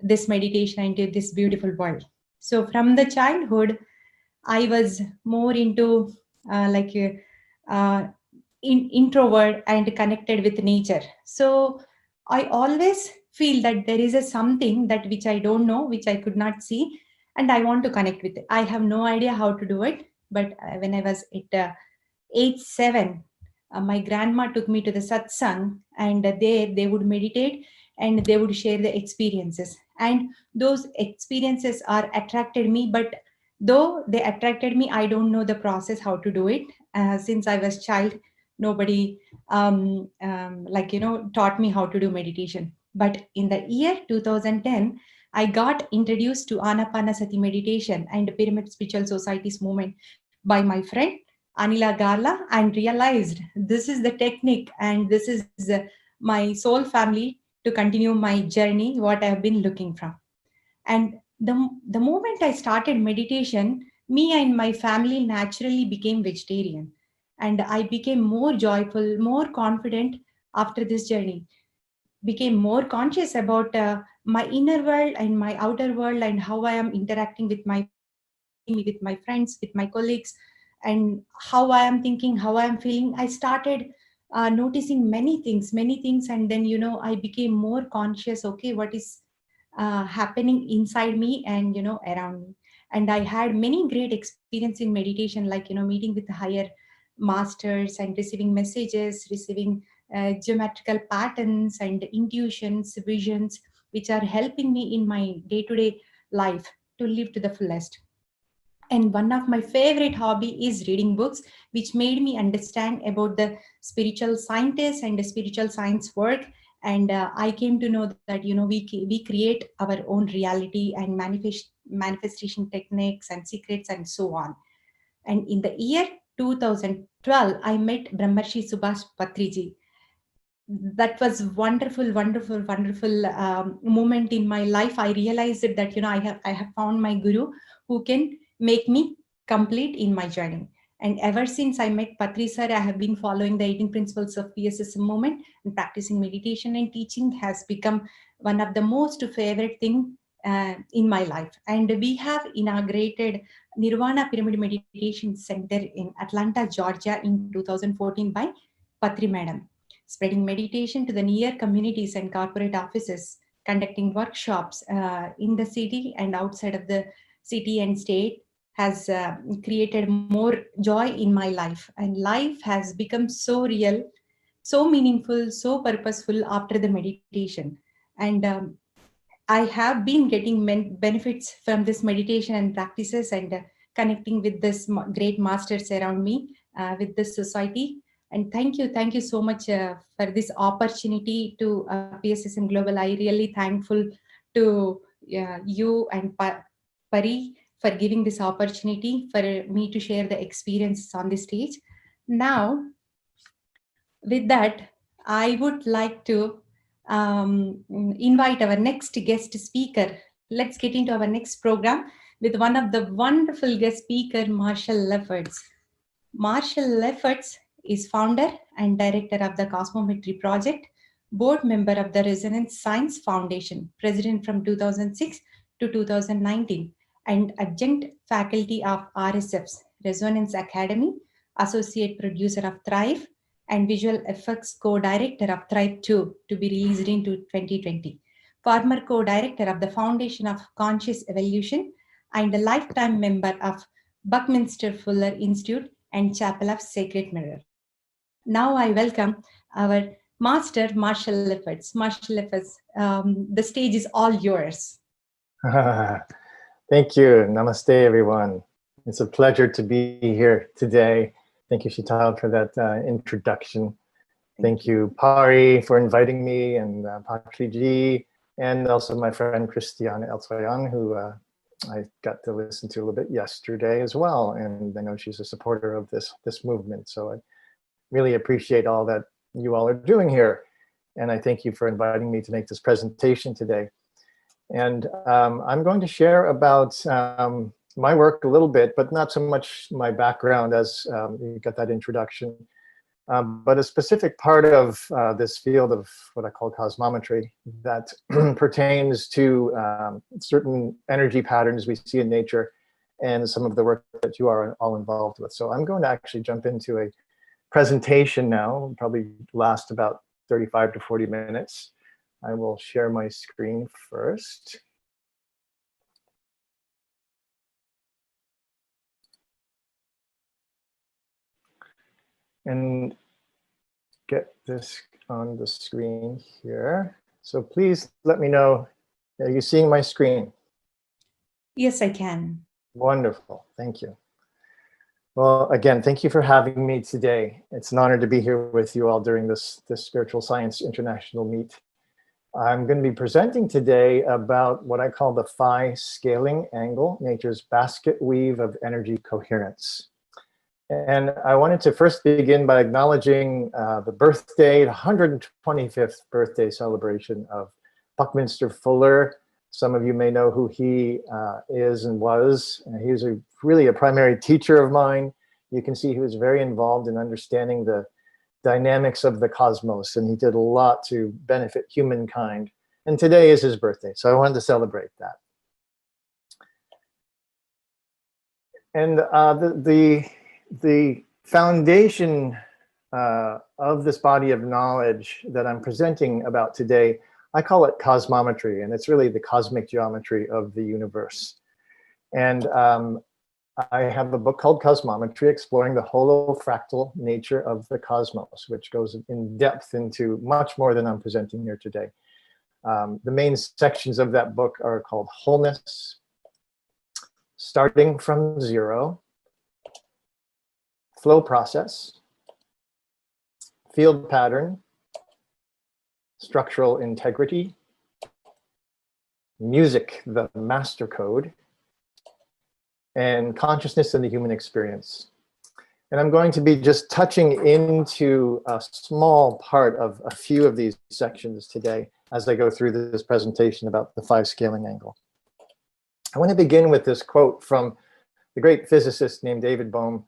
S1: this meditation, into this beautiful world. So from the childhood, I was more into introvert and connected with nature. So I always feel that there is a something that which I don't know, which I could not see, and I want to connect with it. I have no idea how to do it, but when I was at age 7, my grandma took me to the satsang, and there they would meditate and they would share the experiences. And those experiences are attracted me, but though they attracted me, I don't know the process how to do it. Since I was child, nobody taught me how to do meditation. But in the year 2010, I got introduced to Anapanasati meditation and Pyramid Spiritual Society's movement by my friend Anila Garla, and realized this is the technique and this is my soul family to continue my journey, what I have been looking from. And the moment I started meditation, me and my family naturally became vegetarian. And I became more joyful, more confident after this journey, became more conscious about my inner world and my outer world and how I am interacting with my family, with my friends, with my colleagues, and how I am thinking, how I am feeling. I started noticing many things, and then I became more conscious. Okay, what is happening inside me and around me? And I had many great experience in meditation, like meeting with the higher masters and receiving messages, receiving geometrical patterns and intuitions, visions, which are helping me in my day-to-day life to live to the fullest. And one of my favorite hobby is reading books, which made me understand about the spiritual scientists and the spiritual science work. And I came to know that we create our own reality and manifestation techniques and secrets and so on. And in the year 2012, I met Brahmarshi Subhash Patriji. That was wonderful moment in my life. I realized that I have found my guru who can make me complete in my journey. And ever since I met Patri sir, I have been following the 18 principles of PSSM movement, and practicing meditation and teaching has become one of the most favorite thing in my life. And we have inaugurated Nirvana Pyramid Meditation Center in Atlanta, Georgia in 2014 by Patri Madam, spreading meditation to the near communities and corporate offices, conducting workshops in the city and outside of the city and state has created more joy in my life. And life has become so real, so meaningful, so purposeful after the meditation. And I have been getting benefits from this meditation and practices, and connecting with this great masters around me, with this society. And thank you so much for this opportunity to PSSM Global. I really thankful to you and Pari for giving this opportunity for me to share the experiences on this stage. Now, with that, I would like to invite our next guest speaker. Let's get into our next program with one of the wonderful guest speaker, Marshall Lefferts. Marshall Lefferts is founder and director of the Cosmometry Project, board member of the Resonance Science Foundation, president from 2006 to 2019, and adjunct faculty of RSF's Resonance Academy, associate producer of Thrive, and visual effects co-director of Thrive 2 to be released into 2020. Former co-director of the Foundation of Conscious Evolution and a lifetime member of Buckminster Fuller Institute and Chapel of Sacred Mirror. Now I welcome our master, Marshall Lefferts. Marshall Lefferts, the stage is all yours.
S22: Thank you. Namaste, everyone. It's a pleasure to be here today. Thank you, Sheetal, for that introduction. Thank you, Pari, for inviting me, and Patriji, and also my friend Christiane Eltoyan, who I got to listen to a little bit yesterday as well. And I know she's a supporter of this movement. So I really appreciate all that you all are doing here. and I thank you for inviting me to make this presentation today. And I'm going to share about my work a little bit, but not so much my background as you got that introduction, but a specific part of this field of what I call cosmometry that pertains to certain energy patterns we see in nature and some of the work that you are all involved with. So I'm going to actually jump into a presentation now, probably last about 35 to 40 minutes. I will share my screen first. And get this on the screen here. So please let me know, are you seeing my screen?
S1: Yes, I can.
S22: Wonderful, thank you. Well, again, thank you for having me today. It's an honor to be here with you all during this Spiritual Science International Meet. I'm going to be presenting today about what I call the phi scaling angle, nature's basket weave of energy coherence. And I wanted to first begin by acknowledging the birthday, the 125th birthday celebration of Buckminster Fuller. Some of you may know who he is and was. He was really a primary teacher of mine. You can see he was very involved in understanding the dynamics of the cosmos, and he did a lot to benefit humankind. And today is his birthday, so I wanted to celebrate that. And the foundation of this body of knowledge that I'm presenting about today, I call it cosmometry, and it's really the cosmic geometry of the universe. And I have a book called Cosmometry, Exploring the Holofractal Nature of the Cosmos, which goes in depth into much more than I'm presenting here today. The main sections of that book are called Wholeness, Starting from Zero, Flow Process, Field Pattern, Structural Integrity, Music, the Master Code, and Consciousness in the Human Experience. And I'm going to be just touching into a small part of a few of these sections today as I go through this presentation about the phi scaling angle. I want to begin with this quote from the great physicist named David Bohm,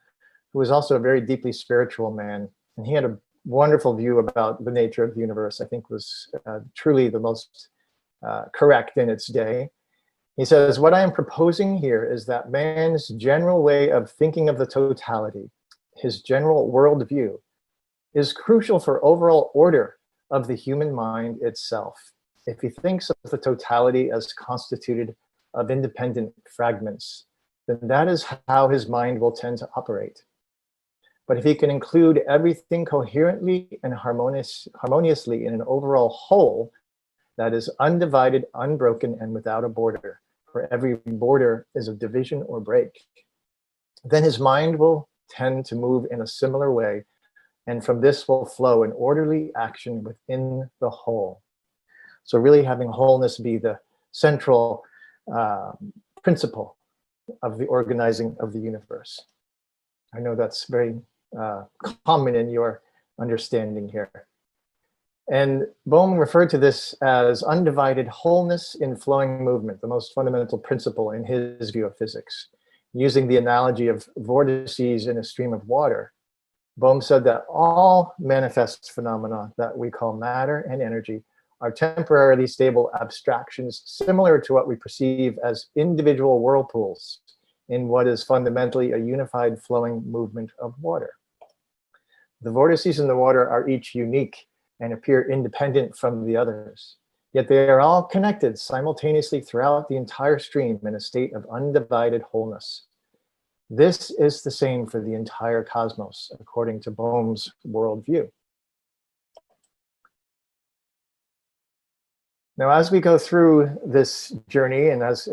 S22: who was also a very deeply spiritual man. And he had a wonderful view about the nature of the universe, I think was truly the most correct in its day. He says, what I am proposing here is that man's general way of thinking of the totality, his general worldview, is crucial for overall order of the human mind itself. If he thinks of the totality as constituted of independent fragments, then that is how his mind will tend to operate. But if he can include everything coherently and harmoniously in an overall whole that is undivided, unbroken, and without a border, for every border is a division or break, then his mind will tend to move in a similar way, and from this will flow an orderly action within the whole. So really having wholeness be the central principle of the organizing of the universe. I know that's very common in your understanding here. And Bohm referred to this as undivided wholeness in flowing movement, the most fundamental principle in his view of physics. Using the analogy of vortices in a stream of water, Bohm said that all manifest phenomena that we call matter and energy are temporarily stable abstractions similar to what we perceive as individual whirlpools in what is fundamentally a unified flowing movement of water. The vortices in the water are each unique and appear independent from the others, yet they are all connected simultaneously throughout the entire stream in a state of undivided wholeness. This is the same for the entire cosmos, according to Bohm's worldview. Now, as we go through this journey, and as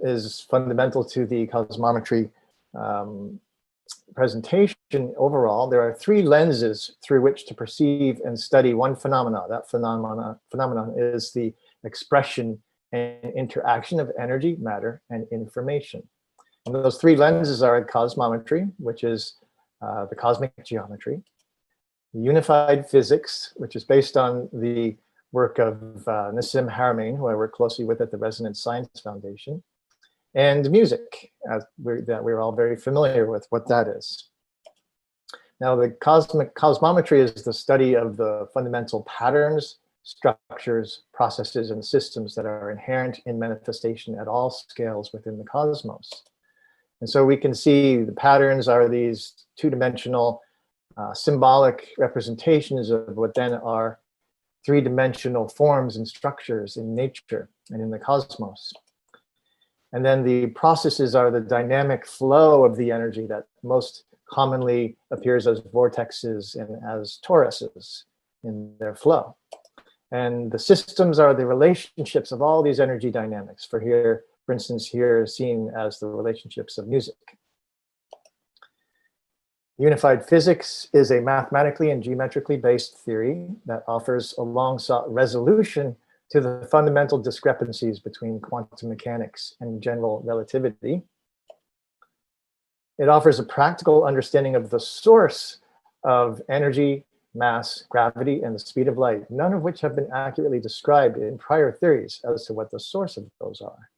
S22: is fundamental to the cosmometry presentation overall, there are three lenses through which to perceive and study one phenomena. That phenomenon is the expression and interaction of energy, matter, and information. And those three lenses are cosmometry, which is the cosmic geometry, unified physics, which is based on the work of Nassim Haramein, who I work closely with at the Resonance Science Foundation, and music, that we're all very familiar with what that is. Now, the cosmometry is the study of the fundamental patterns, structures, processes, and systems that are inherent in manifestation at all scales within the cosmos. And so we can see the patterns are these two-dimensional symbolic representations of what then are three-dimensional forms and structures in nature and in the cosmos. And then the processes are the dynamic flow of the energy that most commonly appears as vortexes and as toruses in their flow. And the systems are the relationships of all these energy dynamics. For instance, here seen as the relationships of music. Unified physics is a mathematically and geometrically based theory that offers a long-sought resolution to the fundamental discrepancies between quantum mechanics and general relativity. It offers a practical understanding of the source of energy, mass, gravity, and the speed of light, none of which have been accurately described in prior theories as to what the source of those are.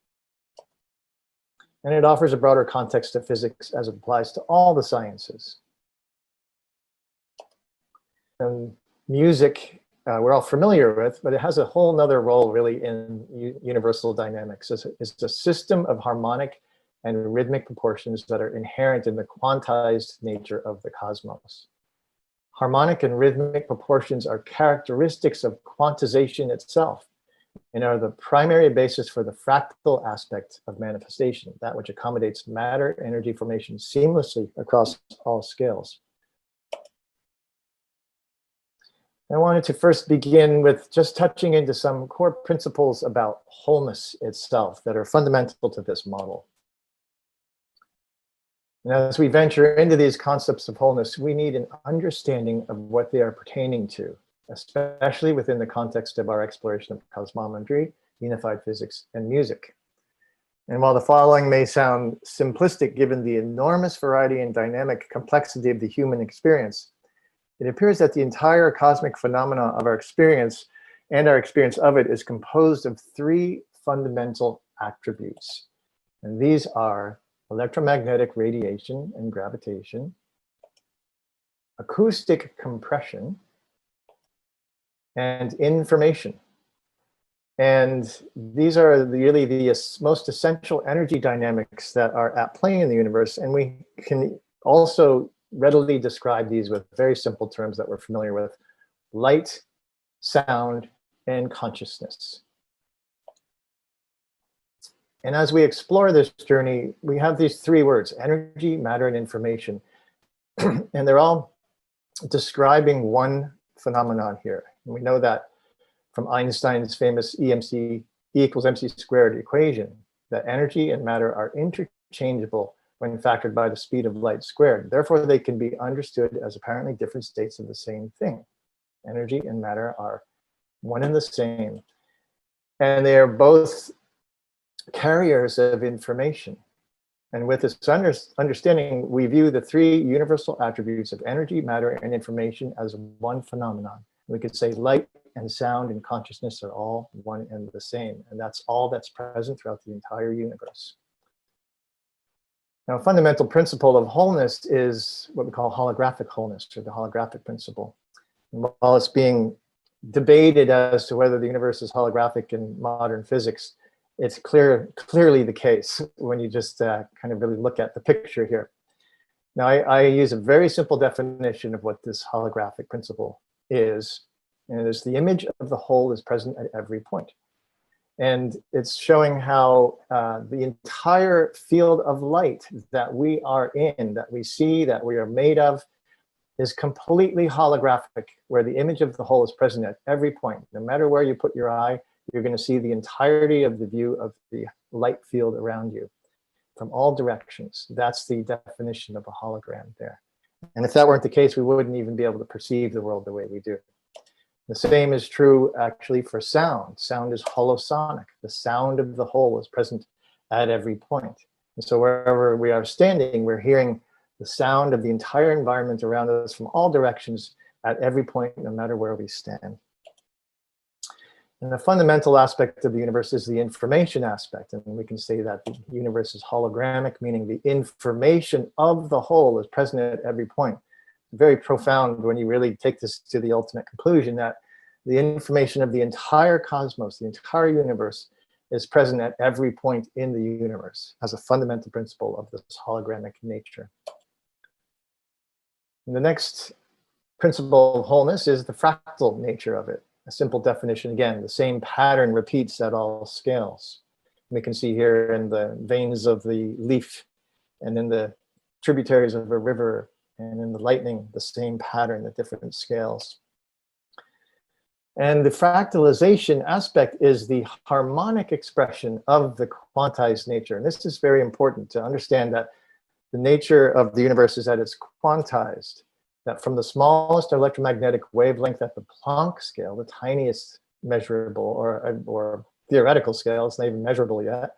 S22: And it offers a broader context of physics as it applies to all the sciences. And music, we're all familiar with, but it has a whole nother role really in universal dynamics. It's a system of harmonic and rhythmic proportions that are inherent in the quantized nature of the cosmos. Harmonic and rhythmic proportions are characteristics of quantization itself and are the primary basis for the fractal aspect of manifestation, that which accommodates matter energy formation seamlessly across all scales. I wanted to first begin with just touching into some core principles about wholeness itself that are fundamental to this model. And as we venture into these concepts of wholeness, we need an understanding of what they are pertaining to, especially within the context of our exploration of cosmometry, unified physics, and music. And while the following may sound simplistic given the enormous variety and dynamic complexity of the human experience, it appears that the entire cosmic phenomena of our experience and our experience of it is composed of three fundamental attributes. And these are electromagnetic radiation and gravitation, acoustic compression, and information. And these are really the most essential energy dynamics that are at play in the universe. And we can also readily describe these with very simple terms that we're familiar with: light, sound, and consciousness. And as we explore this journey, we have these three words: energy, matter, and information. And they're all describing one phenomenon here. And we know that from Einstein's famous E equals mc squared equation, that energy and matter are interchangeable when factored by the speed of light squared. Therefore, they can be understood as apparently different states of the same thing. Energy and matter are one and the same. And they are both carriers of information. And with this understanding, we view the three universal attributes of energy, matter, and information as one phenomenon. We could say light and sound and consciousness are all one and the same. And that's all that's present throughout the entire universe. Now, a fundamental principle of wholeness is what we call holographic wholeness, or the holographic principle. And while it's being debated as to whether the universe is holographic in modern physics, it's clearly the case when you just kind of really look at the picture here. Now, I use a very simple definition of what this holographic principle is, and it is the image of the whole is present at every point. And it's showing how the entire field of light that we are in, that we see, that we are made of, is completely holographic, where the image of the whole is present at every point. No matter where you put your eye, you're going to see the entirety of the view of the light field around you from all directions. That's the definition of a hologram there. And if that weren't the case, we wouldn't even be able to perceive the world the way we do. The same is true actually for sound. Sound is holosonic. The sound of the whole is present at every point. And so wherever we are standing, we're hearing the sound of the entire environment around us from all directions, at every point, no matter where we stand. And the fundamental aspect of the universe is the information aspect. And we can say that the universe is hologramic, meaning the information of the whole is present at every point. Very profound when you really take this to the ultimate conclusion that the information of the entire cosmos, the entire universe, is present at every point in the universe as a fundamental principle of this hologramic nature. And the next principle of wholeness is the fractal nature of it. A simple definition, again, the same pattern repeats at all scales. We can see here in the veins of the leaf and in the tributaries of a river and in the lightning, the same pattern at different scales. And the fractalization aspect is the harmonic expression of the quantized nature. And this is very important to understand that the nature of the universe is that it's quantized, that from the smallest electromagnetic wavelength at the Planck scale, the tiniest measurable or theoretical scale, it's not even measurable yet,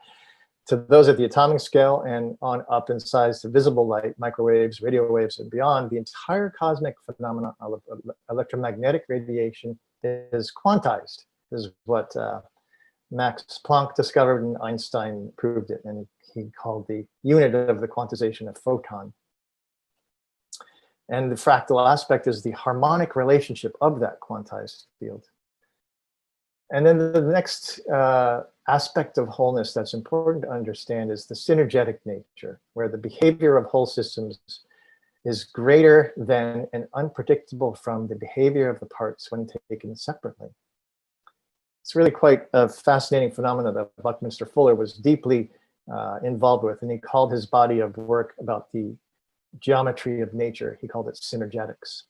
S22: to those at the atomic scale and on up in size to visible light, microwaves, radio waves, and beyond, the entire cosmic phenomena of electromagnetic radiation is quantized. This is what Max Planck discovered, and Einstein proved it, and he called the unit of the quantization a photon. And the fractal aspect is the harmonic relationship of that quantized field. And then the next aspect of wholeness that's important to understand is the synergetic nature, where the behavior of whole systems is greater than and unpredictable from the behavior of the parts when taken separately. It's really quite a fascinating phenomenon that Buckminster Fuller was deeply involved with, and he called his body of work about the geometry of nature. He called it synergetics.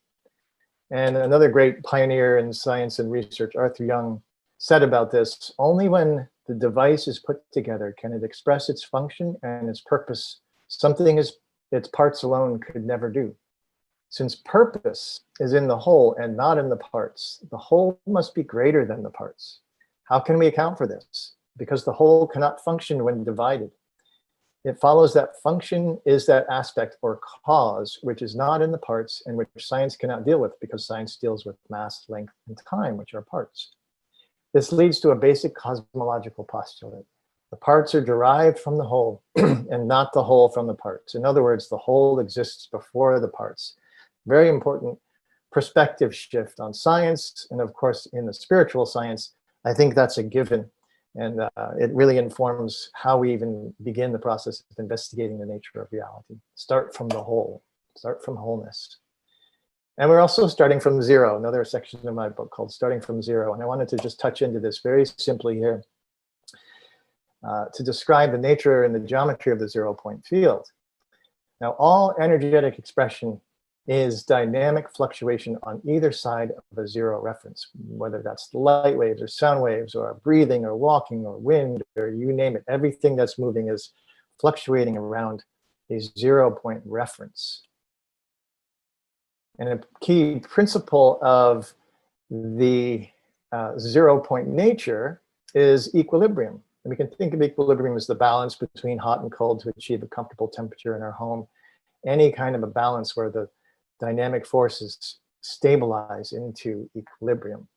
S22: And another great pioneer in science and research, Arthur Young, said about this, only when the device is put together can it express its function and its purpose, something its parts alone could never do. Since purpose is in the whole and not in the parts, the whole must be greater than the parts. How can we account for this? Because the whole cannot function when divided. It follows that function is that aspect or cause which is not in the parts and which science cannot deal with, because science deals with mass, length, and time, which are parts. This leads to a basic cosmological postulate. The parts are derived from the whole and not the whole from the parts. In other words, the whole exists before the parts. Very important perspective shift on science, and of course in the spiritual science, I think that's a given. And it really informs how we even begin the process of investigating the nature of reality. Start from the whole, start from wholeness. And we're also starting from zero, another section of my book called Starting from Zero. And I wanted to just touch into this very simply here to describe the nature and the geometry of the 0-point field. Now, all energetic expression is dynamic fluctuation on either side of a zero reference, whether that's light waves or sound waves or breathing or walking or wind or you name it. Everything that's moving is fluctuating around a 0-point reference. And a key principle of the 0-point nature is equilibrium. And we can think of equilibrium as the balance between hot and cold to achieve a comfortable temperature in our home. Any kind of a balance where the dynamic forces stabilize into equilibrium.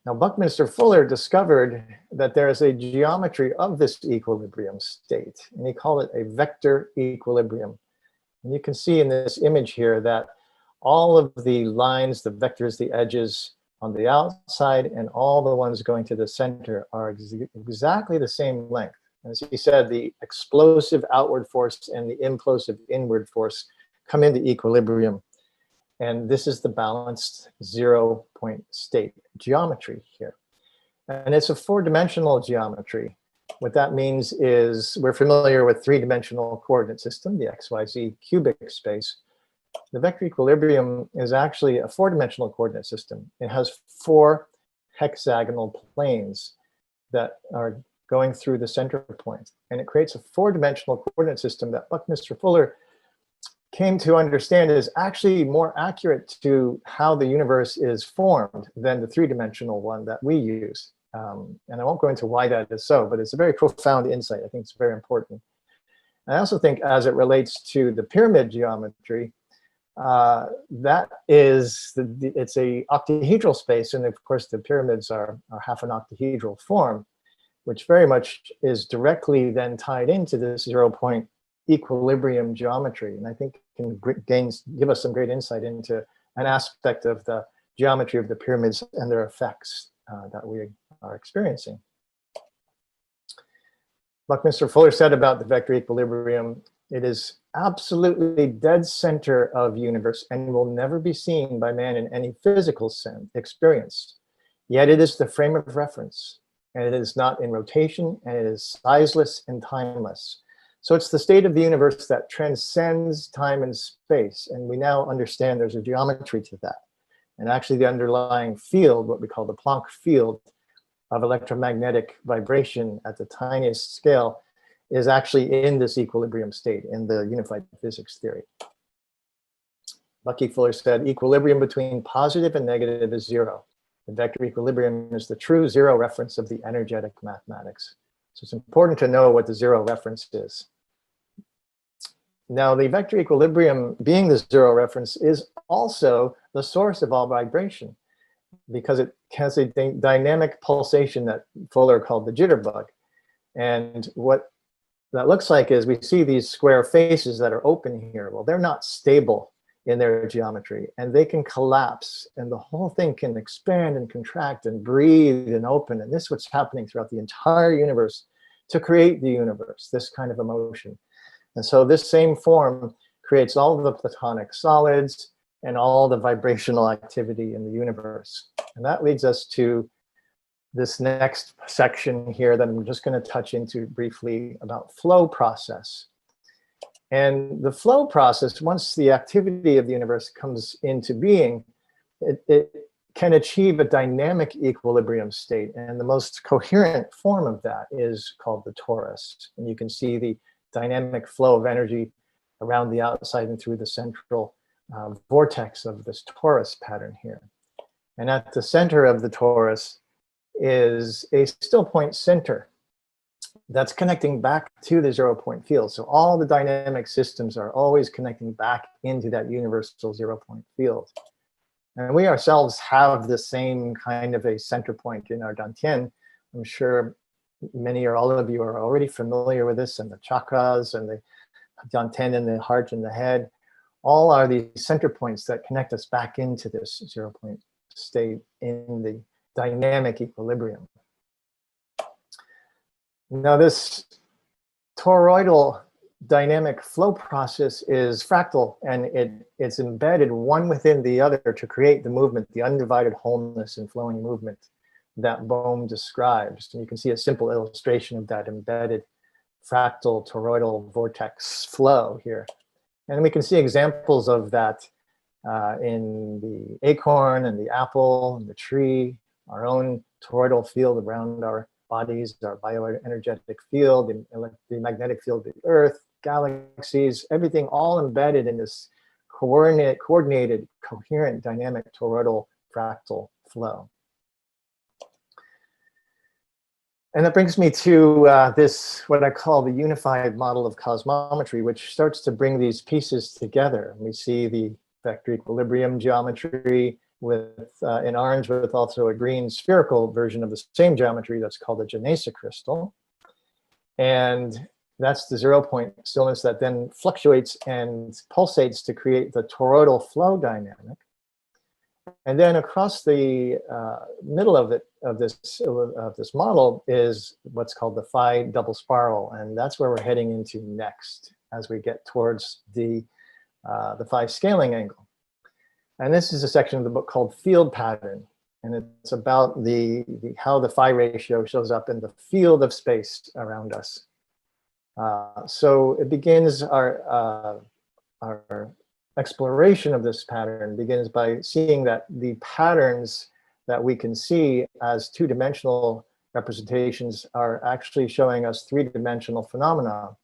S22: Now, Buckminster Fuller discovered that there is a geometry of this equilibrium state, and he called it a vector equilibrium. And you can see in this image here that all of the lines, the vectors, the edges on the outside, and all the ones going to the center are exactly the same length. As he said, the explosive outward force and the implosive inward force come into equilibrium. And this is the balanced 0-point state geometry here. And it's a 4-dimensional geometry. What that means is we're familiar with 3-dimensional coordinate system, the XYZ cubic space. The vector equilibrium is actually a 4-dimensional coordinate system. It has 4 hexagonal planes that are going through the center point. And it creates a 4-dimensional coordinate system that Buckminster Fuller came to understand is actually more accurate to how the universe is formed than the 3-dimensional one that we use. And I won't go into why that is so, but it's a very profound insight. I think it's very important. I also think as it relates to the pyramid geometry, That is, it's a octahedral space, and of course the pyramids are half an octahedral form, which very much is directly then tied into this 0-point equilibrium geometry. And I think can give us some great insight into an aspect of the geometry of the pyramids and their effects that we are experiencing. Buckminster Fuller said about the vector equilibrium, it is absolutely dead center of universe and will never be seen by man in any physical experience. Yet it is the frame of reference, and it is not in rotation, and it is sizeless and timeless. So it's the state of the universe that transcends time and space, and we now understand there's a geometry to that. And actually the underlying field, what we call the Planck field of electromagnetic vibration at the tiniest scale, is actually in this equilibrium state in the unified physics theory. Bucky Fuller said, equilibrium between positive and negative is zero. The vector equilibrium is the true zero reference of the energetic mathematics. So it's important to know what the zero reference is. Now, the vector equilibrium, being the zero reference, is also the source of all vibration, because it has a dynamic pulsation that Fuller called the jitterbug. And what that looks like is we see these square faces that are open here. Well, they're not stable in their geometry, and they can collapse, and the whole thing can expand and contract and breathe and open. And this is what's happening throughout the entire universe to create the universe, this kind of emotion. And so this same form creates all of the platonic solids and all the vibrational activity in the universe. And that leads us to this next section here that I'm just going to touch into briefly about flow process. And the flow process, once the activity of the universe comes into being, it can achieve a dynamic equilibrium state. And the most coherent form of that is called the torus. And you can see the dynamic flow of energy around the outside and through the central vortex of this torus pattern here. And at the center of the torus is a still point center that's connecting back to the 0-point field. So all the dynamic systems are always connecting back into that universal 0-point field. And we ourselves have the same kind of a center point in our Dantian. I'm sure many or all of you are already familiar with this, and the chakras and the Dantian and the heart and the head. All are these center points that connect us back into this 0-point state in the dynamic equilibrium. Now, this toroidal dynamic flow process is fractal, and it's embedded one within the other to create the movement, the undivided wholeness and flowing movement that Bohm describes. And you can see a simple illustration of that embedded fractal toroidal vortex flow here. And we can see examples of that in the acorn and the apple and the tree, our own toroidal field around our bodies, our bioenergetic field, the magnetic field of the Earth, galaxies, everything all embedded in this coordinated, coherent, dynamic toroidal fractal flow. And that brings me to this, what I call the unified model of cosmometry, which starts to bring these pieces together. We see the vector equilibrium geometry with in orange, with also a green spherical version of the same geometry that's called the Genesa crystal. And that's the 0-point stillness that then fluctuates and pulsates to create the toroidal flow dynamic. And then across the middle of this model is what's called the phi double spiral, and that's where we're heading into next as we get towards the phi scaling angle. And this is a section of the book called Field Pattern, and it's about how the phi ratio shows up in the field of space around us. So it begins our exploration of this pattern begins by seeing that the patterns that we can see as two-dimensional representations are actually showing us three-dimensional phenomena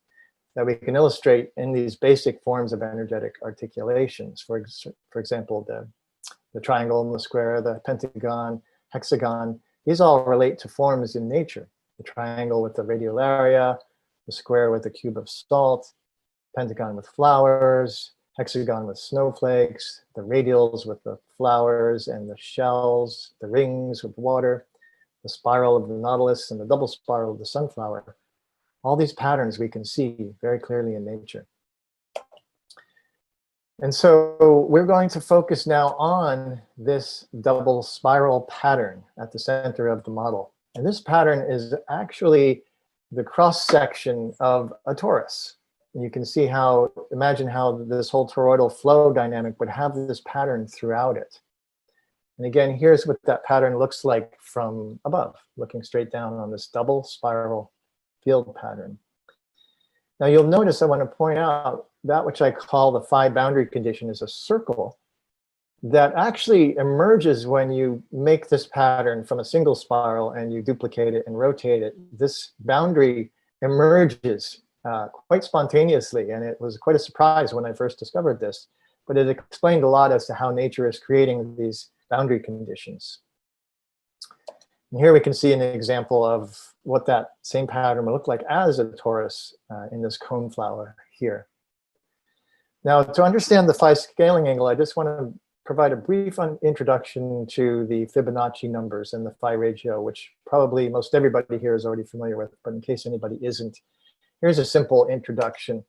S22: that we can illustrate in these basic forms of energetic articulations. For example, the triangle and the square, the pentagon, hexagon, these all relate to forms in nature. The triangle with the radiolaria, the square with the cube of salt, pentagon with flowers, hexagon with snowflakes, the radials with the flowers and the shells, the rings with water, the spiral of the nautilus and the double spiral of the sunflower. All these patterns we can see very clearly in nature. And so we're going to focus now on this double spiral pattern at the center of the model. And this pattern is actually the cross section of a torus. And you can see how, imagine how this whole toroidal flow dynamic would have this pattern throughout it. And again, here's what that pattern looks like from above, looking straight down on this double spiral field pattern. Now you'll notice I want to point out that which I call the phi boundary condition is a circle that actually emerges when you make this pattern from a single spiral and you duplicate it and rotate it. This boundary emerges quite spontaneously, and it was quite a surprise when I first discovered this, but it explained a lot as to how nature is creating these boundary conditions. And here we can see an example of what that same pattern would look like as a torus in this cone flower here. Now, to understand the phi scaling angle, I just want to provide a brief introduction to the Fibonacci numbers and the phi ratio, which probably most everybody here is already familiar with, but in case anybody isn't, here's a simple introduction.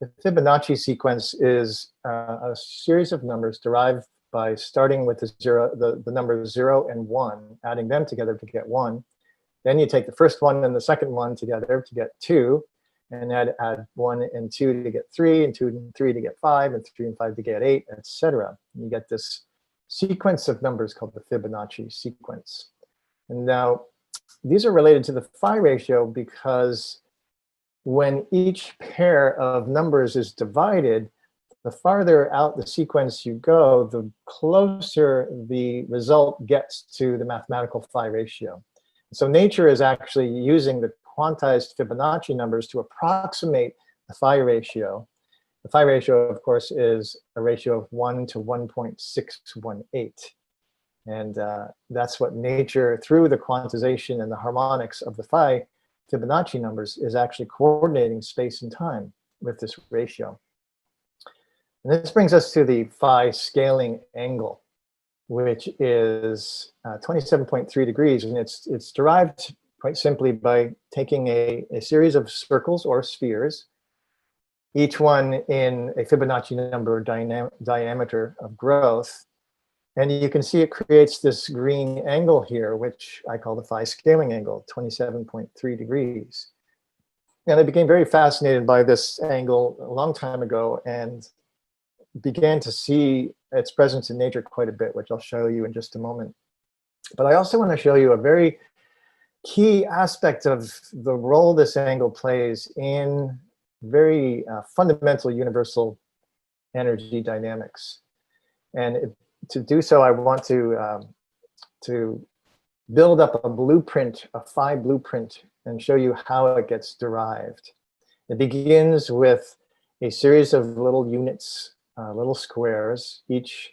S22: The Fibonacci sequence is a series of numbers derived by starting with the numbers 0 and 1, adding them together to get 1. Then you take the first one and the second one together to get 2, and add 1 and 2 to get 3, and 2 and 3 to get 5, and 3 and 5 to get 8, etc. You get this sequence of numbers called the Fibonacci sequence. And now these are related to the phi ratio because when each pair of numbers is divided, the farther out the sequence you go, the closer the result gets to the mathematical phi ratio. So nature is actually using the quantized Fibonacci numbers to approximate the phi ratio. The phi ratio, of course, is a ratio of 1 to 1.618. And that's what nature, through the quantization and the harmonics of the phi Fibonacci numbers, is actually coordinating space and time with this ratio. And this brings us to the phi scaling angle, which is 27.3 degrees. And it's derived quite simply by taking a series of circles or spheres, each one in a Fibonacci number diameter of growth. And you can see it creates this green angle here, which I call the phi scaling angle, 27.3 degrees. And I became very fascinated by this angle a long time ago and began to see its presence in nature quite a bit, which I'll show you in just a moment. But I also want to show you a very key aspect of the role this angle plays in very fundamental universal energy dynamics. And to do so, I want to build up a blueprint, a phi blueprint, and show you how it gets derived. It begins with a series of little units, little squares, each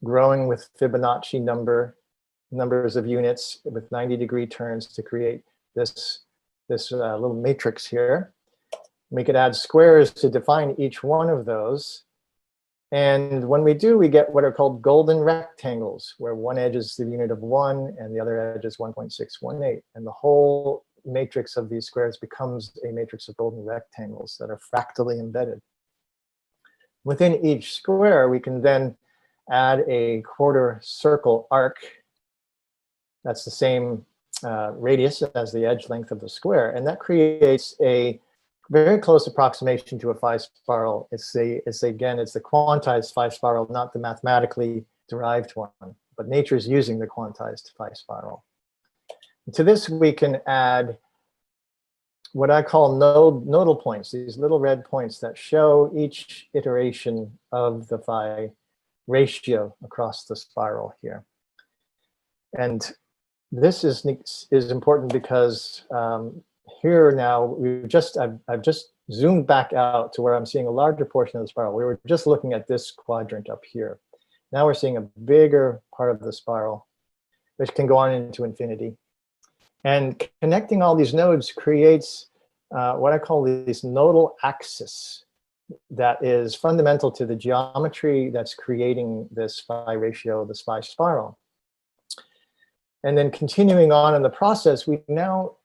S22: growing with Fibonacci numbers of units with 90-degree turns to create this little matrix here. We could add squares to define each one of those. And when we do, we get what are called golden rectangles, where one edge is the unit of 1 and the other edge is 1.618. And the whole matrix of these squares becomes a matrix of golden rectangles that are fractally embedded. Within each square, we can then add a quarter circle arc. That's the same radius as the edge length of the square. And that creates a very close approximation to a phi spiral. It's the quantized phi spiral, not the mathematically derived one, but nature is using the quantized phi spiral. And to this, we can add what I call nodal points, these little red points that show each iteration of the phi ratio across the spiral here. And this is important because here now I've just zoomed back out to where I'm seeing a larger portion of the spiral. We were just looking at this quadrant up here. Now we're seeing a bigger part of the spiral, which can go on into infinity. And connecting all these nodes creates what I call this nodal axis. that is fundamental to the geometry that's creating this phi ratio, this phi spiral. And then continuing on in the process, we now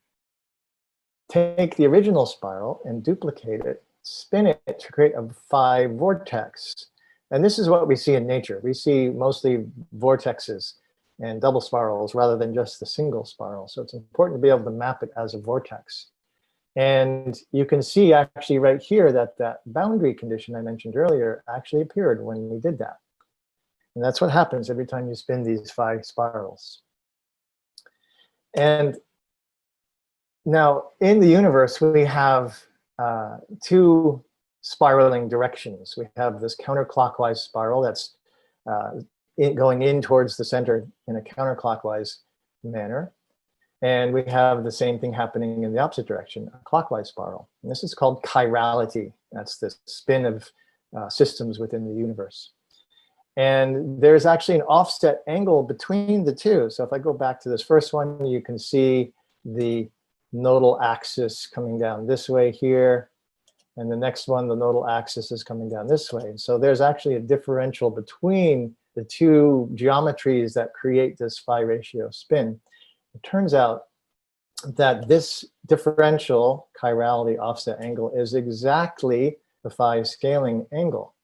S22: take the original spiral and duplicate it, spin it to create a phi vortex. And this is what we see in nature. We see mostly vortexes and double spirals rather than just the single spiral. So it's important to be able to map it as a vortex. And you can see actually right here that that boundary condition I mentioned earlier actually appeared when we did that. And that's what happens every time you spin these phi spirals. And now in the universe, we have two spiraling directions. We have this counterclockwise spiral that's going in towards the center in a counterclockwise manner. And we have the same thing happening in the opposite direction, a clockwise spiral. And this is called chirality. That's the spin of systems within the universe. And there's actually an offset angle between the two. So if I go back to this first one, you can see the nodal axis coming down this way here. And the next one, the nodal axis is coming down this way. So there's actually a differential between the two geometries that create this phi ratio spin. It turns out that this differential chirality offset angle is exactly the phi scaling angle,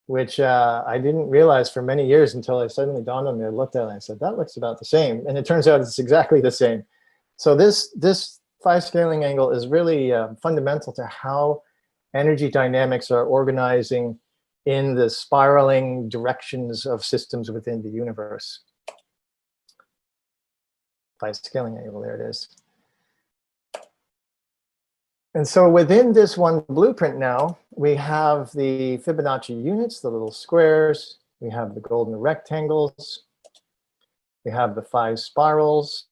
S22: which I didn't realize for many years until it suddenly dawned on me. I looked at it and I said, that looks about the same. And it turns out it's exactly the same. So this phi scaling angle is really fundamental to how energy dynamics are organizing in the spiraling directions of systems within the universe. Phi scaling angle, there it is. And so within this one blueprint now, we have the Fibonacci units, the little squares. We have the golden rectangles. We have the phi spirals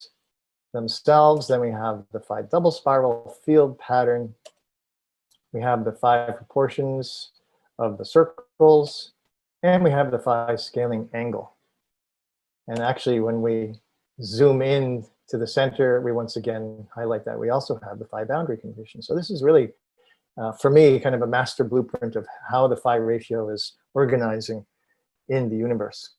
S22: themselves. Then we have the phi double spiral field pattern. We have the phi proportions of the circles. And we have the phi scaling angle. And actually, when we zoom in to the center, we once again highlight that we also have the phi boundary condition. So this is really, for me, kind of a master blueprint of how the phi ratio is organizing in the universe.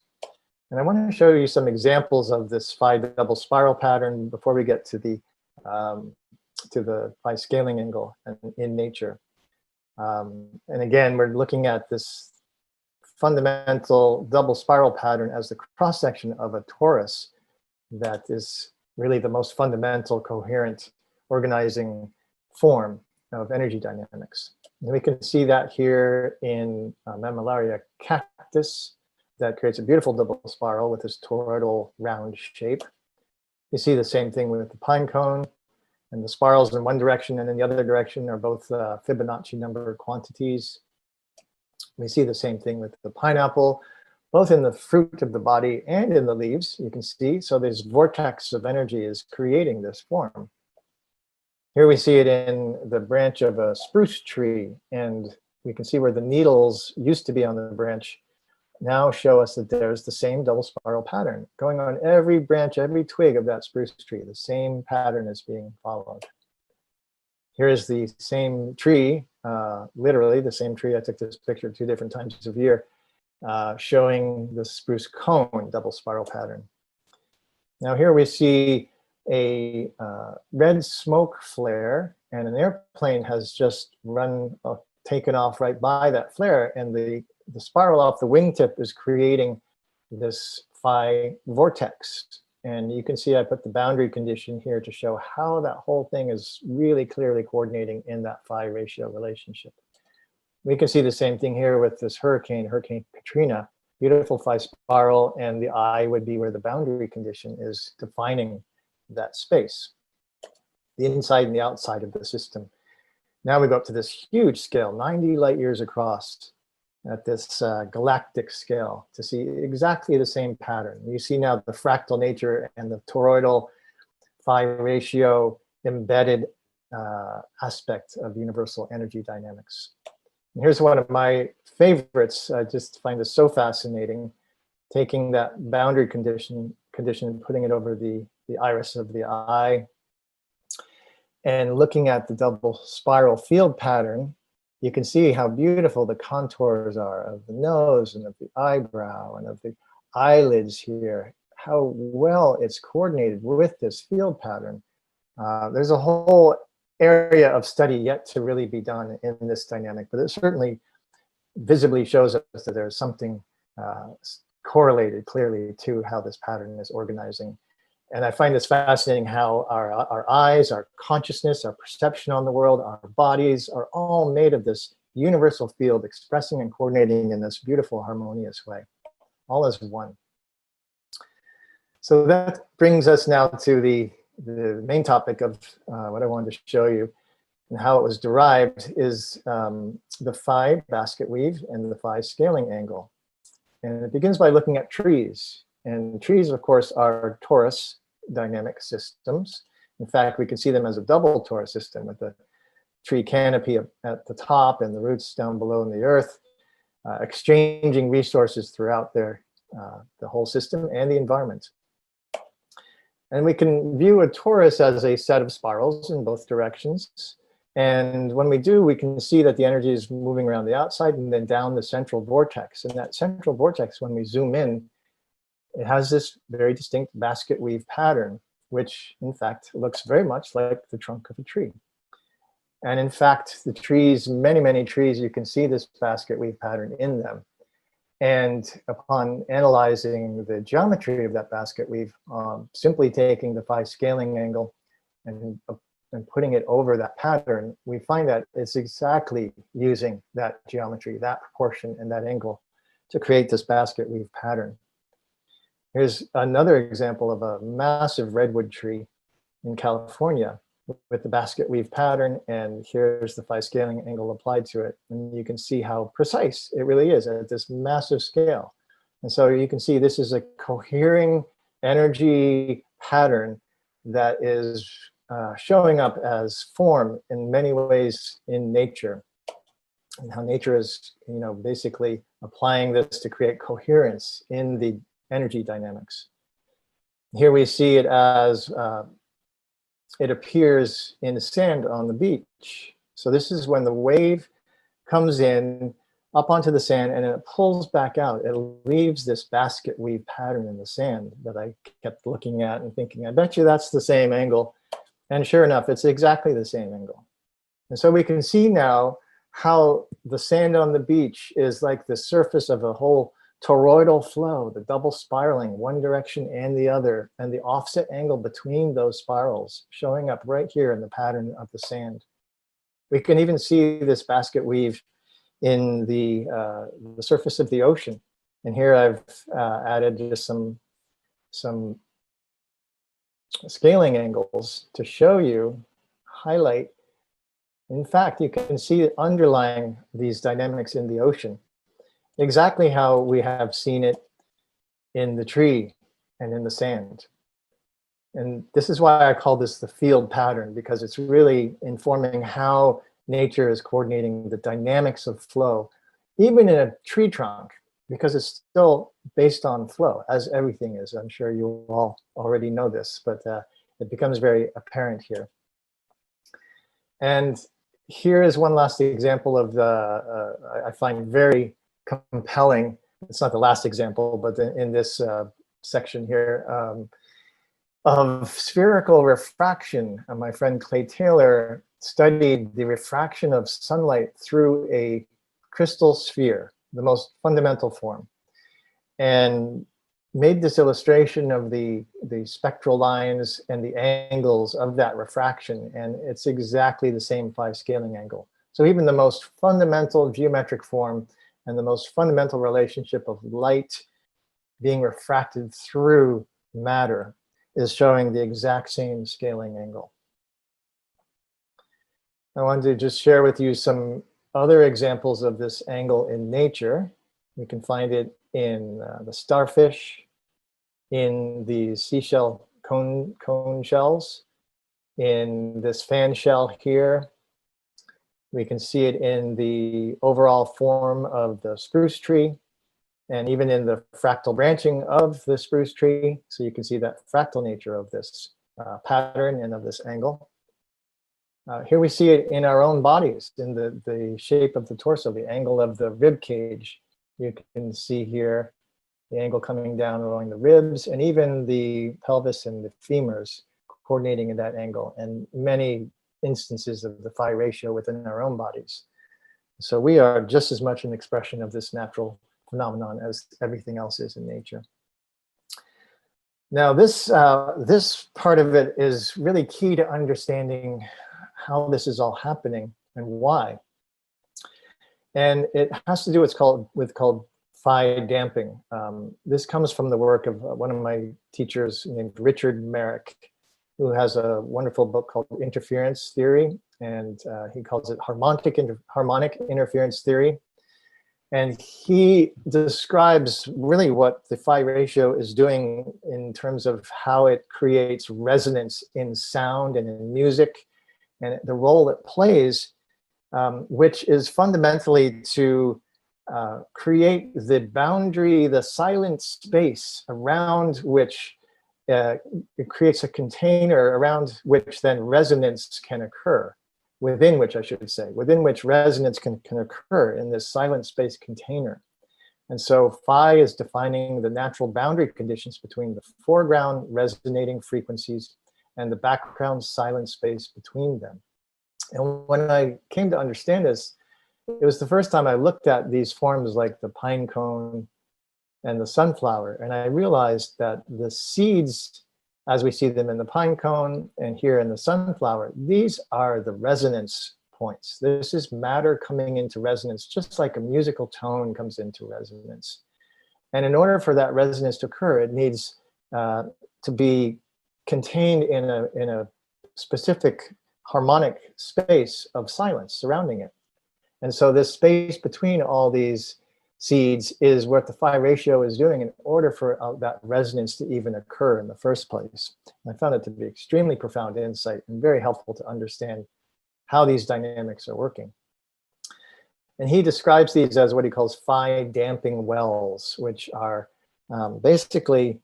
S22: And I want to show you some examples of this phi double spiral pattern before we get to the phi scaling angle in nature. And again, we're looking at this fundamental double spiral pattern as the cross-section of a torus that is really the most fundamental coherent organizing form of energy dynamics. And we can see that here in Mammillaria cactus that creates a beautiful double spiral with this toroidal round shape. You see the same thing with the pine cone, and the spirals in one direction and in the other direction are both Fibonacci number quantities. We see the same thing with the pineapple, both in the fruit of the body and in the leaves, you can see. So this vortex of energy is creating this form. Here we see it in the branch of a spruce tree, and we can see where the needles used to be on the branch now show us that there's the same double spiral pattern going on every branch, every twig of that spruce tree. The same pattern is being followed. Here is the same tree, literally the same tree. I took this picture 2 different times of year, showing the spruce cone double spiral pattern. Now here we see a red smoke flare, and an airplane has just taken off right by that flare, and the spiral off the wingtip is creating this phi vortex. And you can see I put the boundary condition here to show how that whole thing is really clearly coordinating in that phi ratio relationship. We can see the same thing here with this Hurricane Katrina, beautiful phi spiral, and the eye would be where the boundary condition is defining that space, the inside and the outside of the system. Now we go up to this huge scale, 90 light years across, at this galactic scale to see exactly the same pattern. You see now the fractal nature and the toroidal phi ratio embedded aspect of universal energy dynamics. And here's one of my favorites. I just find this so fascinating, taking that boundary condition and putting it over the iris of the eye and looking at the double spiral field pattern you can see how beautiful the contours are of the nose and of the eyebrow and of the eyelids here, how well it's coordinated with this field pattern. There's a whole area of study yet to really be done in this dynamic, but it certainly visibly shows us that there's something correlated clearly to how this pattern is organizing. And I find this fascinating how our eyes, our consciousness, our perception on the world, our bodies are all made of this universal field expressing and coordinating in this beautiful, harmonious way, all as one. So that brings us now to the main topic of what I wanted to show you, and how it was derived is the phi basket weave and the phi scaling angle. And it begins by looking at trees. And trees, of course, are torus dynamic systems. In fact, we can see them as a double torus system with the tree canopy at the top and the roots down below in the earth, exchanging resources throughout the whole system and the environment. And we can view a torus as a set of spirals in both directions. And when we do, we can see that the energy is moving around the outside and then down the central vortex. And that central vortex, when we zoom in, it has this very distinct basket weave pattern, which in fact looks very much like the trunk of a tree. And in fact, the trees, many, many trees, you can see this basket weave pattern in them. And upon analyzing the geometry of that basket weave, simply taking the phi scaling angle and putting it over that pattern, we find that it's exactly using that geometry, that proportion, and that angle to create this basket weave pattern. Here's another example of a massive redwood tree in California with the basket weave pattern, and here's the phi scaling angle applied to it. And you can see how precise it really is at this massive scale. And so you can see this is a cohering energy pattern that is showing up as form in many ways in nature, and how nature is, basically applying this to create coherence in the energy dynamics. Here we see it as it appears in the sand on the beach. So this is when the wave comes in up onto the sand and it pulls back out. It leaves this basket weave pattern in the sand that I kept looking at and thinking, I bet you that's the same angle. And sure enough, it's exactly the same angle. And so we can see now how the sand on the beach is like the surface of a whole toroidal flow, the double spiraling, one direction and the other, and the offset angle between those spirals showing up right here in the pattern of the sand. We can even see this basket weave in the surface of the ocean. And here I've added just some scaling angles to show you, highlight. In fact, you can see underlying these dynamics in the ocean, exactly how we have seen it in the tree and in the sand. And this is why I call this the field pattern, because it's really informing how nature is coordinating the dynamics of flow, even in a tree trunk, because it's still based on flow, as everything is. I'm sure you all already know this, but it becomes very apparent here. And here is one last example of I find very compelling. It's not the last example, but in this section here of spherical refraction. My friend Clay Taylor studied the refraction of sunlight through a crystal sphere, the most fundamental form, and made this illustration of the spectral lines and the angles of that refraction. And it's exactly the same phi scaling angle. So even the most fundamental geometric form and the most fundamental relationship of light being refracted through matter is showing the exact same scaling angle. I wanted to just share with you some other examples of this angle in nature. We can find it in the starfish, in the seashell cone shells, in this fan shell here. We can see it in the overall form of the spruce tree, and even in the fractal branching of the spruce tree. So you can see that fractal nature of this pattern and of this angle. Here we see it in our own bodies, in the shape of the torso, the angle of the rib cage. You can see here the angle coming down along the ribs, and even the pelvis and the femurs coordinating in that angle, and many instances of the phi ratio within our own bodies. So we are just as much an expression of this natural phenomenon as everything else is in nature. Now this part of it is really key to understanding how this is all happening and why. And it has to do with what's called phi damping. This comes from the work of one of my teachers named Richard Merrick, who has a wonderful book called Interference Theory, and he calls it harmonic interference theory. And he describes really what the phi ratio is doing in terms of how it creates resonance in sound and in music, and the role it plays, which is fundamentally to create the boundary, the silent space around which it creates a container around which then resonance can occur, within which I should say, within which resonance can occur in this silent space container. And so phi is defining the natural boundary conditions between the foreground resonating frequencies and the background silent space between them. And when I came to understand this, it was the first time I looked at these forms like the pine cone and the sunflower, and I realized that the seeds, as we see them in the pine cone and here in the sunflower, these are the resonance points. This is matter coming into resonance, just like a musical tone comes into resonance. And in order for that resonance to occur, it needs to be contained in a specific harmonic space of silence surrounding it. And so this space between all these seeds is what the phi ratio is doing in order for that resonance to even occur in the first place. And I found it to be extremely profound insight and very helpful to understand how these dynamics are working. And he describes these as what he calls phi damping wells, which are basically,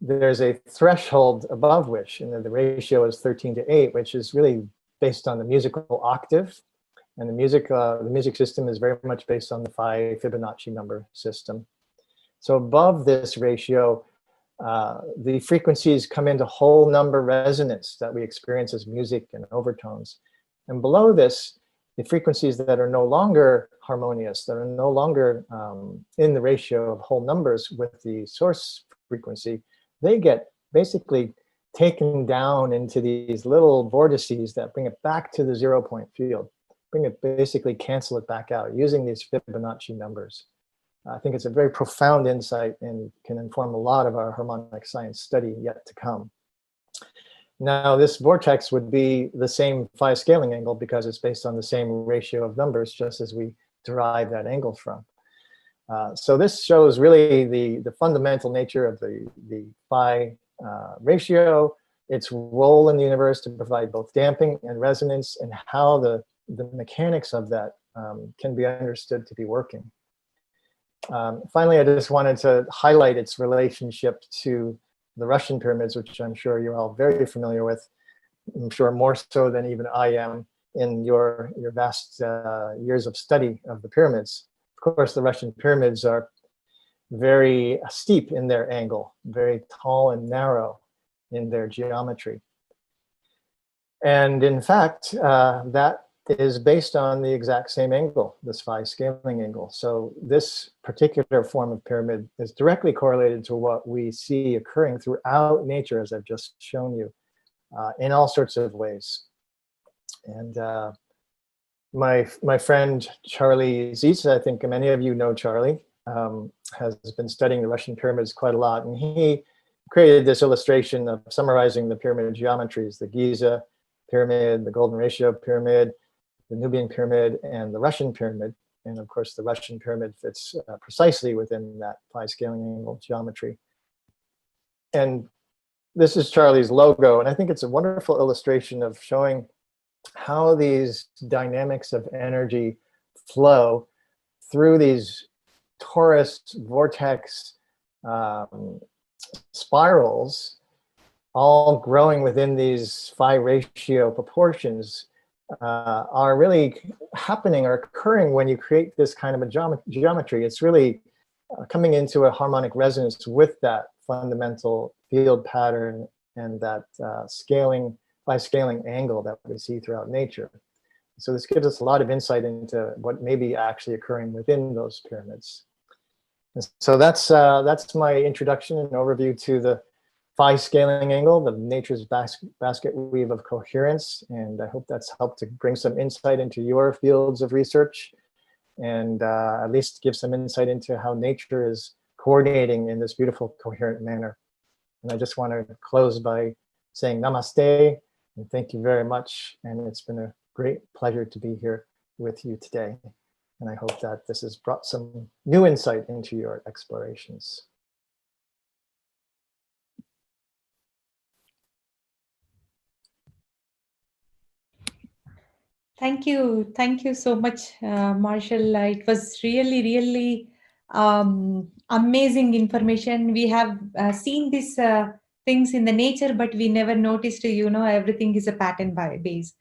S22: there's a threshold above which, and the ratio is 13:8, which is really based on the musical octave. And the music system is very much based on the phi Fibonacci number system. So above this ratio, the frequencies come into whole number resonance that we experience as music and overtones. And below this, the frequencies that are no longer harmonious, that are no longer in the ratio of whole numbers with the source frequency, they get basically taken down into these little vortices that bring it back to the 0 point field. Basically cancel it back out using these Fibonacci numbers. I think it's a very profound insight and can inform a lot of our harmonic science study yet to come. Now, this vortex would be the same phi scaling angle because it's based on the same ratio of numbers, just as we derive that angle from. So this shows really the fundamental nature of the phi ratio, its role in the universe to provide both damping and resonance, and how the mechanics of that can be understood to be working. Finally, I just wanted to highlight its relationship to the Russian pyramids, which I'm sure you're all very familiar with. I'm sure more so than even I am in your vast years of study of the pyramids. Of course, the Russian pyramids are very steep in their angle, very tall and narrow in their geometry. And in fact, that is based on the exact same angle, this phi scaling angle. So this particular form of pyramid is directly correlated to what we see occurring throughout nature, as I've just shown you, in all sorts of ways. And my friend Charlie Zietz, I think many of you know Charlie, has been studying the Russian pyramids quite a lot, and he created this illustration of summarizing the pyramid geometries: the Giza pyramid, the Golden Ratio pyramid, the Nubian pyramid, and the Russian pyramid. And of course, the Russian pyramid fits precisely within that phi scaling angle geometry. And this is Charlie's logo, and I think it's a wonderful illustration of showing how these dynamics of energy flow through these torus vortex spirals all growing within these phi ratio proportions are really happening or occurring when you create this kind of a geometry. It's really coming into a harmonic resonance with that fundamental field pattern and that by scaling angle that we see throughout nature. So this gives us a lot of insight into what may be actually occurring within those pyramids. And so that's my introduction and overview to the phi scaling angle, the nature's basket weave of coherence. And I hope that's helped to bring some insight into your fields of research and at least give some insight into how nature is coordinating in this beautiful, coherent manner. And I just want to close by saying namaste and thank you very much. And it's been a great pleasure to be here with you today. And I hope that this has brought some new insight into your explorations.
S1: Thank you so much, Marshall. It was really amazing information. We have seen these things in the nature, but we never noticed, everything is a pattern base.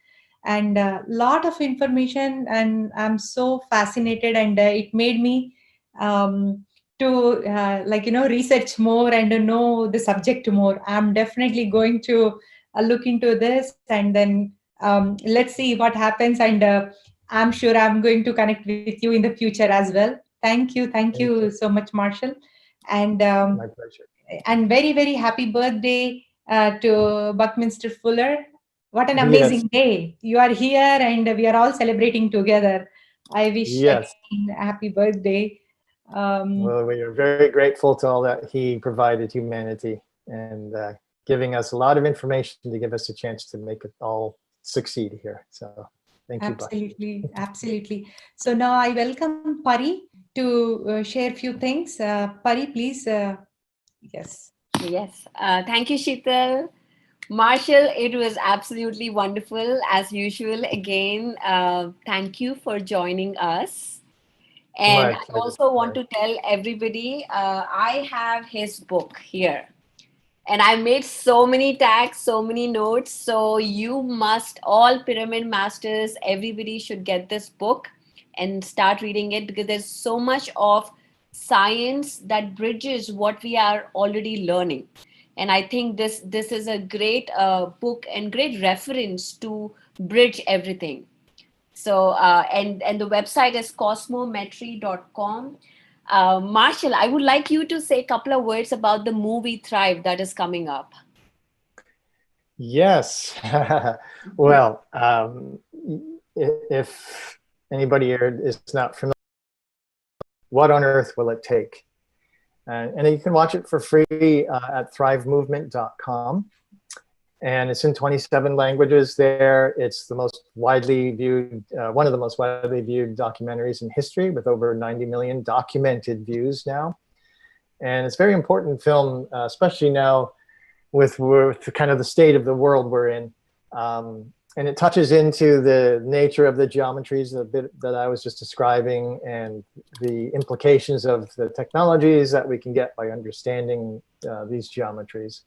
S1: And a lot of information, and I'm so fascinated, and it made me to research more and know the subject more. I'm definitely going to look into this, and then let's see what happens. And I'm sure I'm going to connect with you in the future as well. Thank you so much, Marshall. And
S22: my pleasure.
S1: And very happy birthday to Buckminster Fuller. What an amazing day. You are here and we are all celebrating together. I wish again a happy birthday.
S22: Well, we are very grateful to all that he provided humanity and giving us a lot of information to give us a chance to make it all succeed here. So thank you.
S1: Absolutely. So now I welcome Pari to share a few things. Pari, please. Yes.
S5: Thank you, Sheetal. Marshall, it was absolutely wonderful as usual. Again, thank you for joining us. And I also want to tell everybody, I have his book here. And I made so many tags, so many notes. So you must, all pyramid masters, everybody should get this book and start reading it, because there's so much of science that bridges what we are already learning. And I think this is a great book and great reference to bridge everything. So, and the website is cosmometry.com. Marshall, I would like you to say a couple of words about the movie Thrive that is coming up.
S22: Yes. Well, if anybody here is not familiar, what on earth will it take? And you can watch it for free at thrivemovement.com. And it's in 27 languages there. It's the most widely viewed, one of the most widely viewed documentaries in history, with over 90 million documented views now. And it's a very important film, especially now with kind of the state of the world we're in. And it touches into the nature of the geometries, a bit that I was just describing, and the implications of the technologies that we can get by understanding these geometries.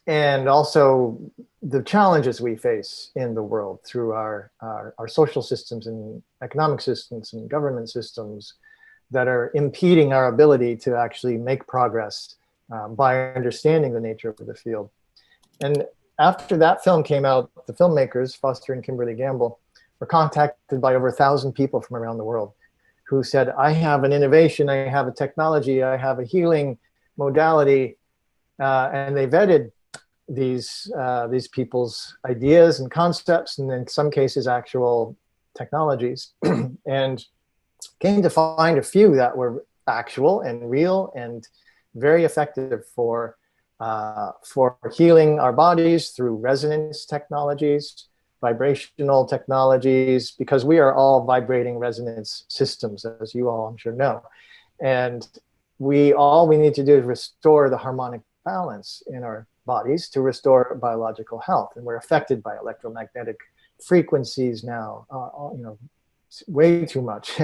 S22: And also the challenges we face in the world through our social systems and economic systems and government systems that are impeding our ability to actually make progress by understanding the nature of the field. And after that film came out, the filmmakers, Foster and Kimberly Gamble, were contacted by over 1,000 people from around the world who said, I have an innovation, I have a technology, I have a healing modality, and they vetted these people's ideas and concepts, and in some cases actual technologies, and came to find a few that were actual and real and very effective for healing our bodies through resonance technologies, vibrational technologies, because we are all vibrating resonance systems, as you all I'm sure know. And all we need to do is restore the harmonic balance in our bodies to restore biological health. And we're affected by electromagnetic frequencies now, way too much,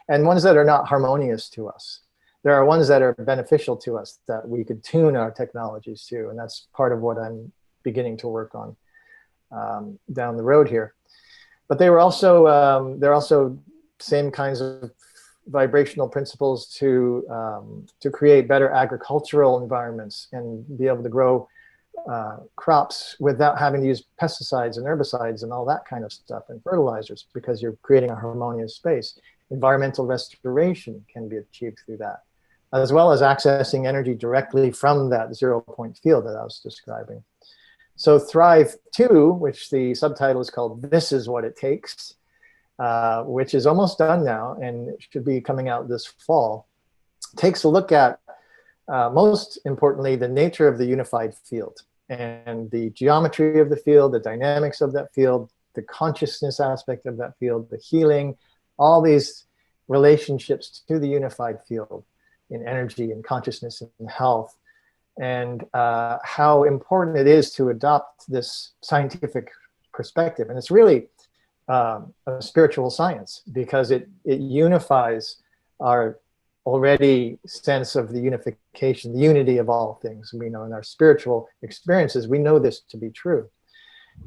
S22: and ones that are not harmonious to us. there are ones that are beneficial to us that we could tune our technologies to, and that's part of what I'm beginning to work on down the road here. But they were also they're also same kinds of vibrational principles to create better agricultural environments and be able to grow crops without having to use pesticides and herbicides and all that kind of stuff and fertilizers, because you're creating a harmonious space. Environmental restoration can be achieved through that, as well as accessing energy directly from that 0-point field that I was describing. So Thrive 2, which the subtitle is called This Is What It Takes, which is almost done now and it should be coming out this fall, takes a look at, most importantly, the nature of the unified field and the geometry of the field, the dynamics of that field, the consciousness aspect of that field, the healing, all these relationships to the unified field in energy and consciousness and health, and how important it is to adopt this scientific perspective. And it's really a spiritual science, because it unifies our already sense of the unification, the unity of all things. We know in our spiritual experiences, we know this to be true.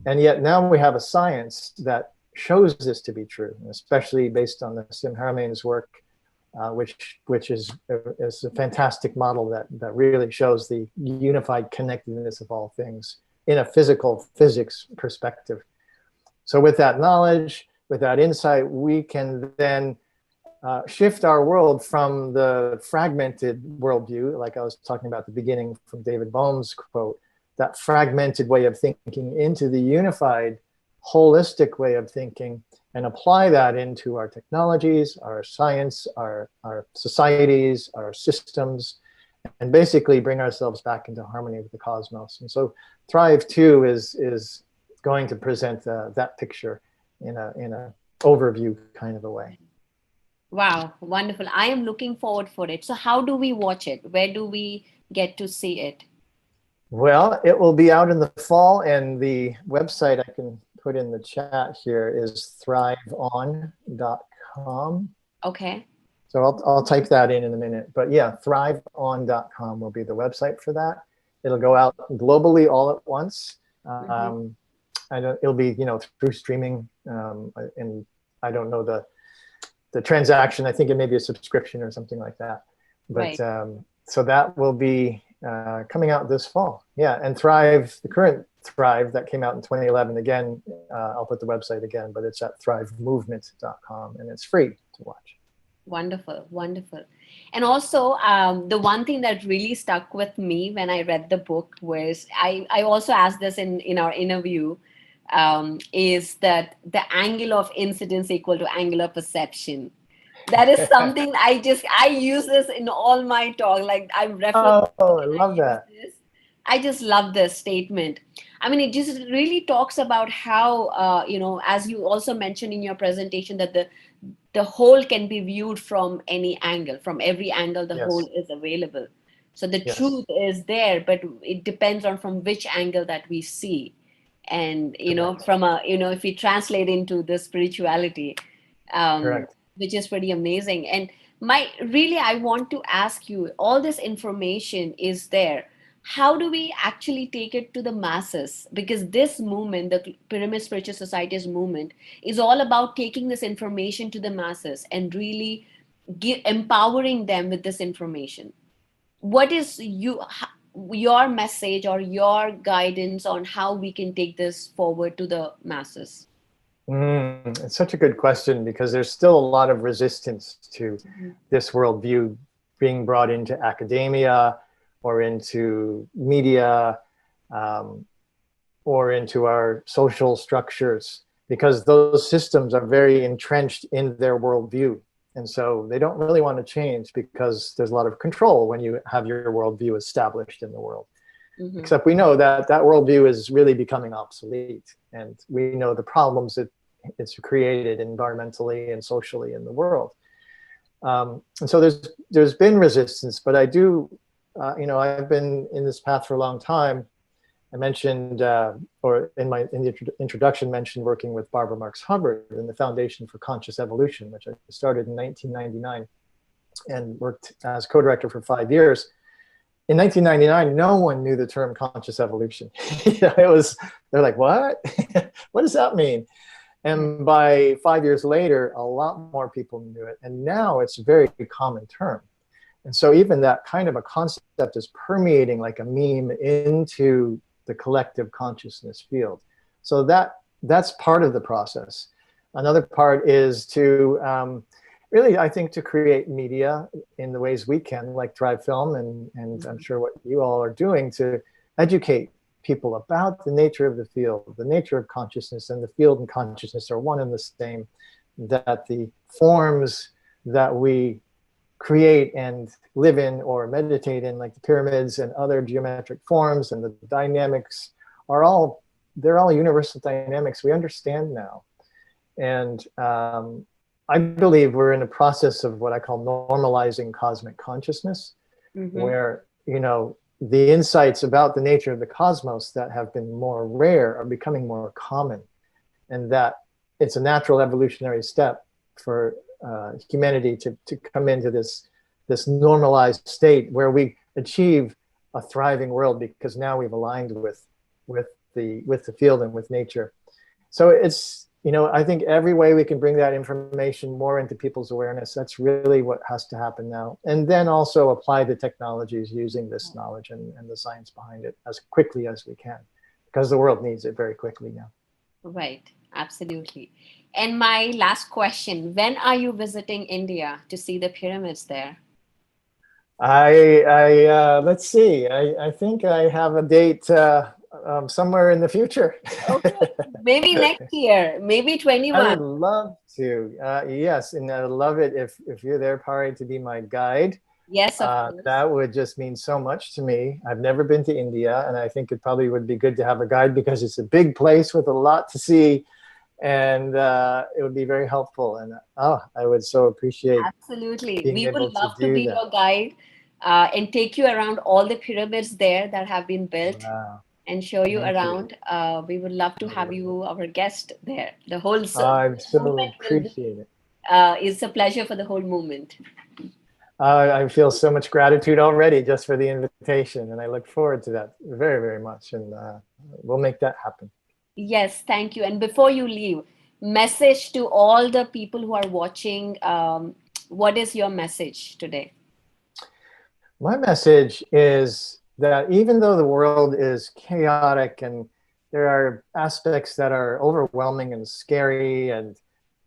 S22: And yet now we have a science that shows this to be true, especially based on the Sim Haramain's work, which is a fantastic model that really shows the unified connectedness of all things in a physical physics perspective. So with that knowledge, with that insight, we can then shift our world from the fragmented worldview, like I was talking about at the beginning from David Bohm's quote, that fragmented way of thinking, into the unified, holistic way of thinking, and apply that into our technologies, our science, our societies, our systems, and basically bring ourselves back into harmony with the cosmos. And so Thrive 2 is going to present that picture in a overview kind of a way.
S5: Wow, wonderful. I am looking forward for it. So how do we watch it? Where do we get to see it?
S22: Well, it will be out in the fall, and the website I can put in the chat here is thriveon.com.
S5: Okay.
S22: So I'll type that in a minute. But yeah, thriveon.com will be the website for that. It'll go out globally all at once. And it'll be, through streaming. And I don't know the transaction. I think it may be a subscription or something like that. But
S5: Right.
S22: So that will be coming out this fall. Yeah, and Thrive, the current Thrive that came out in 2011, again, I'll put the website again, but it's at thrivemovement.com, and it's free to watch.
S5: Wonderful, wonderful. And also, the one thing that really stuck with me when I read the book was, I also asked this in our interview, is that the angle of incidence equal to angular perception. That is something I use this in all my talk. Like I refer.
S22: Oh, I love that.
S5: I just love this statement. I mean, it just really talks about how, as you also mentioned in your presentation, that the whole can be viewed from any angle, from every angle, the
S22: Yes.
S5: whole is available. So the
S22: Yes.
S5: truth is there, but it depends on from which angle that we see. And, from if we translate into the spirituality,
S22: Correct.
S5: which is pretty amazing. And I want to ask you, all this information is there. How do we actually take it to the masses? Because this movement, the Pyramid Spiritual Society's movement, is all about taking this information to the masses and really empowering them with this information. What is your message or your guidance on how we can take this forward to the masses?
S22: It's such a good question, because there's still a lot of resistance to this worldview being brought into academia or into media or into our social structures, because those systems are very entrenched in their worldview. And so they don't really want to change, because there's a lot of control when you have your worldview established in the world. Except we know that that worldview is really becoming obsolete, and we know the problems that it's created environmentally and socially in the world. And so there's been resistance, but I do, I've been in this path for a long time. I mentioned, or in the introduction, mentioned working with Barbara Marx Hubbard in the Foundation for Conscious Evolution, which I started in 1999. and worked as co-director for 5 years. In 1999, no one knew the term conscious evolution. They're like, what? What does that mean? And by 5 years later, a lot more people knew it. And now it's a very common term. And so even that kind of a concept is permeating like a meme into the collective consciousness field. So that's part of the process. Another part is to really, I think, to create media in the ways we can, like Drive Film, and I'm sure what you all are doing to educate people about the nature of the field, the nature of consciousness, and the field and consciousness are one and the same, that the forms that we create and live in or meditate in, like the pyramids and other geometric forms and the dynamics they're all universal dynamics we understand now. And I believe we're in a process of what I call normalizing cosmic consciousness, where, the insights about the nature of the cosmos that have been more rare are becoming more common, and that it's a natural evolutionary step for humanity to come into this normalized state where we achieve a thriving world, because now we've aligned with the field and with nature. So it's, I think every way we can bring that information more into people's awareness, that's really what has to happen now. And then also apply the technologies using this knowledge and the science behind it as quickly as we can, because the world needs it very quickly now.
S5: Right, absolutely. And my last question, when are you visiting India to see the pyramids there?
S22: Let's see, I think I have a date somewhere in the future.
S5: Okay. Maybe next year, maybe 21.
S22: I would love to. Yes, and I would love it if you're there, Pari, to be my guide.
S5: Yes, of course.
S22: That would just mean so much to me. I've never been to India, and I think it probably would be good to have a guide because it's a big place with a lot to see, and it would be very helpful. And I would so appreciate.
S5: Absolutely,
S22: being
S5: we
S22: able
S5: would love
S22: to
S5: to be
S22: do that.
S5: your guide and take you around all the pyramids there that have been built.
S22: Wow.
S5: And show you
S22: Thank you.
S5: around. We would love to have you, our guest, there. The whole
S22: I so
S5: movement
S22: appreciate it.
S5: It's a pleasure for the whole movement.
S22: I feel so much gratitude already just for the invitation, and I look forward to that very, very much. And we'll make that happen.
S5: Yes, thank you. And before you leave, message to all the people who are watching. What is your message today?
S22: My message is that even though the world is chaotic and there are aspects that are overwhelming and scary, and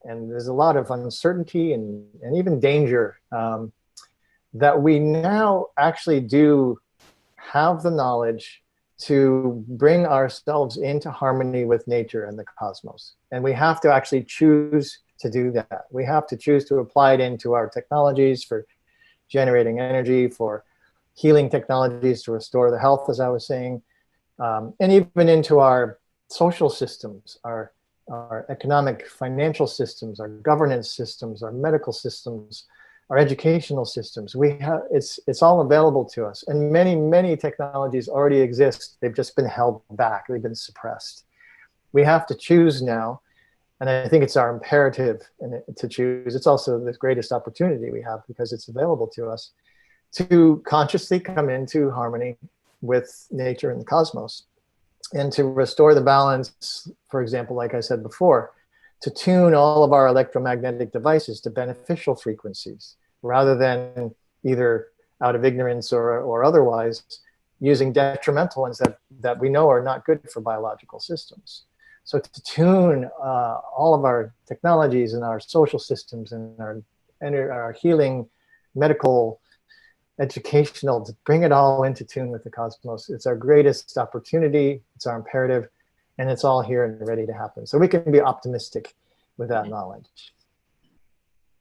S22: there's a lot of uncertainty and even danger, that we now actually do have the knowledge to bring ourselves into harmony with nature and the cosmos. And we have to actually choose to do that. We have to choose to apply it into our technologies for generating energy, for healing technologies to restore the health, as I was saying, and even into our social systems, our economic, financial systems, our governance systems, our medical systems, our educational systems. It's all available to us, and many technologies already exist. They've just been held back. They've been suppressed. We have to choose now, and I think it's our imperative to choose. It's also the greatest opportunity we have because it's available to us, to consciously come into harmony with nature and the cosmos, and to restore the balance, for example, like I said before, to tune all of our electromagnetic devices to beneficial frequencies, rather than either out of ignorance or otherwise using detrimental ones that we know are not good for biological systems. So to tune all of our technologies and our social systems and our healing, medical, educational, to bring it all into tune with the cosmos. It's our greatest opportunity, it's our imperative, and it's all here and ready to happen. So we can be optimistic with that knowledge.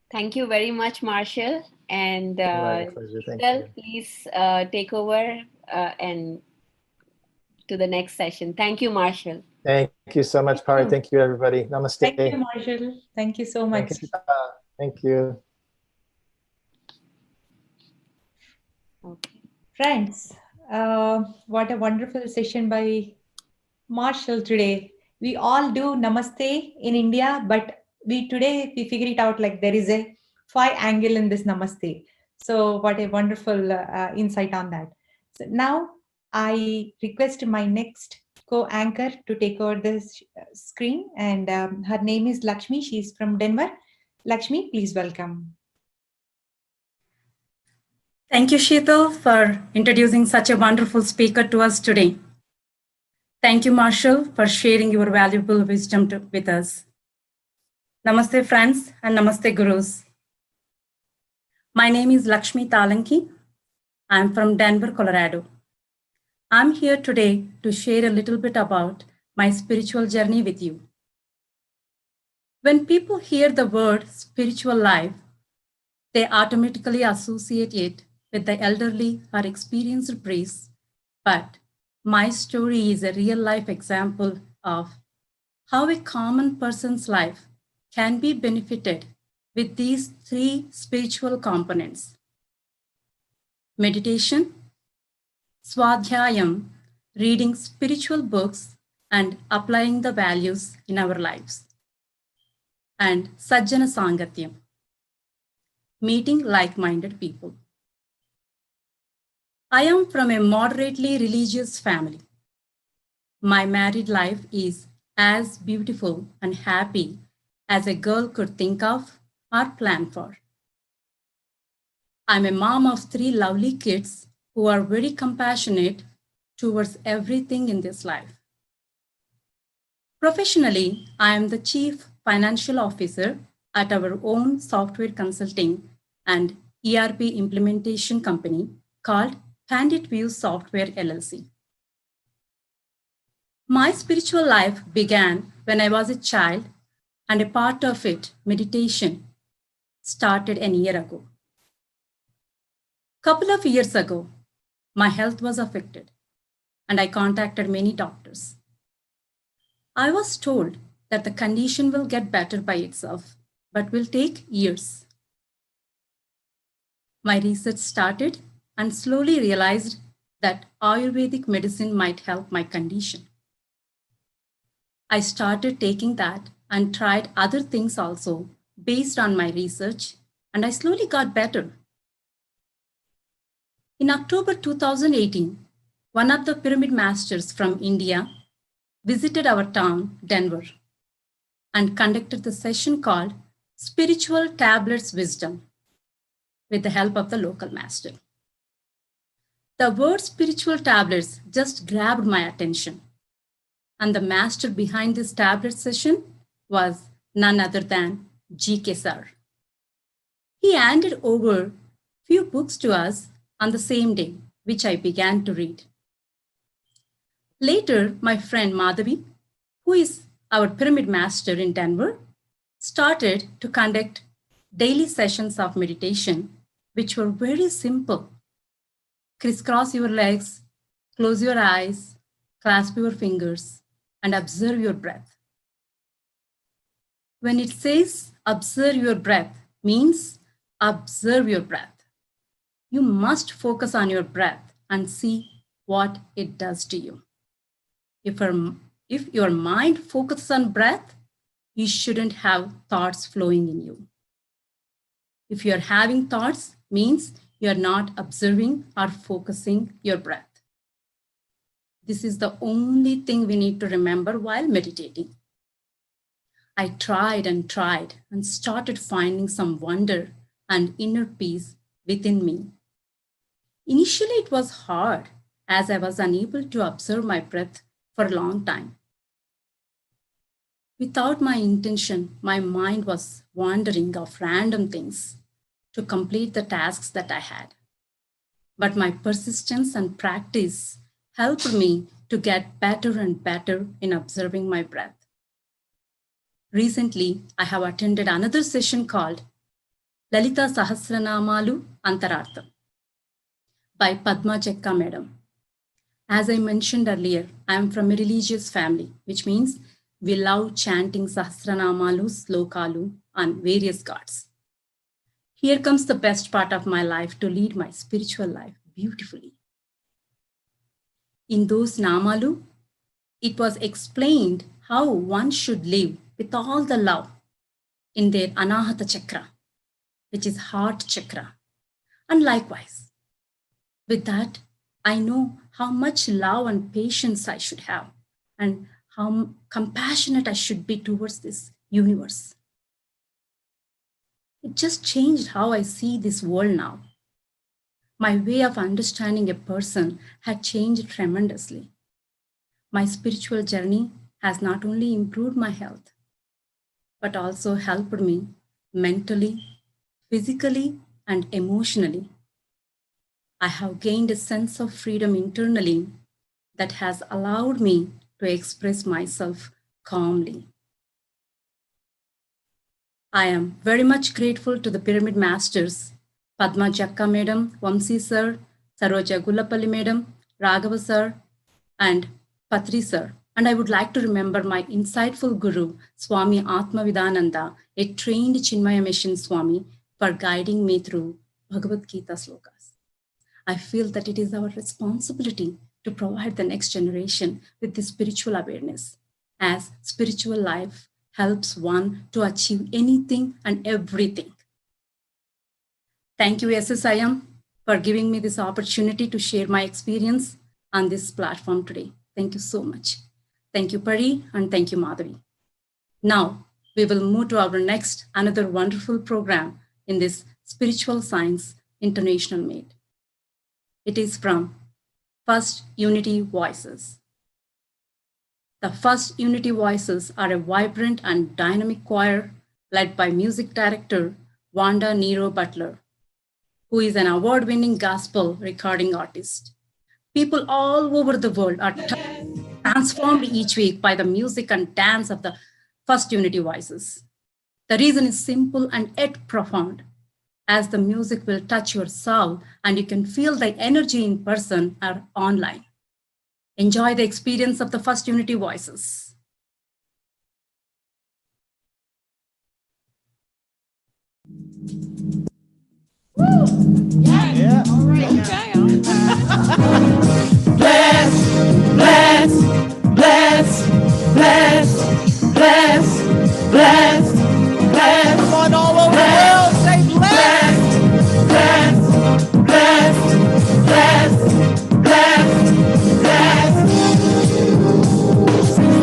S5: Thank you very much, Marshall. And
S22: My pleasure. Thank
S5: Giselle,
S22: you.
S5: please take over and to the next session. Thank you, Marshall.
S22: Thank you so much, Pari. Thank you, everybody. Namaste.
S1: Thank you, Marshall. Thank you so much.
S22: Thank you. Thank you.
S1: Okay. Friends, what a wonderful session by Marshall today. We all do Namaste in India, but today we figure it out like there is a 5 angle in this Namaste. So what a wonderful insight on that. So now I request my next co-anchor to take over this screen, and her name is Lakshmi. She's from Denver. Lakshmi, please welcome.
S3: Thank you, Sheetal, for introducing such a wonderful speaker to us today. Thank you, Marshall, for sharing your valuable wisdom with us. Namaste, friends, and namaste, gurus. My name is Lakshmi Talanki. I'm from Denver, Colorado. I'm here today to share a little bit about my spiritual journey with you. When people hear the word spiritual life, they automatically associate it with the elderly or experienced priests, but my story is a real life example of how a common person's life can be benefited with these three spiritual components: meditation, swadhyayam, reading spiritual books and applying the values in our lives, and sajjana sangatyam, meeting like-minded people. I am from a moderately religious family. My married life is as beautiful and happy as a girl could think of or plan for. I'm a mom of 3 lovely kids who are very compassionate towards everything in this life. Professionally, I am the Chief Financial Officer at our own software consulting and ERP implementation company called Pandit View Software LLC. My spiritual life began when I was a child, and a part of it, meditation, started a year ago. Couple of years ago, my health was affected, and I contacted many doctors. I was told that the condition will get better by itself, but will take years. My research started and slowly realized that Ayurvedic medicine might help my condition. I started taking that and tried other things also based on my research, and I slowly got better. In October 2018, one of the pyramid masters from India visited our town, Denver, and conducted the session called Spiritual Tablets Wisdom with the help of the local master. The word spiritual tablets just grabbed my attention. And the master behind this tablet session was none other than G.K. Sir. He handed over few books to us on the same day, which I began to read. Later, my friend Madhavi, who is our pyramid master in Denver, started to conduct daily sessions of meditation, which were very simple. Crisscross your legs, close your eyes, clasp your fingers, and observe your breath. When it says observe your breath, means observe your breath. You must focus on your breath and see what it does to you. If your mind focuses on breath, you shouldn't have thoughts flowing in you. If you're having thoughts, means you're not observing or focusing your breath. This is the only thing we need to remember while meditating. I tried and started finding some wonder and inner peace within me. Initially, it was hard as I was unable to observe my breath for a long time. Without my intention, my mind was wandering off random things to complete the tasks that I had. But my persistence and practice helped me to get better and better in observing my breath. Recently, I have attended another session called Lalita Sahasranamalu Antarartham by Padma Chekka Madam. As I mentioned earlier, I am from a religious family, which means we love chanting Sahasranamalu, Slokalu on various gods. Here comes the best part of my life to lead my spiritual life beautifully. In those Namalu, it was explained how one should live with all the love in their Anahata Chakra, which is heart chakra, And likewise, with that, I know how much love and patience I should have and how compassionate I should be towards this universe. It just changed how I see this world now. My way of understanding a person had changed tremendously. My spiritual journey has not only improved my health, but also helped me mentally, physically, and emotionally. I have gained a sense of freedom internally that has allowed me to express myself calmly. I am very much grateful to the Pyramid Masters, Padma Jakka Madam, Vamsi Sir, Saroja Gullapalli Madam, Raghava Sir, and Patri Sir. And I would like to remember my insightful guru, Swami Atmavidananda, a trained Chinmaya Mission Swami, for guiding me through Bhagavad Gita slokas. I feel that it is our responsibility to provide the next generation with this spiritual awareness, as spiritual life helps one to achieve anything and everything. Thank you, SSIM, for giving me this opportunity to share my experience on this platform today. Thank you so much. Thank you, Pari, and thank you, Madhavi. Now, we will move to our next, another wonderful program in this Spiritual Science International Meet. It is from First Unity Voices. The First Unity Voices are a vibrant and dynamic choir led by music director Wanda Nero Butler, who is an award-winning gospel recording artist. People all over the world are transformed each week by the music and dance of the First Unity Voices. The reason is simple and yet profound, as the music will touch your soul and you can feel the energy in person or online. Enjoy the experience of the First Unity Voices.
S4: Yeah. All right. Okay. Bless, bless, bless, bless, bless, bless, bless. Come on, all over the world, say bless, bless, bless, bless, bless, bless.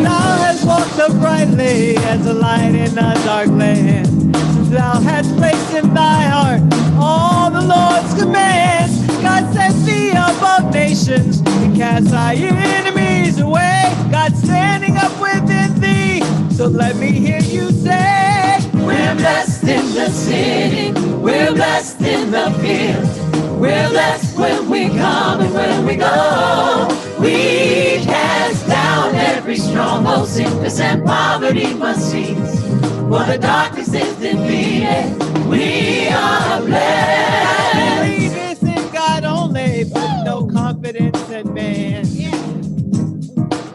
S4: Thou hast walked uprightly as a light in a dark land. Thou hast placed in thy heart all the Lord's commands. God set thee above nations and cast thy enemies away. God standing up within thee, so let me hear you say, we're blessed in the city, we're blessed in the field, we're blessed when we come and when we go. We cast down every stronghold, sickness and poverty must cease, for the darkness is defeated. We are blessed. Believe it's in God only, but no confidence in man.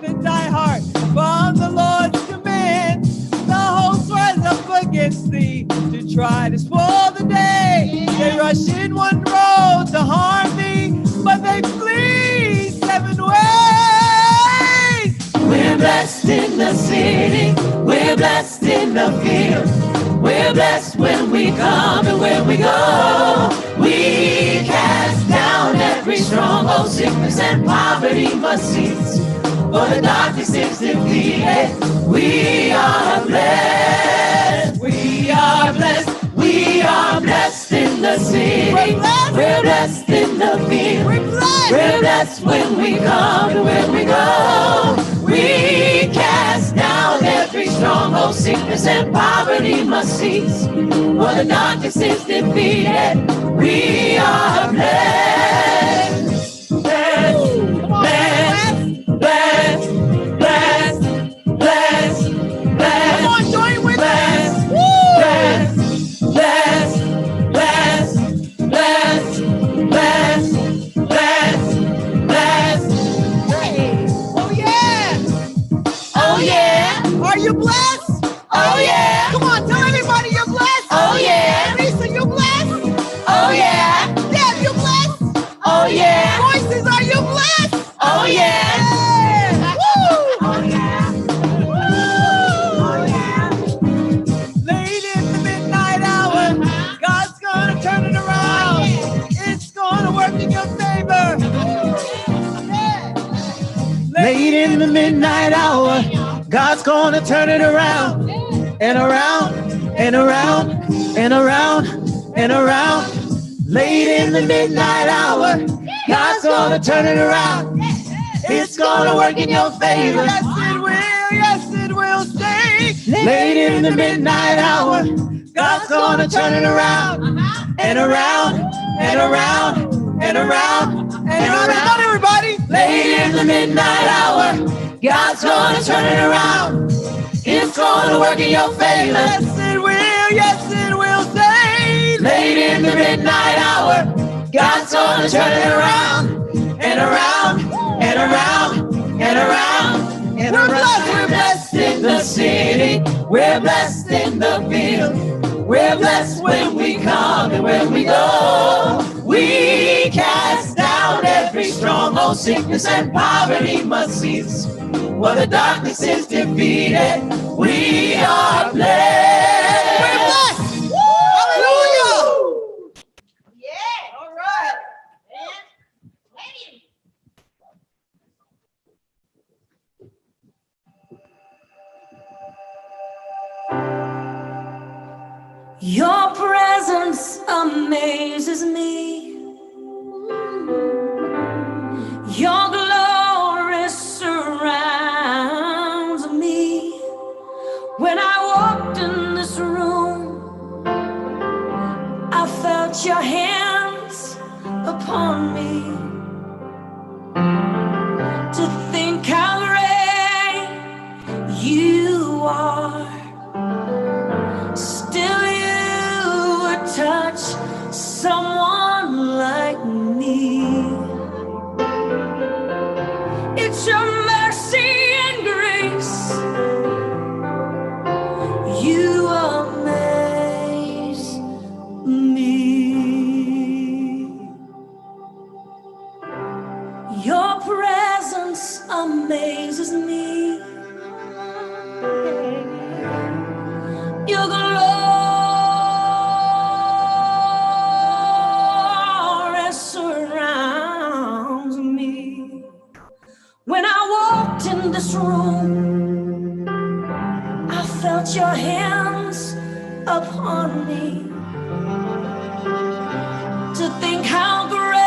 S4: In thy heart, from the Lord's command, the host rise up against thee to try to spoil the day. They rush in one road to harm thee, but they flee 7 ways. We're blessed in the city, we're blessed in the field, we're blessed when we come and when we go. We cast down every stronghold, sickness and poverty must cease, for the darkness is defeated. We are blessed, we are blessed, we are blessed in the city, we're blessed in the field, we're blessed when we come and when we go. We cast down every stronghold, sickness and poverty must cease, for the darkness is defeated. We are blessed, blessed, blessed, blessed, blessed, blessed, blessed. Come on, join with us. Blessed, blessed, blessed, blessed, blessed, blessed, blessed. Oh yeah! Oh yeah! Are you blessed? Oh yeah! Come on, tell everybody you're blessed. Oh yeah! Lisa, you blessed? Oh yeah! Deb, you blessed? Oh yeah! in the midnight hour, God's gonna turn it around and around and around and around and around. Late in the midnight hour, God's gonna turn it around. It's gonna work in your favor. Yes it will, stay. Late in the midnight hour, God's gonna turn it around and around and around and around and around. Everybody, late in the midnight hour, God's gonna turn it around. It's gonna work in your favor. Yes it will, stay. Late in the midnight hour, God's gonna turn it around and around and around and around and around. We're blessed in the city, we're blessed in the field, we're blessed when we come and when we go. We cast down every stronghold, sickness and poverty must cease. While the darkness is defeated, we are blessed. We're blessed. Hallelujah. Yeah. All right.
S6: Your presence amazes me. Your glory surrounds me. When I walked in this room, I felt your hands upon me. To think how great you are, still you would touch someone like me. It's your mercy and grace. You amaze me. Your presence amazes me. Your glory surrounds me. When I walked in this room, I felt your hands upon me. To think how great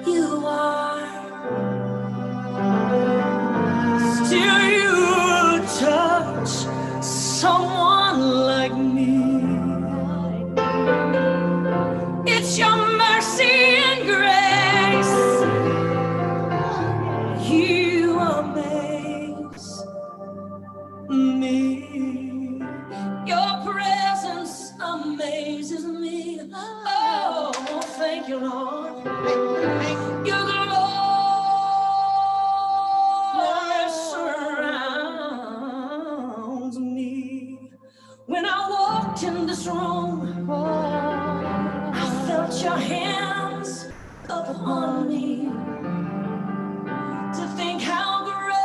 S6: you are, still you touch someone like me. It's your mercy and grace. You amaze me. Your presence amazes me. Oh, thank you, Lord. Your glory surrounds me. When I walked in this room, I felt your hands upon me. To think how great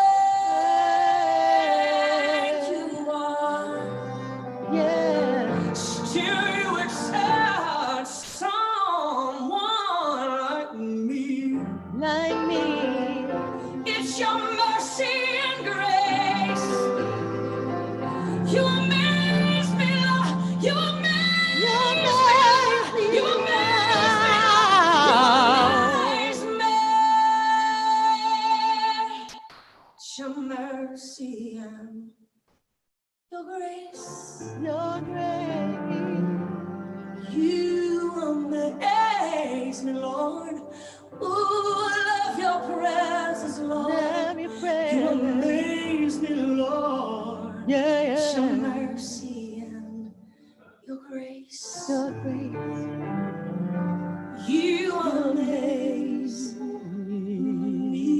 S6: you are, yeah. Still you would touch someone like me, like me. It's your mercy and grace. You amaze me, Lord. You amaze me. You amaze me. You amaze me. Your mercy and your grace, your grace. You amaze me, Lord. Ooh, I love your presence, Lord. Love your presence. You amaze me, Lord. Yeah, yeah. Your mercy and your grace, your grace. You amaze me.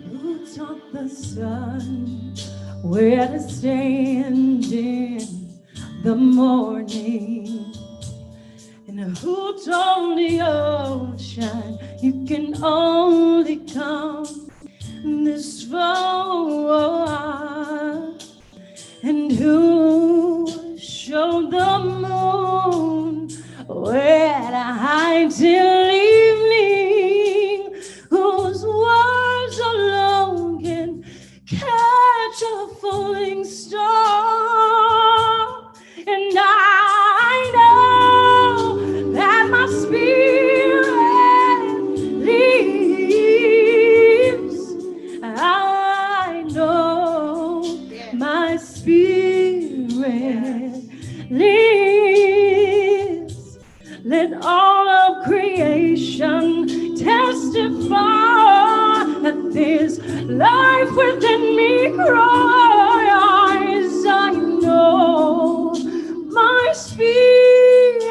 S6: Who taught the sun where to stand in the morning. And who told the ocean you can only come this far? And who showed the moon where to hide till evening? Whose words alone can catch a falling star? And I know that my spirit leaves. I know my spirit lives. Let all of creation testify that there's life within me cries. I know my spirit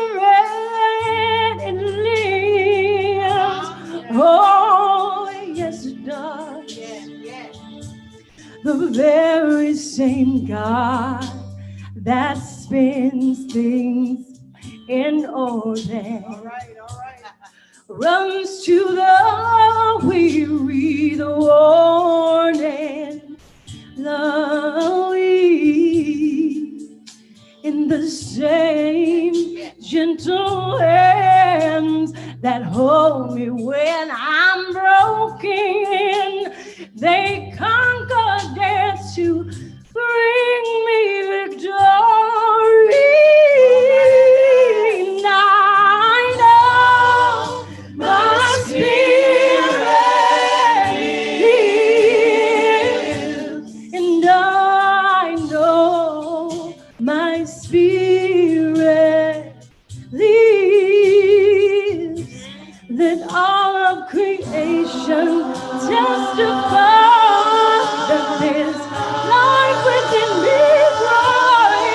S6: it lives. Oh, yes it does. The very same God that spins things in order runs to the weary, the worn and the weak. In the same gentle hands that hold me when I'm broken, they conquer death to bring me victory. And I know my spirit lives, and I know my spirit lives. Let all of creation testify that there's life within me cries.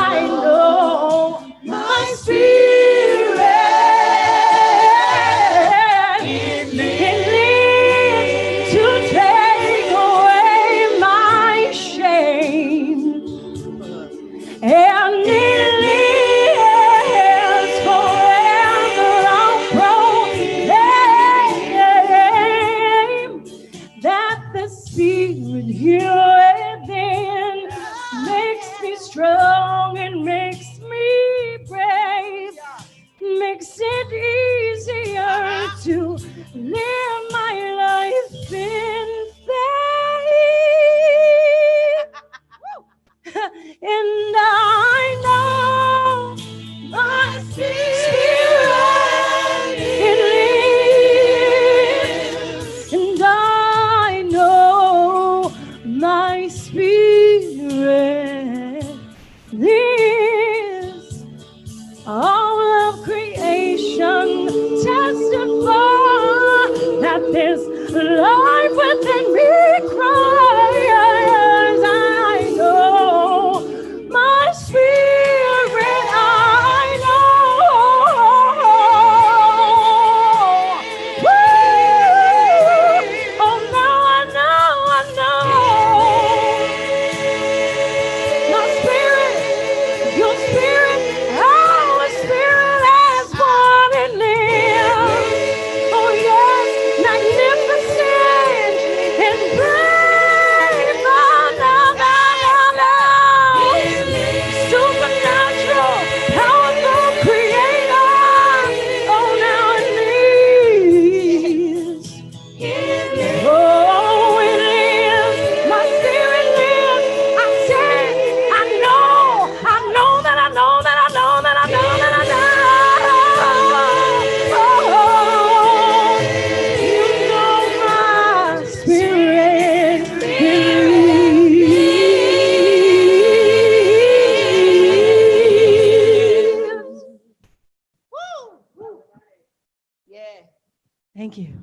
S6: I know my spirit it lives to take away my shame, and it lives forever. I'll proclaim that the spirit here within makes me strong and makes me brave, makes it easier to live my life in faith. And I know my spirit it lives, and I know my spirit lives. All of creation testify that there's life within me cries. I know my spirit, I know. Woo! Oh, now I know. My spirit, your spirit, our spirit has one in them. Oh yes, magnificent and brave. Supernatural, powerful creator. Oh, now it lives. Oh, it lives. My spirit lives. I said, I know that I know that I know that I know that I know. Oh, you know my spirit lives. Thank you.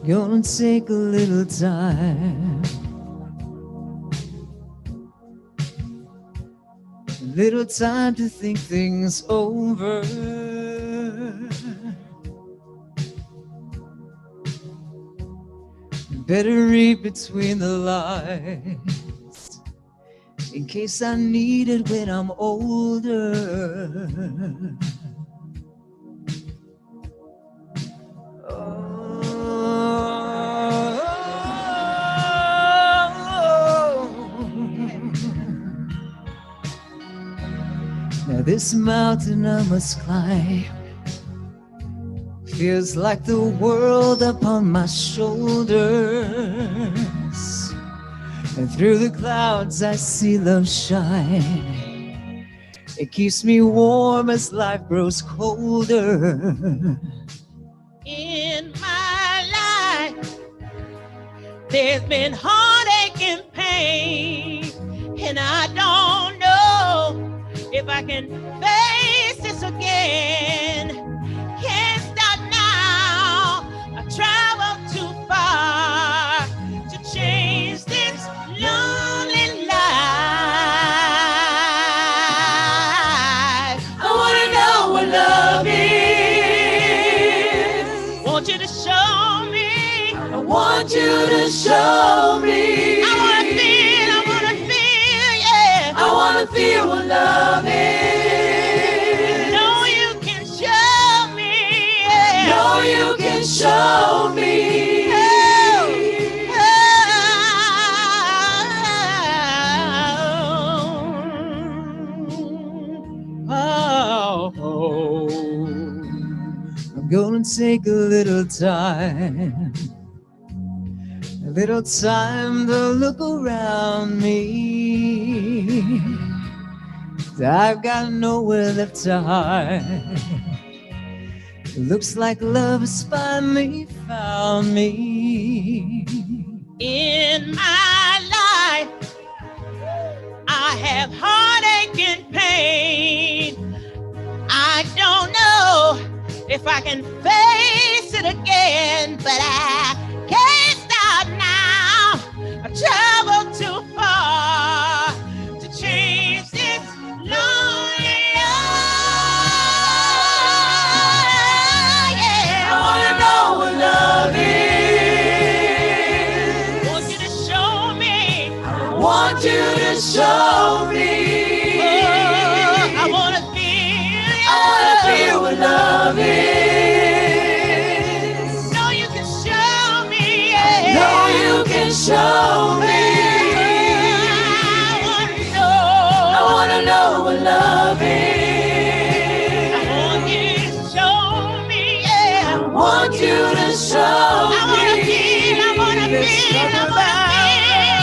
S4: Gonna take a little time little time to think things over. Better read between the lines in case I need it when I'm older. Now this mountain I must climb feels like the world upon my shoulders, and through the clouds I see love shine. It keeps me warm as life grows colder.
S6: In my life, there's been heartache and pain, and I don't know if I can face this again. Can't stop now. I traveled too far to change this lonely life. I wanna know what love is. Want you to show me. I want you to show me. I wanna feel, yeah. I wanna feel what love is. Know you can show me, yeah. Know you can show me.
S4: I'm gonna take a little time to look around me. I've got nowhere left to hide. It looks like love has finally found me.
S6: In my life, I have heartache and pain. I don't know if I can face it again, but I can't stop now. I traveled too far to change this lonely life. Yeah. I wanna know what love is. Want you to show me. I want you to show me. I wanna feel what love is. Know you can show me, yeah. Know you can show me. I wanna know what love is. I want you to show me, yeah. I want you to show me. I wanna feel, I wanna feel,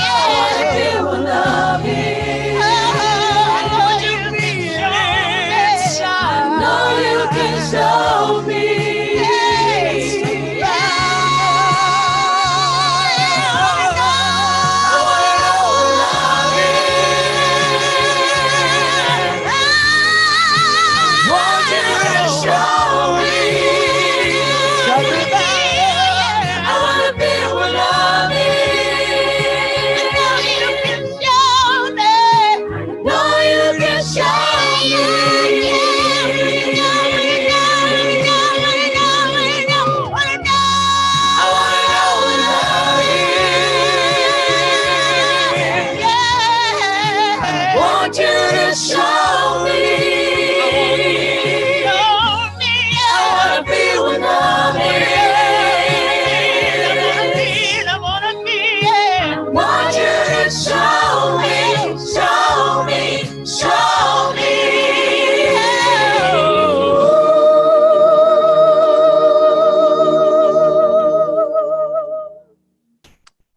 S6: I wanna feel what love is. Show me.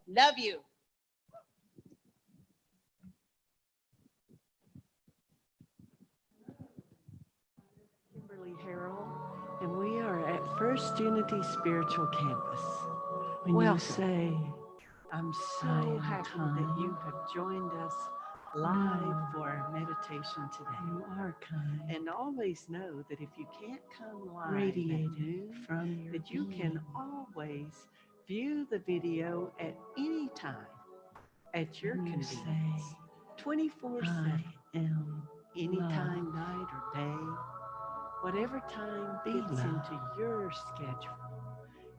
S6: Love you.
S7: And we are at First Unity Spiritual Campus. When you say, I'm so happy that you have joined us live for meditation today. You are kind. And always know that if you can't come live radiating from your that you can always view the video at any time at your convenience, 24/7. I am anytime, night or day, whatever time fits into your schedule.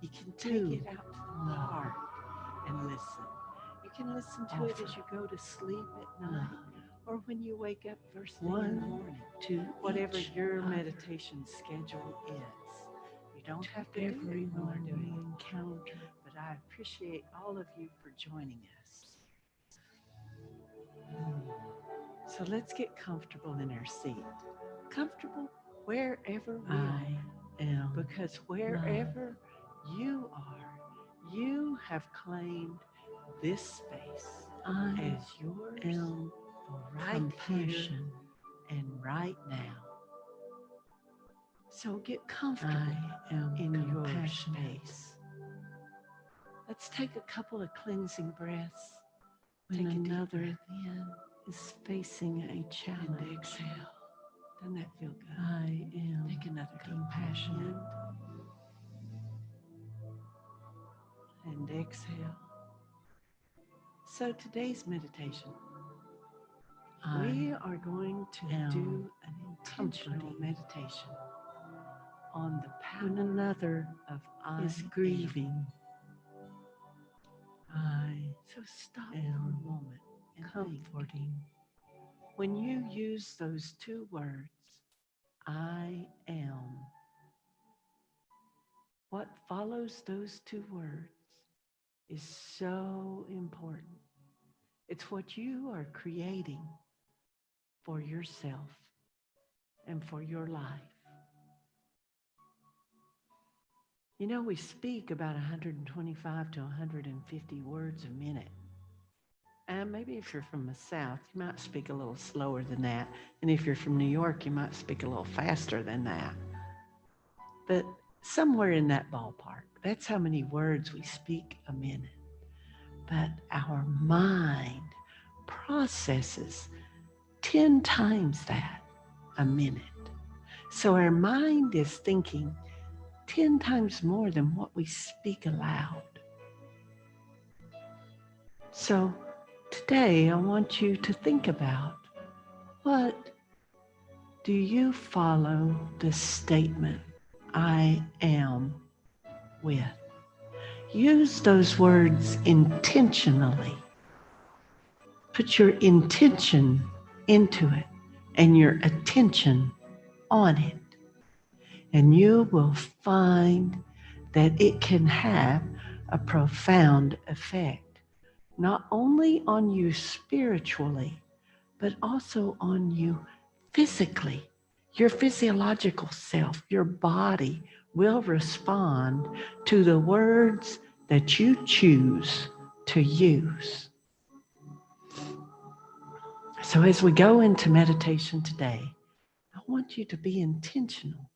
S7: You can take it out to the heart and listen. You can listen to it as you go to sleep at night or when you wake up first thing in the morning. Whatever your meditation schedule is. You don't have to do it when we're doing an encounter, but I appreciate all of you for joining us. So let's get comfortable in our seat. Comfortable wherever we are. Because wherever you are, you have claimed this space as yours for right here and right now. So get comfortable in your space. Let's take a couple of cleansing breaths. Take another in. Is facing a challenge. And exhale. Doesn't that feel good? Take another compassionate. And exhale. So today's meditation, we are going to do an intentional meditation on the power another of I is grieving. So stop for a moment and comforting. When you use those two words, I am, what follows those two words is so important. It's what you are creating for yourself and for your life. You know, we speak about 125 to 150 words a minute. And maybe if you're from the South, you might speak a little slower than that. And if you're from New York, you might speak a little faster than that. But somewhere in that ballpark, that's how many words we speak a minute. But our mind processes 10 times that a minute. So our mind is thinking 10 times more than what we speak aloud. So today I want you to think about, what do you follow the statement, I am, with? Use those words intentionally. Put your intention into it and your attention on it. And you will find that it can have a profound effect, not only on you spiritually, but also on you physically. Your physiological self, your body will respond to the words that you choose to use. So as we go into meditation today, I want you to be intentional.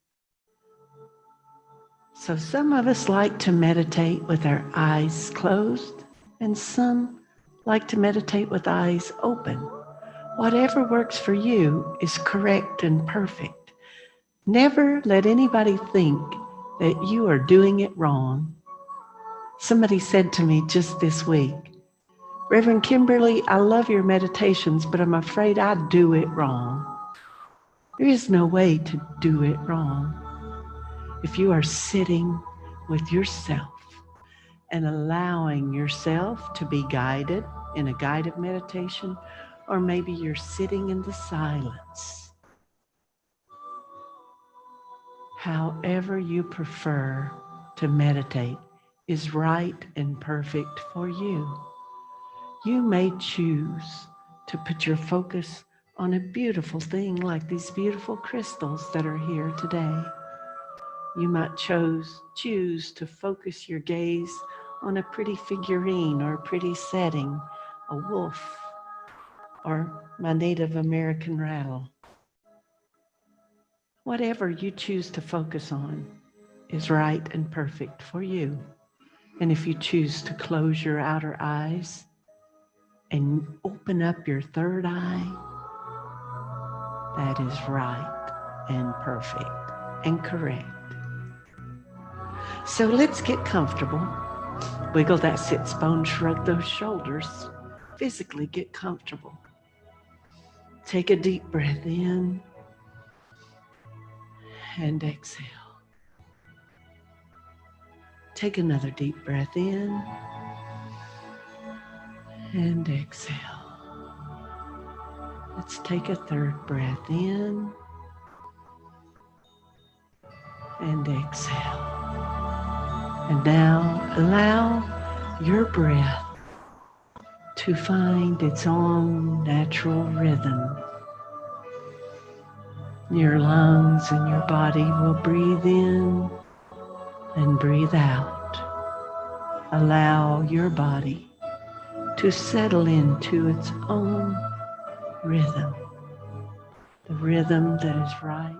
S7: So some of us like to meditate with our eyes closed, and some like to meditate with eyes open. Whatever works for you is correct and perfect. Never let anybody think that you are doing it wrong. Somebody said to me just this week, Reverend Kimberly, I love your meditations, but I'm afraid I do it wrong. There is no way to do it wrong. If you are sitting with yourself and allowing yourself to be guided in a guided meditation, or maybe you're sitting in the silence, however you prefer to meditate is right and perfect for you. You may choose to put your focus on a beautiful thing like these beautiful crystals that are here today. You might choose to focus your gaze on a pretty figurine or a pretty setting, a wolf, or my Native American rattle. Whatever you choose to focus on is right and perfect for you. And if you choose to close your outer eyes and open up your third eye, that is right and perfect and correct. So let's get comfortable. Wiggle that sits bone, shrug those shoulders. Physically get comfortable. Take a deep breath in and exhale. Take another deep breath in and exhale. Let's take a third breath in and exhale. And now allow your breath to find its own natural rhythm. Your lungs and your body will breathe in and breathe out. Allow your body to settle into its own rhythm, the rhythm that is right.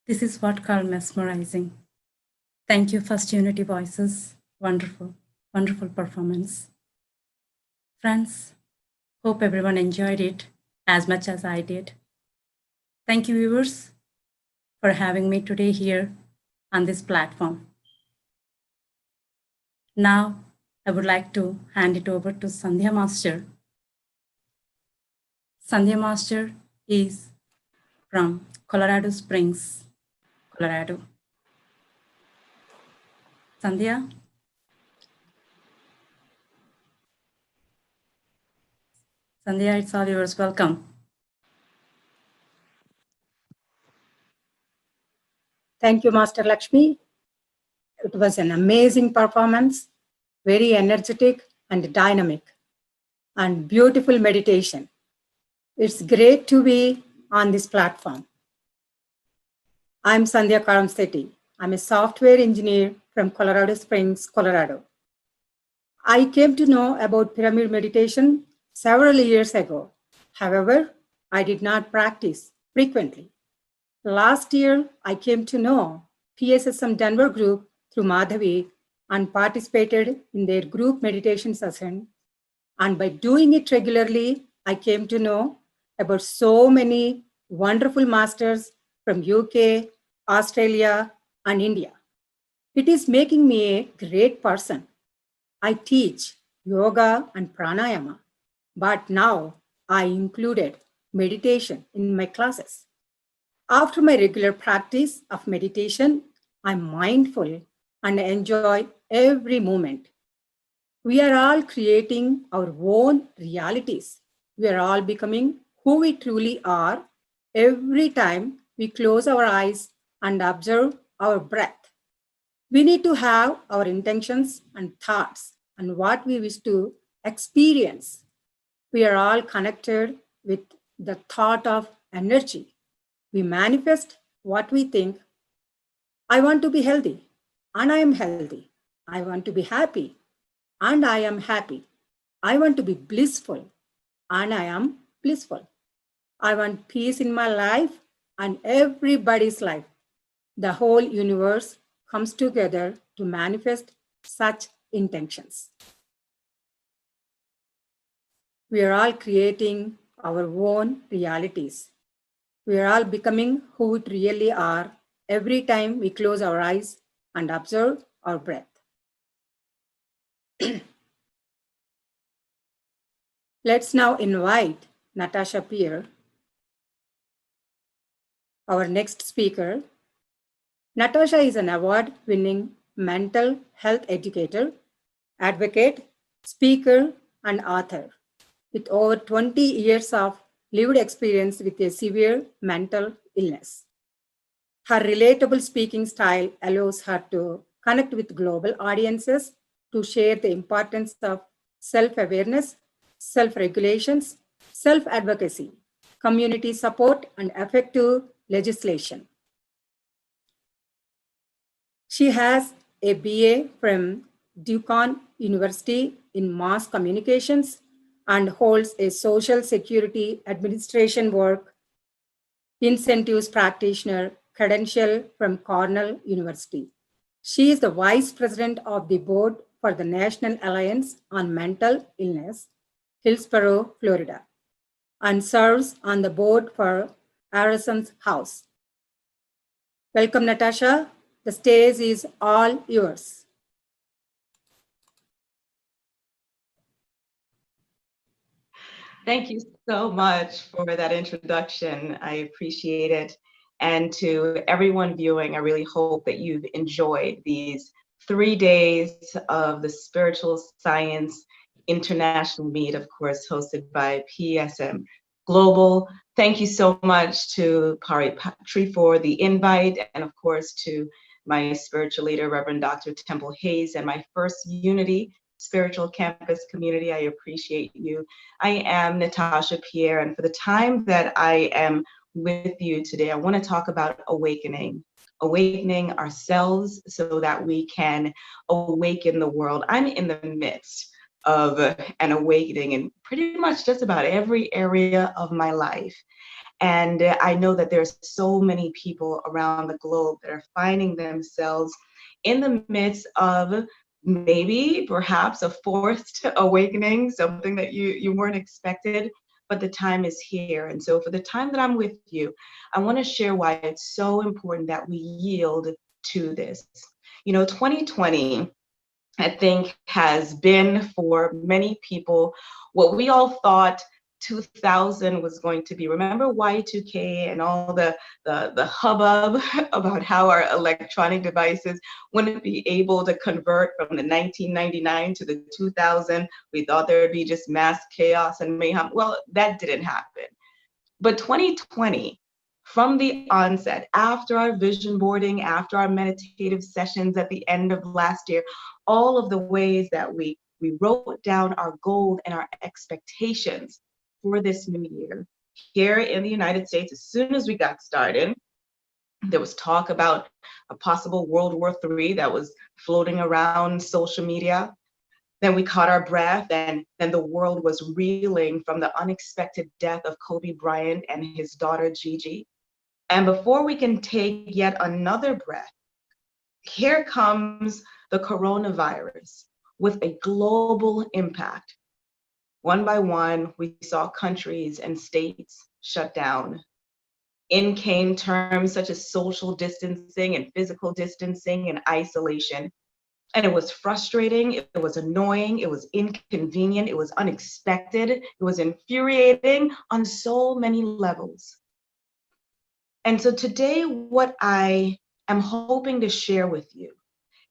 S3: This is what called mesmerizing. Thank you, First Unity Voices. Wonderful, wonderful performance. Friends, hope everyone enjoyed it as much as I did. Thank you, viewers, for having me today here on this platform. Now, I would like to hand it over to Sandhya Master. Sandhya Master is from Colorado Springs, Colorado. Sandhya? Sandhya, it's all yours. Welcome.
S2: Thank you, Master Lakshmi. It was an amazing performance, very energetic and dynamic, and beautiful meditation. It's great to be on this platform. I'm Sandhya Karamsetti. I'm a software engineer from Colorado Springs, Colorado. I came to know about pyramid meditation several years ago. However, I did not practice frequently. Last year, I came to know PSSM Denver group through Madhavi and participated in their group meditation session. And by doing it regularly, I came to know about so many wonderful masters from UK, Australia, and India. It is making me a great person. I teach yoga and pranayama, but now I included meditation in my classes. After my regular practice of meditation, I'm mindful and enjoy every moment. We are all creating our own realities. We are all becoming who we truly are every time we close our eyes and observe our breath. We need to have our intentions and thoughts and what we wish to experience. We are all connected with the thought of energy. We manifest what we think. I want to be healthy, and I am healthy. I want to be happy, and I am happy. I want to be blissful, and I am blissful. I want peace in my life and everybody's life. The whole universe comes together to manifest such intentions. We are all creating our own realities. We are all becoming who we really are every time we close our eyes and observe our breath. Let's now invite Natasha Peer, our next speaker. Natasha is an award-winning mental health educator, advocate, speaker, and author with over 20 years of lived experience with a severe mental illness. Her relatable speaking style allows her to connect with global audiences to share the importance of self-awareness, self-regulations, self-advocacy, community support, and effective legislation. She has a BA from Duquesne University in Mass Communications and holds a Social Security Administration work incentives practitioner, credential from Cornell University. She is the Vice President of the Board for the National Alliance on Mental Illness, Hillsborough, Florida, and serves on the board for Arison's House. Welcome, Natasha. The stage is all yours.
S8: Thank you so much for that introduction. I appreciate it. And to everyone viewing, I really hope that you've enjoyed these 3 days of the Spiritual Science International Meet, of course, hosted by PSM Global. Thank you so much to Patriji for the invite, and of course to my spiritual leader, Reverend Dr. Temple Hayes, and my First Unity Spiritual Campus community. I appreciate you. I am Natasha Pierre, and for the time that I am with you today, I want to talk about awakening ourselves so that we can awaken the world. I'm in the midst of an awakening in pretty much just about every area of my life. And I know that there's so many people around the globe that are finding themselves in the midst of maybe perhaps a forced awakening, something that you weren't expected, but the time is here. And so for the time that I'm with you, I want to share why it's so important that we yield to this. 2020, I think, has been for many people what we all thought 2000 was going to be. Remember Y2K and all the hubbub about how our electronic devices wouldn't be able to convert from the 1999 to the 2000. We thought there would be just mass chaos and mayhem. Well, that didn't happen. But 2020, from the onset, after our vision boarding, after our meditative sessions at the end of last year, all of the ways that we wrote down our goals and our expectations for this new year. Here in the United States, as soon as we got started, there was talk about a possible World War III that was floating around social media. Then we caught our breath, and then the world was reeling from the unexpected death of Kobe Bryant and his daughter Gigi. And before we can take yet another breath, here comes the coronavirus with a global impact. One by one, we saw countries and states shut down. In came terms such as social distancing and physical distancing and isolation. And it was frustrating, it was annoying, it was inconvenient, it was unexpected, it was infuriating on so many levels. And so today, what I am hoping to share with you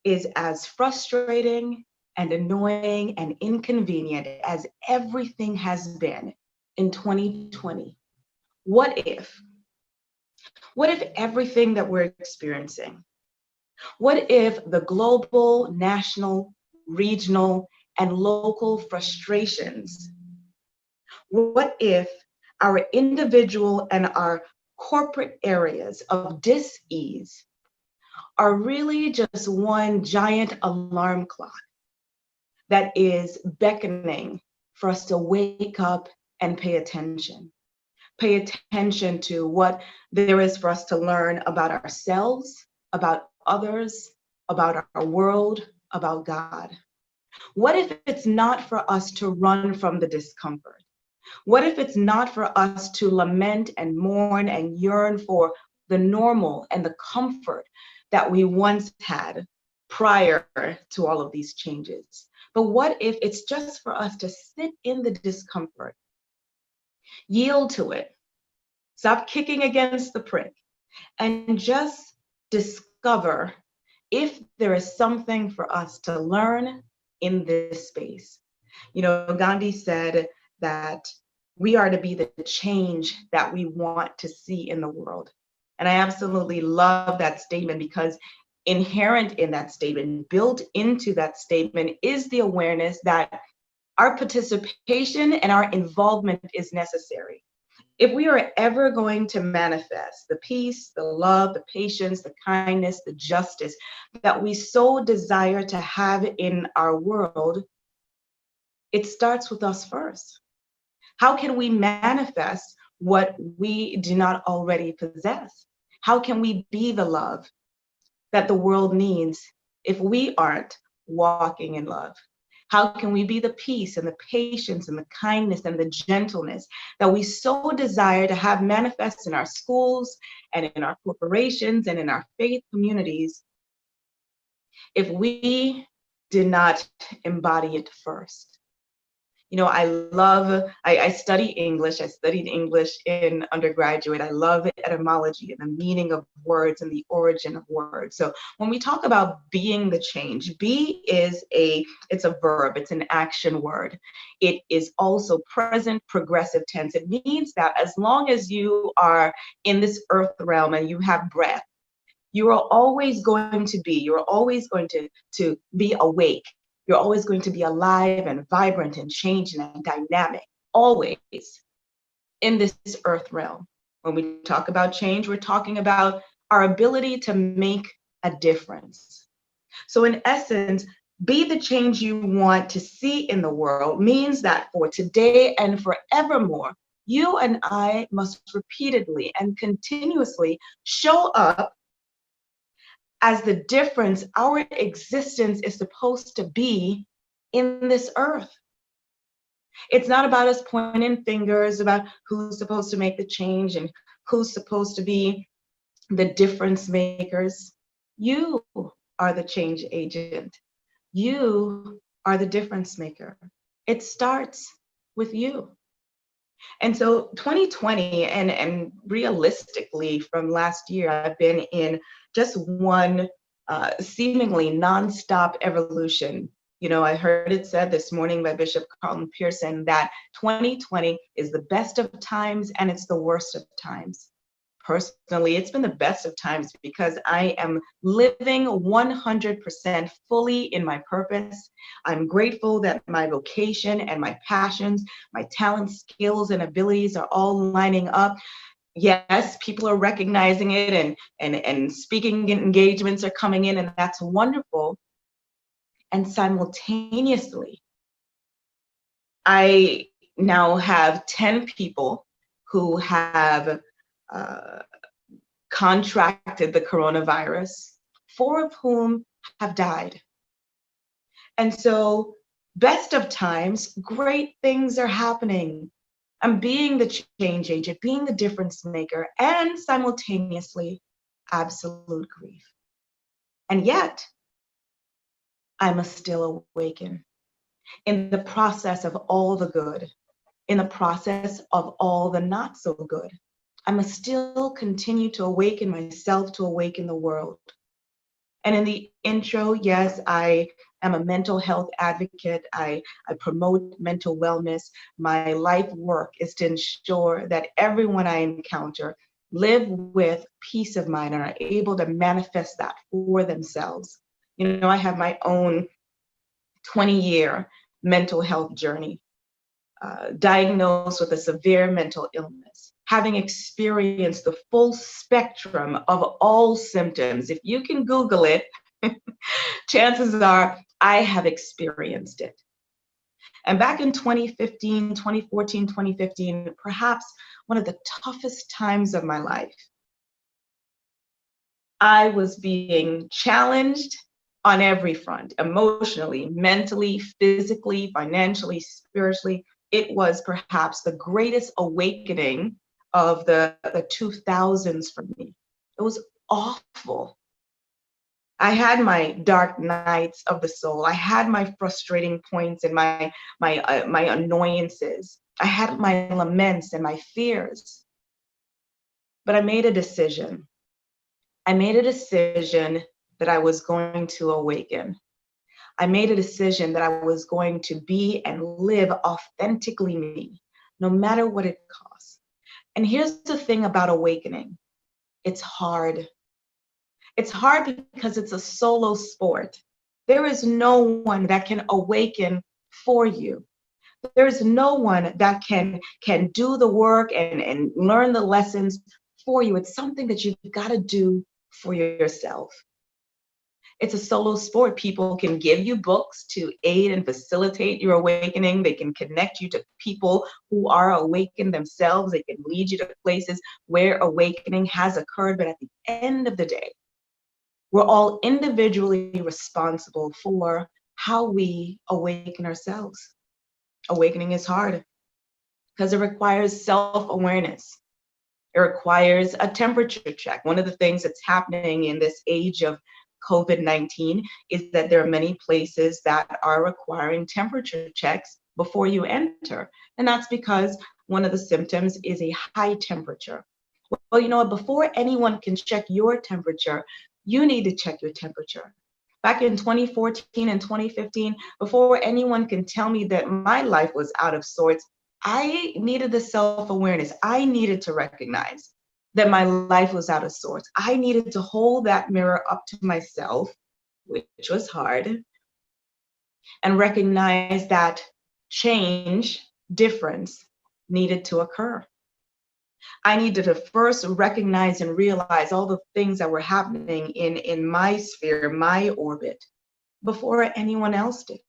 S8: is as frustrating and annoying and inconvenient as everything has been in 2020. What if everything that we're experiencing, what if the global, national, regional, and local frustrations, what if our individual and our corporate areas of dis-ease are really just one giant alarm clock that is beckoning for us to wake up and pay attention. Pay attention to what there is for us to learn about ourselves, about others, about our world, about God. What if it's not for us to run from the discomfort? What if it's not for us to lament and mourn and yearn for the normal and the comfort that we once had prior to all of these changes? But what if it's just for us to sit in the discomfort, yield to it, stop kicking against the prick, and just discover if there is something for us to learn in this space? Gandhi said that we are to be the change that we want to see in the world. And I absolutely love that statement, because inherent in that statement, built into that statement, is the awareness that our participation and our involvement is necessary. If we are ever going to manifest the peace, the love, the patience, the kindness, the justice that we so desire to have in our world, it starts with us first. How can we manifest what we do not already possess? How can we be the love that the world needs if we aren't walking in love? How can we be the peace and the patience and the kindness and the gentleness that we so desire to have manifest in our schools and in our corporations and in our faith communities if we did not embody it first? You know, I study English. I studied English in undergraduate. I love etymology and the meaning of words and the origin of words. So when we talk about being the change, be it's a verb, it's an action word. It is also present progressive tense. It means that as long as you are in this earth realm and you have breath, you're always going to be awake. You're always going to be alive and vibrant and changing and dynamic, always in this earth realm. When we talk about change, we're talking about our ability to make a difference. So in essence, be the change you want to see in the world means that for today and forevermore, you and I must repeatedly and continuously show up as the difference our existence is supposed to be in this earth. It's not about us pointing fingers about who's supposed to make the change and who's supposed to be the difference makers. You are the change agent. You are the difference maker. It starts with you. And so 2020 and realistically from last year, I've been in just one seemingly nonstop evolution. You know, I heard it said this morning by Bishop Carlton Pearson that 2020 is the best of times and it's the worst of times. Personally, it's been the best of times because I am living 100% fully in my purpose. I'm grateful that my vocation and my passions, my talents, skills, and abilities are all lining up. Yes, people are recognizing it and speaking engagements are coming in, and that's wonderful. And simultaneously, I now have 10 people who have contracted the coronavirus, 4 of whom have died. And so, best of times, great things are happening. I'm being the change agent, being the difference maker, and simultaneously, absolute grief. And yet, I must still awaken in the process of all the good, in the process of all the not so good. I must still continue to awaken myself, to awaken the world. And in the intro, yes, I am a mental health advocate. I promote mental wellness. My life work is to ensure that everyone I encounter live with peace of mind and are able to manifest that for themselves. You know, I have my own 20-year mental health journey, diagnosed with a severe mental illness, having experienced the full spectrum of all symptoms. If you can Google it, chances are I have experienced it. And back in 2014, 2015, perhaps one of the toughest times of my life, I was being challenged on every front, emotionally, mentally, physically, financially, spiritually. It was perhaps the greatest awakening of the 2000s for me. It was awful. I had my dark nights of the soul. I had my frustrating points and my annoyances. I had my laments and my fears. But I made a decision. I made a decision that I was going to awaken. I made a decision that I was going to be and live authentically me, no matter what it costs. And here's the thing about awakening. It's hard. It's hard because it's a solo sport. There is no one that can awaken for you. There is no one that can do the work and learn the lessons for you. It's something that you've got to do for yourself. It's a solo sport. People can give you books to aid and facilitate your awakening. They can connect you to people who are awakened themselves. They can lead you to places where awakening has occurred. But at the end of the day, we're all individually responsible for how we awaken ourselves. Awakening is hard because it requires self-awareness. It requires a temperature check. One of the things that's happening in this age of COVID-19 is that there are many places that are requiring temperature checks before you enter. And that's because one of the symptoms is a high temperature. Well, you know what? Before anyone can check your temperature, you need to check your temperature. Back in 2014 and 2015, before anyone can tell me that my life was out of sorts, I needed the self-awareness. I needed to recognize that my life was out of sorts. I needed to hold that mirror up to myself, which was hard, and recognize that change, difference needed to occur. I needed to first recognize and realize all the things that were happening in my sphere, my orbit, before anyone else did.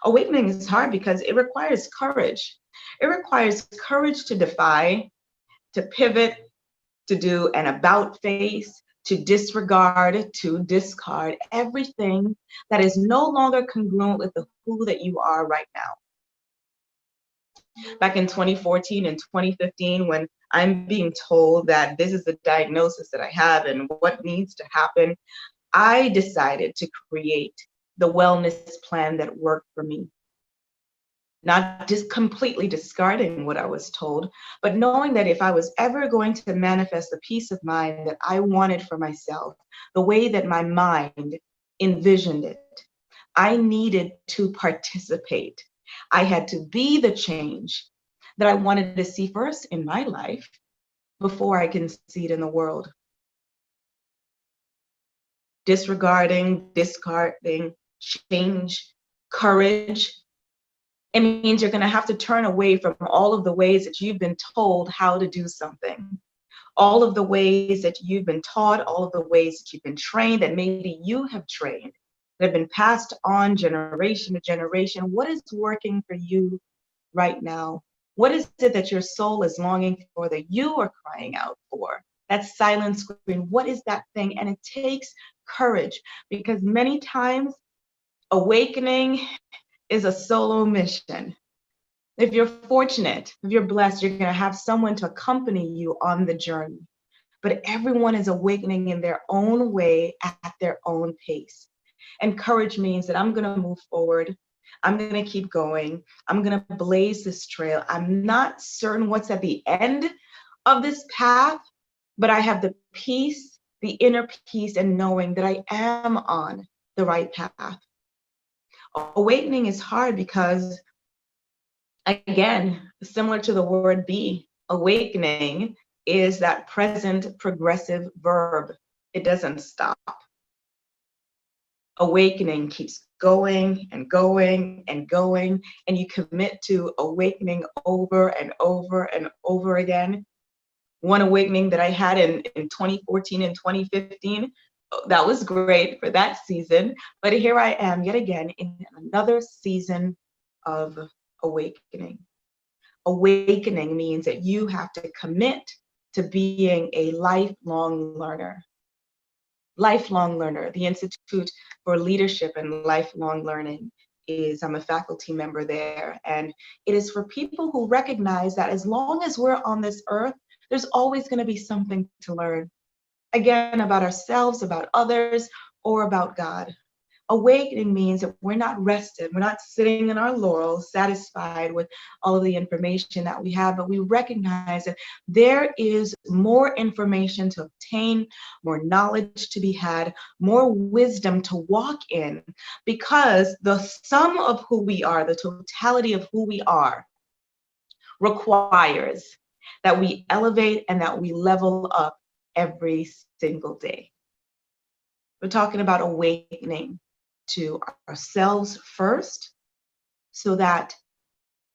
S8: Awakening is hard because it requires courage. It requires courage to defy, to pivot, to do an about face, to disregard, to discard everything that is no longer congruent with the who that you are right now. Back in 2014 and 2015, when I'm being told that this is the diagnosis that I have and what needs to happen, I decided to create the wellness plan that worked for me. Not just completely discarding what I was told, but knowing that if I was ever going to manifest the peace of mind that I wanted for myself, the way that my mind envisioned it, I needed to participate. I had to be the change that I wanted to see first in my life before I can see it in the world. Disregarding, discarding, change, courage. It means you're going to have to turn away from all of the ways that you've been told how to do something. All of the ways that you've been taught, all of the ways that you've been trained, that maybe you have trained, that have been passed on generation to generation. What is working for you right now? What is it that your soul is longing for, that you are crying out for? That silent scream, what is that thing? And it takes courage, because many times awakening is a solo mission. If you're fortunate, if you're blessed, you're going to have someone to accompany you on the journey. But everyone is awakening in their own way at their own pace. And courage means that I'm going to move forward. I'm going to keep going. I'm going to blaze this trail. I'm not certain what's at the end of this path, but I have the peace, the inner peace, and knowing that I am on the right path. Awakening is hard because, again, similar to the word be, awakening is that present progressive verb. It doesn't stop. Awakening keeps going and going and going, and you commit to awakening over and over and over again. One awakening that I had in 2014 and 2015, that was great for that season, but here I am yet again in another season of awakening. Awakening means that you have to commit to being a lifelong learner. Lifelong learner. The Institute for Leadership and Lifelong Learning is, I'm a faculty member there, and it is for people who recognize that as long as we're on this earth, there's always going to be something to learn. Again, about ourselves, about others, or about God. Awakening means that we're not rested, we're not sitting in our laurels, satisfied with all of the information that we have, but we recognize that there is more information to obtain, more knowledge to be had, more wisdom to walk in, because the sum of who we are, the totality of who we are, requires that we elevate and that we level up every single day. We're talking about awakening to ourselves first so that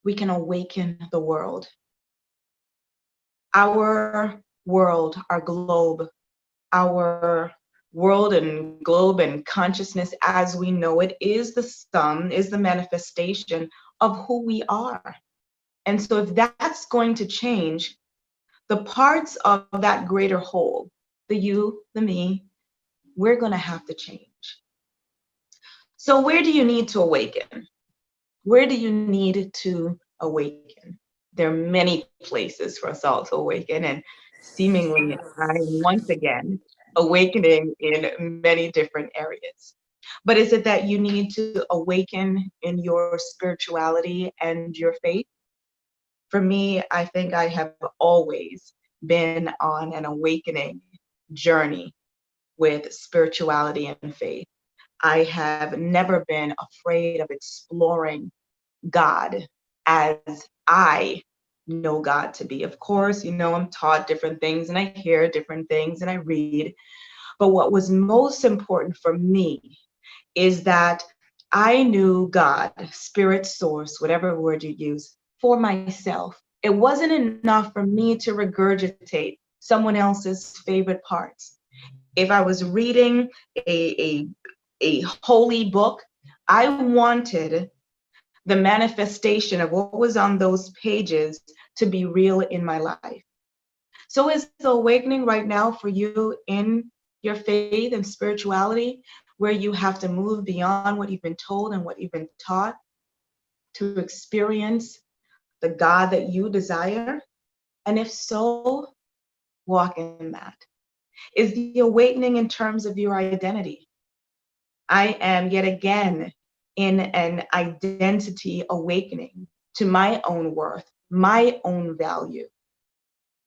S8: we can awaken the world. Our world, our globe, our world and globe and consciousness as we know it is the sum, is the manifestation of who we are. And so if that's going to change, the parts of that greater whole, the you, the me, we're going to have to change. So where do you need to awaken? Where do you need to awaken? There are many places for us all to awaken, and seemingly I'm once again awakening in many different areas. But is it that you need to awaken in your spirituality and your faith? For me, I think I have always been on an awakening journey with spirituality and faith. I have never been afraid of exploring God as I know God to be. Of course, you know, I'm taught different things and I hear different things and I read. But what was most important for me is that I knew God, spirit source, whatever word you use, for myself. It wasn't enough for me to regurgitate someone else's favorite parts. If I was reading a holy book, I wanted the manifestation of what was on those pages to be real in my life. So is the awakening right now for you in your faith and spirituality, where you have to move beyond what you've been told and what you've been taught to experience the God that you desire? And if so, walk in that. Is the awakening in terms of your identity? I am yet again in an identity awakening to my own worth, my own value,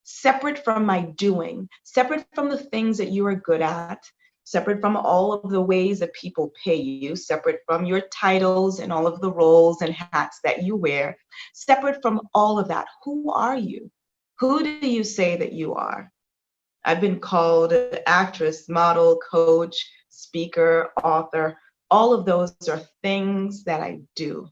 S8: separate from my doing, separate from the things that you are good at, separate from all of the ways that people pay you, separate from your titles and all of the roles and hats that you wear, separate from all of that. Who are you? Who do you say that you are? I've been called actress, model, coach, speaker, author. All of those are things that I do.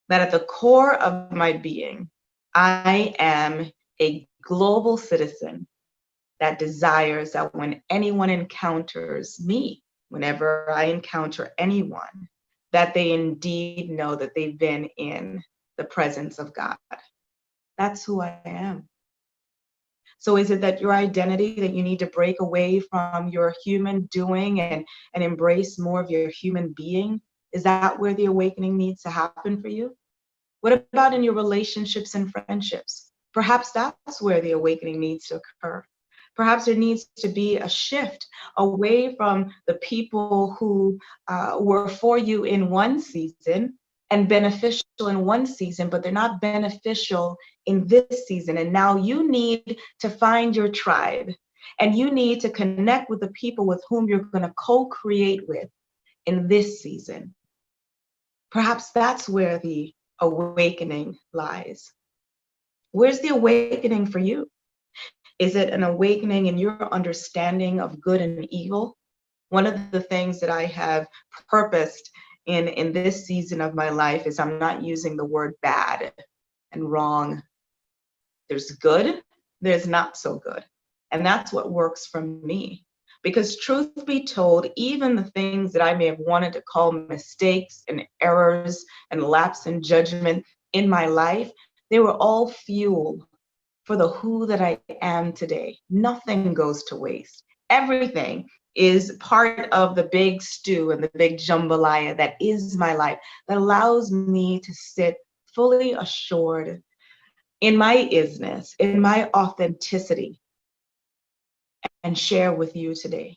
S8: That at the core of my being, I am a global citizen that desires that when anyone encounters me, whenever I encounter anyone, that they indeed know that they've been in the presence of God. That's who I am. So is it that your identity, that you need to break away from your human doing and embrace more of your human being? Is that where the awakening needs to happen for you? What about in your relationships and friendships? Perhaps that's where the awakening needs to occur. Perhaps there needs to be a shift away from the people who were for you in one season and beneficial in one season, but they're not beneficial in this season. And now you need to find your tribe, and you need to connect with the people with whom you're going to co-create with in this season. Perhaps that's where the awakening lies. Where's the awakening for you? Is it an awakening in your understanding of good and evil? One of the things that I have purposed in this season of my life is I'm not using the word bad and wrong. There's good, there's not so good. And that's what works for me. Because truth be told, even the things that I may have wanted to call mistakes and errors and lapse in judgment in my life, they were all fuel for the who that I am today. Nothing goes to waste. Everything is part of the big stew and the big jambalaya that is my life, that allows me to sit fully assured in my isness, in my authenticity, and share with you today.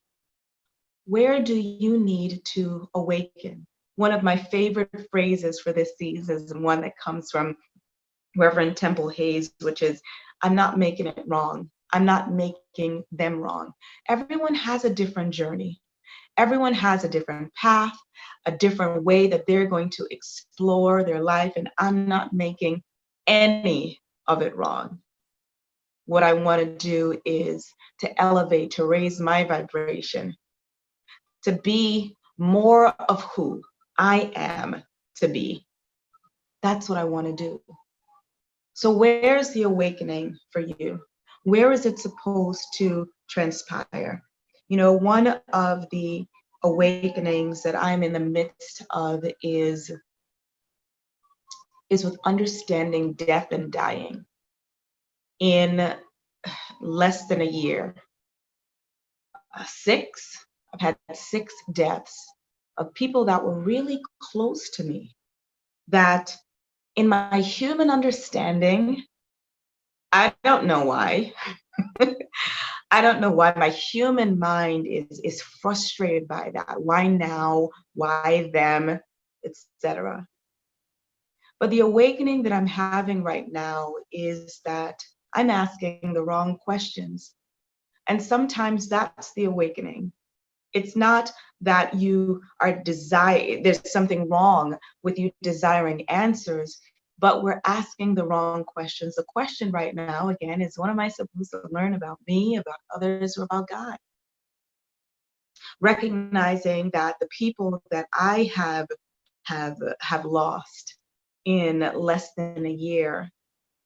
S8: Where do you need to awaken? One of my favorite phrases for this season is one that comes from Reverend Temple Hayes, which is, I'm not making it wrong. I'm not making them wrong. Everyone has a different journey. Everyone has a different path, a different way that they're going to explore their life, and I'm not making any of it wrong. What I want to do is to elevate, to raise my vibration, to be more of who I am to be. That's what I want to do. So where's the awakening for you? Where is it supposed to transpire? You know, one of the awakenings that I'm in the midst of is with understanding death and dying. In less than a year, I've had 6 deaths of people that were really close to me, that in my human understanding, I don't know why. I don't know why my human mind is frustrated by that. Why now? Why them? Etc. But the awakening that I'm having right now is that I'm asking the wrong questions. And sometimes that's the awakening. It's not that you are there's something wrong with you desiring answers, but we're asking the wrong questions. The question right now, again, is what am I supposed to learn about me, about others, or about God? Recognizing that the people that I have lost in less than a year,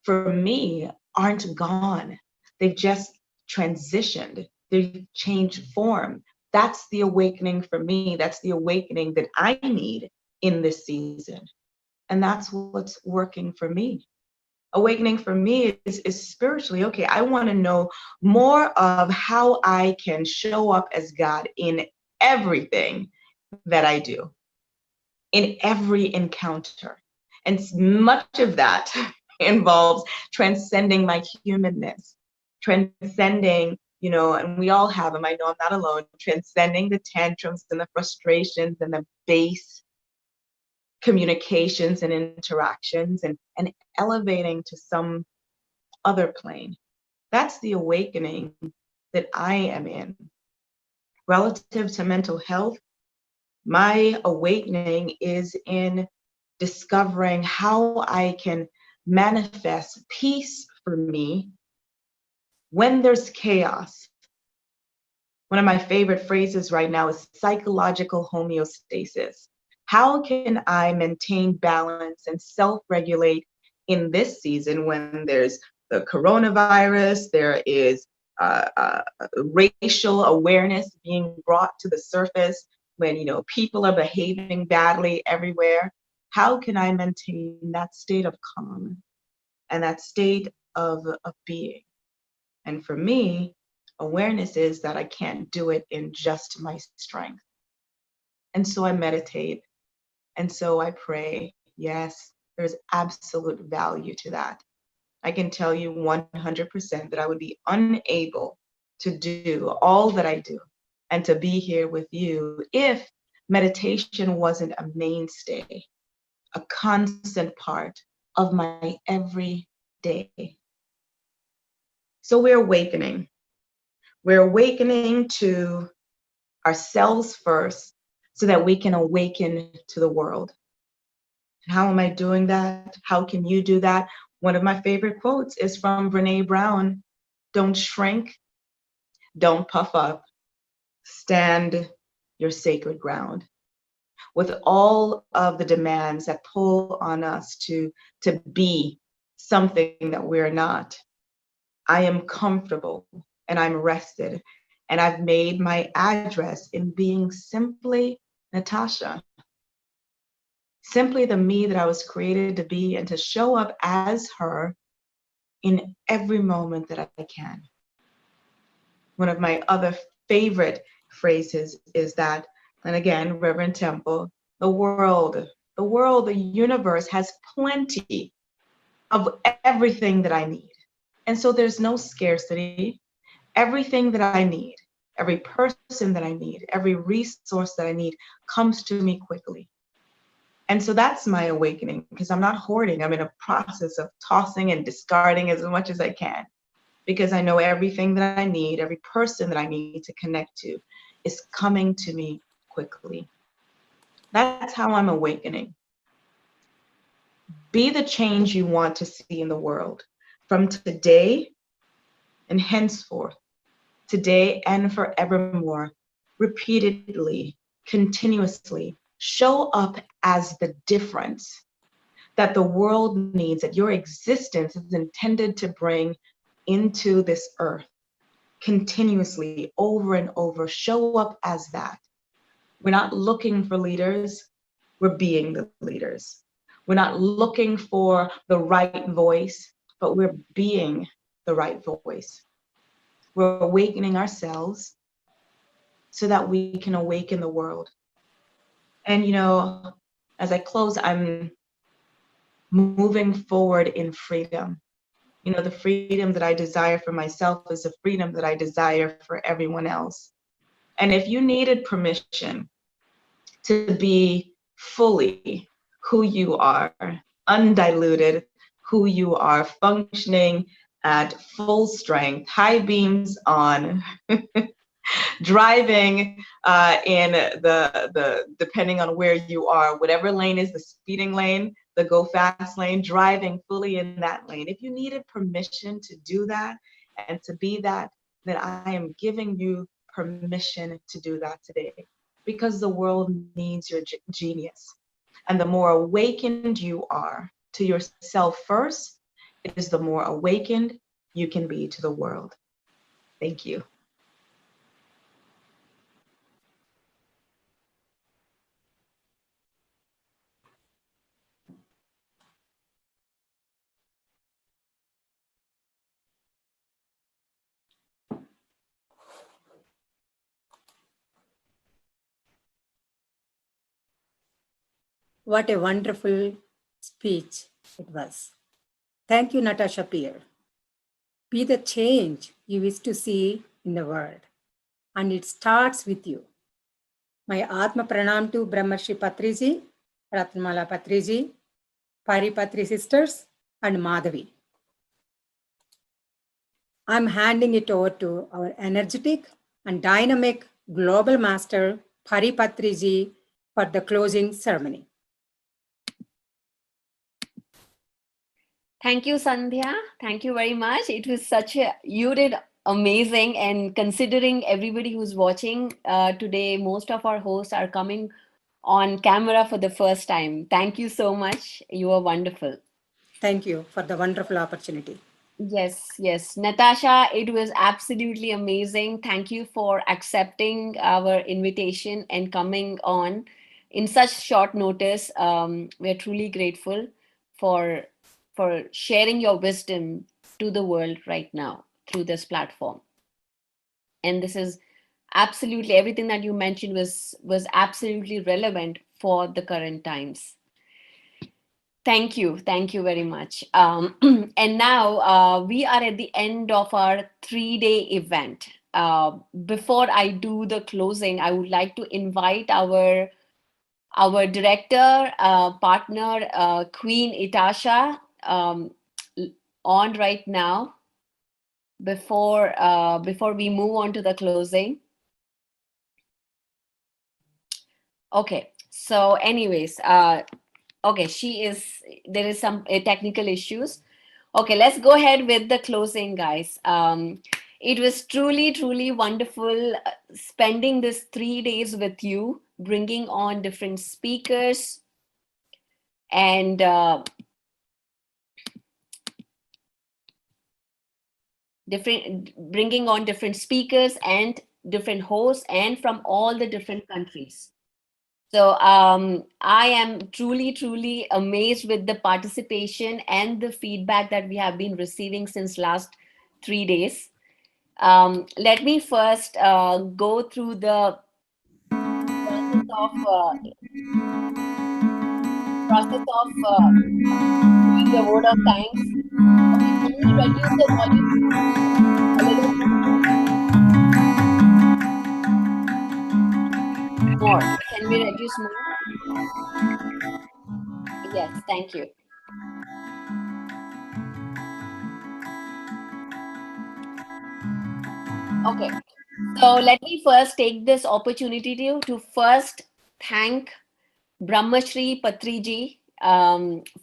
S8: for me, aren't gone. They've just transitioned. They've changed form. That's the awakening for me. That's the awakening that I need in this season. And that's what's working for me. Awakening for me is spiritually, okay, I want to know more of how I can show up as God in everything that I do, in every encounter. And much of that involves transcending my humanness, transcending, you know, and we all have them, I know I'm not alone, transcending the tantrums and the frustrations and the base communications and interactions, and elevating to some other plane. That's the awakening that I am in. Relative to mental health, my awakening is in discovering how I can manifest peace for me when there's chaos. One of my favorite phrases right now is psychological homeostasis. How can I maintain balance and self-regulate in this season when there's the coronavirus, there is racial awareness being brought to the surface, when, you know, people are behaving badly everywhere? How can I maintain that state of calm and that state of being? And for me, awareness is that I can't do it in just my strength. And so I meditate, and so I pray. Yes, there's absolute value to that. I can tell you 100% that I would be unable to do all that I do and to be here with you if meditation wasn't a mainstay, a constant part of my every day. So we're awakening. We're awakening to ourselves first so that we can awaken to the world. And how am I doing that? How can you do that? One of my favorite quotes is from Brene Brown. Don't shrink, don't puff up, stand your sacred ground. With all of the demands that pull on us to be something that we're not, I am comfortable and I'm rested, and I've made my address in being simply Natasha. Simply the me that I was created to be, and to show up as her in every moment that I can. One of my other favorite phrases is that, and again, Reverend Temple, the world, the universe has plenty of everything that I need. And so there's no scarcity. Everything that I need, every person that I need, every resource that I need comes to me quickly. And so that's my awakening, because I'm not hoarding. I'm in a process of tossing and discarding as much as I can, because I know everything that I need, every person that I need to connect to is coming to me quickly. That's how I'm awakening. Be the change you want to see in the world from today and henceforth, today and forevermore, repeatedly, continuously. Show up as the difference that the world needs, that your existence is intended to bring into this earth. continuously, over and over. Show up as that. We're not looking for leaders, we're being the leaders. We're not looking for the right voice, but we're being the right voice. We're awakening ourselves so that we can awaken the world. And, you know, as I close, I'm moving forward in freedom. You know, the freedom that I desire for myself is the freedom that I desire for everyone else. And if you needed permission to be fully who you are, undiluted who you are, functioning at full strength, high beams on, driving in the depending on where you are, whatever lane is the speeding lane, the go fast lane, driving fully in that lane. If you needed permission to do that and to be that, then I am giving you permission to do that today, because the world needs your genius. And the more awakened you are to yourself first, it is the more awakened you can be to the world. Thank you.
S2: What a wonderful speech it was. Thank you, Natasha Peer. Be the change you wish to see in the world, and it starts with you. My Atma Pranam to Brahmarshi Patriji, Ratnamala Patriji, Pari Patri sisters, and Madhavi. I'm handing it over to our energetic and dynamic global master, Pari Patriji, for the closing ceremony.
S5: Thank you, Sandhya. Thank you very much. It was you did amazing. And considering everybody who's watching today, most of our hosts are coming on camera for the first time. Thank you so much. You are wonderful.
S2: Thank you for the wonderful opportunity.
S5: Yes, yes. Natasha, it was absolutely amazing. Thank you for accepting our invitation and coming on in such short notice. We're truly grateful for sharing your wisdom to the world right now through this platform. And this is absolutely, everything that you mentioned was absolutely relevant for the current times. Thank you very much. And now we are at the end of our 3-day event. Before I do the closing, I would like to invite our director, partner, Queen Itasha, on right now before we move on to the closing. Okay, so anyways, okay, there is some technical issues. Okay, let's go ahead with the closing, guys. It was truly, truly wonderful spending this 3 days with you, bringing on different speakers and bringing on different speakers and different hosts and from all the different countries. So I am truly, truly amazed with the participation and the feedback that we have been receiving since last 3 days. Let me first go through the process of doing the vote of thanks. Okay, can we reduce the volume a little more? Can we reduce more? Yes, thank you. Okay, so let me first take this opportunity to first thank Brahmashri Patriji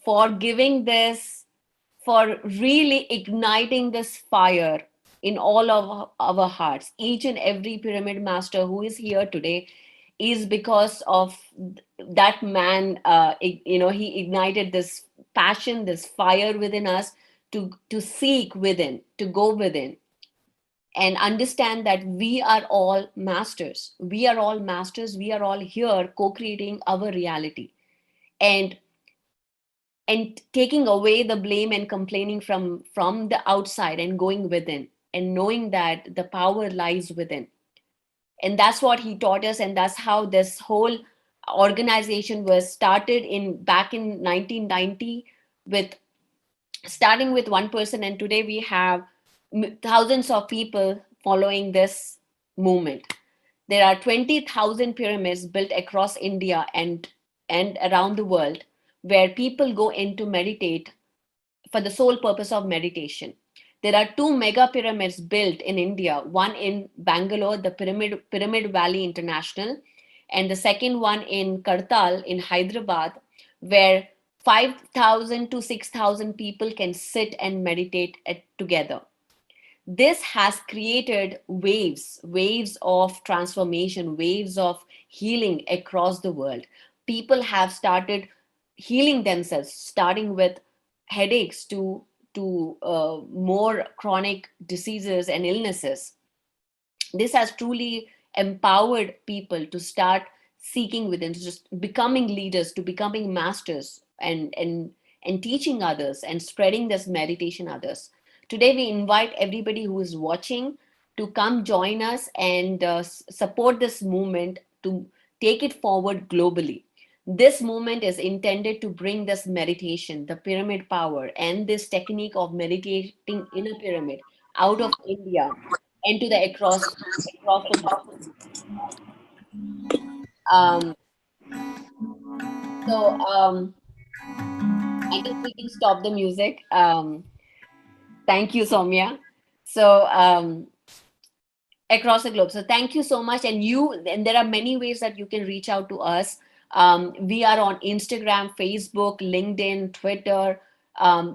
S5: for giving this, for really igniting this fire in all of our hearts. Each and every pyramid master who is here today is because of that man. He ignited this passion, this fire within us to seek within, to go within. and understand that we are all masters. We are all masters. We are all here co-creating our reality. And taking away the blame and complaining from the outside and going within and knowing that the power lies within. And that's what he taught us, and that's how this whole organization was started back in 1990, with starting with one person, and today we have thousands of people following this movement. There are 20,000 pyramids built across India and around the world, where people go in to meditate for the sole purpose of meditation. There are 2 mega pyramids built in India, one in Bangalore, the Pyramid Valley International, and the second one in Kartal in Hyderabad, where 5,000 to 6,000 people can sit and meditate together. This has created waves of transformation, waves of healing across the world. People have started healing themselves, starting with headaches to more chronic diseases and illnesses. This has truly empowered people to start seeking within, to just becoming leaders, to becoming masters, and teaching others and spreading this meditation others. Today, we invite everybody who is watching to come join us and support this movement to take it forward globally. This movement is intended to bring this meditation, the pyramid power, and this technique of meditating in a pyramid out of India and to the across the globe. Um, I guess we can stop the music. Thank you, Soumya. So across the globe. So thank you so much. And there are many ways that you can reach out to us. We are on Instagram, Facebook, LinkedIn, Twitter.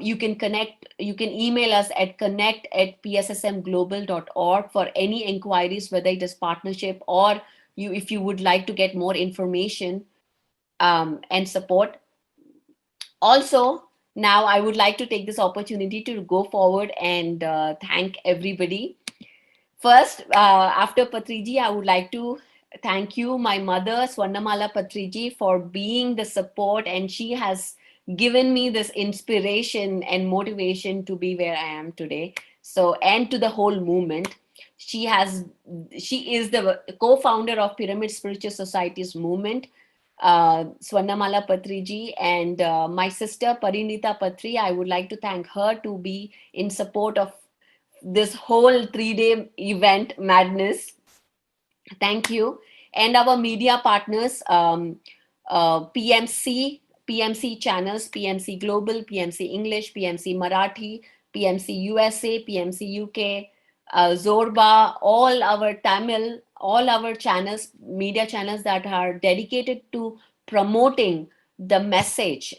S5: You can connect, you can email us at connect@pssmglobal.org for any inquiries, whether it is partnership or if you would like to get more information and support. Also, now I would like to take this opportunity to go forward and thank everybody. First, after Patriji, I would like to thank you, my mother, Swarnamala Patriji, for being the support, and she has given me this inspiration and motivation to be where I am today. So, and to the whole movement. She is the co-founder of Pyramid Spiritual Society's movement, Swarnamala Patriji, and my sister Parinita Patri. I would like to thank her to be in support of this whole 3-day event madness. Thank you. And our media partners, PMC channels, PMC Global, PMC English, PMC Marathi, PMC USA, PMC UK, Zorba, all our Tamil, all our channels, media channels that are dedicated to promoting the message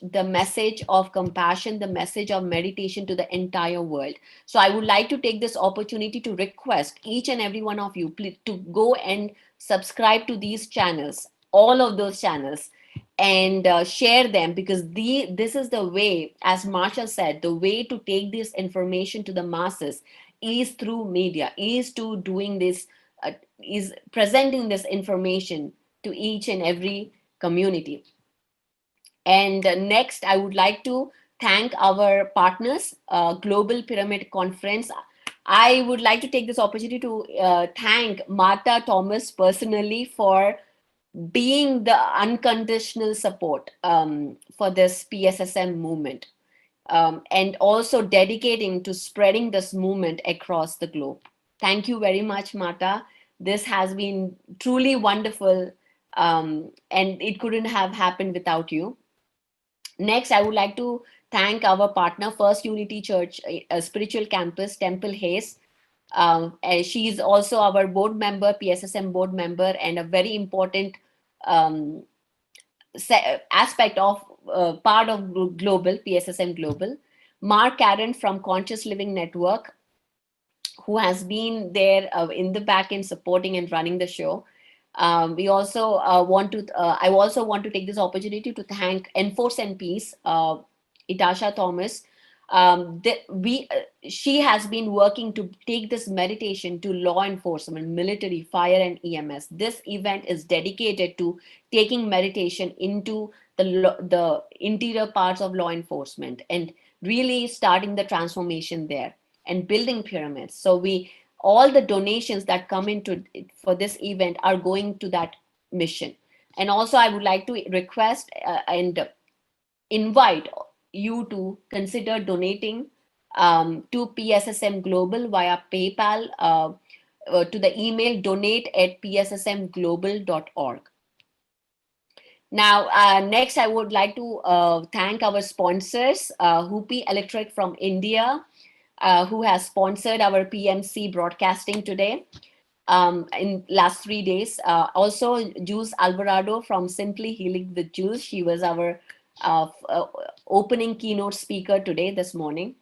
S5: of compassion, the message of meditation to the entire world. So I would like to take this opportunity to request each and every one of you to go and subscribe to these channels, all of those channels, and share them, because this is the way, as Marsha said, the way to take this information to the masses is through media, is to doing this, is presenting this information to each and every community. And next, I would like to thank our partners, Global Pyramid Conference. I would like to take this opportunity to thank Martha Thomas personally for being the unconditional support for this PSSM movement, and also dedicating to spreading this movement across the globe. Thank you very much, Martha. This has been truly wonderful, and it couldn't have happened without you. Next, I would like to thank our partner, First Unity Church, a spiritual campus, Temple Hayes. She is also our board member, PSSM board member, and a very important aspect of part of Global, PSSM Global. Mark Karen from Conscious Living Network, who has been there in the back end supporting and running the show. I also want to take this opportunity to thank Enforce and Peace, Itasha Thomas, she has been working to take this meditation to law enforcement, military, fire, and EMS. This event is dedicated to taking meditation into the interior parts of law enforcement and really starting the transformation there and building pyramids. So all the donations that come into for this event are going to that mission. And also I would like to request and invite you to consider donating to PSSM Global via PayPal to the email donate@pssmglobal.org. Now, next, I would like to thank our sponsors, Hoopy Electric from India, who has sponsored our PMC broadcasting today in last 3 days. Also, Jules Alvarado from Simply Healing with Jules. She was our opening keynote speaker today, this morning.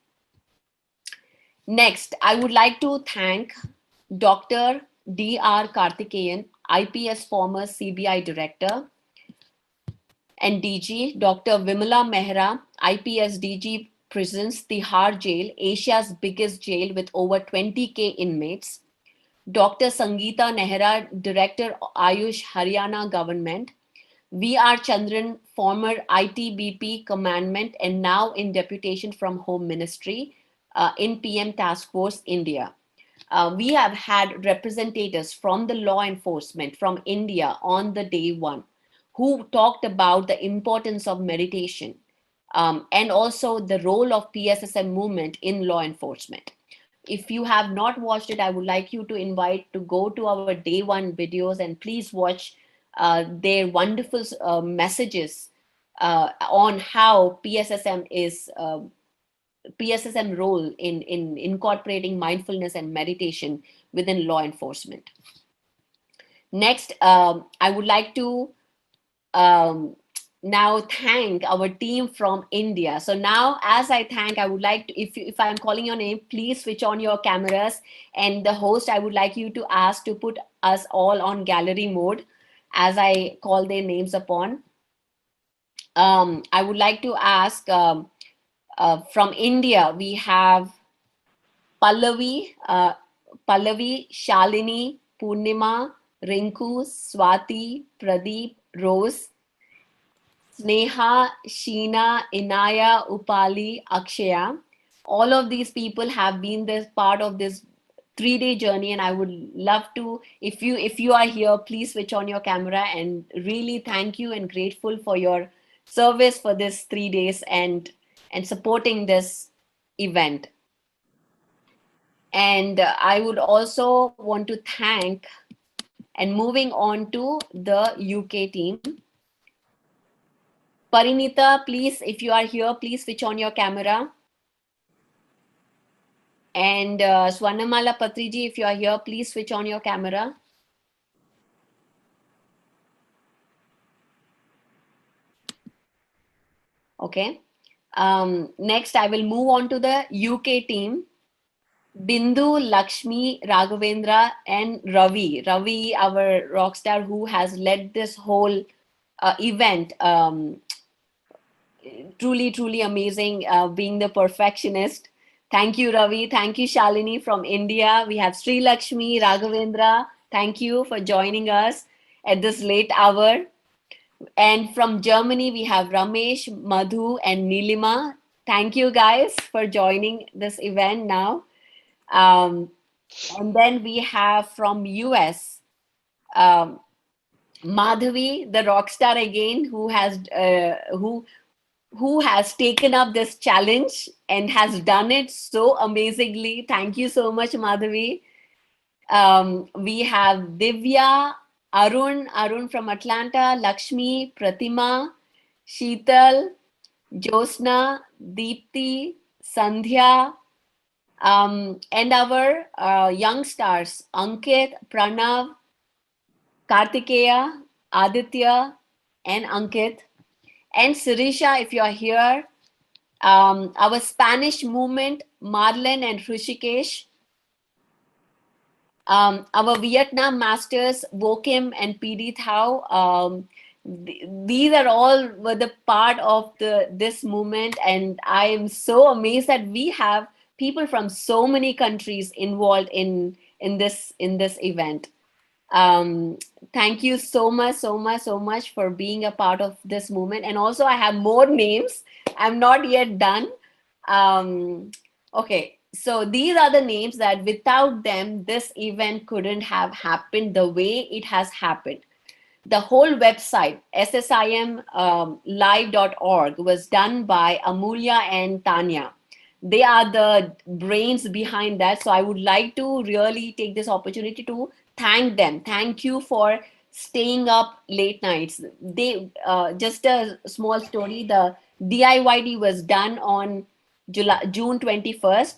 S5: Next, I would like to thank Dr. D.R. Karthikeyan, IPS former CBI director, and DG, Dr. Vimala Mehra, IPS DG Prisons, Tihar Jail, Asia's biggest jail with over 20,000 inmates. Dr. Sangeeta Nehra, Director, Ayush, Haryana Government. V.R. Chandran, former ITBP Commandment and now in deputation from Home Ministry in PM Task Force, India. We have had representatives from the law enforcement from India on the day one who talked about the importance of meditation and also the role of PSSM movement in law enforcement. If you have not watched it, I would like you to invite to go to our day one videos and please watch their wonderful messages on how PSSM role in incorporating mindfulness and meditation within law enforcement. Next, I would like to now thank our team from India. So now as I thank, I would like to, if I'm calling your name, please switch on your cameras, and the host, I would like you to ask to put us all on gallery mode as I call their names upon. I would like to ask from India, we have Pallavi, Shalini, Purnima, Rinku, Swati, Pradeep, Rose, Sneha, Sheena, Inaya, Upali, Akshaya. All of these people have been this part of this 3-day journey, and I would love to, if you are here, please switch on your camera and really thank you and grateful for your service for this 3 days and supporting this event. And I would also want to thank, and moving on to the UK team. Parinita, please, if you are here, please switch on your camera. And Swarnamala Patriji, if you are here, please switch on your camera. Okay. Next, I will move on to the UK team. Bindu, Lakshmi, Raghavendra, and Ravi. Ravi, our rock star who has led this whole event. Truly, truly amazing, being the perfectionist. Thank you, Ravi. Thank you, Shalini from India. We have Sri Lakshmi, Raghavendra. Thank you for joining us at this late hour. And from Germany, we have Ramesh, Madhu, and Nilima. Thank you, guys, for joining this event now. And then we have from US, Madhavi, the rock star again, who has taken up this challenge and has done it so amazingly. Thank you so much, Madhavi. We have Divya, Arun from Atlanta, Lakshmi, Pratima, Sheetal, Josna, Deepti, Sandhya, and our young stars, Ankit, Pranav, Kartikeya, Aditya, and Ankit. And Sirisha, if you are here, our Spanish movement, Marlon and Hrishikesh, our Vietnam masters, Wokim and PD Thao, these are all were the part of this movement, and I am so amazed that we have people from so many countries involved in this event. Thank you so much for being a part of this movement. And also I have more names. I'm not yet done. Okay, so these are the names that without them this event couldn't have happened the way it has happened. The whole website, SSIM live.org, was done by Amulya and Tanya. They are the brains behind that. So I would like to really take this opportunity to thank them. Thank you for staying up late nights. They just a small story. The DIYD was done on June 21st,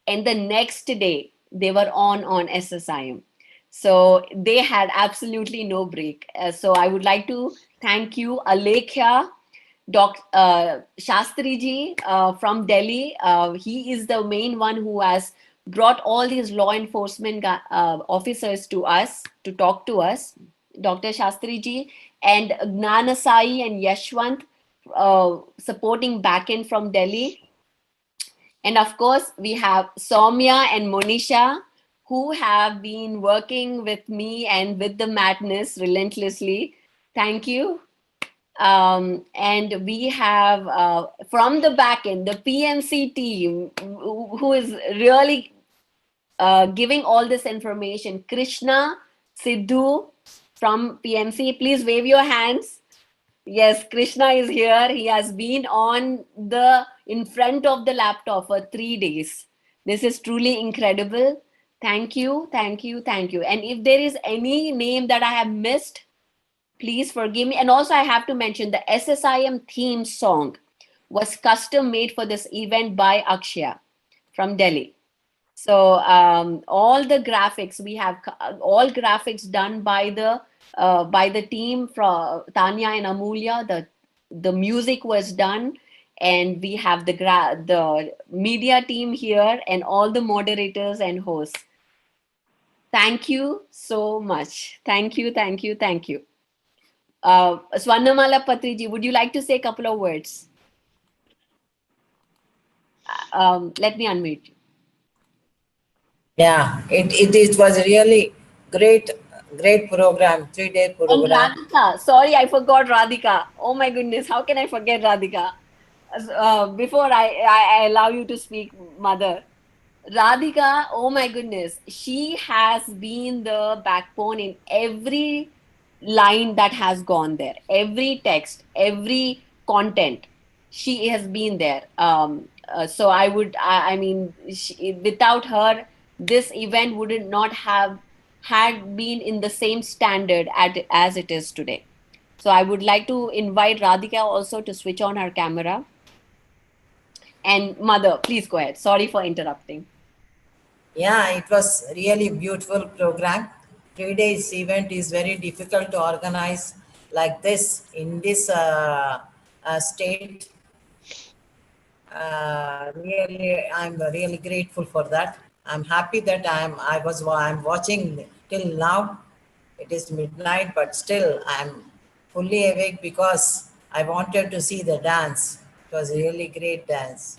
S5: and the next day they were on SSIM. So they had absolutely no break. So I would like to thank you, Alekhya, Shastriji from Delhi. He is the main one who has brought all these law enforcement officers to us to talk to us, Dr. Shastriji, and Gnanasai and Yashwant supporting backend from Delhi. And of course, we have Soumya and Monisha, who have been working with me and with the madness relentlessly. Thank you. And we have from the back end, the PMC team, who is really giving all this information. Krishna, Sidhu from PMC, please wave your hands. Yes, Krishna is here. He has been in front of the laptop for 3 days. This is truly incredible. Thank you. And if there is any name that I have missed, please forgive me. And also I have to mention the SSIM theme song was custom made for this event by Akshaya from Delhi. So all the graphics, we have all graphics done by the team from Tanya and Amulya. The music was done, and we have the media team here and all the moderators and hosts. Thank you so much. Thank you. Swarnamala Patriji, would you like to say a couple of words? Let me unmute you.
S9: Yeah, it was really great program, 3-day program.
S5: And Radhika, sorry, I forgot Radhika. Oh my goodness, how can I forget Radhika? Before I allow you to speak, Mother. Radhika, oh my goodness, she has been the backbone in every line that has gone there, every text, every content. She has been there. So I mean, without her, this event would not have had been in the same standard as it is today. So I would like to invite Radhika also to switch on her camera. And Mother, please go ahead. Sorry for interrupting.
S9: Yeah, it was really beautiful program. 3 days event is very difficult to organize like this in this state. Really, I'm really grateful for that. I'm happy that I'm watching till now. It is midnight, but still I'm fully awake because I wanted to see the dance. It was a really great dance.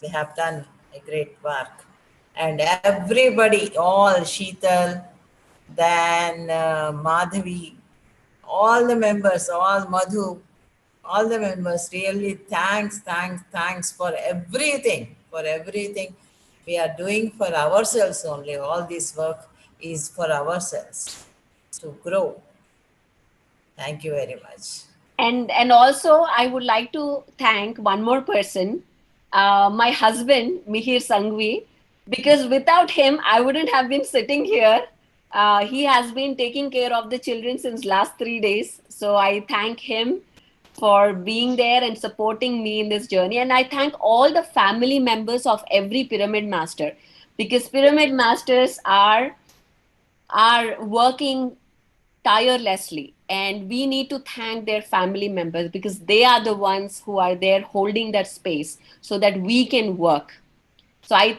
S9: They have done a great work. And everybody, all Sheetal, then Madhavi, all the members, all Madhu, all the members, really thanks for everything we are doing for ourselves only. All this work is for ourselves to grow. Thank you very much.
S5: And also I would like to thank one more person, my husband, Mihir Sangvi, because without him, I wouldn't have been sitting here. He has been taking care of the children since last 3 days. So I thank him for being there and supporting me in this journey. And I thank all the family members of every Pyramid Master, because Pyramid Masters are working tirelessly, and we need to thank their family members because they are the ones who are there holding that space so that we can work. So I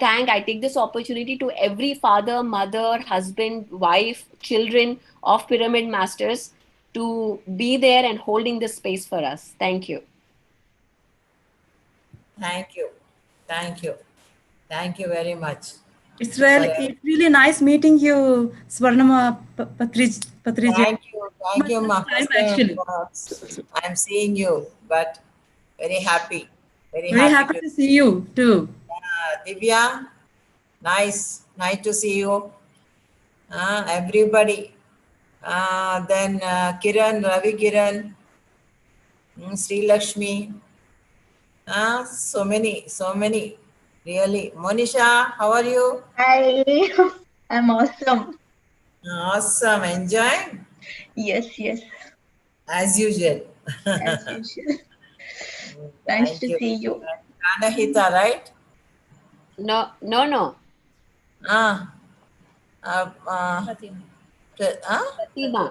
S5: take this opportunity to every father, mother, husband, wife, children of Pyramid Masters to be there and holding the space for us. Thank you.
S9: Thank you. Thank you. Thank you very much.
S3: It's really nice meeting you, Swarnama Patriji.
S9: Thank you. Thank you, my
S3: Time,
S9: first time
S3: actually.
S9: I'm seeing you, but very happy. Very
S3: Very
S9: happy
S3: happy to see you too.
S9: Divya, nice to see you. Everybody. Then Kiran, Ravi Kiran, Sri Lakshmi. So many. Really. Monisha, how are you?
S10: Hi, I'm awesome.
S9: Awesome. Enjoying?
S10: Yes.
S9: As usual.
S10: As usual. Nice
S9: Thank
S10: to
S9: you.
S10: see you.
S9: Pranahita, right?
S5: No. Pratima.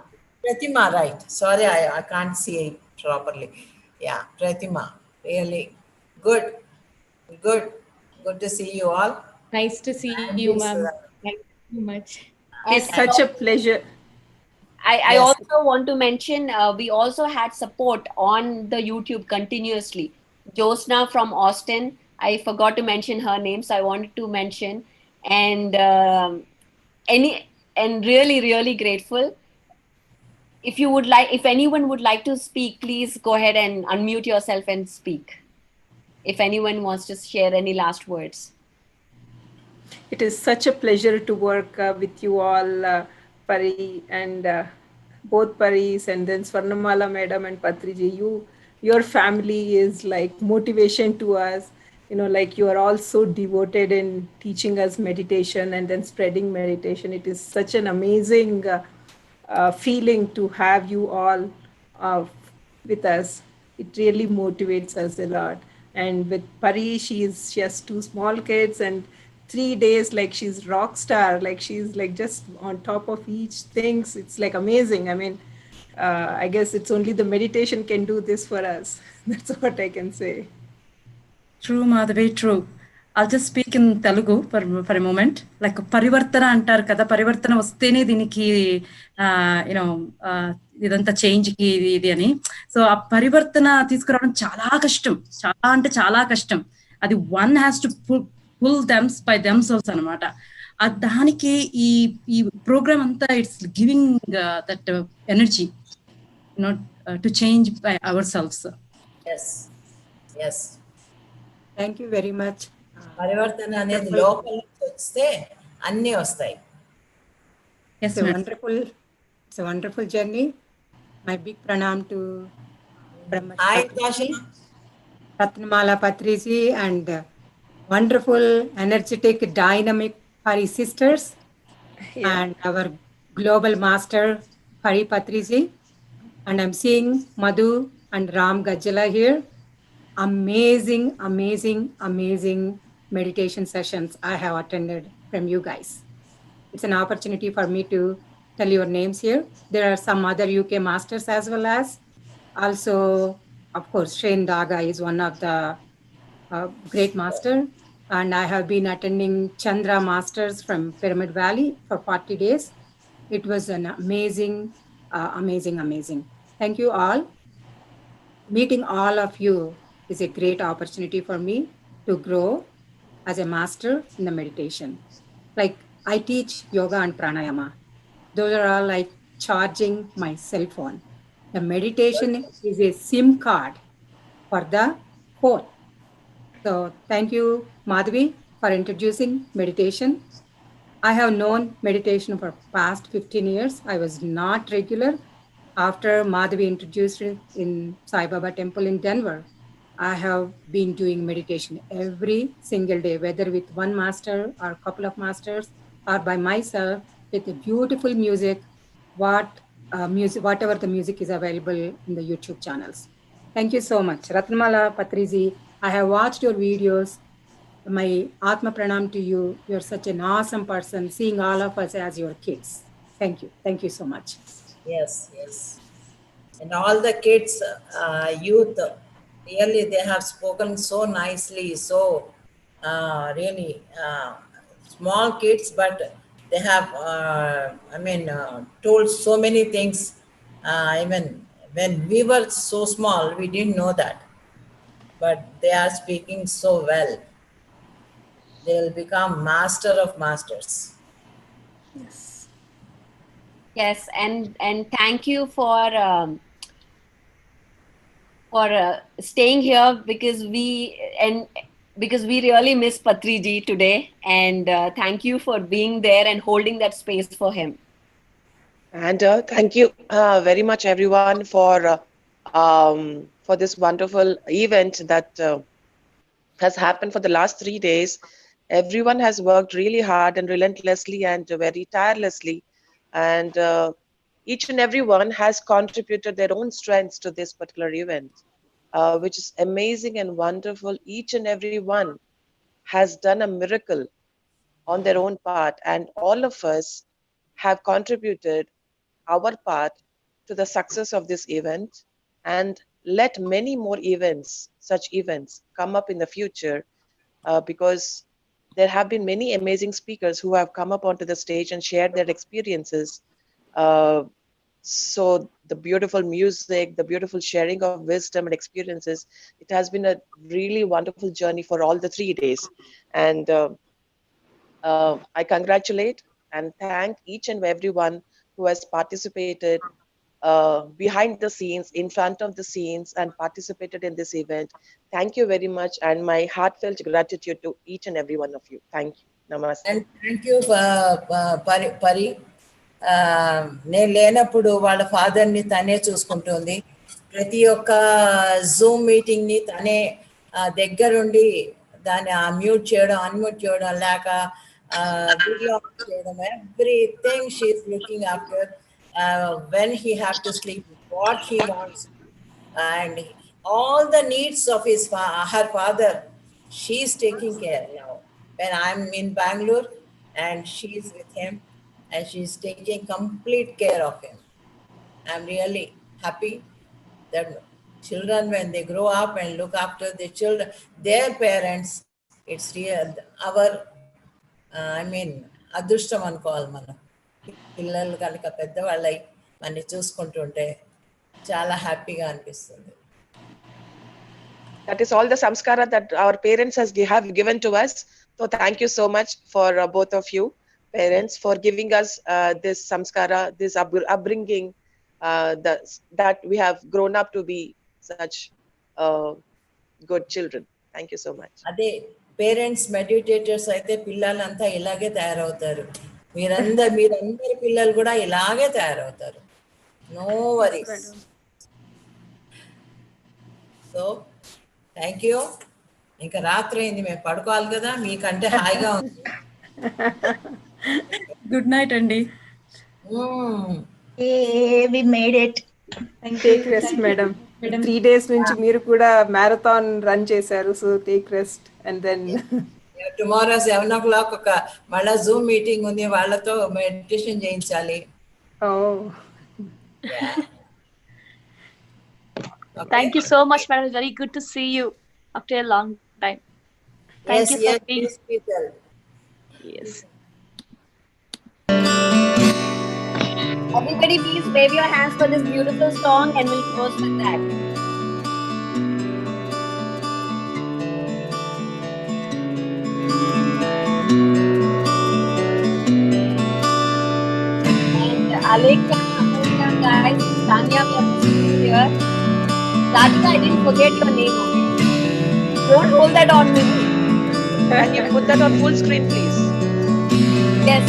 S9: Pratima, right. Sorry, I can't see it properly. Yeah, Pratima. Really good. Good to see you all.
S13: Nice to see
S9: And
S13: you,
S9: this,
S13: ma'am. Thank you so much.
S3: It's such a pleasure.
S5: I
S9: Yes.
S5: also want to mention we also had support on the YouTube continuously. Josna from Austin, I forgot to mention her name, so I wanted to mention. And really grateful. If anyone would like to speak, please go ahead and unmute yourself and speak. If anyone wants to share any last words.
S3: It is such a pleasure to work with you all, Pari and both Paris, and then Swarnamala Madam and Patriji. Your family is like motivation to us. Like you are all so devoted in teaching us meditation and then spreading meditation. It is such an amazing feeling to have you all with us. It really motivates us a lot. And with Pari, she has two small kids and 3 days, like she's rock star, like she's like just on top of each things. It's like amazing. I mean, I guess it's only the meditation can do this for us. That's what I can say.
S12: True, Madhavi, true. I'll just speak in Telugu for a moment. Like పరివర్తన అంటారు కదా, పరివర్తన వస్తేనే దీనికి ఇదంతా change కి ఇది అని. సో ఆ పరివర్తన తీసుకురావడం చాలా కష్టం, చాలా అంటే చాలా కష్టం. అది one has to pull them by themselves అనమాట. దానికి ఈ ప్రోగ్రామ్ అంతా it's giving that energy to change by ourselves.
S9: Yes.
S2: Thank you very much.
S9: పరివర్తన అనేది లోపల నుంచి వస్తే అన్నీ వస్తాయి.
S2: It's a wonderful journey. My big pranam to Brahmachari, Ratnamala Patriji, and wonderful, energetic, dynamic Pari sisters, and our global master Pari Patriji. And I'm seeing Madhu and Ram Gajala here. Amazing meditation sessions I have attended from you guys. It's an opportunity for me to tell your names here. There are some other UK masters as well as also, of course, Shane Daga is one of the great master. And I have been attending Chandra Masters from Pyramid Valley for 40 days. It was an amazing. Thank you all. Meeting all of you is a great opportunity for me to grow as a master in the meditation. Like I teach yoga and pranayama. Those are all like charging my cell phone. The meditation is a SIM card for the phone. So thank you, Madhavi, for introducing meditation. I have known meditation for past 15 years. I was not regular. After Madhavi introduced it in Sai Baba Temple in Denver, I have been doing meditation every single day, whether with one master or a couple of masters or by myself with a beautiful music, whatever the music is available in the YouTube channels. Thank you so much. Ratnamala Patriji, I have watched your videos. My Atma Pranam to you. You're such an awesome person, seeing all of us as your kids. Thank you. Thank you so much.
S9: Yes. And all the kids, youth, really they have spoken so nicely, so really small kids, but they have, told so many things Even when we were so small, we didn't know that. But they are speaking so well. They will become master of masters.
S5: Yes, and thank you for staying here because we really miss Patriji today, and thank you for being there and holding that space for him.
S11: And thank you very much, everyone, for this wonderful event that has happened for the last 3 days. Everyone has worked really hard and relentlessly and very tirelessly, and each and everyone has contributed their own strengths to this particular event, which is amazing and wonderful. Each and every one has done a miracle on their own part, and all of us have contributed our part to the success of this event, and let many more events, such events, come up in the future, because there have been many amazing speakers who have come up onto the stage and shared their experiences. So the beautiful music, the beautiful sharing of wisdom and experiences, it has been a really wonderful journey for all the 3 days. And I congratulate and thank each and everyone who has participated behind the scenes, in front of the scenes, and participated in this event. Thank you very much, and my heartfelt gratitude to each and every one of you. Thank you. Namaste.
S9: And thank you, Pari. నేను లేనప్పుడు వాళ్ళ ఫాదర్ని తనే చూసుకుంటుంది. ప్రతి ఒక్క Zoom మీటింగ్ని తనే దగ్గరుండి దాన్ని మ్యూట్ చేయడం, అన్మ్యూట్ చేయడం, లేక వీడియో చేయడం, everything she's looking after. When he have to sleep, what he wants, and all the needs of her father, she's taking care now. When I'm in Bangalore and she's with him and she's taking complete care of him. I'm really happy that children, when they grow up and look after the children, their parents, it's real our అదృష్టం అనుకోవాలి. మనం పిల్లలు కనుక పెద్దవాళ్ళై మనని చూసుకుంటుంటే చాలా హ్యాపీగా అనిపిస్తుంది.
S11: That is all the samskara that our parents have given to us. So thank you so much for both of you parents for giving us this samskara, this upbringing, that we have grown up to be such good children. Thank you so much.
S9: అదే parents meditators అయితే పిల్లలంతా ఇలాగే తయారవుతారు. మీరందరి పిల్లలు కూడా ఇలాగే తయారవుతారు. No worries. So thank you. ఇంకా రాత్రి అయింది, మేము పడుకోవాలి కదా, మీకంటే హాయిగా ఉంది.
S12: గుడ్ నైట్ అండి.
S10: We made it.
S18: Take rest madam. 3 days నుంచి మీరు కూడా మ్యారథాన్ రన్ చేశారు. So take rest and then
S9: tomorrow 7 o'clock ఒక మళ్ళా జూమ్ మీటింగ్ ఉంది, వాళ్ళతో మెడిటేషన్ చేయించాలి.
S23: Thank you so much, madam. It's very good to see you after a long time. Thank you for being. Yes.
S5: Everybody, please wave your hands for this beautiful song, and we'll close with that. And Alekya, Amulya, guys, Tanya, we have to see here. Radhika, I didn't forget your name. Okay? Don't hold that on me.
S11: Can you put that on full screen, please?
S5: Yes.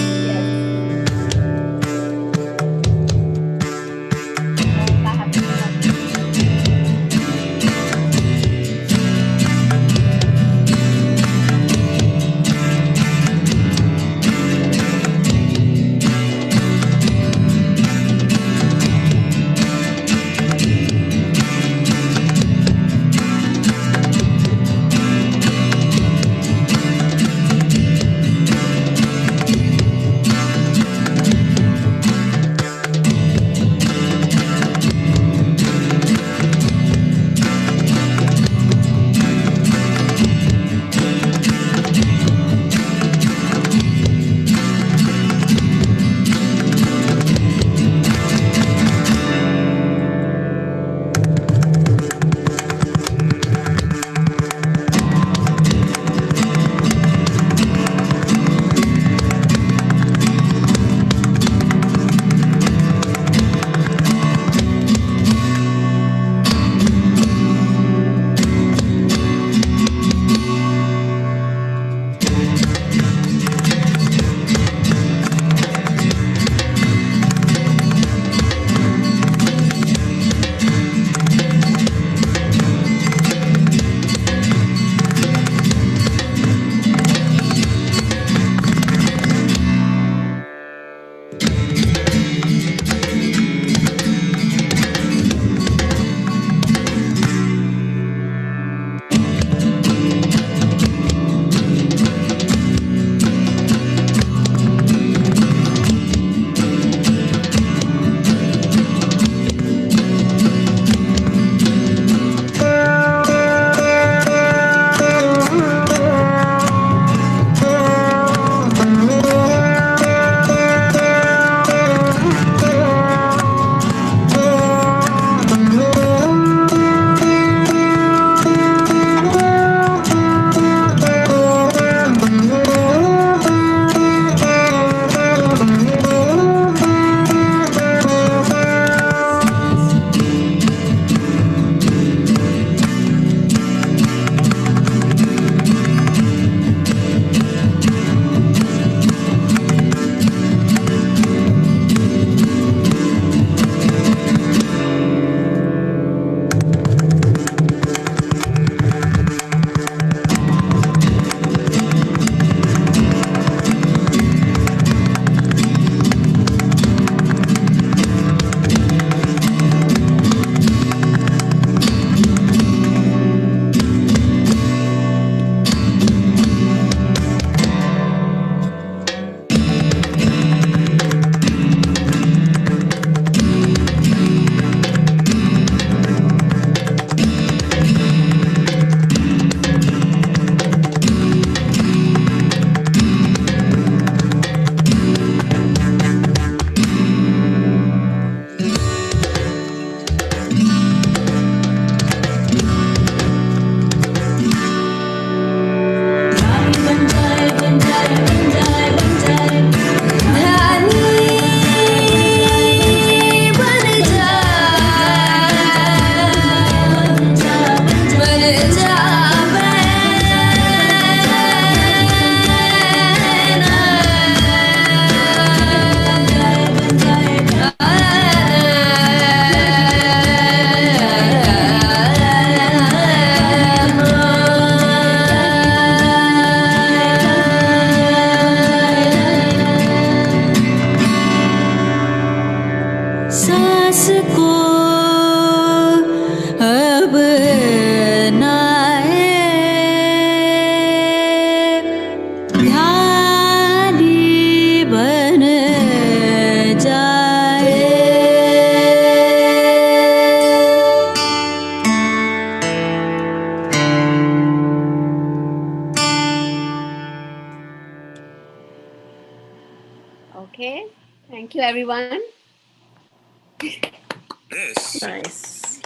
S5: Okay. Thank you, everyone.
S15: This.
S18: Nice.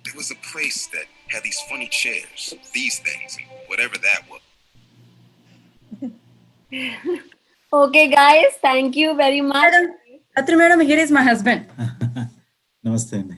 S15: There was a place that had these funny chairs, these things, whatever that was.
S5: Okay, guys. Thank you very much.
S12: Patri madam, here is my husband.
S16: Namaste.